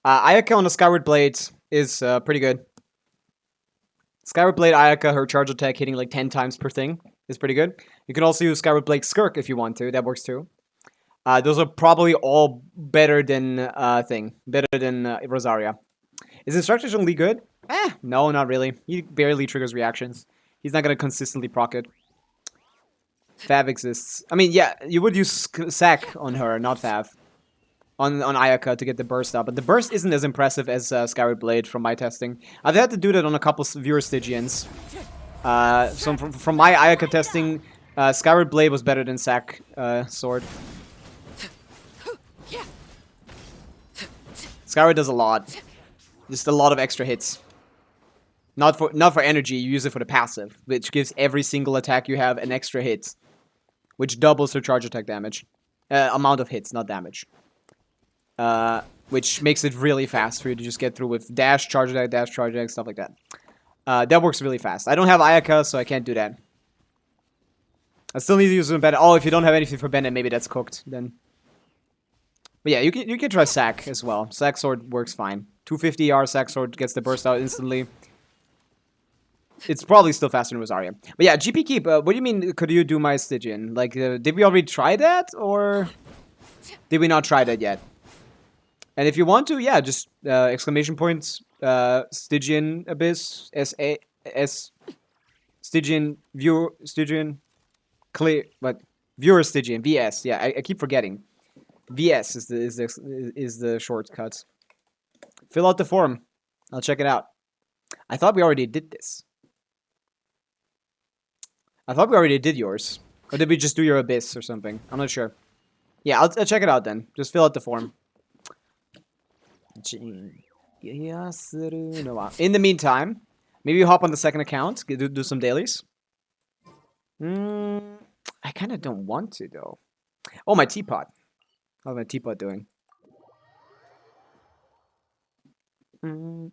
Ayaka on the Skyward Blade is pretty good. Skyward Blade Ayaka, her charge attack hitting like 10 times per thing is pretty good. You can also use Skyward Blade Skirk if you want to. That works too. Those are probably all better than Rosaria. Is Instructor Zhongli good? No, not really. He barely triggers reactions. He's not gonna consistently proc it. Fav exists. I mean, yeah, you would use Sack on her, not Fav. On Ayaka to get the burst up, but the burst isn't as impressive as Skyward Blade from my testing. I've had to do that on a couple viewer Stygians. So from my Ayaka testing, Skyward Blade was better than Sack Sword. Skyward does a lot. Just a lot of extra hits. Not for energy, you use it for the passive, which gives every single attack you have an extra hit. Which doubles her charge attack damage. Amount of hits, not damage. Which makes it really fast for you to just get through with dash, charge attack, stuff like that. That works really fast. I don't have Ayaka, so I can't do that. I still need to use some Bennett. Oh, if you don't have anything for Bennett, maybe that's cooked then. But yeah, you can try Sack as well. Sack Sword works fine. 250 ER Sack Sword gets the burst out instantly. It's probably still faster than Rosaria. But yeah, GP Keep, what do you mean, could you do my Stygian? Like, did we already try that, or did we not try that yet? And if you want to, yeah, just exclamation points, Stygian Abyss, Stygian Viewer, Stygian, clear, but Viewer Stygian, VS, yeah, I keep forgetting. VS is the shortcut. Fill out the form. I'll check it out. I thought we already did this. I thought we already did yours. Or did we just do your Abyss or something? I'm not sure. Yeah, I'll check it out then. Just fill out the form. In the meantime, maybe you hop on the second account, do some dailies. I kind of don't want to, though. Oh, my teapot. How's my teapot doing? But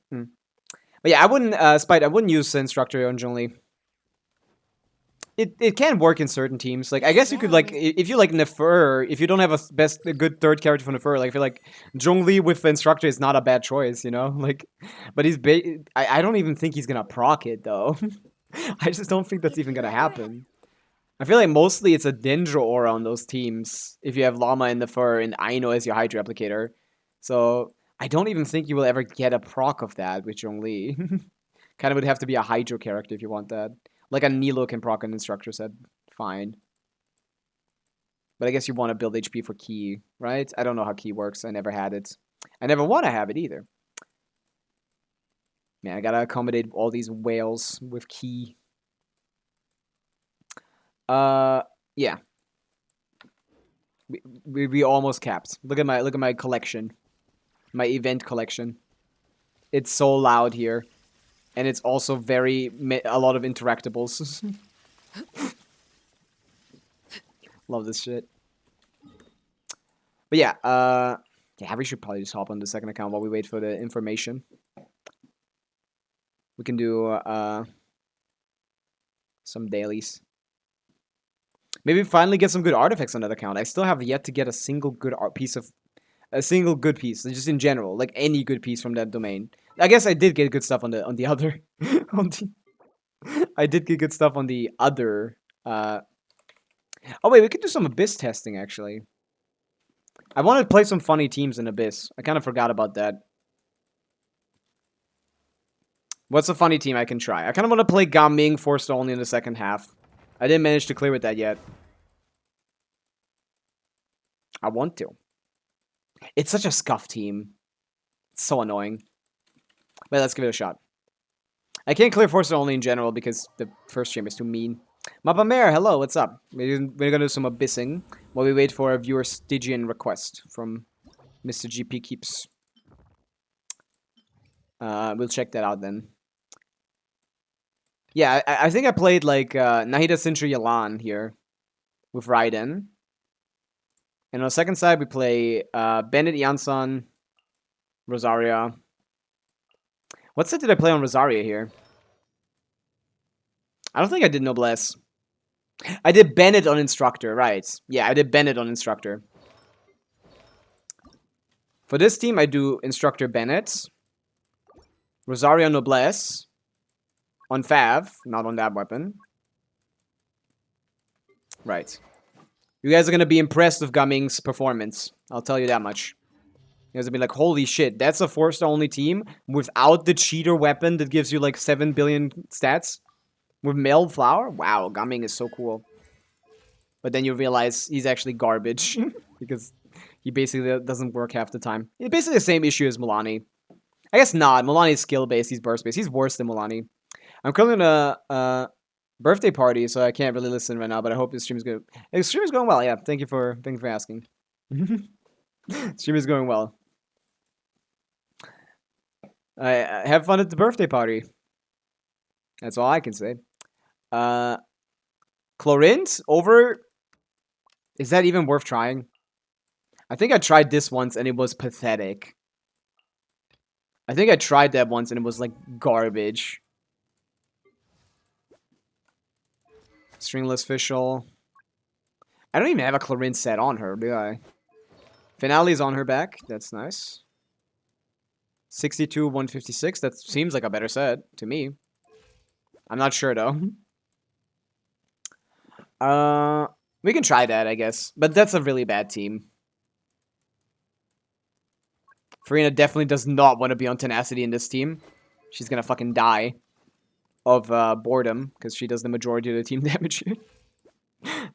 yeah, I wouldn't, Spite, I wouldn't use Instructor on Zhongli. It can work in certain teams. Like, I guess you could, like, if you like Nefer, if you don't have a good third character for Nefer, like, I feel like Zhongli with Instructor is not a bad choice, you know? Like, but he's I don't even think he's gonna proc it, though. I just don't think that's even gonna happen. I feel like mostly it's a Dendro aura on those teams if you have Llama and Nefer and Aino as your Hydra applicator. So, I don't even think you will ever get a proc of that with Zhongli. Kind of would have to be a Hydro character if you want that. Like a Nilo can proc an Instructor set, fine. But I guess you want to build HP for Key, right? I don't know how Key works. I never had it. I never want to have it either. Man, I gotta accommodate all these whales with Key. Yeah. We almost capped. Look at my collection. My event collection. It's so loud here. And it's also a lot of interactables. Love this shit. But yeah, yeah, we should probably just hop on the second account while we wait for the information. We can do some dailies. Maybe finally get some good artifacts on that account. I still have yet to get a single good piece, just in general, like any good piece from that domain. I guess I did get good stuff on the other. I did get good stuff on the other. Oh wait, we could do some Abyss testing actually. I want to play some funny teams in Abyss. I kind of forgot about that. What's a funny team I can try? I kind of want to play Gaming forced only in the second half. I didn't manage to clear with that yet. I want to. It's such a scuff team. It's so annoying. But let's give it a shot. I can't clear Force only in general because the first stream is too mean. Mappa Mare, hello, what's up? We're gonna do some abyssing while we wait for a viewer Stygian request from Mr. GP Keeps. We'll check that out then. Yeah, I think I played like Nahida Sintra Yalan here with Raiden. And on the second side we play Bennett Janssen, Rosaria. What set did I play on Rosaria here? I don't think I did Noblesse. I did Bennett on Instructor, right. Yeah, I did Bennett on Instructor. For this team, I do Instructor Bennett, Rosario Noblesse, on Fav, not on that weapon. Right. You guys are gonna be impressed with Gumming's performance. I'll tell you that much. You guys will be like, holy shit, that's a 4-star only team without the cheater weapon that gives you like 7 billion stats? With Meld Flower? Wow, Gumming is so cool. But then you realize he's actually garbage. Because he basically doesn't work half the time. It's basically the same issue as Milani. I guess not. Milani is skill-based, he's burst-based. He's worse than Milani. I'm currently in a birthday party, so I can't really listen right now, but I hope the stream is good. The stream is going well, yeah. Thank you for asking. Stream is going well. I have fun at the birthday party. That's all I can say. Chlorint over. Is that even worth trying? I think I tried this once and it was pathetic. I think I tried that once and it was like garbage. Stringless Fischl. I don't even have a Chlorint set on her, do I? Finale's on her back. That's nice. 62, 156. That seems like a better set to me. I'm not sure though. We can try that, I guess. But that's a really bad team. Farina definitely does not want to be on Tenacity in this team. She's gonna fucking die of boredom because she does the majority of the team damage.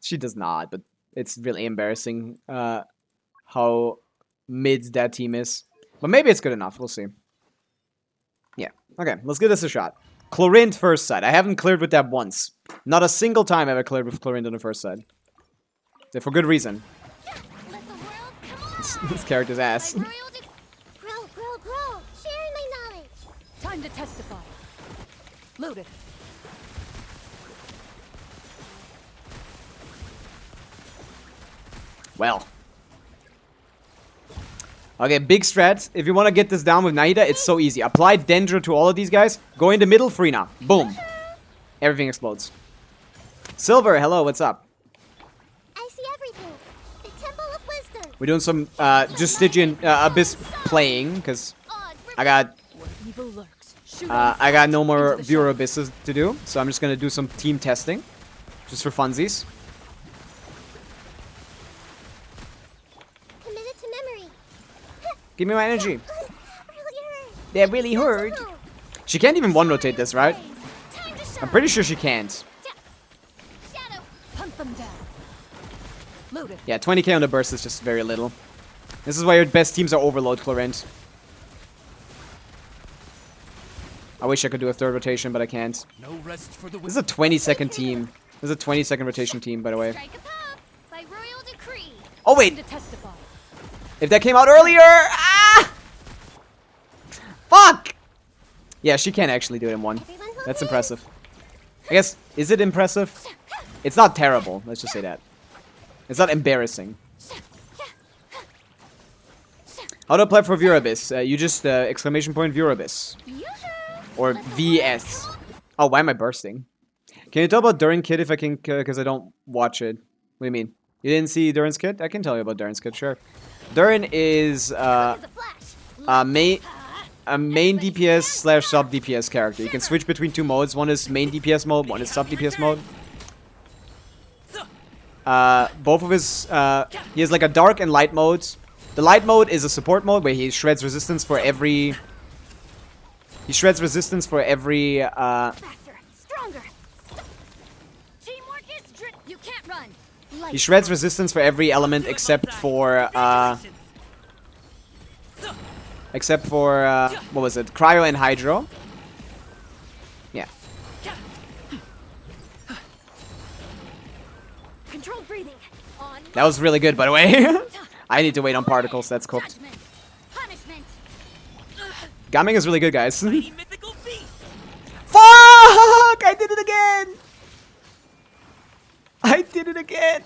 She does not, but it's really embarrassing how mid that team is. But maybe it's good enough. We'll see. Yeah. Okay, let's give this a shot. Chlorint first side. I haven't cleared with that once. Not a single time I've ever cleared with Chlorint on the first side. For good reason. Let the world come This character's ass. Grow, sharing my knowledge. Time to testify. Loaded. Well. Okay, big strat. If you want to get this down with Nahida, it's so easy. Apply Dendro to all of these guys. Go in the middle, Farina. Boom. Everything explodes. Silver, hello, what's up? I see everything. The Temple of Wisdom. We're doing some just Stygian Abyss playing, because I got Evil lurks. Shoot I got no more viewer abysses to do, so I'm just gonna do some team testing, just for funsies. Committed to memory. Give me my energy. Really hurt. That really hurt. She can't even one-rotate this, right? Time to shine. I'm pretty sure she can't. Shadow. Hunt them down. Loaded. Yeah, 20k on the burst is just very little. This is why your best teams are Overload, Chlorint. I wish I could do a third rotation, but I can't. No rest for the This is a 20-second team. This is a 20-second rotation team, by the way. Strike a pop by royal decree. Oh, Time wait! to testify. If that came out earlier! Ah! Fuck! Yeah, she can't actually do it in one. Everyone hold That's hands. impressive. I guess, is it impressive? It's not terrible, let's just say that. It's not embarrassing. How to apply for Viewer Abyss? You just, exclamation point Viewer Abyss. Yoo-hoo. Or VS. Oh, why am I bursting? Can you tell about Durin Kid if I can, because I don't watch it. What do you mean? You didn't see Durin's Kid? I can tell you about Durin's Kid, sure. Durin is, There's a flash. a main DPS slash sub DPS character. You can switch between two modes. One is main DPS mode, one is sub DPS mode. Both of his, he has like a dark and light modes. The light mode is a support mode where he shreds resistance for every... He shreds resistance for every, Faster. Stronger. Teamwork is you can't run. he shreds resistance for every element except for, what was it? Cryo and Hydro. Yeah. Controlled breathing. On. That was really good, by the way. I need to wait on particles. That's cooked. Judgment. Punishment. Gaming is really good, guys. mythical beast. Fuck! I did it again! I did it again!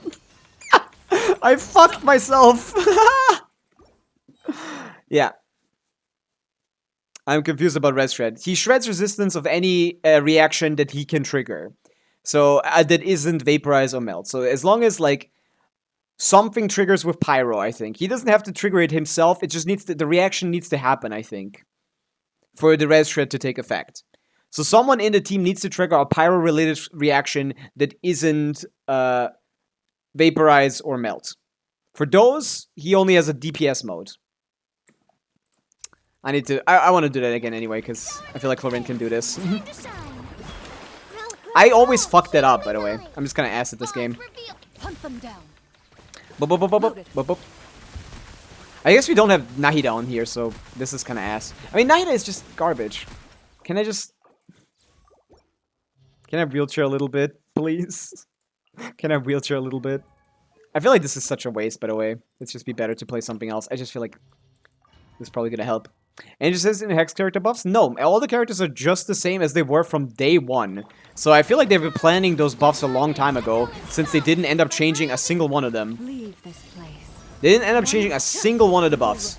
I fucked myself! Yeah. I'm confused about Red Shred. He shreds resistance of any reaction that he can trigger. So, that isn't Vaporize or Melt. So, as long as, like, something triggers with Pyro, I think. He doesn't have to trigger it himself. It just needs to, the reaction needs to happen, I think, for the res shred to take effect. So someone in the team needs to trigger a Pyro-related reaction that isn't Vaporize or Melt. For those, he only has a DPS mode. I need to... I want to do that again anyway, because I feel like Chlorine can do this. Time to shine. I always fuck that up, by the way. I'm just kind of ass at this game. Hunt them down. Bup, bup, bup, bup, bup, bup, bup. I guess we don't have Nahida on here, so this is kind of ass. I mean, Nahida is just garbage. Can I just... Can I wheelchair a little bit, please? Can I wheelchair a little bit? I feel like this is such a waste, by the way. It's just be better to play something else. I just feel like this is probably gonna help. And it just says in Hex character buffs? No, all the characters are just the same as they were from day one. So I feel like they've been planning those buffs a long time ago, since they didn't end up changing a single one of them. Leave this place. They didn't end up changing a single one of the buffs,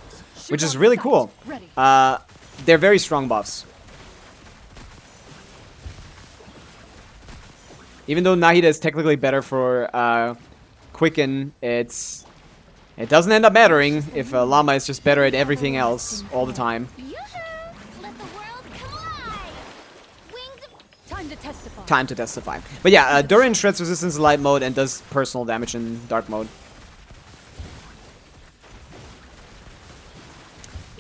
which is really cool. Ready. They're very strong buffs. Even though Nahida is technically better for Quicken, it doesn't end up mattering if Llama is just better at everything else all the time. Yoo-hoo! Let the world come alive. Wings of Time to testify. Time to testify. But yeah, Durin shreds resistance in light mode and does personal damage in dark mode.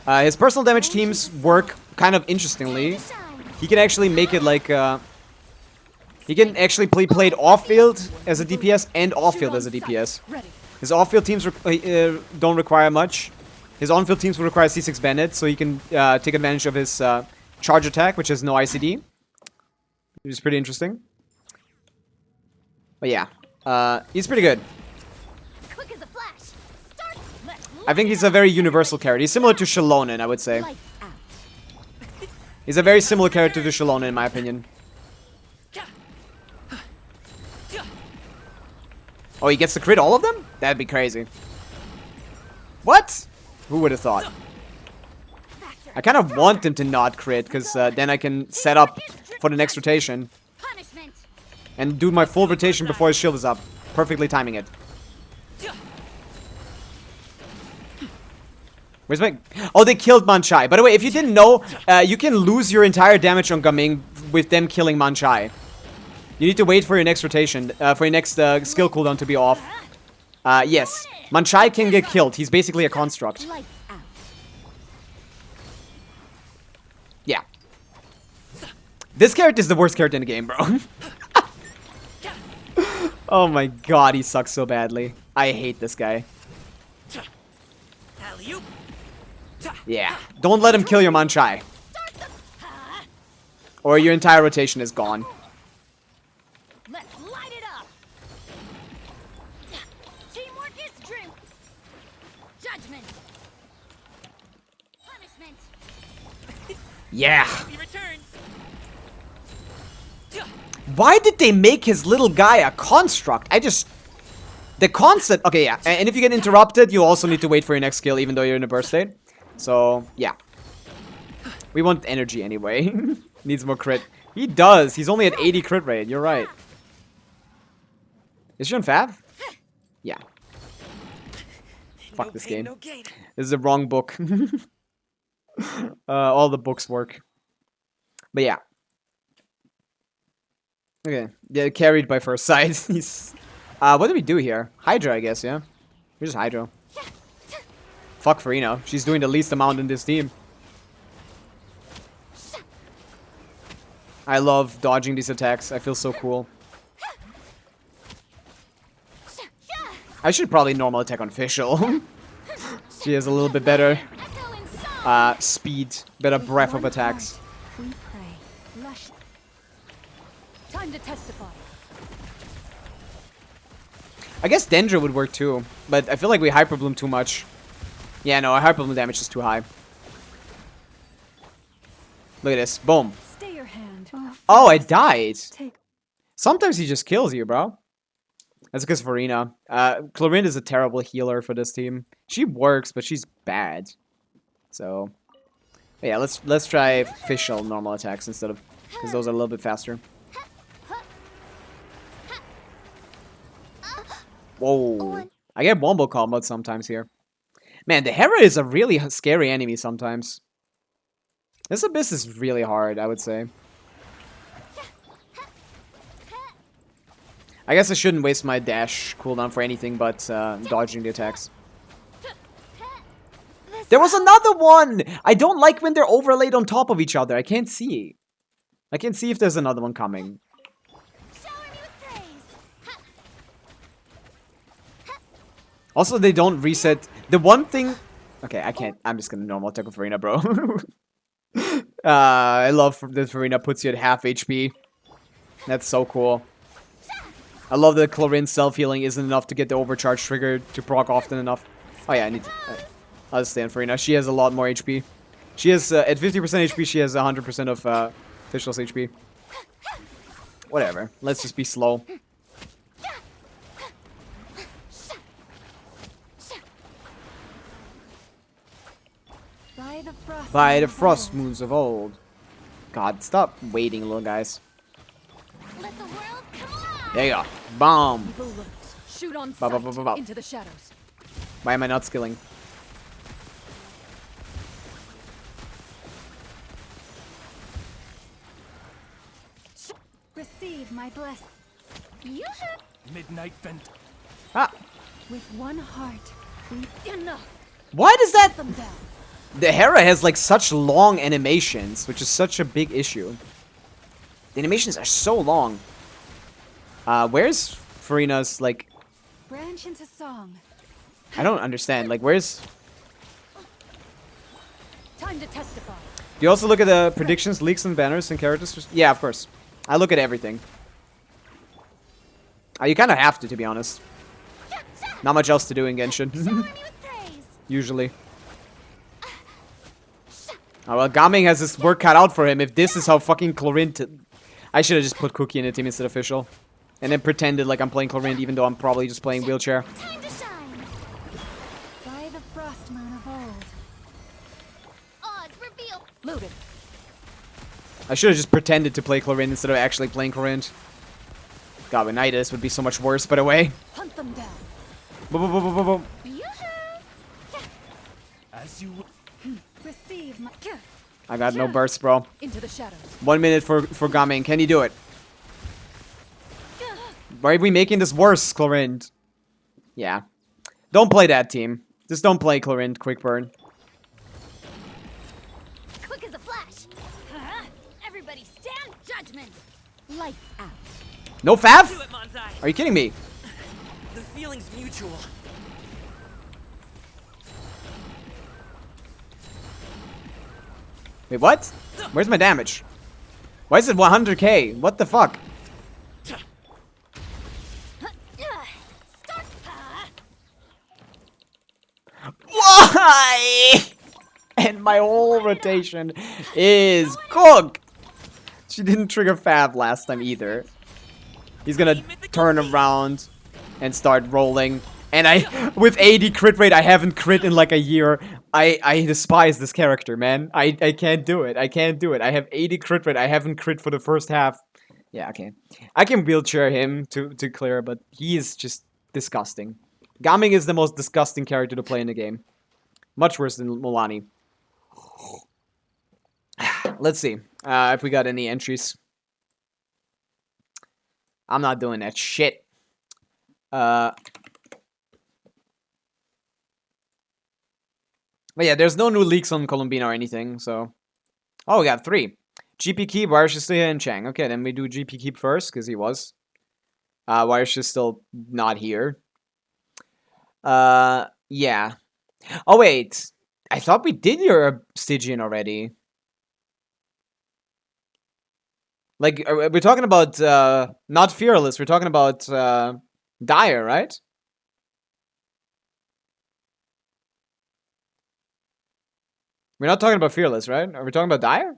His personal damage teams work kind of interestingly. shine. He can actually make it like... he can actually play played off-field as a DPS and off-field as a DPS. Ready. His off-field teams don't require much. His on-field teams will require C6 Bandit, so he can take advantage of his charge attack, which has no ICD. Which is pretty interesting. But yeah, he's pretty good. Quick as a flash. Start. Let's I think he's a very universal character. He's similar to Shallonen, I would say. lights out. He's a very similar character to Shallonen, in my opinion. Oh, he gets to crit all of them? That'd be crazy. What? Who would have thought? Faster. I kind of want him to not crit, because then I can set up for the next rotation Punishment. and do my full rotation before his shield is up. Perfectly timing it. Where's my... Oh, they killed Manchai. By the way, if you didn't know, you can lose your entire damage on Gaming with them killing Manchai. You need to wait for your next rotation, for your next skill cooldown to be off. Yes, Manchai can get killed. He's basically a construct. Lights out. Yeah. This character is the worst character in the game, bro. Oh my god, he sucks so badly. I hate this guy. Yeah. Don't let him kill your Manchai. Or your entire rotation is gone. Let's light it up. Teamwork is true. Judgment. Punishment. Yeah. Why did they make his little guy a construct? The concept... Okay, yeah. And if you get interrupted, you also need to wait for your next skill, even though you're in a burst state. So, yeah. We want energy anyway. Needs more crit. He does. He's only at 80 crit rate. You're right. Is she on Fav? Yeah. Fuck this game. This is the wrong book. All the books work. But yeah. Okay. Yeah, carried by first sight. He's... what do we do here? Hydra, I guess, yeah? We're just Hydra. Fuck Farina. She's doing the least amount in this team. I love dodging these attacks. I feel so cool. I should probably normal attack on Fischl. She has a little bit better speed, better breadth of attacks. We pray. Lush. Time to testify. I guess Dendra would work too, but I feel like we hyperbloom too much. Yeah, no, our hyperbloom damage is too high. Look at this. Boom. Stay your hand. Oh, I died. Take. Sometimes he just kills you, bro. That's because of Arena. Clorinda is a terrible healer for this team. She works, but she's bad. So, yeah, let's try Fischl normal attacks instead of... Because those are a little bit faster. Whoa. I get wombo combo sometimes here. Man, the Hera is a really scary enemy sometimes. This Abyss is really hard, I would say. I guess I shouldn't waste my dash cooldown for anything but dodging the attacks. There was another one! I don't like when they're overlaid on top of each other. I can't see. I can't see if there's another one coming. Also, they don't reset. The one thing... Okay, I can't. I'm just gonna normal attack with Farina, bro. I love that Farina puts you at half HP. That's so cool. I love that Chlorine self-healing isn't enough to get the overcharge trigger to proc often enough. Oh yeah, I need to... I'll just stay on Farina. She has a lot more HP. She has, at 50% HP, she has 100% of Fischl's HP. Whatever. Let's just be slow. By the frost moons of old. God, stop waiting, little guys. Let the world come alive. There you go. Bomb. Evil lurks. Shoot on Bop, sight bop, bop, bop. into the shadows. Why am I not skilling? Receive my blessing. Midnight vent. Ah. With one heart, we enough. Why does that... Them down. The Hera has like such long animations, which is such a big issue. The animations are so long. Where's Farina's like... Branch into song. I don't understand. Like, where's... Time to testify. Do you also look at the predictions, leaks, and banners and characters? Yeah, of course. I look at everything. You kind of have to be honest. Not much else to do in Genshin. Usually. Oh, well, Gaming has his work cut out for him if this is how fucking Chlorine... I should have just put Cookie in the team instead of Official. And then pretended like I'm playing Chlorine even though I'm probably just playing Wheelchair. Time to shine. By the frost moon of old. Odds reveal. Looted. I should have just pretended to play Chlorine instead of actually playing Chlorine. God, with Nidus would be so much worse, by the way. Hunt them down. Boom, boom, boom, boom, boom, boom. As you Receive my... I got no burst, bro. Into the shadows. 1 minute for Gaming. Can you do it? Why are we making this worse, Chlorine? Yeah. Don't play that team. Just don't play Chlorine Quick Burn. Quick as a flash. Everybody stand judgment. Lights out. No Fav? Are you kidding me? The feeling's mutual. Wait, what? Where's my damage? Why is it 100k? What the fuck? Why? And my whole rotation is cooked. She didn't trigger Fav last time either. He's gonna turn around and start rolling. And with 80 crit rate, I haven't crit in like a year. I despise this character, man. I can't do it. I can't do it. I have 80 crit rate. I haven't crit for the first half. Yeah, okay. I can wheelchair him to clear, but he is just disgusting. Gaming is the most disgusting character to play in the game. Much worse than Mulani. Let's see if we got any entries. I'm not doing that shit. But yeah, there's no new leaks on Columbina or anything, so... Oh, we got 3. GP Keep, Wireshista, and Chang. Okay, then we do GP Keep first, because he was. Wiresh is still not here. Yeah. Oh, wait. I thought we did your Stygian already. Like, we're talking about, not Fearless, we're talking about, Dire, right? We're not talking about Fearless, right? Are we talking about Dire?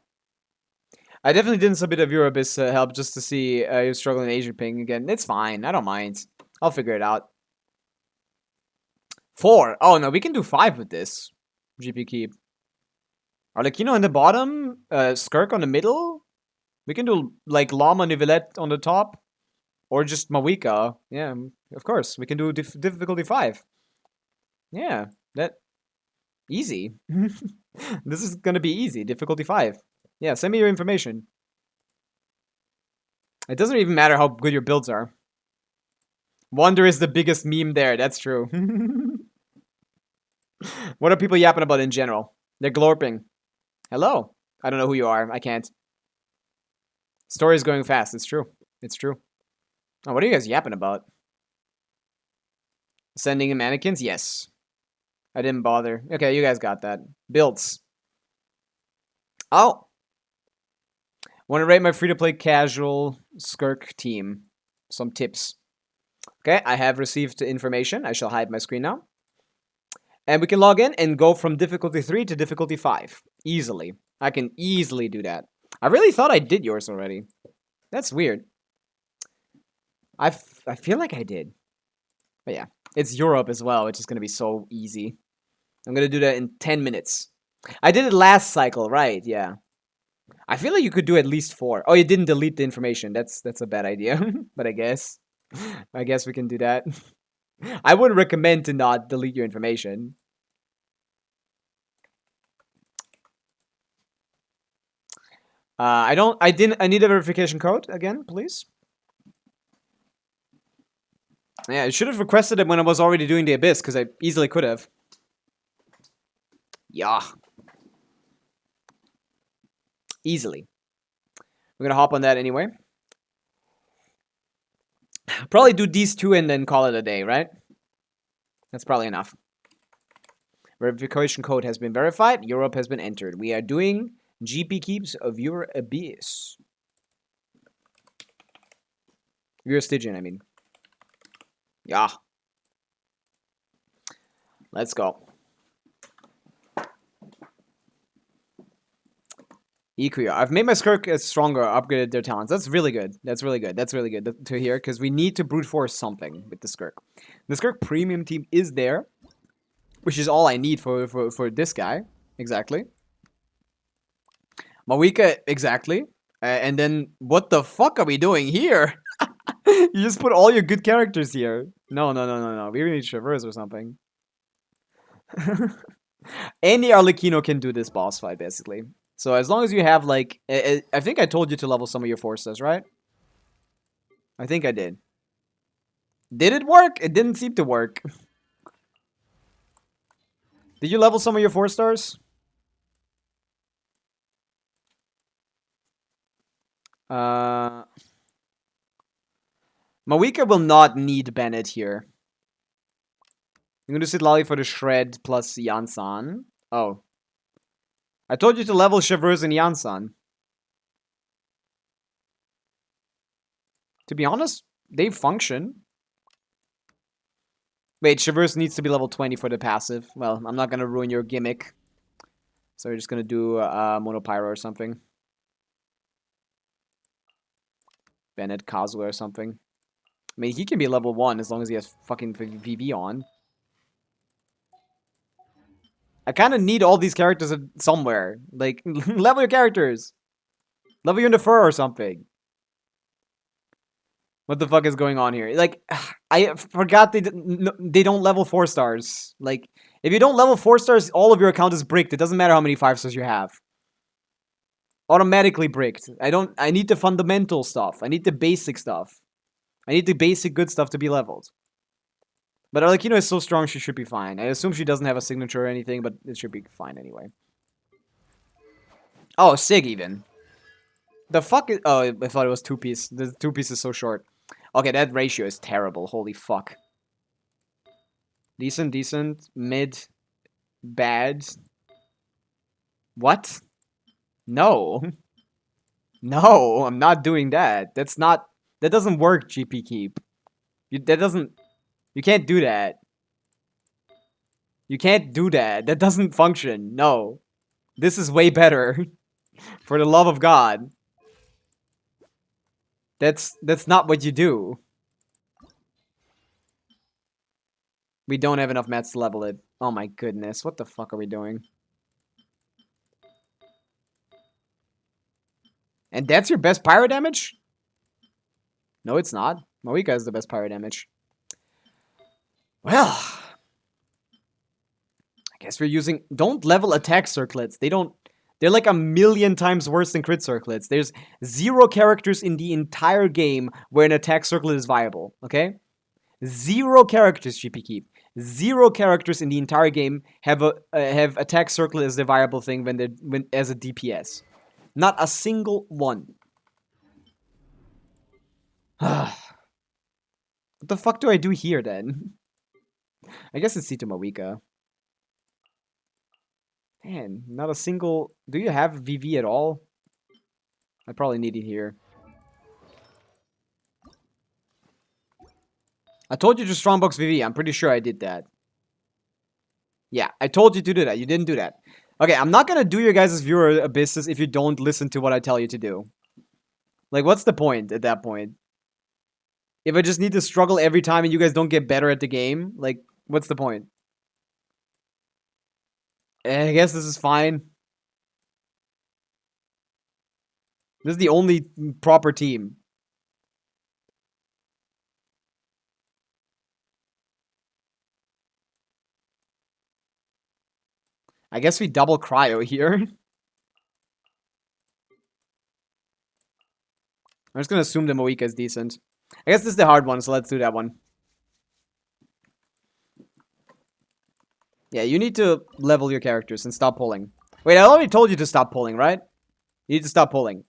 I definitely didn't submit a viewer abyss help just to see you struggling Asian ping again. It's fine. I don't mind. I'll figure it out. 4. Oh, no. We can do 5 with this. GP Keep. Arlecchino in the bottom. Skirk on the middle. We can do, like, Llama Nivelette on the top. Or just Mawika. Yeah, of course. We can do difficulty 5. Yeah, that... Easy. This is gonna be easy. Difficulty 5. Yeah, send me your information. It doesn't even matter how good your builds are. Wonder is the biggest meme there. That's true. What are people yapping about in general? They're glorping. Hello. I don't know who you are. I can't. Story is going fast. It's true. It's true. Oh, what are you guys yapping about? Sending in mannequins? Yes. I didn't bother. Okay, you guys got that. Builds. Oh. Want to rate my free-to-play casual Skirk team. Some tips. Okay, I have received information. I shall hide my screen now. And we can log in and go from difficulty 3 to difficulty 5. Easily. I can easily do that. I really thought I did yours already. That's weird. I feel like I did. But yeah, it's Europe as well, which is going to be so easy. I'm going to do that in 10 minutes. I did it last cycle, right? Yeah. I feel like you could do at least 4. Oh, you didn't delete the information. That's a bad idea. But I guess we can do that. I would recommend to not delete your information. I need a verification code again, please. Yeah, I should have requested it when I was already doing the Abyss, because I easily could have. Yeah. Easily. We're gonna hop on that anyway. Probably do these 2 and then call it a day, right? That's probably enough. Verification code has been verified. Europe has been entered. We are doing GP keeps of your Abyss. Your Stygian, I mean. Yeah. Let's go. Ikuya. I've made my Skirk stronger, upgraded their talents. That's really good. That's really good. That's really good to hear, because we need to brute force something with the Skirk. The Skirk premium team is there, which is all I need for this guy. Exactly. Mawika, exactly. And then, what the fuck are we doing here? You just put all your good characters here. No. We need Traverse or something. Any Arlecchino can do this boss fight, basically. So as long as you have, like... I think I told you to level some of your 4-stars, right? I think I did. Did it work? It didn't seem to work. Did you level some of your 4-stars? Mawika will not need Bennett here. I'm going to sit Lolly for the Shred plus Yansan. Oh. I told you to level Chevreuse and Yansan. To be honest, they function. Wait, Chevreuse needs to be level 20 for the passive. Well, I'm not going to ruin your gimmick. So we're just going to do Monopyro or something. Bennett, Kazuya or something. I mean, he can be level 1 as long as he has fucking VV on. I kind of need all these characters somewhere. Like, level your characters. Level your Nefer or something. What the fuck is going on here? Like, I forgot they don't level 4-stars. Like, if you don't level 4-stars, all of your account is bricked. It doesn't matter how many 5-stars you have. Automatically bricked. I need the fundamental stuff. I need the basic stuff. I need the basic good stuff to be leveled. But Arlecchino is so strong, she should be fine. I assume she doesn't have a signature or anything, but it should be fine anyway. Oh, Sig even. The fuck is... Oh, I thought it was 2-piece. The 2-piece is so short. Okay, that ratio is terrible. Holy fuck. Decent, mid, bad. What? No. No, I'm not doing that. That's not... That doesn't work, GP Keep. That doesn't... You can't do that. You can't do that. That doesn't function. No. This is way better. For the love of God. That's not what you do. We don't have enough mats to level it. Oh my goodness. What the fuck are we doing? And that's your best pyro damage? No, it's not. Pavica is the best pyro damage. Well, I guess we're using... Don't level attack circlets. They're like 1,000,000 times worse than crit circlets. There's 0 characters in the entire game where an attack circlet is viable, okay? 0 characters, GP Keep. 0 characters in the entire game have attack circlet as the viable thing when as a DPS. Not a single one. What the fuck do I do here then? I guess it's C2 Pavica. Man, not a single... Do you have VV at all? I probably need it here. I told you to strongbox VV. I'm pretty sure I did that. Yeah, I told you to do that. You didn't do that. Okay, I'm not gonna do your guys' viewer a business if you don't listen to what I tell you to do. Like, what's the point at that point? If I just need to struggle every time and you guys don't get better at the game, like, what's the point? I guess this is fine. This is the only proper team. I guess we double cryo here. I'm just gonna assume the Pavica is decent. I guess this is the hard one, so let's do that one. Yeah, you need to level your characters and stop pulling. Wait, I already told you to stop pulling, right? You need to stop pulling.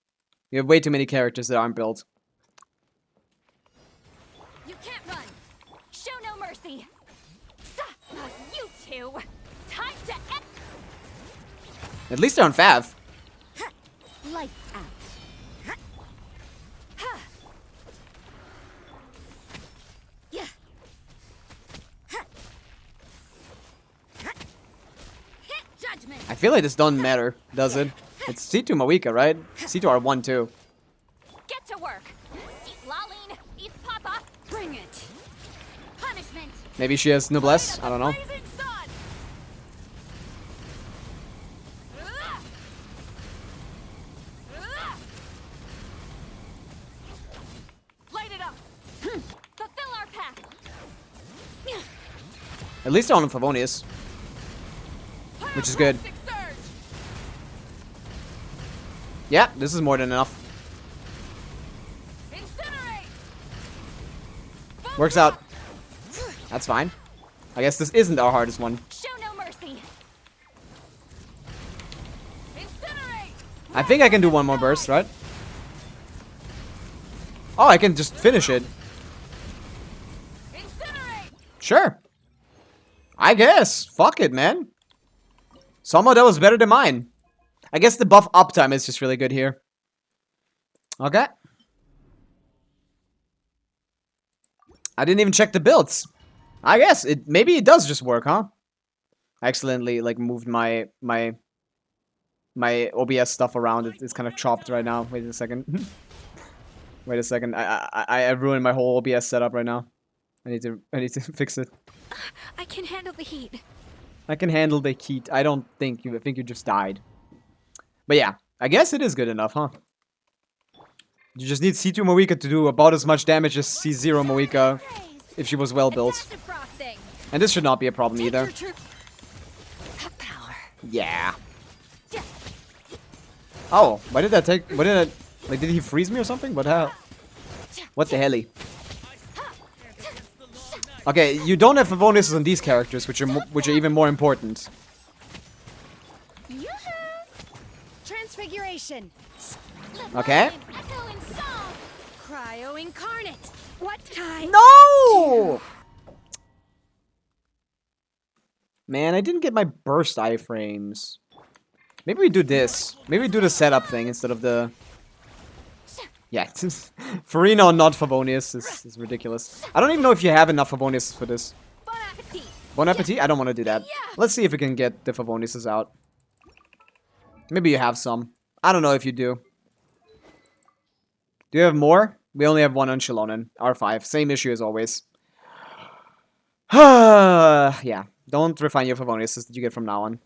You have way too many characters that aren't built. You can't run. Show no mercy. You two. Time to end. At least they're on Fav. Lights out. Yeah. Hit judgment. I feel like this doesn't matter, does it? It's C2 Pavica, right? C2 R1 too. Get to work. Eat Laline. Eat Papa. Bring it. Punishment. Maybe she has Noblesse. I don't know. Blazing sun. Light it up. Fulfill our path. At least they're on Favonius, which is good. Pyroclastic surge. Yeah, this is more than enough. Incinerate. Works out. That's fine. I guess this isn't our hardest one. Show no mercy. Incinerate. I think I can do one more burst, right? Oh, I can just finish it. Incinerate. Sure. I guess. Fuck it, man. Somehow that was better than mine. I guess the buff uptime is just really good here. Okay. I didn't even check the builds. I guess maybe it does just work, huh? I accidentally like moved my OBS stuff around. It's kind of chopped right now. Wait a second. Wait a second. I ruined my whole OBS setup right now. I need to fix it. I can handle the heat. I can handle the heat. I don't think you. I think you just died. But yeah, I guess it is good enough, huh? You just need C2 Pavica to do about as much damage as C0 Pavica if she was well built. Adaptive frosting. And this should not be a problem either. Power. Yeah. Oh, why did that take? What did I? Like, did he freeze me or something? What the hell? What the helly? Okay, you don't have Favonius on these characters, which are even more important. Transfiguration. Okay. Echo and song. Cryo incarnate. What time? No! Man, I didn't get my burst iframes. Maybe we do this. Maybe we do the setup thing instead of the... Yeah, Farina not Favonius is ridiculous. I don't even know if you have enough Favonius for this. Bon appetit. Bon appetit? I don't want to do that. Let's see if we can get the Favoniuses out. Maybe you have some. I don't know if you do. Do you have more? We only have one on Shilonen. R5. Same issue as always. Yeah. Don't refine your Favoniuses that you get from now on.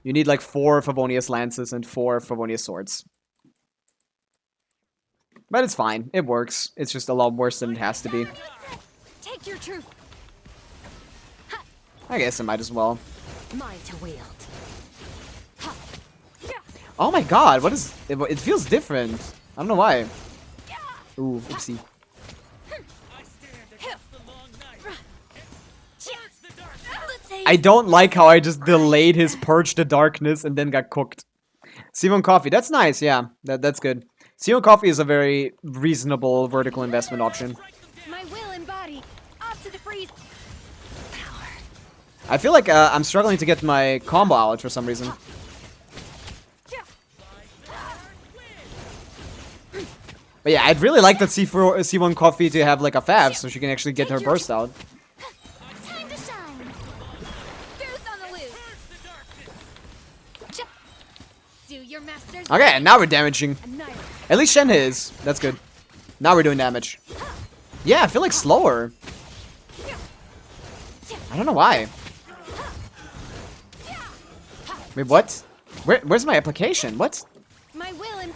You need like 4 Favonius lances and 4 Favonius swords. But it's fine. It works. It's just a lot worse than it has to be. Take your truth. I guess I might as well. Mine to wield. Oh my god, what is... It feels different. I don't know why. Ooh, oopsie. I don't like how I just delayed his Purge the Darkness and then got cooked. Simon Coffee, that's nice, yeah. That's good. Simon Coffee is a very reasonable vertical investment option. My will and body. Off to the freeze. Power. I feel like I'm struggling to get my combo out for some reason. But yeah, I'd really like that C1 Coffee to have like a Fav so she can actually get her burst out. Time to shine. Goose on the loose. Do your master's Okay, now we're damaging. annihilate. At least Shen is. That's good. Now we're doing damage. Yeah, I feel like slower. I don't know why. Wait, what? Where's my application? What? My will and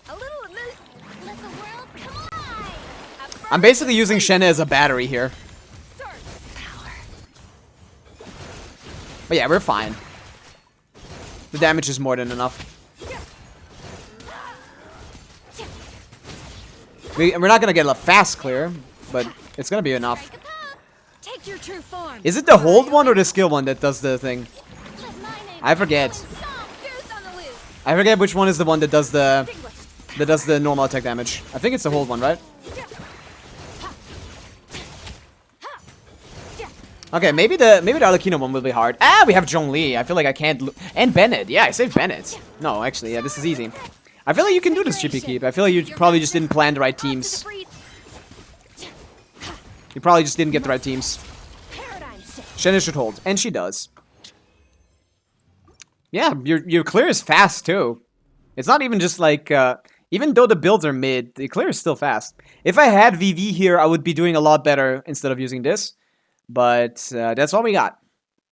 a little loose. Let the world come alive. I'm basically using Shen as a battery here. Power. But yeah, we're fine. The damage is more than enough. We're not gonna get a fast clear, but it's gonna be enough. Strike a pose. Take your true form. Is it the hold one or the skill one that does the thing? Let my name I forget. echo in song. Goose on the loose. I forget which one is the one that does the normal attack damage. I think it's the hold one, right? Okay, maybe the Arlecchino one will be hard. Ah, we have Zhongli. I feel like I can't and Bennett. Yeah, I saved Bennett. No, actually, yeah, this is easy. I feel like you can do this GP keep. I feel like you probably just didn't plan the right teams. You probably just didn't get the right teams. Paradigm shift. Shenna should hold, and she does. Yeah, your clear is fast too. It's not even just like even though the builds are mid, the clear is still fast. If I had VV here, I would be doing a lot better instead of using this. But that's all we got,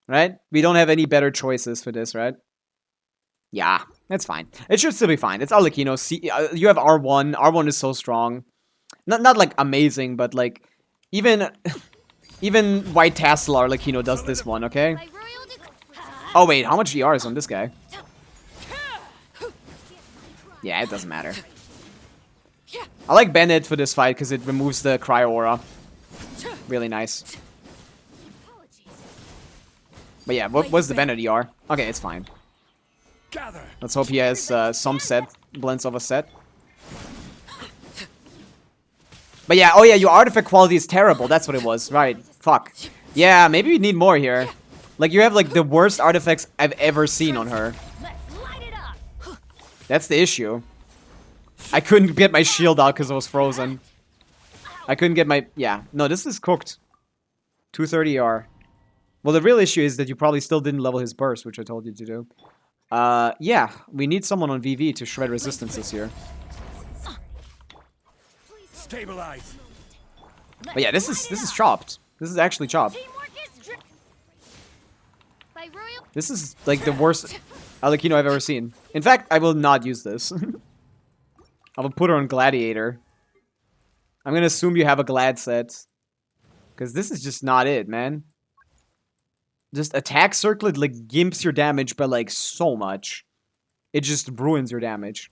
right? We don't have any better choices for this, right? Yeah, that's fine. It should still be fine. It's Arlecchino. See, you have R1. R1 is so strong. Not like amazing, but like even even White Tassel Arlecchino does this one, okay? My royal Oh wait, how much GR is on this guy? Yeah, it doesn't matter. I like Bennett for this fight because it removes the Cryo Aura. Really nice. But yeah, what was the Bennett ER? Okay, it's fine. Gather. Let's hope he has some set, blends of a set. But yeah, oh yeah, your artifact quality is terrible. That's what it was, right? Fuck. Yeah, maybe we need more here. Like, you have like the worst artifacts I've ever seen on her. Let's light it up. That's the issue. I couldn't get my shield out because it was frozen. I couldn't get my... Yeah, no, this is cooked. 230 ER. Well, the real issue is that you probably still didn't level his burst, which I told you to do. Yeah, we need someone on VV to shred resistances here. Stabilize. But yeah, this is chopped. This is actually chopped. Teamwork is by royal. This is like the worst Arlecchino I've ever seen. In fact, I will not use this. I will put her on Gladiator. I'm gonna assume you have a Glad set. Because this is just not it, man. Just attack circlet like gimps your damage by like so much. It just ruins your damage.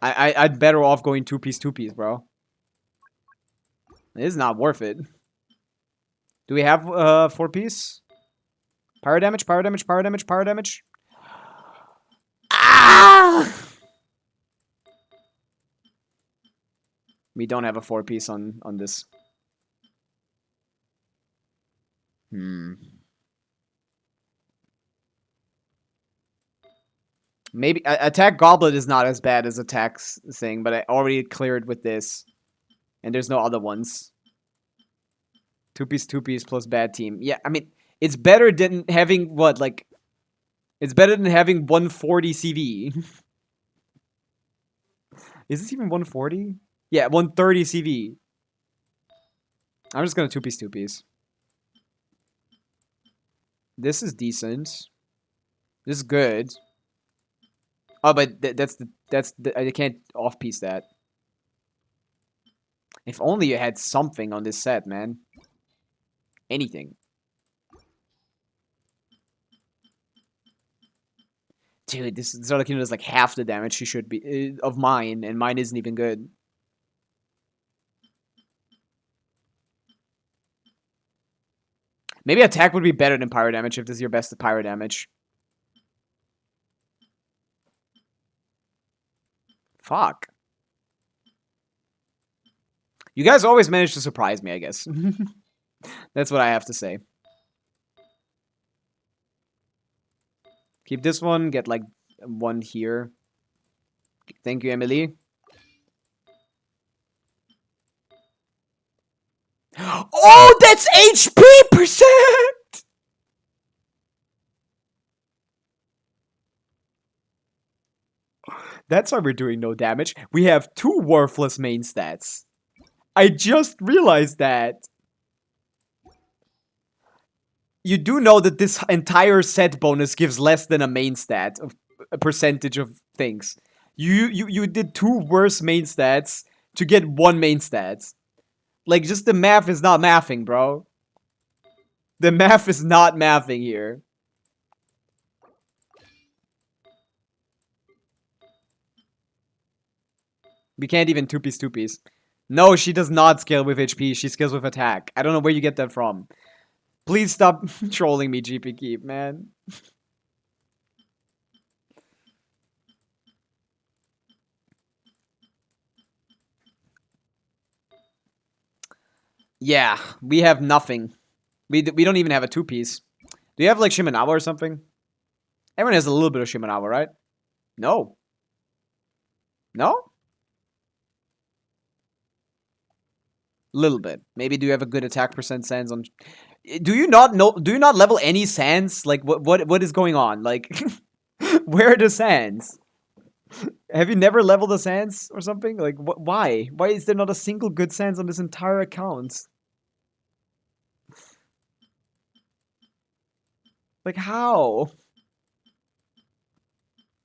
I'd better off going 2-piece, bro. It is not worth it. Do we have 4-piece? Power damage, power damage, power damage, power damage. Ah! We don't have a 4-piece on this. Maybe attack goblet is not as bad as attacks thing, but I already cleared with this. And there's no other ones. 2-piece plus bad team. Yeah, I mean, it's better than having what, like... It's better than having 140 CV. Is this even 140? Yeah, 130 CV. I'm just gonna 2-piece. This is decent. This is good. Oh, but that's I can't off-piece that. If only you had something on this set, man. Anything. Dude, this Zolakino does like half the damage she should be of mine, and mine isn't even good. Maybe attack would be better than pyro damage if this is your best pyro damage. Fuck. You guys always manage to surprise me, I guess. That's what I have to say. Keep this one, get like one here. Thank you, Emily. Oh, that's HP percent! That's why we're doing no damage. We have 2 worthless main stats. I just realized that. You do know that this entire set bonus gives less than a main stat of a percentage of things. You did 2 worse main stats to get 1 main stat. Like, just the math is not mathing, bro. The math is not mathing here. We can't even 2-piece 2-piece. No, she does not scale with HP. She scales with attack. I don't know where you get that from. Please stop trolling me, GP Keep, man. Yeah, we have nothing. We don't even have a 2-piece. Do you have, like, Shimenawa or something? Everyone has a little bit of Shimenawa, right? No. No? Little bit. Maybe do you have a good attack percent Sans on... Do you not know... Do you not level any Sans? Like, what is going on? Like, where are the Sans? Have you never leveled a Sans or something? Like, why? Why is there not a single good Sans on this entire account? Like, how?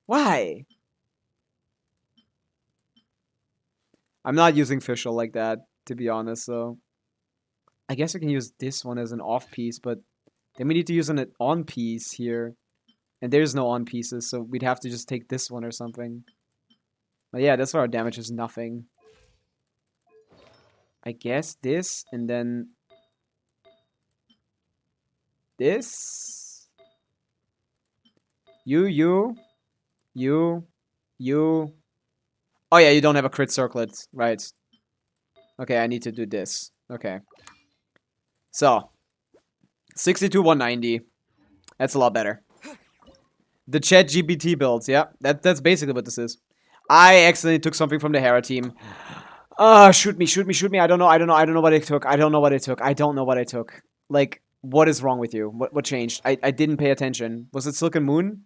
Why? I'm not using Fischl like that, to be honest, so... I guess I can use this one as an off piece, but then we need to use an on piece here. And there's no on pieces, so we'd have to just take this one or something. But yeah, that's why our damage is nothing. I guess this, and then... this? You. Oh yeah, you don't have a crit circlet, right. Okay, I need to do this. Okay. So, 62, 190. That's a lot better. The Chat GPT builds, yeah. That's basically what this is. I accidentally took something from the Hera team. Shoot me. I don't know what I took. I don't know what I took. Like, what is wrong with you? What changed? I didn't pay attention. Was it Silken Moon?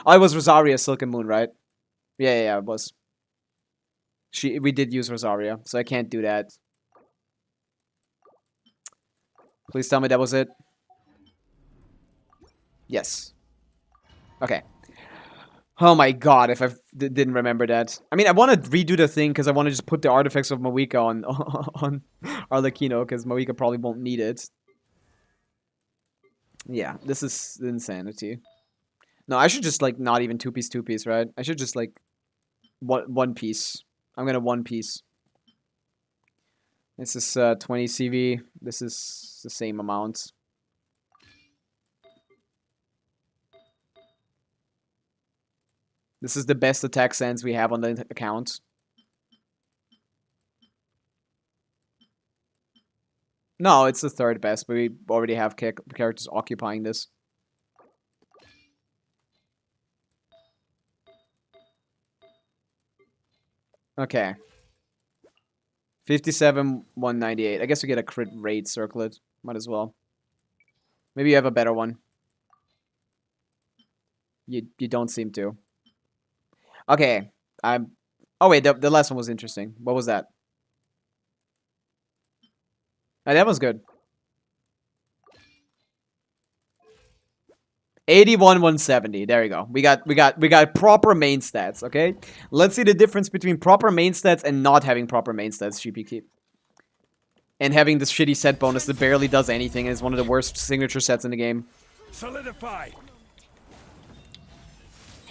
Oh, it was Rosaria Silken Moon, right? Yeah, it was. We did use Rosaria, so I can't do that. Please tell me that was it. Yes. Okay. Oh my god, if I didn't remember that. I mean, I want to redo the thing because I want to just put the artifacts of Mavica on Arlecchino because Mavica probably won't need it. Yeah, this is insanity. No, I should just, like, not even 2-piece, right? I should just, like, one piece. I'm gonna 1-piece. This is 20 CV. This is the same amount. This is the best attack sense we have on the account. No, it's the 3rd best, but we already have characters occupying this. Okay. 57, 198. I guess we get a crit rate circlet. Might as well. Maybe you have a better one. You don't seem to. Okay. Oh wait, the last one was interesting. What was that? Oh, that was good. 81, 170. There you go. We got proper main stats, okay? Let's see the difference between proper main stats and not having proper main stats, GP Keep. and having this shitty set bonus that barely does anything and is one of the worst signature sets in the game. Solidify.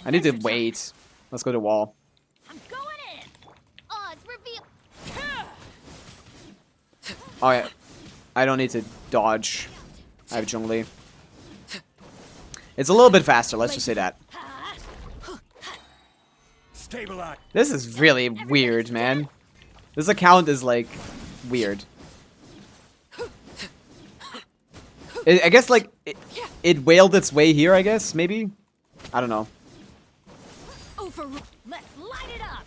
I need to wait. Let's go to wall. I'm going in. Odds reveal. Oh yeah. I don't need to dodge. I have Zhongli. It's a little bit faster, let's just say that. Stabilize. This is really weird, man. This account is, like, weird. I guess, like, it wailed its way here, I guess, maybe? I don't know. Over. Let's light it up.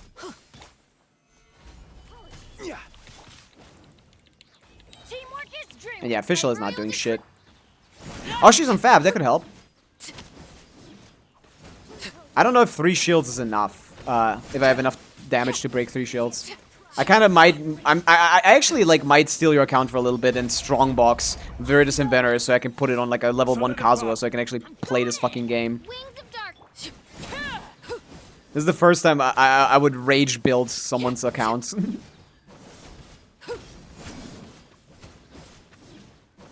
Yeah. Teamwork is dream. And yeah, Fischl is not doing shit. Oh, she's on Fab, that could help. I don't know if 3 shields is enough. If I have enough damage to break 3 shields. I kind of might... I actually, like, might steal your account for a little bit and strongbox Viridis Inventor so I can put it on, like, a level 1 Kazuha so I can actually play this fucking game. Wings of dark. This is the first time I would rage build someone's account.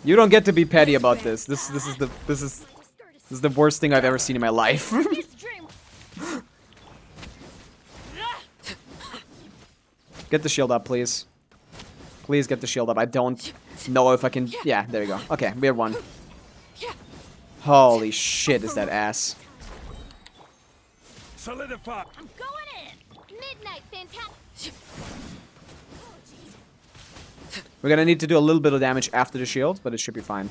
You don't get to be petty about this. This is the worst thing I've ever seen in my life. This dream. Get the shield up, please. Please get the shield up. I don't know if I can... Yeah, there we go. Okay, we have one. Holy shit, is that ass. Solidify. I'm going in. Midnight fantastic. We're gonna need to do a little bit of damage after the shield, but it should be fine.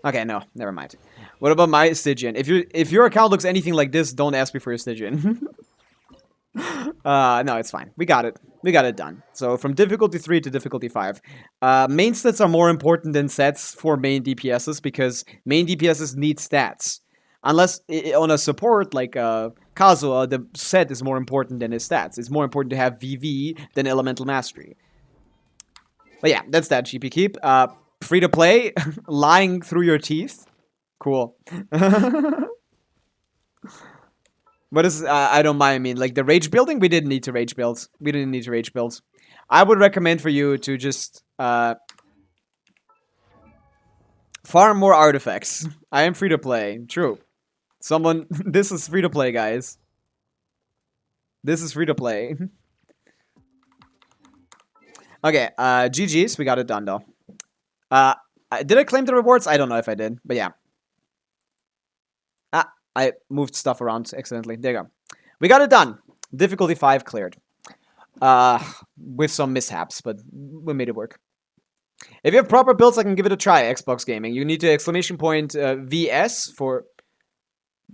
Okay, no, never mind. What about my Stygian? If your account looks anything like this, don't ask me for your Stygian. No, it's fine. We got it. We got it done. So from difficulty 3 to difficulty 5. Main stats are more important than sets for main DPSs because main DPSs need stats. Unless on a support like Kazuha, the set is more important than his stats. It's more important to have VV than Elemental Mastery. But yeah, that's that GP Keep. Free to play, lying through your teeth. Cool. What is, I don't mind, I mean, like the rage building, we didn't need to rage build. We didn't need to rage build. I would recommend for you to just, farm more artifacts. I am free to play, true. Someone, this is free to play, guys. This is free to play. Okay, GG's, we got it done though. Did I claim the rewards? I don't know if I did, but yeah. I moved stuff around accidentally. There you go. We got it done. Difficulty 5 cleared. With some mishaps, but we made it work. If you have proper builds, I can give it a try, Xbox Gaming. You need to exclamation point VS for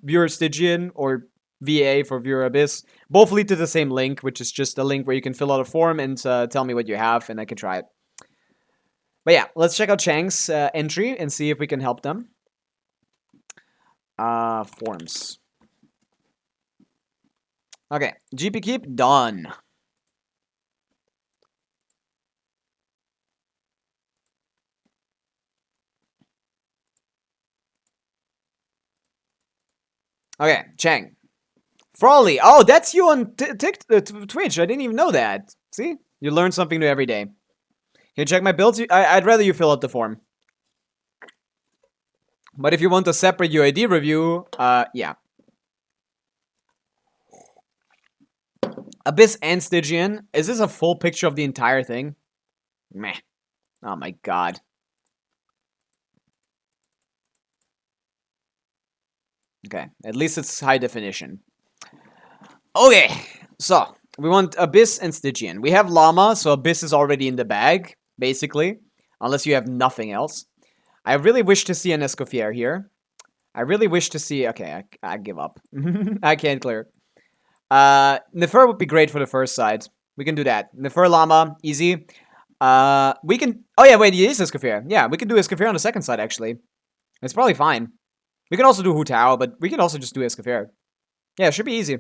Viewer Stygian or VA for Viewer Abyss. Both lead to the same link, which is just a link where you can fill out a form and tell me what you have, and I can try it. But yeah, let's check out Chang's entry and see if we can help them. Forms. Okay, GP Keep, done. Okay, Chang. Frawley. Oh, that's you on Twitch. I didn't even know that. See? You learn something new every day. Can you check my builds? I'd rather you fill out the form. But if you want a separate UID review, yeah. Abyss and Stygian. Is this a full picture of the entire thing? Meh. Oh my god. Okay, at least it's high definition. Okay, so we want Abyss and Stygian. We have Llama, so Abyss is already in the bag, basically. Unless you have nothing else. I really wish to see an Escoffier here. I really wish to see... Okay, I give up. I can't clear. Nefer would be great for the first side. We can do that. Nefer Llama, easy. We can... Oh yeah, wait, it is Escoffier. Yeah, we can do Escoffier on the second side, actually. It's probably fine. We can also do Hu Tao, but we can also just do Escoffier. Yeah, it should be easy.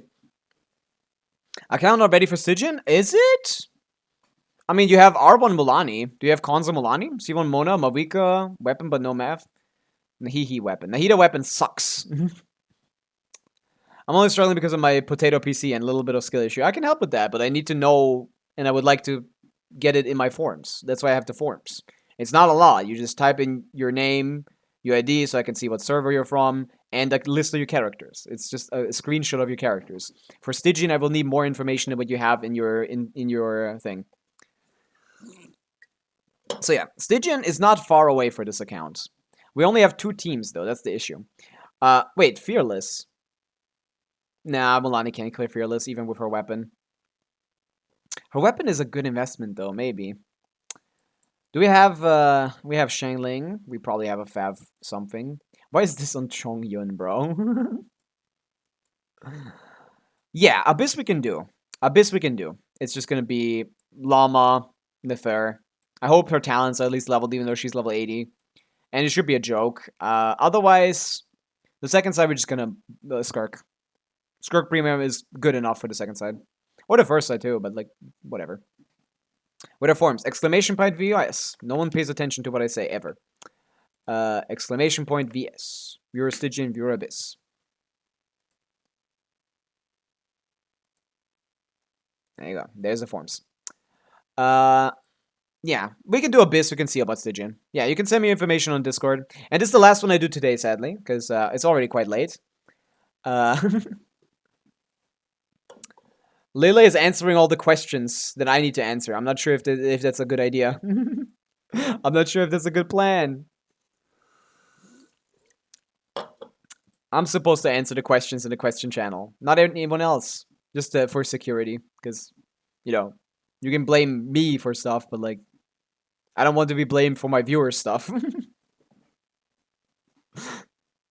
Account not ready for Stygian? Is it? I mean, you have R1 Mulani. Do you have Konza Mulani? C1 Mona, Mavica, weapon but no math. Nahihi weapon. Nahida weapon sucks. I'm only struggling because of my potato PC and a little bit of skill issue. I can help with that, but I need to know and I would like to get it in my forms. That's why I have the forms. It's not a lot. You just type in your name, UID, so I can see what server you're from, and a list of your characters. It's just a screenshot of your characters. For Stygian, I will need more information than what you have in your thing. So yeah, Stygian is not far away for this account. We only have 2 teams though. That's the issue. Wait, Fearless. Nah, Milani can't clear Fearless even with her weapon. Her weapon is a good investment though. Maybe. Do we have Shangling? We probably have a Fav something. Why is this on Chongyun, bro? Yeah, Abyss we can do. Abyss we can do. It's just gonna be Llama, Nefer. I hope her talents are at least leveled, even though she's level 80. And it should be a joke. Otherwise, the second side we're just gonna Skirk. Skirk Premium is good enough for the second side. Or the first side too, but like, whatever. What are forms? Exclamation point VS. No one pays attention to what I say ever. Exclamation point VS. Viewer Stygian, viewer Abyss. There you go. There's the forms. Yeah, we can do Abyss. We can see about Stygian. Yeah, you can send me information on Discord. And this is the last one I do today, sadly, because it's already quite late. Lele is answering all the questions that I need to answer. I'm not sure if that's a good idea. I'm not sure if that's a good plan. I'm supposed to answer the questions in the question channel, not anyone else. Just for security, because, you know, you can blame me for stuff, but, like, I don't want to be blamed for my viewers' stuff.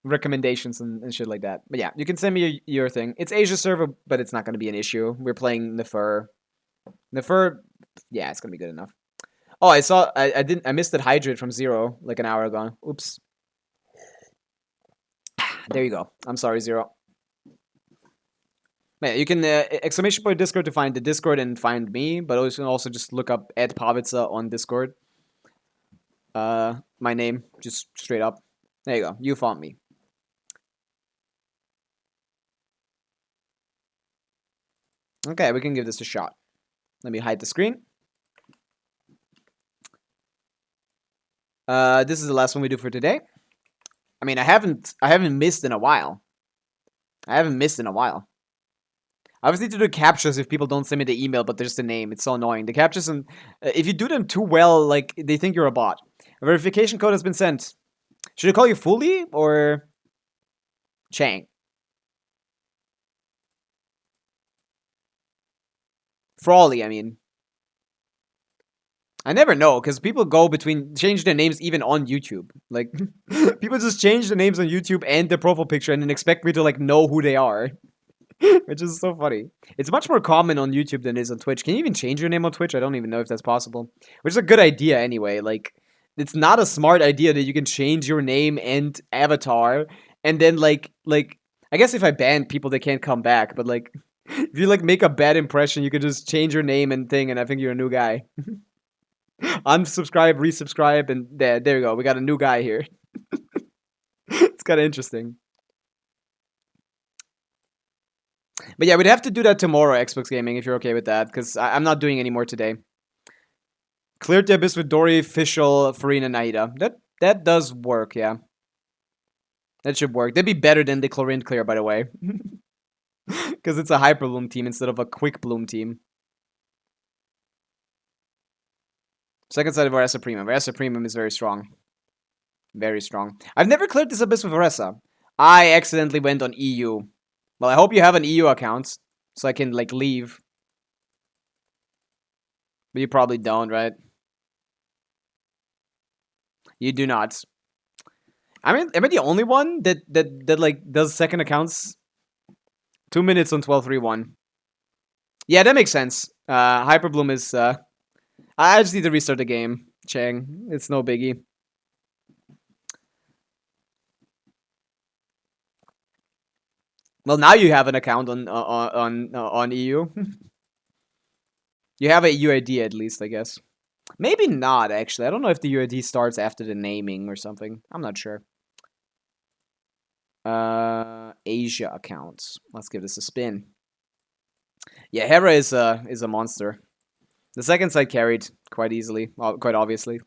Recommendations and shit like that. But yeah, you can send me your thing. It's Asia server, but it's not going to be an issue. We're playing Nefer. Nefer, yeah, it's going to be good enough. Oh, I missed that Hydrate from 0 like an hour ago. Oops. There you go. I'm sorry, 0. Yeah, you can exclamation point Discord to find the Discord and find me, but you can also just look up @Pavica on Discord. My name, just straight up. There you go. You found me. Okay, we can give this a shot. Let me hide the screen. This is the last one we do for today. I mean, I haven't missed in a while. I always need to do captures if people don't send me the email, but there's the name. It's so annoying. The captures, and if you do them too well, like, they think you're a bot. A verification code has been sent. Should I call you Fully or Chang? Frawley, I mean. I never know, because people change their names even on YouTube. Like, people just change their names on YouTube and their profile picture and then expect me to, like, know who they are. Which is so funny. It's much more common on YouTube than it is on Twitch. Can you even change your name on Twitch? I don't even know if that's possible. Which is a good idea anyway. Like, it's not a smart idea that you can change your name and avatar. And then, like, I guess if I ban people, they can't come back. But, like, if you, like, make a bad impression, you can just change your name and thing, and I think you're a new guy. Unsubscribe, resubscribe, and there we go. We got a new guy here. It's kind of interesting. But yeah, we'd have to do that tomorrow, Xbox Gaming, if you're okay with that, because I'm not doing any more today. Cleared the Abyss with Dory, Fischl, Farina, Naida. That does work, yeah. That should work. That'd be better than the Chlorine clear, by the way. Because it's a Hyper Bloom team instead of a Quick Bloom team. Second side of Oresa Premium. Oresa Premium is very strong. Very strong. I've never cleared this Abyss with Oresa. I accidentally went on EU. Well, I hope you have an EU account, so I can, like, leave. But you probably don't, right? You do not. I mean, am I the only one that like, does second accounts? 2 minutes on 12.3.1. Yeah, that makes sense. Hyperbloom is, I just need to restart the game, Chang. It's no biggie. Well, now you have an account on EU. You have a UID at least, I guess. Maybe not, actually. I don't know if the UID starts after the naming or something. I'm not sure. Asia accounts. Let's give this a spin. Yeah, Hera is a monster. The second side carried quite easily, quite obviously.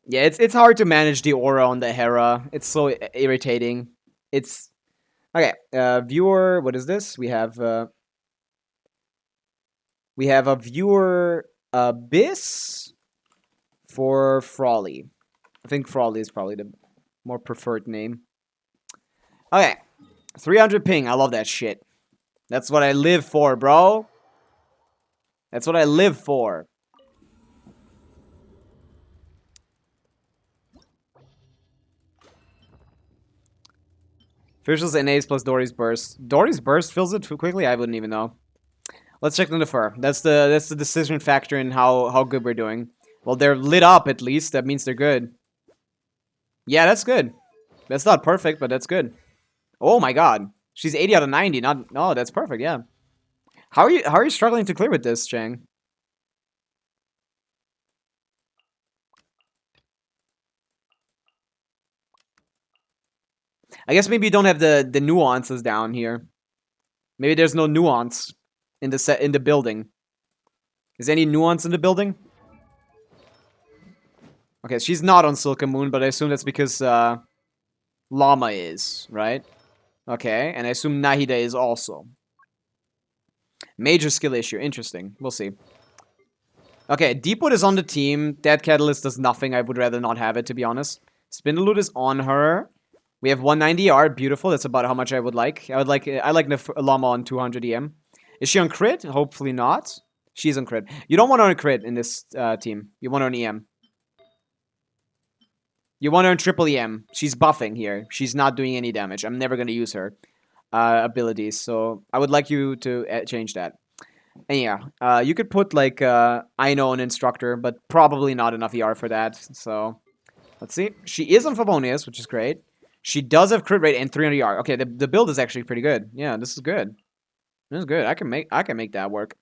Yeah, it's hard to manage the aura on the Hera. It's so irritating. It's okay. Viewer, what is this? We have a viewer Abyss for Frawley. I think Frawley is probably the more preferred name. Okay, 300 ping. I love that shit. That's what I live for, bro. That's what I live for. Officials and Ace plus Dory's Burst. Dory's Burst fills it too quickly? I wouldn't even know. Let's check the fur. That's the decision factor in how good we're doing. Well, they're lit up at least. That means they're good. Yeah, that's good. That's not perfect, but that's good. Oh my god. She's 80 out of 90. No, that's perfect, yeah. How are you struggling to clear with this, Chang? I guess maybe you don't have the nuances down here. Maybe there's no nuance in the building. Is there any nuance in the building? Okay, she's not on Silken Moon, but I assume that's because Llama is, right? Okay, and I assume Nahida is also. Major skill issue. Interesting. We'll see. Okay, Deepwood is on the team. Dead Catalyst does nothing. I would rather not have it, to be honest. Spindlewood is on her. We have 190 art. Beautiful. That's about how much I would like. I like Llama on 200 EM. Is she on crit? Hopefully not. She's on crit. You don't want her on crit in this team. You want her on EM. You want her on triple EM. She's buffing here. She's not doing any damage. I'm never going to use her abilities. So I would like you to change that. And yeah, you could put like I know an instructor, but probably not enough ER for that. So let's see. She is on Favonius, which is great. She does have crit rate and 300 ER. Okay, the build is actually pretty good. Yeah, this is good. This is good. I can make that work.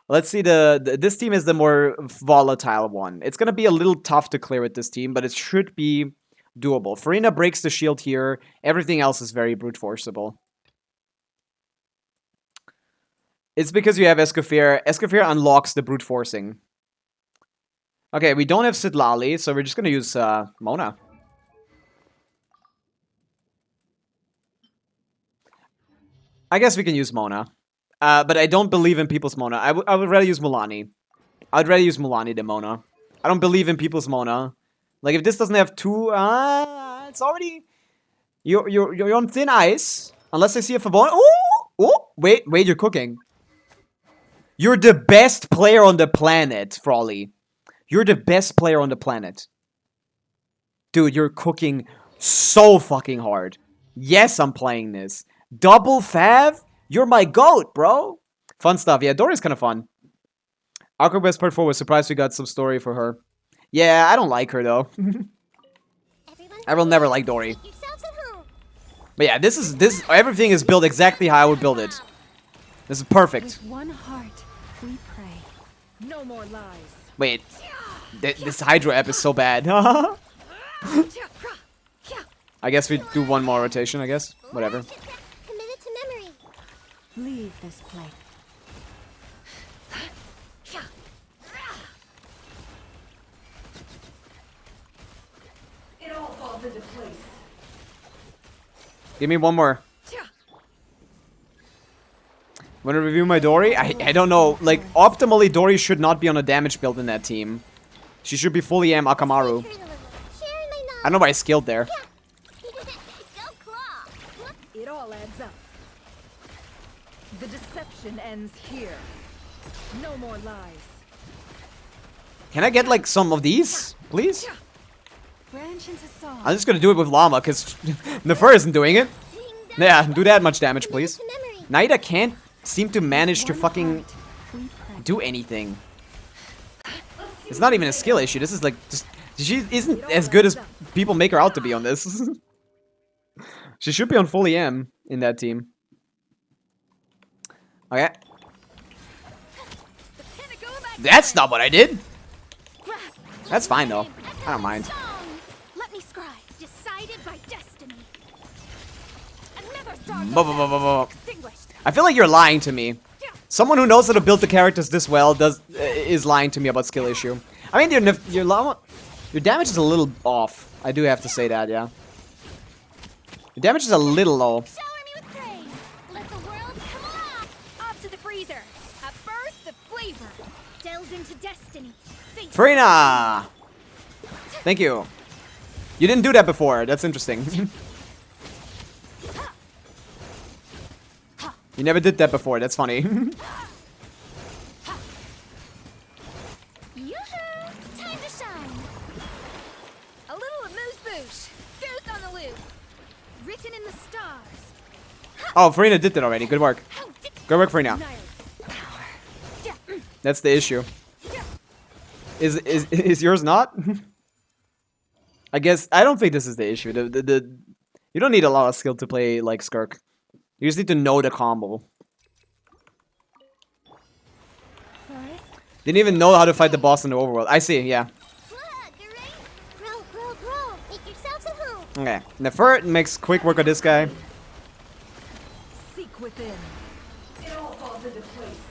Let's see. This team is the more volatile one. It's gonna be a little tough to clear with this team, but it should be doable. Farina breaks the shield here. Everything else is very brute forceable. It's because you have Escoffier. Escoffier unlocks the brute forcing. Okay, we don't have Sidlali, so we're just gonna use Mona. I guess we can use Mona. But I don't believe in people's Mona. I would rather use Mulani. I'd rather use Mulani than Mona. I don't believe in people's Mona. Like, if this doesn't have two... it's already... You're on thin ice. Unless I see a Favon... Oh! Wait, you're cooking. You're the best player on the planet, Frawley. You're the best player on the planet. Dude, you're cooking so fucking hard. Yes, I'm playing this. Double Fav? You're my goat, bro. Fun stuff. Yeah, Dory's kind of fun. Awkward West Part 4 was surprised we got some story for her. Yeah, I don't like her, though. I will never like Dory. But yeah, this everything is built exactly how I would build it. This is perfect. With one heart, we pray. No more lies. Wait, this Hydro app is so bad. I guess we do one more rotation, I guess. Whatever. Committed to memory. Leave this place. It all falls into place. Give me one more. Want to review my Dory? I don't know. Like, optimally, Dory should not be on a damage build in that team. She should be fully Akamaru. I don't know why I skilled there. It all adds up. The deception ends here. No more lies. Can I get, like, some of these, please? Branch into song. I'm just gonna do it with Llama, because Nefer isn't doing it. Yeah, do that much damage, please. Naida can't seem to manage to fucking do anything. It's not even a skill issue. This is like just she isn't as good as people make her out to be on this. She should be on full EM in that team. Okay. That's not what I did. That's fine though. I don't mind. Let me scribe. Decided by destiny. Another I feel like you're lying to me. Someone who knows how to build the characters this well is lying to me about skill issue. I mean, your damage is a little off. I do have to say that, yeah. Your damage is a little low. Shower me with praise. Let the world come alive. Up to the freezer. A burst of flavor. Delve into destiny. Face Farina! Thank you. You didn't do that before. That's interesting. You never did that before. That's funny. Yoo-hoo! Time to shine. A little amuse-bouche. Goose on the loose. Written in the stars. Oh, Farina did that already. Good work. How did Good work, Farina. Nile. That's the issue. Is yours not? I guess I don't think this is the issue. You don't need a lot of skill to play like Skirk. You just need to know the combo. Forest. Didn't even know how to fight the boss in the overworld. I see, yeah. Look, you're ready. Grow, grow, grow. Make yourselves at home. Okay. Nefer makes quick work of this guy. Seek within. It all falls into place.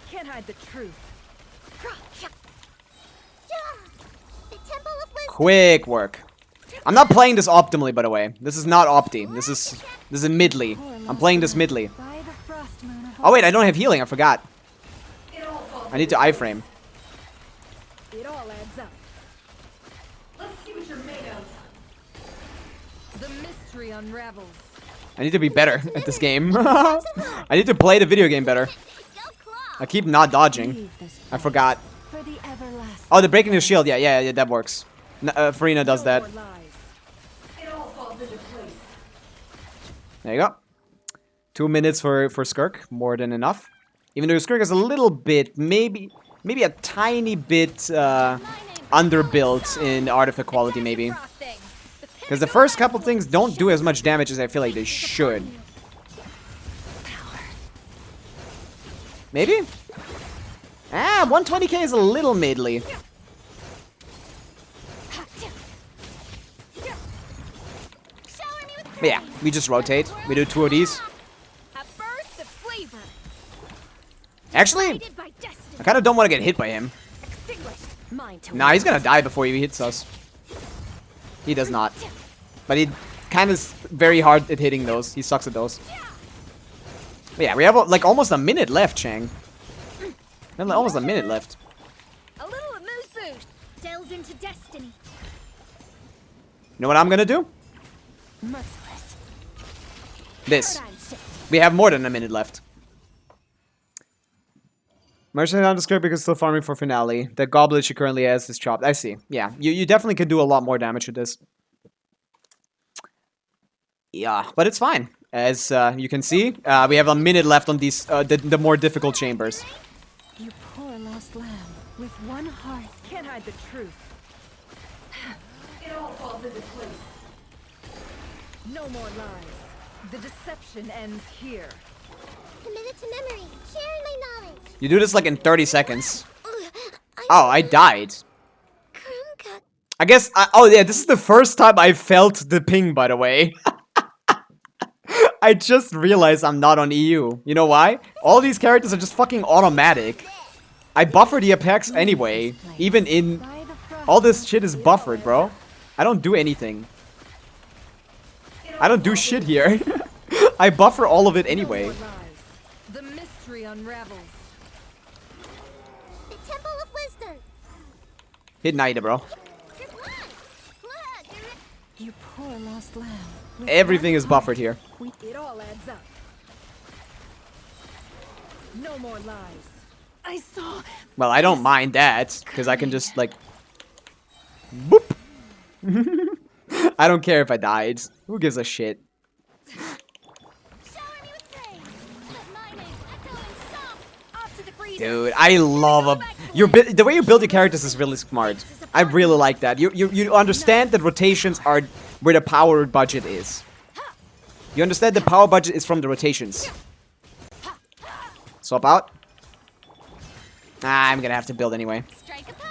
Can't hide the truth. The Temple of Wisdom. Quick work. I'm not playing this optimally, by the way. This is not opti. This is midly. I'm playing this midly. By the frost moon of Oh wait, I don't have healing. I forgot. I need to iframe. It all adds up. Let's see what you're made of. The mystery unravels. I need to be better at this game. I need to play the video game better. Go claw. I keep not dodging. Leave this I forgot. for the everlasting. Oh, the breaking the shield. Yeah, that works. Farina does that. No more lies. It all falls into place. There you go. 2 minutes for Skirk. More than enough. Even though Skirk is a little bit, maybe a tiny bit underbuilt in artifact quality, maybe. Because the first couple things don't do as much damage as I feel like they should. Maybe? 120k is a little middly. But yeah, we just rotate. We do 2 of these. A burst of flavor. Actually, Guided by destiny. I kind of don't want to get hit by him. Extinguished. Mine to Nah, he's gonna die before he hits us. He does not. But he kind of is very hard at hitting those. He sucks at those. But yeah, we have like almost a minute left, Chang. We have almost a minute left. A little amuse-bouche. Delves into destiny. You know what I'm gonna do? Merciless. This. Paradigm shift. We have more than a minute left. Merchant on the script because still farming for finale. The goblet she currently has is chopped. I see. Yeah, you definitely can do a lot more damage with this. Yeah, but it's fine. As you can see, we have a minute left on these the more difficult chambers. You poor lost lamb. With one heart. Can't hide the truth. It all falls into place. No more lies. The deception ends here. Committed to memory. Sharing my knowledge. You do this like in 30 seconds. I'm Oh, I died. Krumka. I guess, oh yeah, this is the first time I felt the ping, by the way. I just realized I'm not on EU. You know why? All these characters are just fucking automatic. I buffer the attacks anyway. Even in... By the frost All this shit is buffered, bro. I don't do anything. I don't do shit here. I buffer all of it anyway. more lies. The mystery unravels. The Temple of Wisdom. Hit Naida, bro. You're blind. Look, you're You poor lost lamb. With Everything one is buffered here. heart, it all adds up. No more lies. I saw. Well, I don't mind that, because I can just, like... Boop! I don't care if I died. Who gives a shit? shower me with praise. Let my name echo and soft. Up to the freezer. Dude, I love the way you build your characters is really smart. I really like that. You understand that rotations are where the power budget is. You understand the power budget is from the rotations. Swap out. I'm gonna have to build anyway. Strike a pose.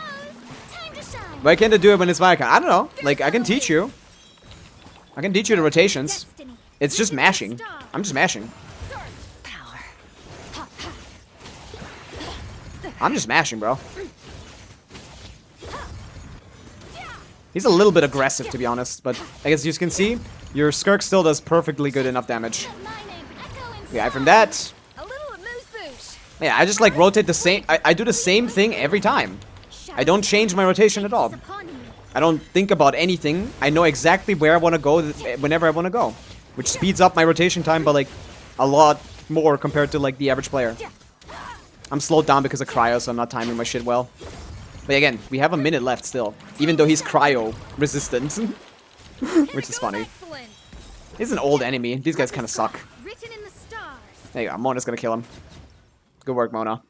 Time to shine. Why can't I do it when it's my account? I don't know. Like, I can teach you. I can teach you the rotations. Destiny. It's just mashing. I'm just mashing. Power. I'm just mashing, bro. He's a little bit aggressive, to be honest, but as you can see, your Skirk still does perfectly good enough damage. Yeah, from that... A little amuse-bouche. Yeah, I just like rotate the same... I do the same thing every time. I don't change my rotation at all. I don't think about anything. I know exactly where I want to go whenever I want to go. Which speeds up my rotation time by like a lot more compared to like the average player. I'm slowed down because of cryo, so I'm not timing my shit well. But again, we have a minute left still. Even though he's cryo resistant. Which is funny. He's an old enemy. These guys kind of suck. Written in the stars. There you go. Mona's gonna kill him. Good work, Mona.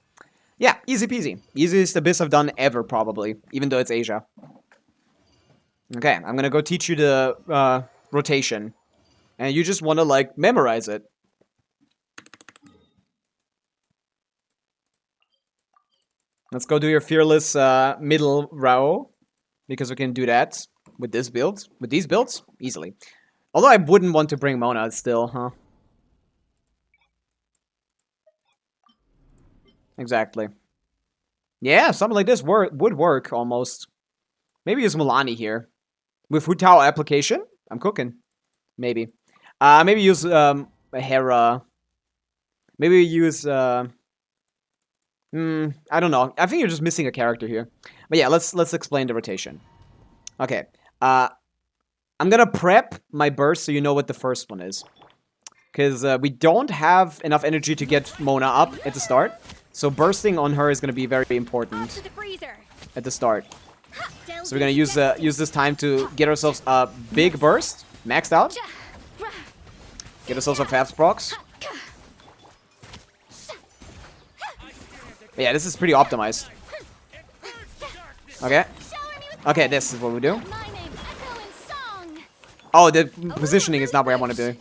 Yeah, easy peasy. Easiest abyss I've done ever, probably. Even though it's Asia. Okay, I'm gonna go teach you the rotation. And you just want to, like, memorize it. Let's go do your fearless middle row. Because we can do that with this build. With these builds, easily. Although I wouldn't want to bring Mona still, huh? Exactly. Yeah, something like this would work, almost. Maybe use Milani here. With Hutao application, I'm cooking. Maybe. Maybe use Hera. Maybe use... I don't know. I think you're just missing a character here. But yeah, let's explain the rotation. Okay. I'm gonna prep my burst so you know what the first one is. Because we don't have enough energy to get Mona up at the start. So bursting on her is gonna be very important at the start. So we're gonna use this time to get ourselves a big burst, maxed out. Get ourselves a fast procs. But yeah, this is pretty optimized. Okay. Okay, this is what we do. Oh, the positioning is not where I want to be.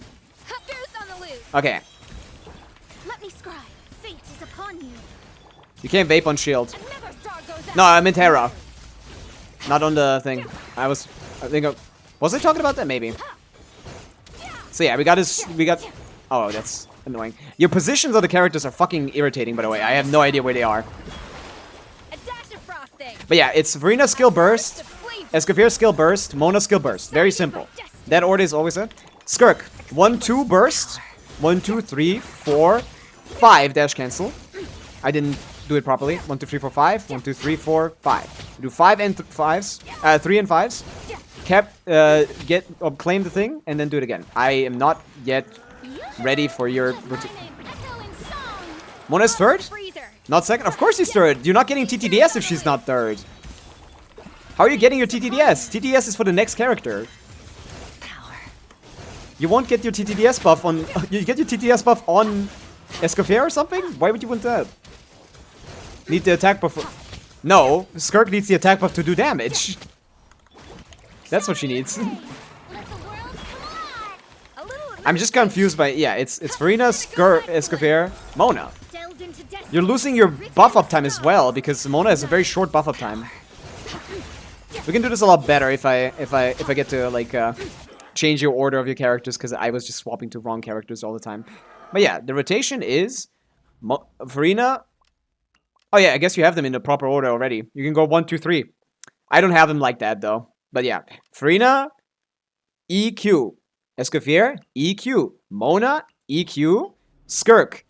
Okay. Let me scribe. Fate is upon you. You can't vape on shield. No, I meant Hera. Not on the thing. I think was I talking about that? Maybe. So yeah, we got. Oh, that's annoying. Your positions of the characters are fucking irritating, by the way. I have no idea where they are. But yeah, it's Verena skill burst, Escoffier skill burst, Mona skill burst. Very simple. That order is always it. Skirk, 1, 2 burst, 1, 2, 3, 4, 5 dash cancel. I didn't do it properly. 1, 2, 3, 4, 5. 1, 2, 3, 4, 5. We do 5 and 5s. 3 and 5s. Claim the thing and then do it again. I am not yet ready for your Mona's third? Not second? Of course he's third. You're not getting TTDS if she's not third. How are you getting your TTDS? TTDS is for the next character. You won't get your TTDS buff on... You get your TTDS buff on Escoffier or something? Why would you want that? Need the attack buff... No, Skirk needs the attack buff to do damage. That's what she needs. I'm just confused by... Yeah, it's Verena, Skirk, Escoffier, Mona. You're losing your buff up time as well, because Mona has a very short buff up time. We can do this a lot better if I get to like change your order of your characters, because I was just swapping to wrong characters all the time. But yeah, the rotation is Verena. Oh yeah, I guess you have them in the proper order already. You can go 1, 2, 3. I don't have them like that though. But yeah, Verena, EQ, Escoffier, EQ, Mona, EQ, Skirk.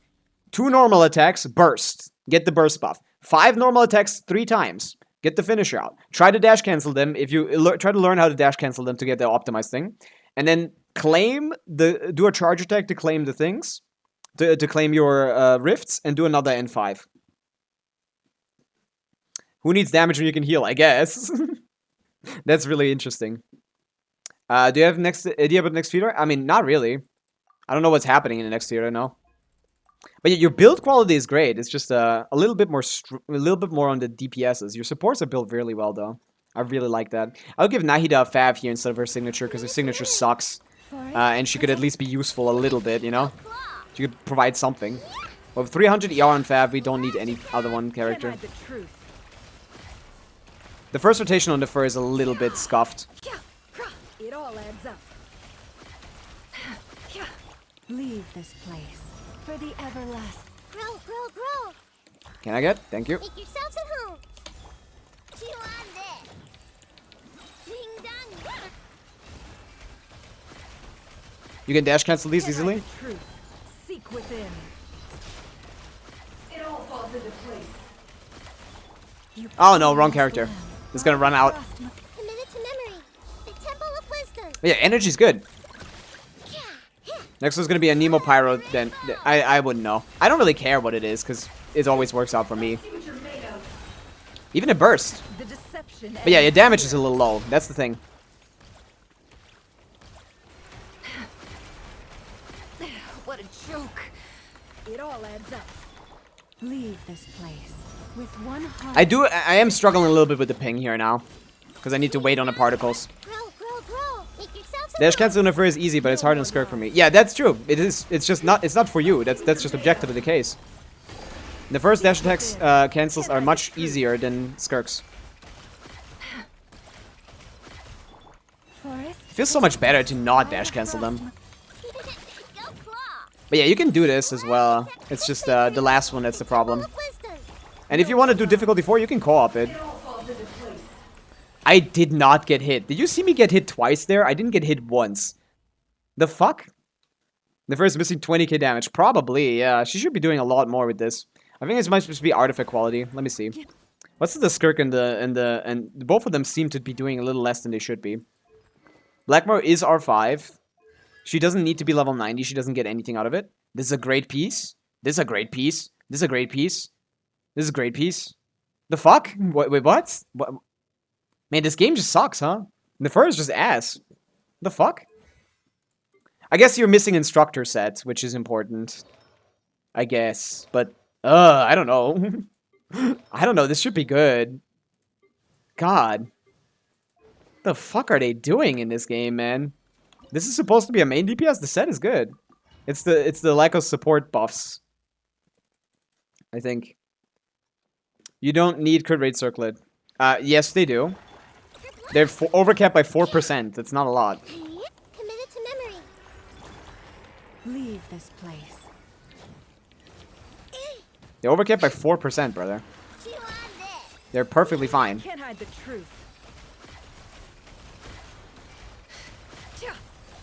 2 normal attacks, burst. Get the burst buff. 5 normal attacks 3 times. Get the finisher out. Try to dash cancel them if you try to learn how to dash cancel them to get the optimized thing. And then do a charge attack to claim the things. To claim your rifts and do another N5. Who needs damage when you can heal, I guess. That's really interesting. Do you have next idea about next theater? I mean, not really. I don't know what's happening in the next theater, no. But yeah, your build quality is great. It's just a little bit more on the DPSs. Your supports are built really well, though. I really like that. I'll give Nahida a fav here instead of her signature, because her signature sucks. And she could at least be useful a little bit, you know? She could provide something. But with 300 ER on fav, we don't need any other one character. The first rotation on the fur is a little bit scuffed. It all adds up. Leave this place for the everlasting. Grow, grow, grow. Can I get? Thank you. Make yourselves at home. Chew on this. Ding dong. You can dash cancel these Can't hide easily. the truth. Seek within. It all falls into place. Oh no, wrong character. It's gonna run out. Committed to memory. The Temple of Wisdom. But yeah, energy's good. Yeah, yeah. Next one's gonna be a Nemo Pyro. Then I wouldn't know. I don't really care what it is because it always works out for me. Even a burst. The deception. But yeah, your damage is a little low. That's the thing. What a joke. It all adds up. Leave this place with one heart. I am struggling a little bit with the ping here now because I need to wait on the particles. Grow, grow, grow. Make yourselves at Dash home. cancel Unifer is easy, but it's hard on Skirk for me. Yeah, that's true. It is. It's just not. It's not for you. That's just objectively the case. The first dash attacks cancels are much easier than Skirks. Forest. It feels so much better to not dash cancel them. Go claw. But yeah, you can do this as well. It's just the last one that's the problem. Of Wisdom. And if you want to do difficulty 4, you can co-op it. I did not get hit. Did you see me get hit twice there? I didn't get hit once. The fuck? The first missing 20k damage. Probably, yeah. She should be doing a lot more with this. I think it's supposed to be artifact quality. Let me see. What's the Skirk and both of them seem to be doing a little less than they should be. Blackmore is R5. She doesn't need to be level 90. She doesn't get anything out of it. This is a great piece. This is a great piece. This is a great piece. This is a great piece. The fuck? Wait, what? What? Man, this game just sucks, huh? The first is just ass. The fuck? I guess you're missing instructor set, which is important. I guess. But, I don't know. I don't know. This should be good. God. The fuck are they doing in this game, man? This is supposed to be a main DPS. The set is good. It's the lack of support buffs. I think. You don't need crit rate circlet. Yes, they do. They're overcapped by 4%. That's not a lot. Committed to memory. Leave this place. They're overcapped by 4%, brother. Chew on this. They're perfectly fine. Can't hide the truth.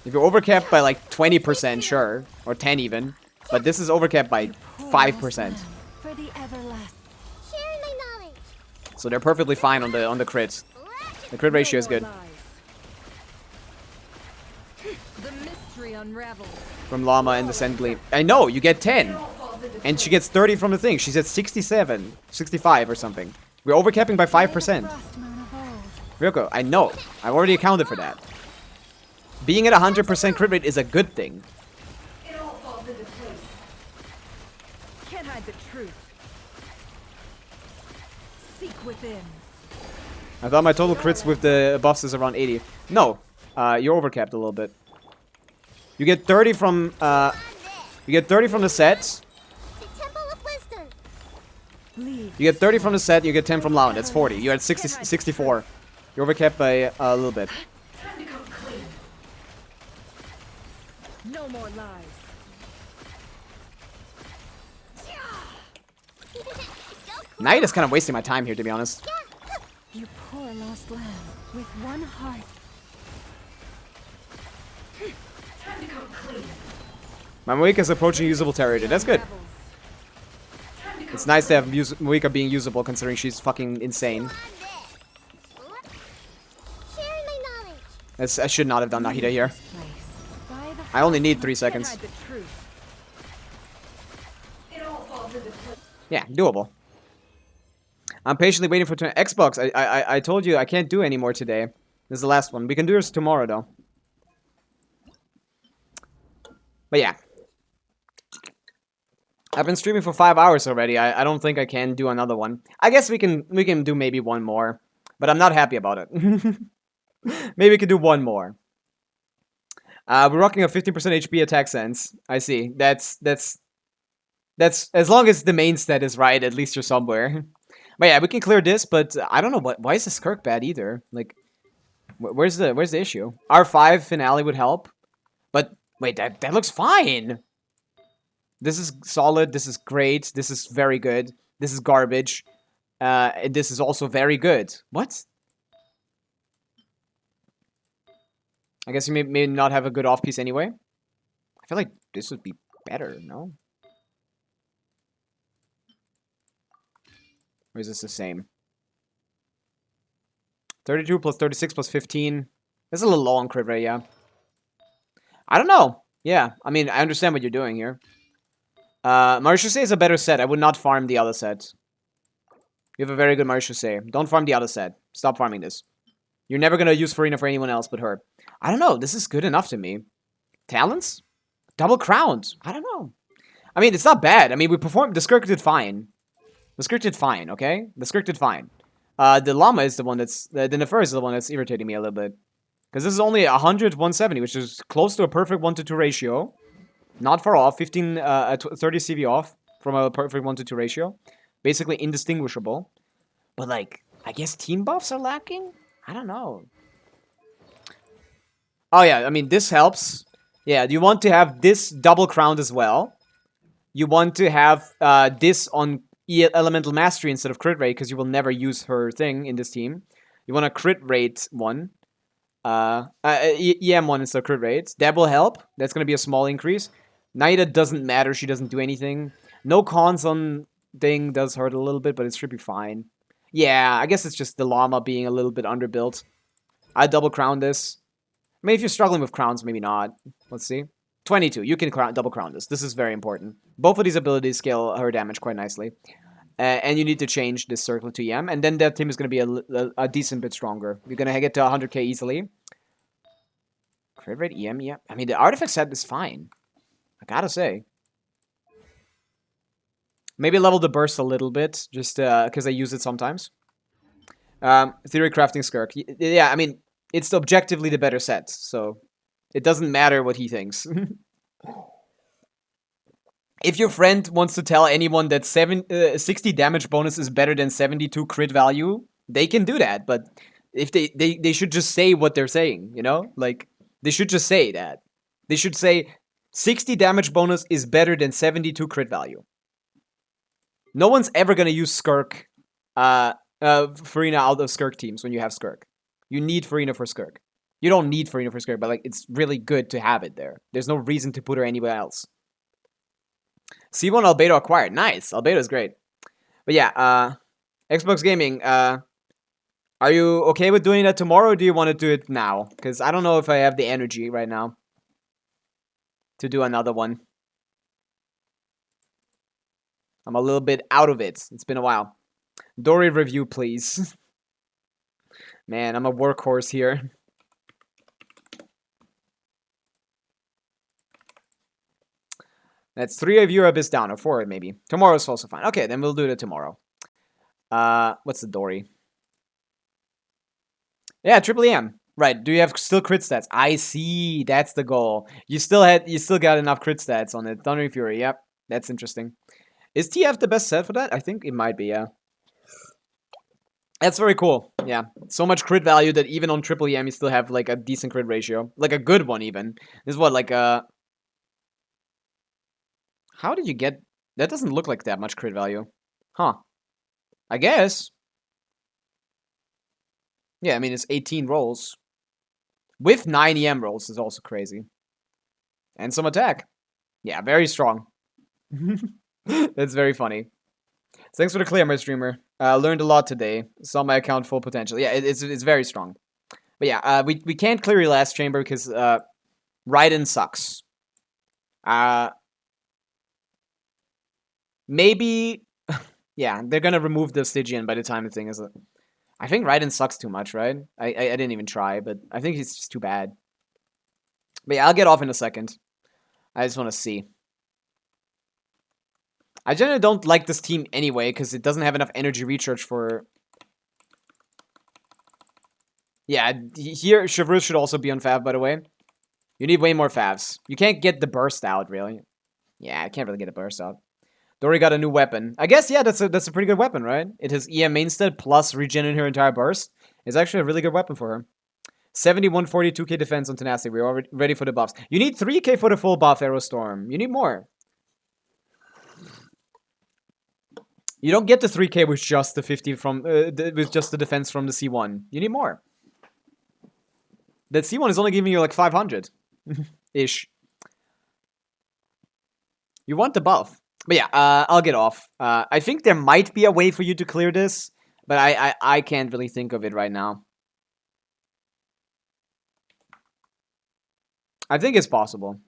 If you're overcapped by like 20%, sure. Or 10 even. But this is overcapped by 5%. For the everlasting. Sharing my knowledge. So they're perfectly fine on the crits. The crit ratio is good. The mystery unravels. From Llama and the Sand Gleam. I know, you get 10. And she gets 30 from the thing. She's at 67, 65 or something. We're overcapping by 5%. Frostmoon of old. Ryoko, I know. I've already accounted for that. Being at 100% crit rate is a good thing. It all falls into place. Can't hide the truth. Seek within. I thought my total crits with the buffs is around 80. No, you're overcapped a little bit. You get 30 from the set. The Temple of Wisdom. Leave. You get 30 from the set, you get 10 from Lawan. That's 40. You're at 64. You're overcapped by a little bit. Time to come clean. No more lies. Knight is kind of wasting my time here, to be honest. You poor lost lamb with one heart. Time to come clean. My Moika is approaching usable territory. That's good. It's nice to have Moika being usable, considering she's fucking insane. Sharing my knowledge. I should not have done Nahida here. I only need 3 seconds. Yeah, doable. I'm patiently waiting for Xbox. I told you I can't do any more today. This is the last one. We can do this tomorrow though. But yeah. I've been streaming for 5 hours already. I don't think I can do another one. I guess we can do maybe one more. But I'm not happy about it. Maybe we can do one more. We're rocking a 15% HP attack sense. I see. That's as long as the main stat is right, at least you're somewhere. But yeah, we can clear this, but I don't know why is this Skirk bad either? Like where's the issue? R5 finale would help. But wait, that looks fine. This is solid, this is great, this is very good. This is garbage. And this is also very good. What? I guess you may not have a good off piece anyway. I feel like this would be better, no? Or is this the same? 32 plus 36 plus 15. That's a little low on crit rate, yeah. I don't know. Yeah, I mean, I understand what you're doing here. Marechaussee is a better set. I would not farm the other set. You have a very good Marechaussee. Don't farm the other set. Stop farming this. You're never going to use Farina for anyone else but her. I don't know. This is good enough to me. Talents? Double crowns. I don't know. I mean, it's not bad. I mean, we performed... The Skirk did fine. The Skirk did fine, okay? The Skirk did fine. The Llama is the one that's... The Nefer is the one that's irritating me a little bit. Because this is only 100 170, which is close to a perfect 1-to-2 ratio. Not far off. 30 CV off from a perfect 1-to-2 ratio. Basically indistinguishable. But, like, I guess team buffs are lacking? I don't know. Oh, yeah. I mean, this helps. Yeah, you want to have this double crowned as well. You want to have this on Elemental Mastery instead of crit rate, because you will never use her thing in this team. You want a crit rate one. EM one instead of crit rate. That will help. That's going to be a small increase. Naida doesn't matter. She doesn't do anything. No cons on thing does hurt a little bit, but it should be fine. Yeah, I guess it's just the Llama being a little bit underbuilt. I double crown this. I mean, if you're struggling with crowns, maybe not. Let's see. 22. You can double crown this. This is very important. Both of these abilities scale her damage quite nicely. And you need to change this circle to EM. And then that team is going to be a decent bit stronger. You're going to get to 100k easily. Crit rate, EM, yeah. I mean, the artifact set is fine. I gotta say. Maybe level the burst a little bit, just because I use it sometimes. Theory crafting Skirk. Yeah, I mean, it's objectively the better set, so it doesn't matter what he thinks. If your friend wants to tell anyone that 60 damage bonus is better than 72 crit value, they can do that, but if they should just say what they're saying, you know? Like, they should just say that. They should say 60 damage bonus is better than 72 crit value. No one's ever gonna use Skirk, Farina out of Skirk teams when you have Skirk. You need Farina for Skirk. You don't need Farina for Skirk, but like it's really good to have it there. There's no reason to put her anywhere else. C1 Albedo acquired. Nice. Albedo is great. But yeah, Xbox Gaming, are you okay with doing that tomorrow, or do you want to do it now? Because I don't know if I have the energy right now to do another one. I'm a little bit out of it. It's been a while. Dory review, please. Man, I'm a workhorse here. That's 3 of Europe is down, or 4 maybe. Tomorrow's also fine. Okay, then we'll do it tomorrow. What's the Dory? Yeah, triple EM. Right. Do you have still crit stats? I see. That's the goal. You still got enough crit stats on it. Thundering Fury. Yep. That's interesting. Is TF the best set for that? I think it might be, yeah. That's very cool. Yeah. So much crit value that even on triple EM you still have like a decent crit ratio. Like a good one even. This is what, like a... How did you get... That doesn't look like that much crit value. Huh. I guess. Yeah, I mean, it's 18 rolls. With 9 EM rolls is also crazy. And some attack. Yeah, very strong. That's very funny. Thanks for the clear, my streamer. Learned a lot today. Saw my account full potential. Yeah, it's very strong. But yeah, we can't clear your last chamber because Raiden sucks. Maybe... yeah, they're gonna remove the Stygian by the time the thing is... I think Raiden sucks too much, right? I didn't even try, but I think he's just too bad. But yeah, I'll get off in a second. I just want to see. I generally don't like this team anyway, because it doesn't have enough energy recharge for... Yeah, here, Chevreuse should also be on Fav, by the way. You need way more Favs. You can't get the burst out, really. Yeah, I can't really get a burst out. Dory got a new weapon. I guess, yeah, that's a pretty good weapon, right? It has EM mainstead plus regen in her entire burst. It's actually a really good weapon for her. 71, 42k defense on Tenacity. We're already ready for the buffs. You need 3k for the full buff, Aerostorm. You need more. You don't get the 3K with just the 50 from with just the defense from the C1. You need more. That C1 is only giving you like 500 ish. You want the buff. But yeah, I'll get off. I think there might be a way for you to clear this, but I can't really think of it right now. I think it's possible.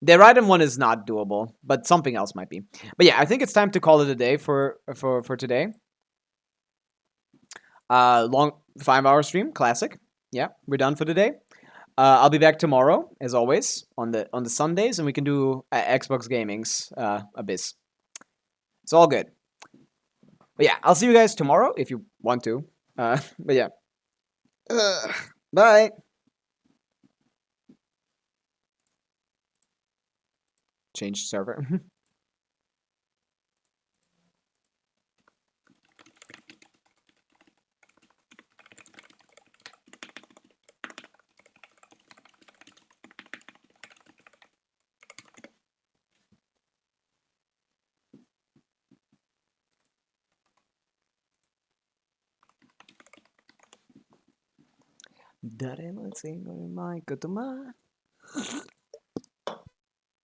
The item one is not doable, but something else might be. But yeah, I think it's time to call it a day for today. Long 5-hour stream, classic. Yeah, we're done for today. I'll be back tomorrow, as always, on the Sundays, and we can do Xbox Gaming's Abyss. It's all good. But yeah, I'll see you guys tomorrow if you want to. But yeah. Bye. Change server. Daremo il singolo mai